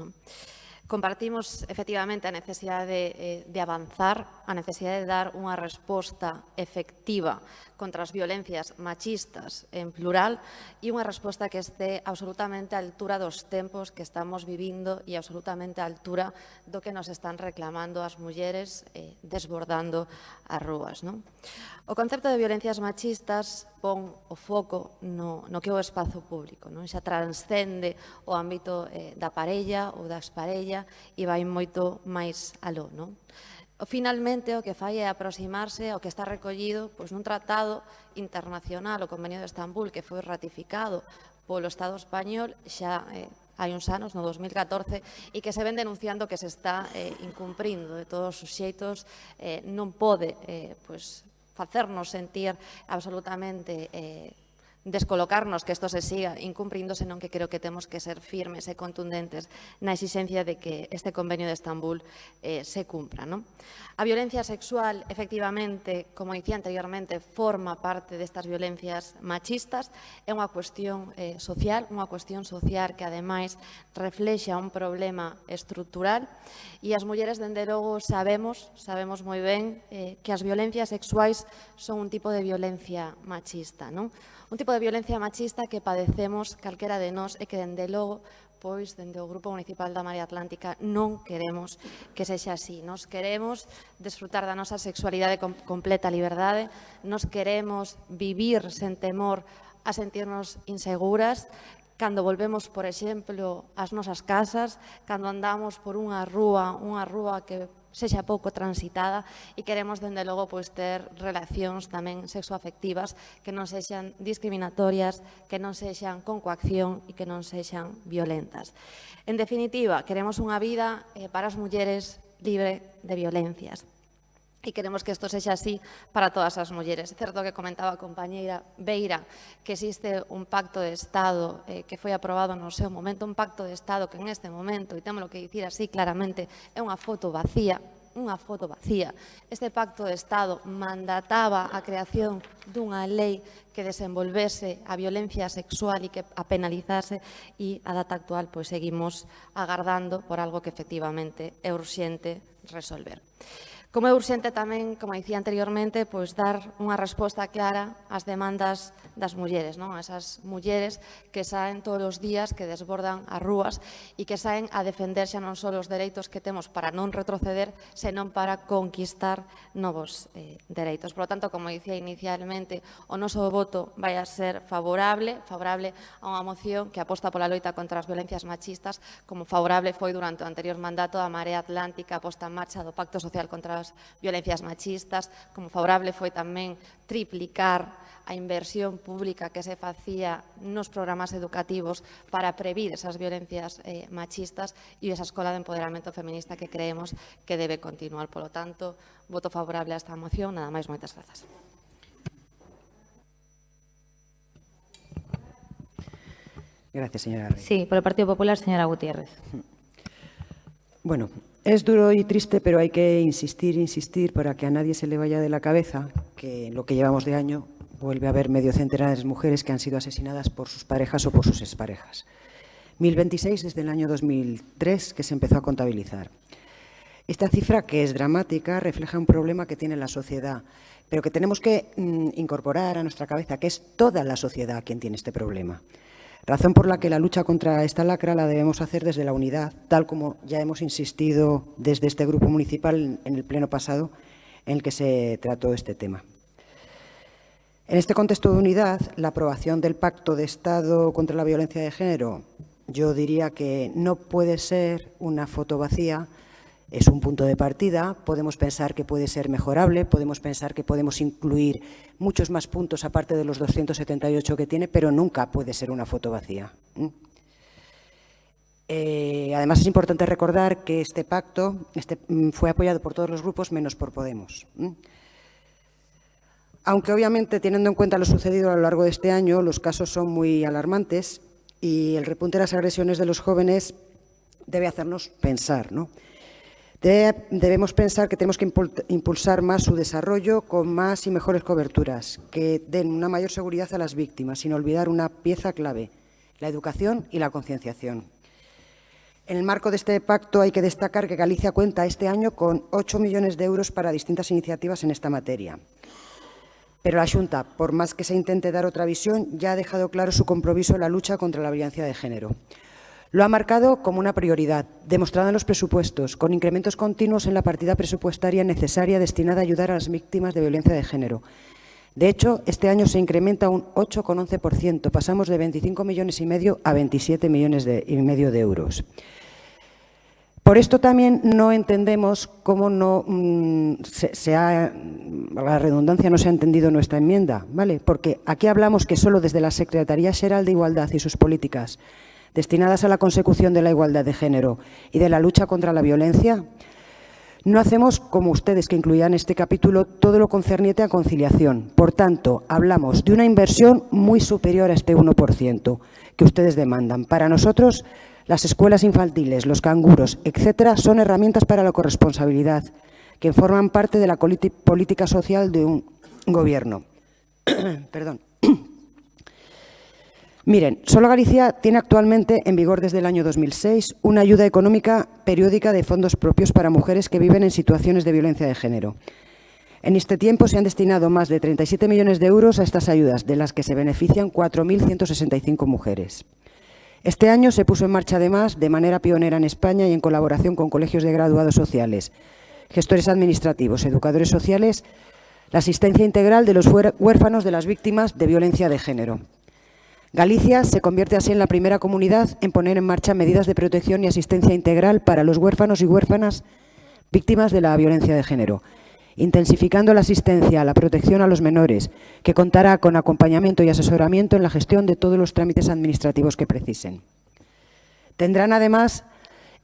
Compartimos, efectivamente, a necesidade de avanzar, a necesidade de dar unha resposta efectiva contra as violencias machistas en plural e unha resposta que este absolutamente á altura dos tempos que estamos vivindo e absolutamente á altura do que nos están reclamando as mulleres desbordando as rúas. O concepto de violencias machistas pon o foco no que é o espazo público, xa transcende o ámbito da parella ou da exparella e vai moito máis aló. Finalmente, o que fai é aproximarse ao que está recollido nun tratado internacional, o Convenio de Estambul, que foi ratificado polo Estado español xa hai uns anos, no 2014, e que se ven denunciando que se está incumprindo de todos os xeitos. Non pode facernos sentir absolutamente descolocarnos que isto se siga incumprindo, senón que creo que temos que ser firmes e contundentes na exigencia de que este Convenio de Estambul se cumpra. A violencia sexual, efectivamente, como dicía anteriormente, forma parte destas violencias machistas. É unha cuestión social que, ademais, reflexa un problema estrutural e as mulleres, dende logo, sabemos moi ben que as violencias sexuais son un tipo de violencia machista, un tipo de violencia machista que padecemos calquera de nós e que, dende logo, dende o Grupo Municipal da Marea Atlántica, non queremos que sexa así. Nos queremos desfrutar da nosa sexualidade con completa liberdade, nos queremos vivir sen temor a sentirnos inseguras, cando volvemos, por exemplo, ás nosas casas, cando andamos por unha rúa que sexa pouco transitada, e queremos, dende logo, ter relacións tamén sexoafectivas que non sexan discriminatorias, que non sexan con coacción e que non sexan violentas. En definitiva, queremos unha vida para as mulleres libre de violencias. E queremos que isto sexa así para todas as mulleres. É certo que comentaba a compañeira Beira que existe un pacto de Estado que foi aprobado no seu momento, un pacto de Estado que en este momento, e temos que dicir así claramente, é unha foto vacía. Este pacto de Estado mandataba a creación dunha lei que desenvolvese a violencia sexual e que a penalizase, e a data actual seguimos agardando por algo que efectivamente é urxente resolver. Como é urxente tamén, como dicía anteriormente, pois dar unha resposta clara ás demandas das mulleres, non? Esas mulleres que saen todos os días, que desbordan as rúas e que saen a defender xa non só os dereitos que temos para non retroceder, senón para conquistar novos dereitos. Por lo tanto, como dicía inicialmente, o noso voto vai a ser favorable a unha moción que aposta pola loita contra as violencias machistas, como favorable foi durante o anterior mandato a Marea Atlántica, a posta en marcha do Pacto Social contra as violencias machistas, como favorable foi tamén triplicar a inversión pública que se facía nos programas educativos para previr esas violencias machistas e esa escola de empoderamento feminista que creemos que debe continuar. Por lo tanto, voto favorable a esta moción. Nada máis, moitas grazas. Gracias, señora Rey. Sí, por el Partido Popular, señora Gutiérrez. Bueno, es duro y triste, pero hay que insistir para que a nadie se le vaya de la cabeza que en lo que llevamos de año vuelve a haber medio centenar de mujeres que han sido asesinadas por sus parejas o por sus exparejas. 1026 desde el año 2003 que se empezó a contabilizar. Esta cifra, que es dramática, refleja un problema que tiene la sociedad, pero que tenemos que incorporar a nuestra cabeza, que es toda la sociedad quien tiene este problema. Razón por la que la lucha contra esta lacra la debemos hacer desde la unidad, tal como ya hemos insistido desde este grupo municipal en el pleno pasado en el que se trató este tema. En este contexto de unidad, la aprobación del Pacto de Estado contra la Violencia de Género, yo diría que no puede ser una foto vacía, es un punto de partida, podemos pensar que puede ser mejorable, podemos pensar que podemos incluir muchos más puntos aparte de los 278 que tiene, pero nunca puede ser una foto vacía. Además, es importante recordar que este pacto fue apoyado por todos los grupos menos por Podemos. Aunque obviamente, teniendo en cuenta lo sucedido a lo largo de este año, los casos son muy alarmantes y el repunte de las agresiones de los jóvenes debe hacernos pensar, ¿no? Debemos pensar que tenemos que impulsar más su desarrollo con más y mejores coberturas, que den una mayor seguridad a las víctimas, sin olvidar una pieza clave, la educación y la concienciación. En el marco de este pacto hay que destacar que Galicia cuenta este año con 8 millones de euros para distintas iniciativas en esta materia. Pero la Xunta, por más que se intente dar otra visión, ya ha dejado claro su compromiso en la lucha contra la violencia de género. Lo ha marcado como una prioridad, demostrada en los presupuestos, con incrementos continuos en la partida presupuestaria necesaria destinada a ayudar a las víctimas de violencia de género. De hecho, este año se incrementa un 8,11%, pasamos de 25,5 millones a 27,5 millones de euros. Por esto también no entendemos cómo la redundancia no se ha entendido en nuestra enmienda, ¿vale? Porque aquí hablamos que solo desde la Secretaría Xeral de Igualdad y sus políticas destinadas a la consecución de la igualdad de género y de la lucha contra la violencia, no hacemos como ustedes, que incluían este capítulo todo lo concerniente a conciliación. Por tanto, hablamos de una inversión muy superior a este 1% que ustedes demandan. Para nosotros, las escuelas infantiles, los canguros, etcétera, son herramientas para la corresponsabilidad que forman parte de la política social de un gobierno. Perdón. Miren, solo Galicia tiene actualmente en vigor desde el año 2006 una ayuda económica periódica de fondos propios para mujeres que viven en situaciones de violencia de género. En este tiempo se han destinado más de 37 millones de euros a estas ayudas, de las que se benefician 4.165 mujeres. Este año se puso en marcha, además, de manera pionera en España y en colaboración con colegios de graduados sociales, gestores administrativos, educadores sociales, la asistencia integral de los huérfanos de las víctimas de violencia de género. Galicia se convierte así en la primera comunidad en poner en marcha medidas de protección y asistencia integral para los huérfanos y huérfanas víctimas de la violencia de género, intensificando la asistencia a la protección a los menores, que contará con acompañamiento y asesoramiento en la gestión de todos los trámites administrativos que precisen. Tendrán, además,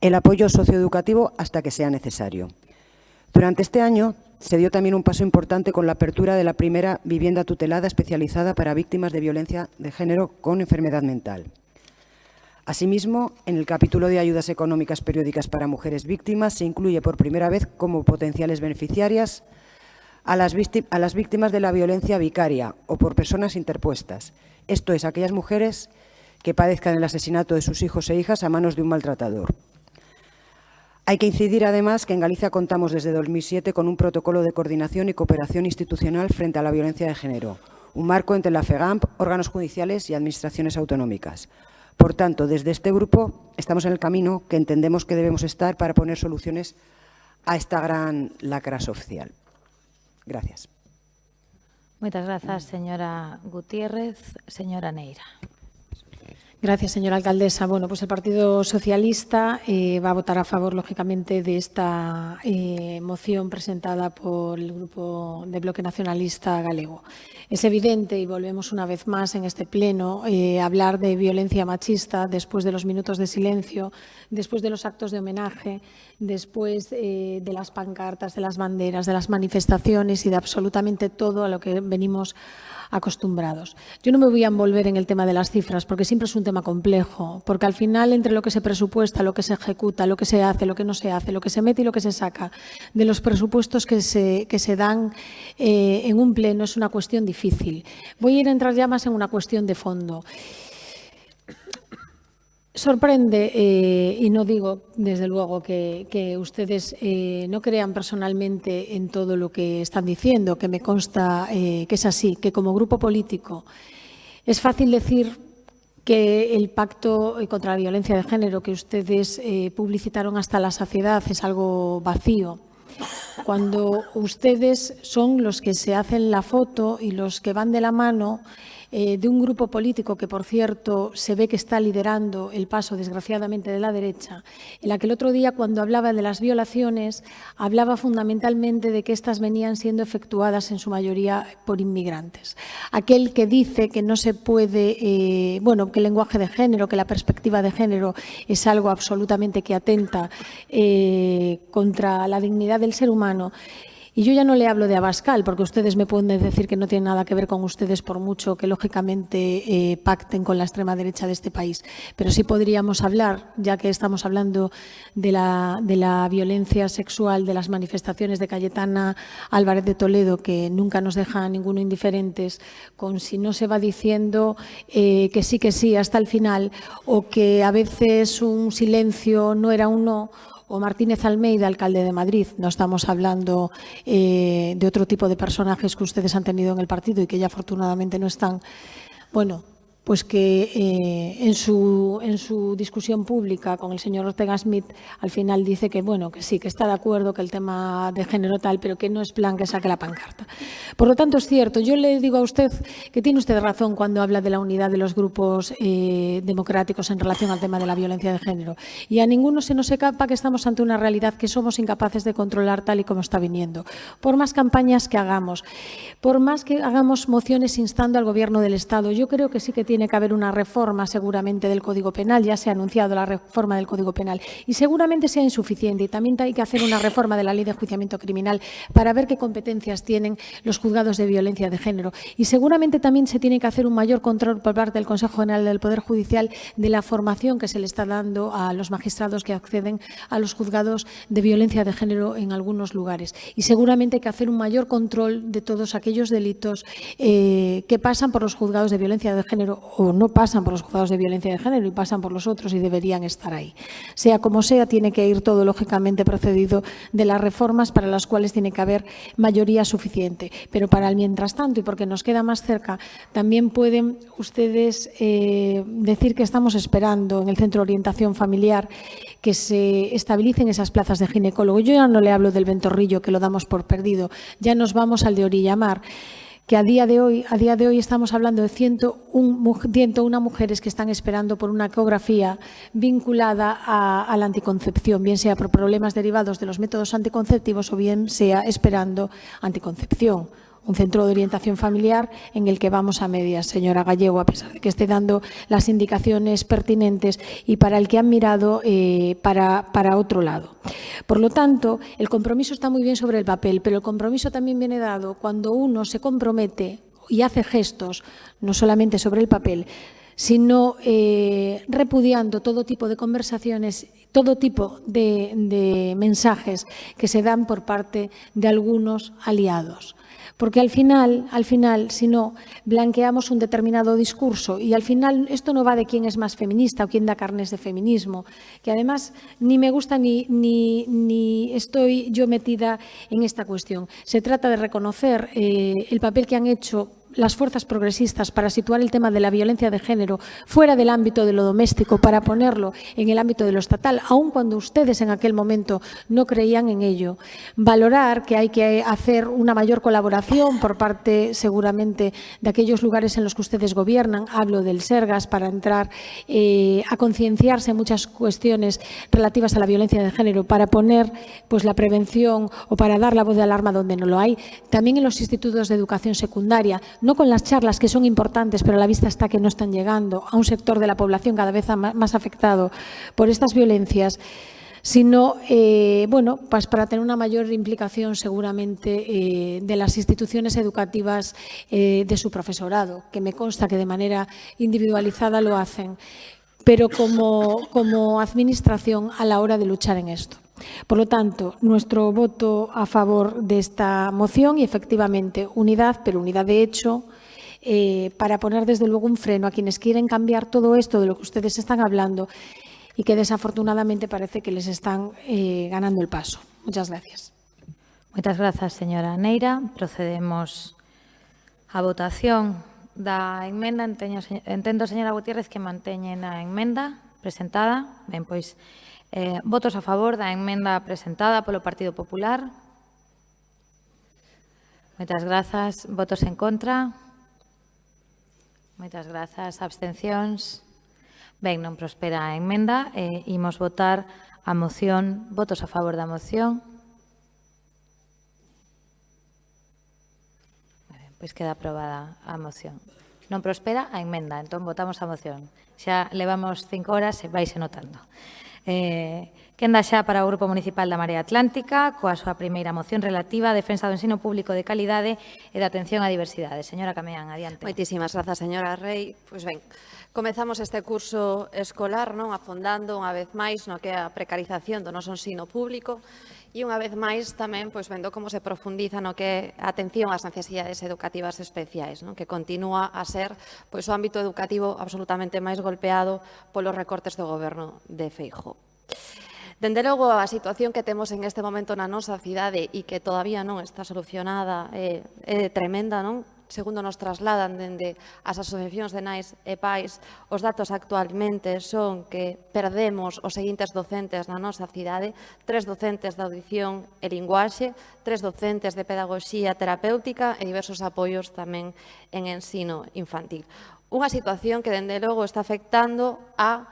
el apoyo socioeducativo hasta que sea necesario. Durante este año se dio también un paso importante con la apertura de la primera vivienda tutelada especializada para víctimas de violencia de género con enfermedad mental. Asimismo, en el capítulo de ayudas económicas periódicas para mujeres víctimas se incluye por primera vez como potenciales beneficiarias a las víctimas de la violencia vicaria o por personas interpuestas. Esto es, aquellas mujeres que padezcan el asesinato de sus hijos e hijas a manos de un maltratador. Hay que incidir, además, que en Galicia contamos desde 2007 con un protocolo de coordinación y cooperación institucional frente a la violencia de género, un marco entre la FEGAMP, órganos judiciales y administraciones autonómicas. Por tanto, desde este grupo estamos en el camino que entendemos que debemos estar para poner soluciones a esta gran lacra social. Gracias. Muchas gracias, señora Gutiérrez. Señora Neira. Gracias, señora alcaldesa. Bueno, pues el Partido Socialista va a votar a favor, lógicamente, de esta moción presentada por el Grupo de Bloque Nacionalista Galego. Es evidente, y volvemos una vez más en este pleno, hablar de violencia machista después de los minutos de silencio, después de los actos de homenaje, después de las pancartas, de las banderas, de las manifestaciones y de absolutamente todo a lo que venimos acostumbrados. Yo no me voy a envolver en el tema de las cifras porque siempre es un tema complejo, porque al final entre lo que se presupuesta, lo que se ejecuta, lo que se hace, lo que no se hace, lo que se mete y lo que se saca de los presupuestos que se dan en un pleno es una cuestión difícil. Voy a ir a entrar ya más en una cuestión de fondo. Sorprende, y no digo desde luego que ustedes no crean personalmente en todo lo que están diciendo, que me consta que es así, que como grupo político es fácil decir que el pacto contra la violencia de género que ustedes publicitaron hasta la saciedad es algo vacío, cuando ustedes son los que se hacen la foto y los que van de la mano de un grupo político que, por cierto, se ve que está liderando el paso, desgraciadamente, de la derecha, en la que el otro día, cuando hablaba de las violaciones, hablaba fundamentalmente de que éstas venían siendo efectuadas en su mayoría por inmigrantes. Aquel que dice que no se puede, bueno, que el lenguaje de género, que la perspectiva de género es algo absolutamente que atenta contra la dignidad del ser humano. Y yo ya no le hablo de Abascal, porque ustedes me pueden decir que no tiene nada que ver con ustedes, por mucho que lógicamente pacten con la extrema derecha de este país. Pero sí podríamos hablar, ya que estamos hablando de la violencia sexual, de las manifestaciones de Cayetana Álvarez de Toledo, que nunca nos deja a ninguno indiferentes, con si no se va diciendo que sí hasta el final, o que a veces un silencio no era un no, o Martínez Almeida, alcalde de Madrid. No estamos hablando de otro tipo de personajes que ustedes han tenido en el partido y que ya afortunadamente no están. Bueno, pues que en su discusión pública con el señor Ortega Smith al final dice que, bueno, que sí, que está de acuerdo, que el tema de género tal, pero que no es plan que saque la pancarta. Por lo tanto, es cierto, yo le digo a usted que tiene usted razón cuando habla de la unidad de los grupos democráticos en relación al tema de la violencia de género. Y a ninguno se nos escapa que estamos ante una realidad que somos incapaces de controlar tal y como está viniendo. Por más campañas que hagamos, por más que hagamos mociones instando al Gobierno del Estado, yo creo que sí que tiene que haber una reforma seguramente del Código Penal, ya se ha anunciado la reforma del Código Penal y seguramente sea insuficiente y también hay que hacer una reforma de la Ley de Enjuiciamiento Criminal para ver qué competencias tienen los juzgados de violencia de género y seguramente también se tiene que hacer un mayor control por parte del Consejo General del Poder Judicial de la formación que se le está dando a los magistrados que acceden a los juzgados de violencia de género en algunos lugares y seguramente hay que hacer un mayor control de todos aquellos delitos que pasan por los juzgados de violencia de género o no pasan por los juzgados de violencia de género y pasan por los otros y deberían estar ahí. Sea como sea, tiene que ir todo lógicamente procedido de las reformas para las cuales tiene que haber mayoría suficiente. Pero para el mientras tanto, y porque nos queda más cerca, también pueden ustedes decir que estamos esperando en el Centro de Orientación Familiar que se estabilicen esas plazas de ginecólogo. Yo ya no le hablo del Ventorrillo, que lo damos por perdido, ya nos vamos al de Orillamar, que a día de hoy estamos hablando de 101 mujeres que están esperando por una ecografía vinculada a la anticoncepción, bien sea por problemas derivados de los métodos anticonceptivos o bien sea esperando anticoncepción. Un centro de orientación familiar en el que vamos a medias, señora Gallego, a pesar de que esté dando las indicaciones pertinentes y para el que han mirado para otro lado. Por lo tanto, el compromiso está muy bien sobre el papel, pero el compromiso también viene dado cuando uno se compromete y hace gestos, no solamente sobre el papel, sino repudiando todo tipo de conversaciones, todo tipo de mensajes que se dan por parte de algunos aliados. Porque al final, si no, blanqueamos un determinado discurso y al final esto no va de quién es más feminista o quién da carnes de feminismo, que además ni me gusta ni estoy yo metida en esta cuestión. Se trata de reconocer el papel que han hecho las fuerzas progresistas para situar el tema de la violencia de género fuera del ámbito de lo doméstico, para ponerlo en el ámbito de lo estatal, aun cuando ustedes en aquel momento no creían en ello. Valorar que hay que hacer una mayor colaboración por parte, seguramente, de aquellos lugares en los que ustedes gobiernan. Hablo del Sergas, para entrar a concienciarse en muchas cuestiones relativas a la violencia de género, para poner pues, la prevención o para dar la voz de alarma donde no lo hay. También en los institutos de educación secundaria, no con las charlas que son importantes, pero a la vista está que no están llegando a un sector de la población cada vez más afectado por estas violencias, sino bueno, pues para tener una mayor implicación seguramente de las instituciones educativas de su profesorado, que me consta que de manera individualizada lo hacen, pero como administración a la hora de luchar en esto. Por lo tanto, nuestro voto a favor de esta moción y, efectivamente, unidad, pero unidad de hecho, para poner desde luego un freno a quienes quieren cambiar todo esto de lo que ustedes están hablando y que desafortunadamente parece que les están ganando el paso. Muchas gracias. Moitas grazas, señora Neira. Procedemos á votación da emenda. Entendo, señora Gutiérrez, que manteñen a emenda presentada. Ben, pois, votos a favor da emenda presentada polo Partido Popular. Moitas grazas. Votos en contra. Moitas grazas. Abstencións. Ben, non prospera a emenda. Imos votar a moción. Votos a favor da moción. Pois queda aprobada a moción. Non prospera a emenda, entón votamos a moción. Xa levamos 5 horas e vaise notando. Quenda xa para o Grupo Municipal da Marea Atlántica coa súa primeira moción relativa á defensa do ensino público de calidade e da atención á diversidade. Señora Cameán, adiante. Moitísimas grazas, señora Rei. Pois ben, comezamos este curso escolar afondando unha vez máis no que é a precarización do noso ensino público e unha vez máis tamén vendo como se profundiza no que é a atención ás necesidades educativas especiais, que continúa a ser o ámbito educativo absolutamente máis golpeado polos recortes do goberno de Feijóo. Dende logo, a situación que temos en este momento na nosa cidade e que todavía non está solucionada é tremenda, non? Segundo nos trasladan dende as asociacións de nais e pais, os datos actualmente son que perdemos os seguintes docentes na nosa cidade: 3 docentes de audición e linguaxe, 3 docentes de pedagogía terapéutica e diversos apoios tamén en ensino infantil. Unha situación que, dende logo, está afectando a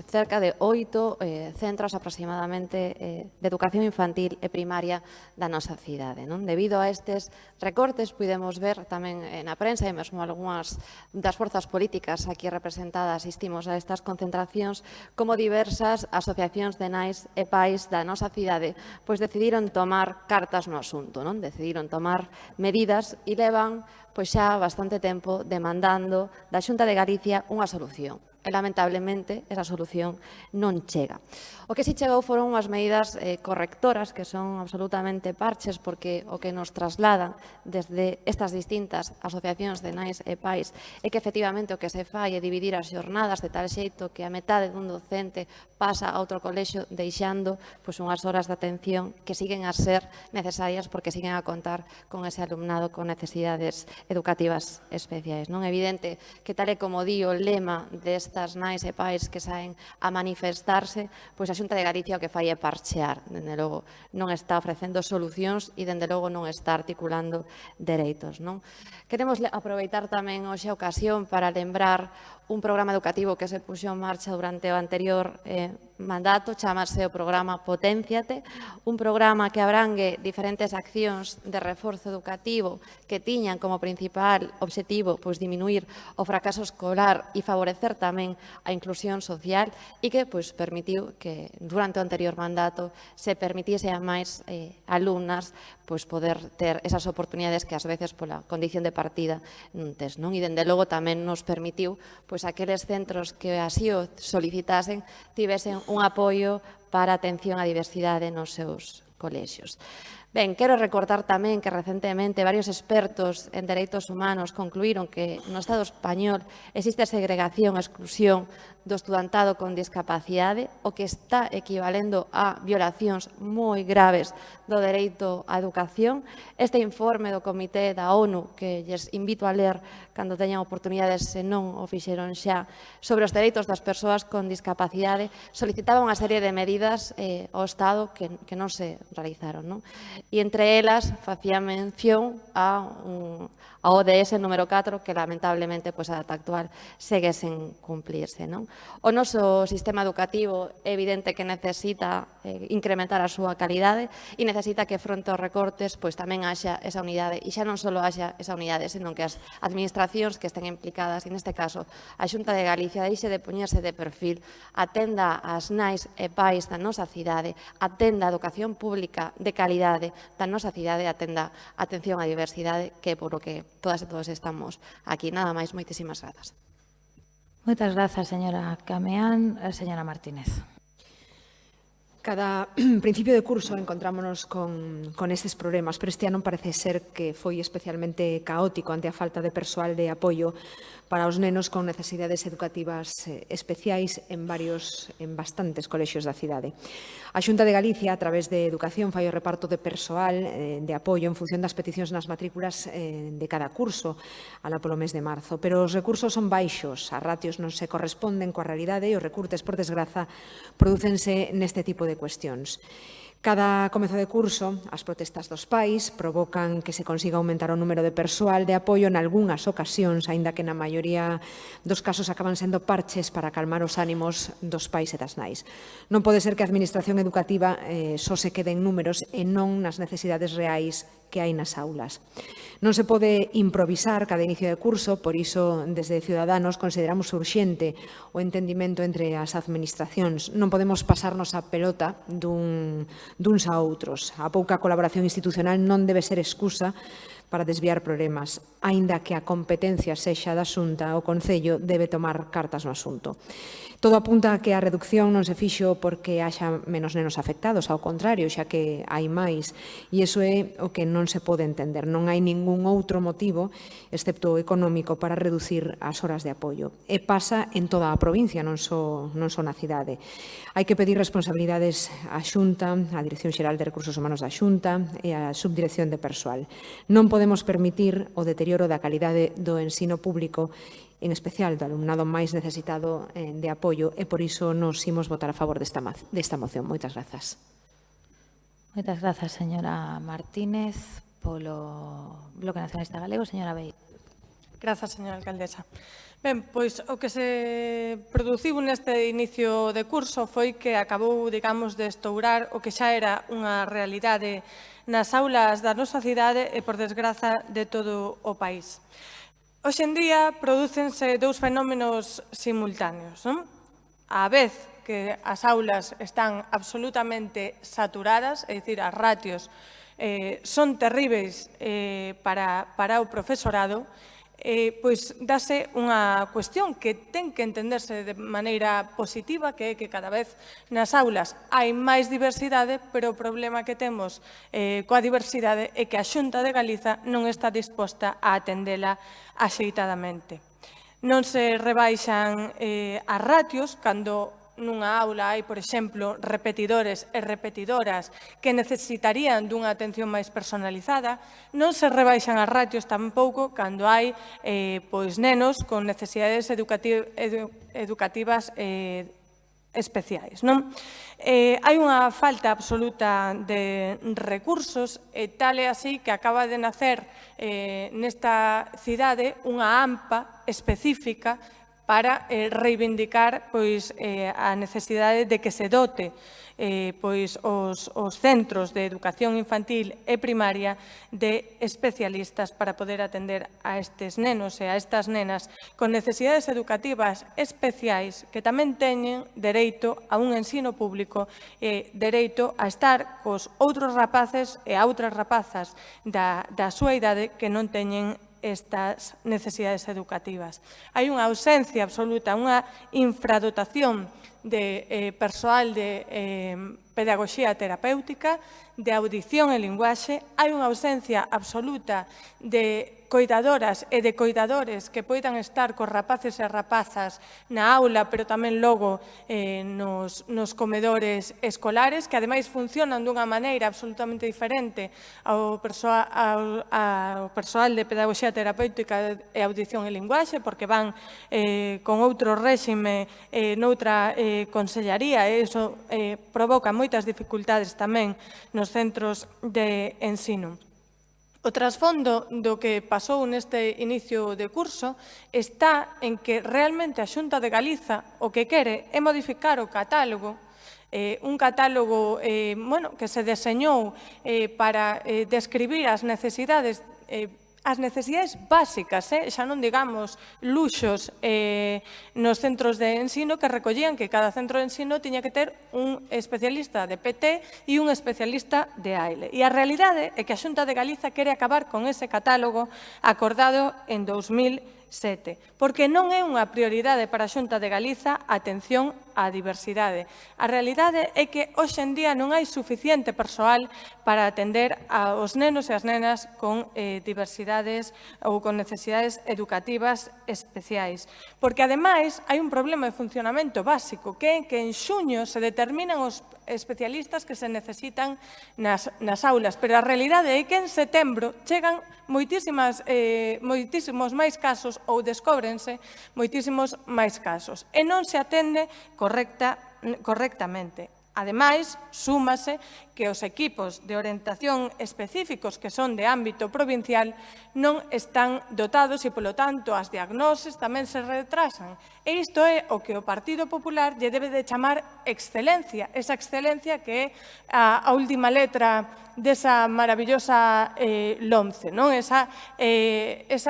cerca de 8 centros aproximadamente de educación infantil e primaria da nosa cidade. Debido a estes recortes, pudemos ver tamén na prensa e mesmo algunhas das forzas políticas aquí representadas asistimos a estas concentracións, como diversas asociacións de nais e pais da nosa cidade decidiron tomar cartas no asunto, decidiron tomar medidas e levan xa bastante tempo demandando da Xunta de Galicia unha solución. E, lamentablemente, esa solución non chega. O que si chegou foron unhas medidas correctoras que son absolutamente parches, porque o que nos trasladan desde estas distintas asociacións de nais e pais é que efectivamente o que se fai é dividir as xornadas de tal xeito que a metade dun docente pasa a outro colexio deixando unhas horas de atención que siguen a ser necesarias porque siguen a contar con ese alumnado con necesidades educativas especiais. Non é evidente que, tal e como di o lema destas nais e pais que saen a manifestarse, a Xunta de Galicia o que fai é parchear. Dende logo, non está ofrecendo solucións e, dende logo, non está articulando dereitos. Queremos aproveitar tamén hoxe a ocasión para lembrar un programa educativo que se puxo en marcha durante o anterior mandato, chamase o programa Poténciate, un programa que abrangue diferentes accións de reforzo educativo que tiñan como principal obxectivo diminuir o fracaso escolar e favorecer tamén a inclusión social e que permitiu que durante o anterior mandato se permitiese a máis alumnas pois poder ter esas oportunidades que ás veces pola condición de partida non tes, non? E dende logo tamén nos permitiu pois aqueles centros que así o solicitasen tivesen un apoio para a atención á diversidade nos seus colexios. Ben, quero recordar tamén que recentemente varios expertos en dereitos humanos concluíron que no Estado español existe segregación e exclusión do estudantado con discapacidade, o que está equivalendo a violacións moi graves do dereito á educación. Este informe do Comité da ONU, que lles invito a ler cando teñan oportunidades, se non o fixeron xa, sobre os dereitos das persoas con discapacidade, solicitaba unha serie de medidas ao Estado que non se realizaron, non? E entre elas facía mención a ODS número 4, que lamentablemente a data actual segue sen cumplirse, non? O noso sistema educativo é evidente que necesita incrementar a súa calidade e necesita que fronte aos recortes tamén haxa esa unidade, e xa non só haxa esa unidade, senón que as administracións que estén implicadas, e neste caso a Xunta de Galicia, deixe de poñerse de perfil, atenda as nais e pais da nosa cidade, atenda a educación pública de calidade da nosa cidade, atenda a atención á diversidade, que é por o que todas e todos estamos aquí. Nada máis, moitísimas grazas. Moitas grazas, señora Cameán. Señora Martínez. Cada principio de curso encontrámonos con estes problemas, pero este ano parece ser que foi especialmente caótico ante a falta de persoal de apoio para os nenos con necesidades educativas especiais en bastantes colexios da cidade. A Xunta de Galicia, a través de Educación, fai o reparto de persoal de apoio en función das peticións nas matrículas de cada curso, alá polo mes de marzo. Pero os recursos son baixos, as ratios non se corresponden coa realidade e os recurtes, por desgraza, prodúcense neste tipo de cuestións. Cada comezo de curso, as protestas dos pais provocan que se consiga aumentar o número de persoal de apoio en algunhas ocasións, aínda que na maioría dos casos acaban sendo parches para calmar os ánimos dos pais e das nais. Non pode ser que a administración educativa só se quede en números e non nas necesidades reais que hai nas aulas. Non se pode improvisar cada inicio de curso, por iso, desde Ciudadanos, consideramos urxente o entendimento entre as administracións. Non podemos pasarnos a pelota duns a outros. A pouca colaboración institucional non debe ser excusa para desviar problemas. Aínda que a competencia sexa da Xunta, o Concello debe tomar cartas no asunto. Todo apunta a que a reducción non se fixo porque haxa menos nenos afectados, ao contrario, xa que hai máis. E iso é o que non se pode entender. Non hai ningún outro motivo, excepto o económico, para reducir as horas de apoio. E pasa en toda a provincia, non só na cidade. Hai que pedir responsabilidades á Xunta, á Dirección Xeral de Recursos Humanos da Xunta e á Subdirección de Persoal. Non podemos permitir o deterioro da calidade do ensino público, en especial do alumnado máis necesitado de apoio, e por iso nos imos votar a favor desta moción. Moitas grazas. Moitas grazas, señora Martínez. Polo Bloque Nacionalista Galego, señora Veiga. Grazas, señora alcaldesa. Ben, pois o que se produciu neste inicio de curso foi que acabou, digamos, de estourar o que xa era unha realidade nas aulas da nosa cidade e, por desgraza, de todo o país. Hoxe en día prodúcense dous fenómenos simultáneos, non? A vez que as aulas están absolutamente saturadas, é dicir, as ratios son terríveis para o profesorado, pois dase unha cuestión que ten que entenderse de maneira positiva, que é que cada vez nas aulas hai máis diversidade, pero o problema que temos coa diversidade é que a Xunta de Galiza non está disposta a atendela axeitadamente. Non se rebaixan as ratios cando nunha aula hai, por exemplo, repetidores e repetidoras que necesitarían dunha atención máis personalizada. Non se rebaixan as ratios tampouco cando hai nenos con necesidades educativas especiais. Hai unha falta absoluta de recursos e tal é así que acaba de nacer nesta cidade unha AMPA específica para reivindicar pois, a necesidade de que se dote pois os centros de educación infantil e primaria de especialistas para poder atender a estes nenos e a estas nenas con necesidades educativas especiais que tamén teñen dereito a un ensino público e dereito a estar cos outros rapaces e a outras rapazas da súa idade que non teñen estas necesidades educativas. Hai unha ausencia absoluta, unha infradotación de persoal de pedagogía terapéutica, de audición e linguaxe, hai unha ausencia absoluta de coidadoras e de coidadores que poidan estar cos rapaces e rapazas na aula, pero tamén logo nos comedores escolares, que ademais funcionan dunha maneira absolutamente diferente ao persoal de pedagogía terapéutica e audición e linguaxe, porque van con outro réxime noutra consellaría, e iso provoca moitas dificultades tamén nos centros de ensino. O trasfondo do que pasou neste inicio de curso está en que realmente a Xunta de Galiza o que quere é modificar o catálogo, un catálogo que se deseñou para describir as necesidades básicas, xa non digamos luxos nos centros de ensino, que recollían que cada centro de ensino tiña que ter un especialista de PT e un especialista de AILE. E a realidade é que a Xunta de Galiza quere acabar con ese catálogo acordado en 2007, porque non é unha prioridade para a Xunta de Galiza a atención á diversidade. A realidade é que hoxe en día non hai suficiente persoal para atender aos nenos e as nenas con diversidades ou con necesidades educativas especiais. Porque, ademais, hai un problema de funcionamento básico, que é que en xuño se determinan os especialistas que se necesitan nas aulas, pero a realidade é que en setembro chegan moitísimos máis casos ou descóbrense moitísimos máis casos e non se atende correctamente. Ademais, súmase que os equipos de orientación específicos que son de ámbito provincial non están dotados e, polo tanto, as diagnoses tamén se retrasan. E isto é o que o Partido Popular lle debe de chamar excelencia, esa excelencia que é a última letra desa maravillosa LOMCE, non? Esa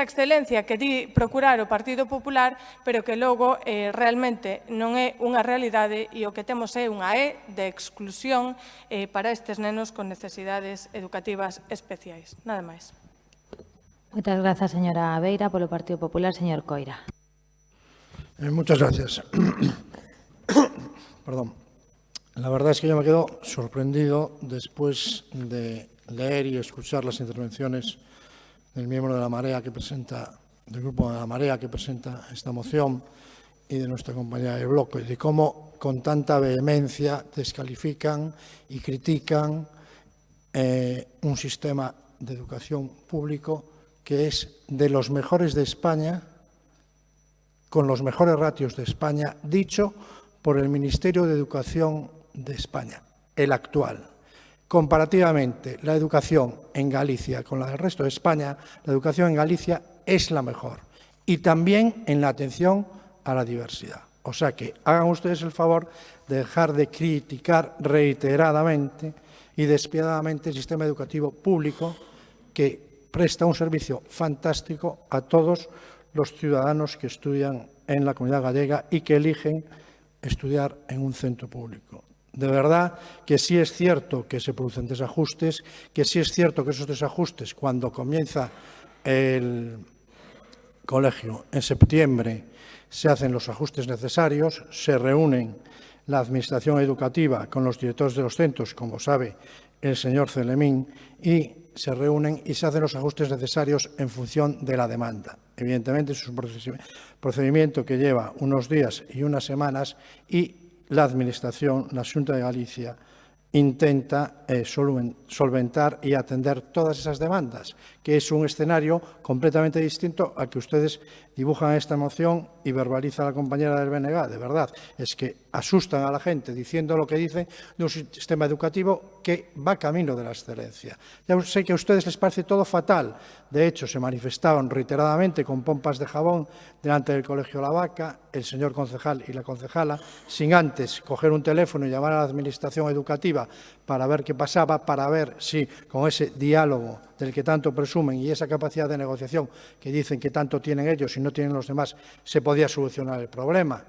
excelencia que di procurar o Partido Popular, pero que logo realmente non é unha realidade e o que temos é unha de exclusión para estes nenos con necesidades educativas especiais. Nada máis. Moitas grazas, señora Beira. Polo Partido Popular, señor Coira. Muchas gracias. Perdón. La verdad es que yo me quedo sorprendido después de leer y escuchar las intervenciones del miembro de la Marea que presenta, del grupo de la Marea que presenta esta moción y de nuestra compañera de bloque, de cómo con tanta vehemencia descalifican y critican un sistema de educación público que es de los mejores de España, con los mejores ratios de España, dicho por el Ministerio de Educación de España, el actual. Comparativamente, la educación en Galicia con la del resto de España, la educación en Galicia es la mejor. Y también en la atención a la diversidad. O sea que hagan ustedes el favor de dejar de criticar reiteradamente y despiadadamente el sistema educativo público que presta un servicio fantástico a todos los ciudadanos que estudian en la comunidad gallega y que eligen estudiar en un centro público. De verdad que sí es cierto que se producen desajustes, que sí es cierto que esos desajustes, cuando comienza el colegio en septiembre, se hacen los ajustes necesarios, se reúnen la Administración Educativa con los directores de los centros, como sabe el señor Celemín, y se reúnen y se hacen los ajustes necesarios en función de la demanda. Evidentemente, es un procedimiento que lleva unos días y unas semanas y la Administración, la Xunta de Galicia, intenta solventar y atender todas esas demandas, que es un escenario completamente distinto al que ustedes dibujan en esta moción y verbaliza la compañera del BNG. De verdad, es que asustan a la gente diciendo lo que dicen de un sistema educativo que va camino de la excelencia. Ya sé que a ustedes les parece todo fatal. De hecho, se manifestaban reiteradamente con pompas de jabón delante del Colegio La Vaca, el señor concejal y la concejala, sin antes coger un teléfono y llamar a la Administración Educativa para ver qué pasaba, para ver si con ese diálogo del que tanto presumen y esa capacidad de negociación que dicen que tanto tienen ellos y no tienen los demás, se podía solucionar el problema.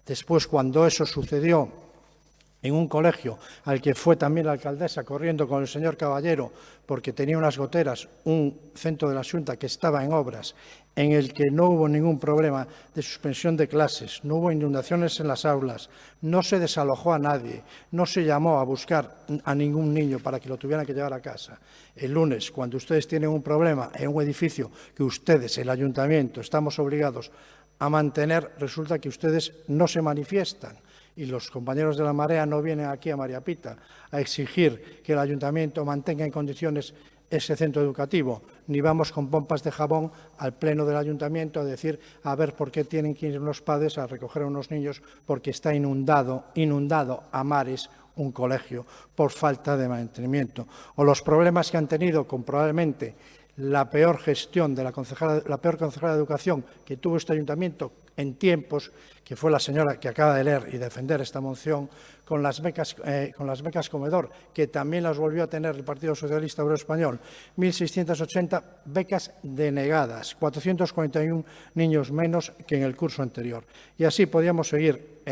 Después, cuando eso sucedió en un colegio al que fue también la alcaldesa corriendo con el señor Caballero porque tenía unas goteras, un centro de la Xunta que estaba en obras, en el que no hubo ningún problema de suspensión de clases, no hubo inundaciones en las aulas, no se desalojó a nadie, no se llamó a buscar a ningún niño para que lo tuvieran que llevar a casa. El lunes, cuando ustedes tienen un problema en un edificio que ustedes, el ayuntamiento, estamos obligados a mantener, resulta que ustedes no se manifiestan y los compañeros de la Marea no vienen aquí a María Pita a exigir que el ayuntamiento mantenga en condiciones ese centro educativo, ni vamos con pompas de jabón al pleno del ayuntamiento a decir a ver por qué tienen que ir unos padres a recoger a unos niños porque está inundado a mares un colegio por falta de mantenimiento. O los problemas que han tenido con probablemente la peor gestión de la peor concejala de educación que tuvo este ayuntamiento en tiempos, que fue la señora que acaba de leer y defender esta moción, con las becas comedor, que también las volvió a tener el Partido Socialista Obrero Español, 1.680 becas denegadas, 441 niños menos que en el curso anterior. Y así podíamos seguir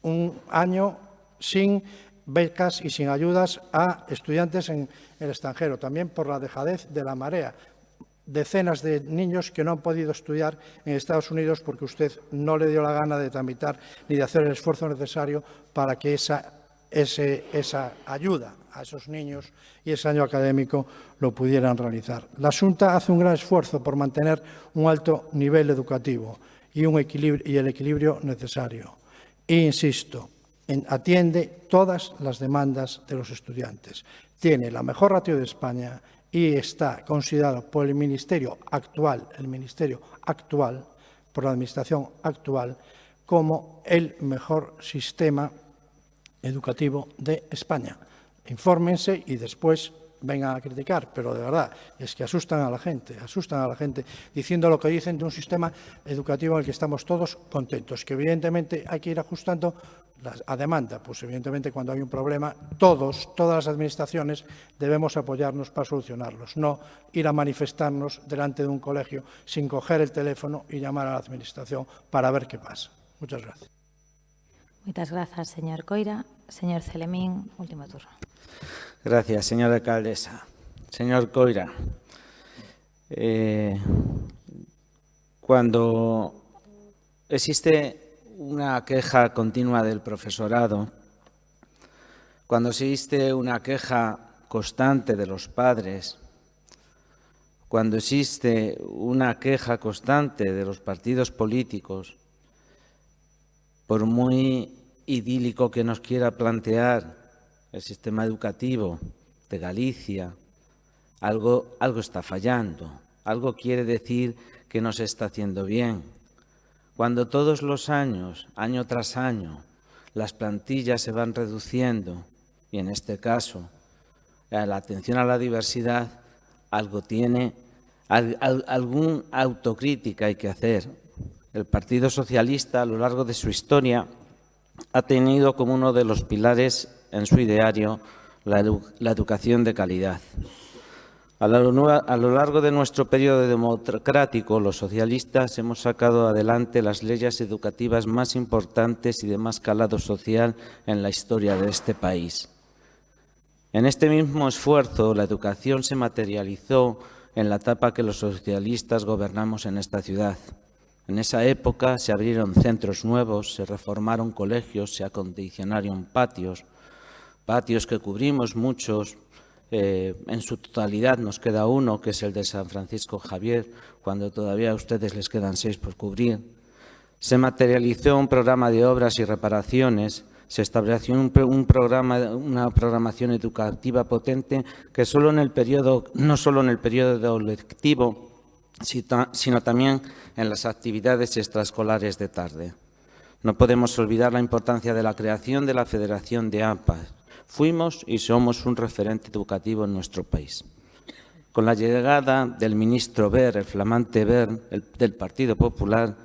un año sin becas y sin ayudas a estudiantes en el extranjero, también por la dejadez de la Marea. Decenas de niños que no han podido estudiar en Estados Unidos porque usted no le dio la gana de tramitar ni de hacer el esfuerzo necesario para que esa ayuda a esos niños y ese año académico lo pudieran realizar. La Xunta hace un gran esfuerzo por mantener un alto nivel educativo y el equilibrio necesario. E insisto, atiende todas las demandas de los estudiantes. Tiene la mejor ratio de España y está considerado por el Ministerio actual, por la Administración actual, como el mejor sistema educativo de España. Infórmense y después vengan a criticar, pero de verdad es que asustan a la gente diciendo lo que dicen de un sistema educativo en el que estamos todos contentos, que evidentemente hay que ir ajustando a demanda. Pues evidentemente cuando hay un problema, todas las administraciones debemos apoyarnos para solucionarlos, no ir a manifestarnos delante de un colegio sin coger el teléfono y llamar a la administración para ver qué pasa. Muchas gracias. Muchas gracias, señor Coira. Señor Celemín, último turno. Gracias, señora alcaldesa. Señor Coira, cuando existe una queja continua del profesorado, cuando existe una queja constante de los padres, cuando existe una queja constante de los partidos políticos, por muy idílico que nos quiera plantear el sistema educativo de Galicia, algo está fallando, algo quiere decir que no se está haciendo bien. Cuando todos los años, año tras año, las plantillas se van reduciendo, y en este caso la atención a la diversidad, algo tiene, alguna autocrítica hay que hacer. El Partido Socialista, a lo largo de su historia, ha tenido como uno de los pilares en su ideario la educación de calidad. A lo largo de nuestro periodo democrático, los socialistas hemos sacado adelante las leyes educativas más importantes y de más calado social en la historia de este país. En este mismo esfuerzo, la educación se materializó en la etapa que los socialistas gobernamos en esta ciudad. En esa época se abrieron centros nuevos, se reformaron colegios, se acondicionaron patios que cubrimos muchos. En su totalidad nos queda uno, que es el de San Francisco Javier, cuando todavía a ustedes les quedan 6 por cubrir. Se materializó un programa de obras y reparaciones, se estableció una programación educativa potente que no solo en el periodo lectivo, sino también en las actividades extraescolares de tarde. No podemos olvidar la importancia de la creación de la Federación de AMPA. Fuimos y somos un referente educativo en nuestro país. Con la llegada del ministro Wert, el flamante Wert, del Partido Popular,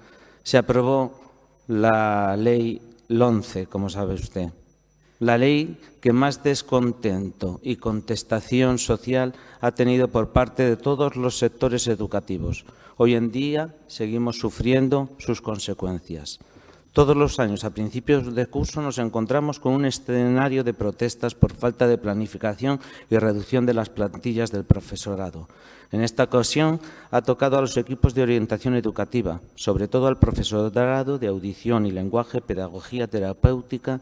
se aprobó la Ley LOMCE, como sabe usted. La ley que más descontento y contestación social ha tenido por parte de todos los sectores educativos. Hoy en día seguimos sufriendo sus consecuencias. Todos los años, a principios de curso, nos encontramos con un escenario de protestas por falta de planificación y reducción de las plantillas del profesorado. En esta ocasión ha tocado a los equipos de orientación educativa, sobre todo al profesorado de audición y lenguaje, pedagogía terapéutica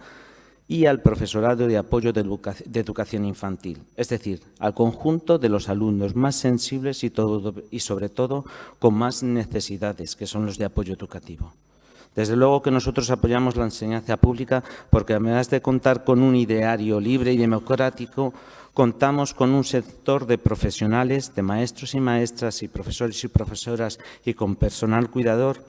y al profesorado de apoyo de educación infantil, es decir, al conjunto de los alumnos más sensibles y sobre todo con más necesidades, que son los de apoyo educativo. Desde luego que nosotros apoyamos la enseñanza pública porque además de contar con un ideario libre y democrático, contamos con un sector de profesionales, de maestros y maestras y profesores y profesoras y con personal cuidador,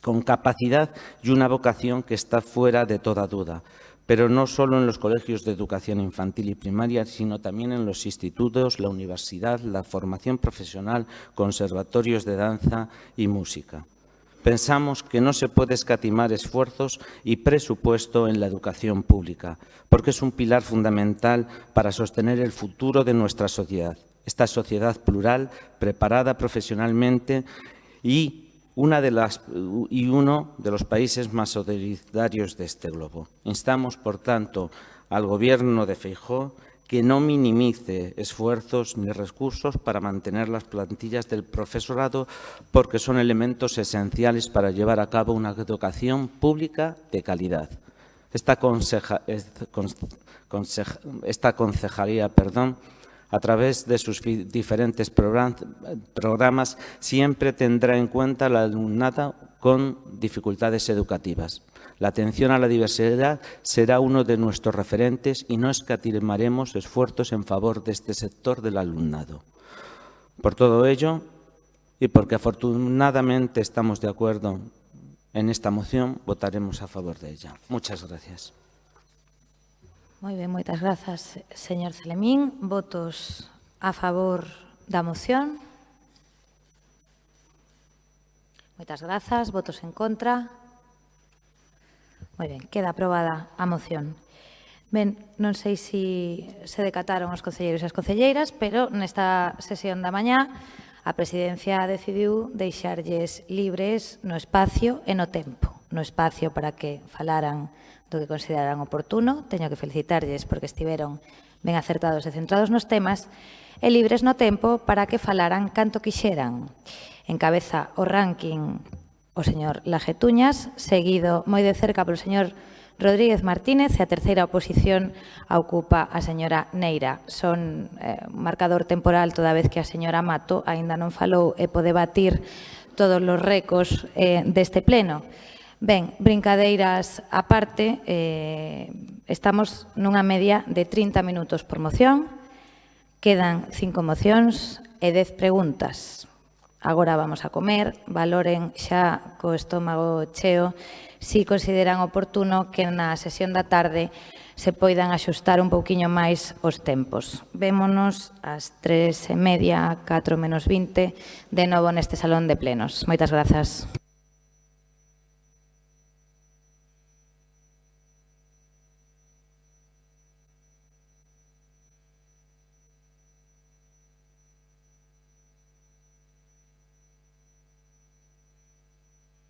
con capacidad y una vocación que está fuera de toda duda. Pero no solo en los colegios de educación infantil y primaria, sino también en los institutos, la universidad, la formación profesional, conservatorios de danza y música. Pensamos que no se puede escatimar esfuerzos y presupuesto en la educación pública, porque es un pilar fundamental para sostener el futuro de nuestra sociedad. Esta sociedad plural, preparada profesionalmente y uno de los países más solidarios de este globo. Instamos, por tanto, al Gobierno de Feijóo que no minimice esfuerzos ni recursos para mantener las plantillas del profesorado, porque son elementos esenciales para llevar a cabo una educación pública de calidad. Esta concejalía, a través de sus diferentes programas, siempre tendrá en cuenta la alumnado con dificultades educativas. La atención a la diversidad será uno de nuestros referentes y no escatimaremos esfuerzos en favor de este sector del alumnado. Por todo ello, y porque afortunadamente estamos de acuerdo en esta moción, votaremos a favor de ella. Muchas gracias. Moi ben, moitas grazas, señor Celemín. Votos a favor da moción. Moitas grazas. Votos en contra. Moi ben, queda aprobada a moción. Ben, non sei se decataron os concelleiros e as concelleiras, pero nesta sesión da mañá a presidencia decidiu deixarlles libres no espacio e no tempo. No espacio para que falaran do que consideraran oportuno, teño que felicitarlles porque estiveron ben acertados e centrados nos temas, e libres no tempo para que falaran canto quixeran. Encabeza o ranking o señor Lajetuñas, seguido moi de cerca polo señor Rodríguez Martínez, e a terceira oposición a ocupa a señora Neira. Son un marcador temporal toda vez que a señora Mato aínda non falou e pode batir todos os récords deste pleno. Ben, brincadeiras á parte, estamos nunha media de 30 minutos por moción, quedan 5 mocións e 10 preguntas. Agora vamos a comer, valoren xa co estómago cheo si consideran oportuno que na sesión da tarde se poidan axustar un pouquiño máis os tempos. Vémonos ás 3:30, 4 menos 20, de novo neste salón de plenos. Moitas grazas.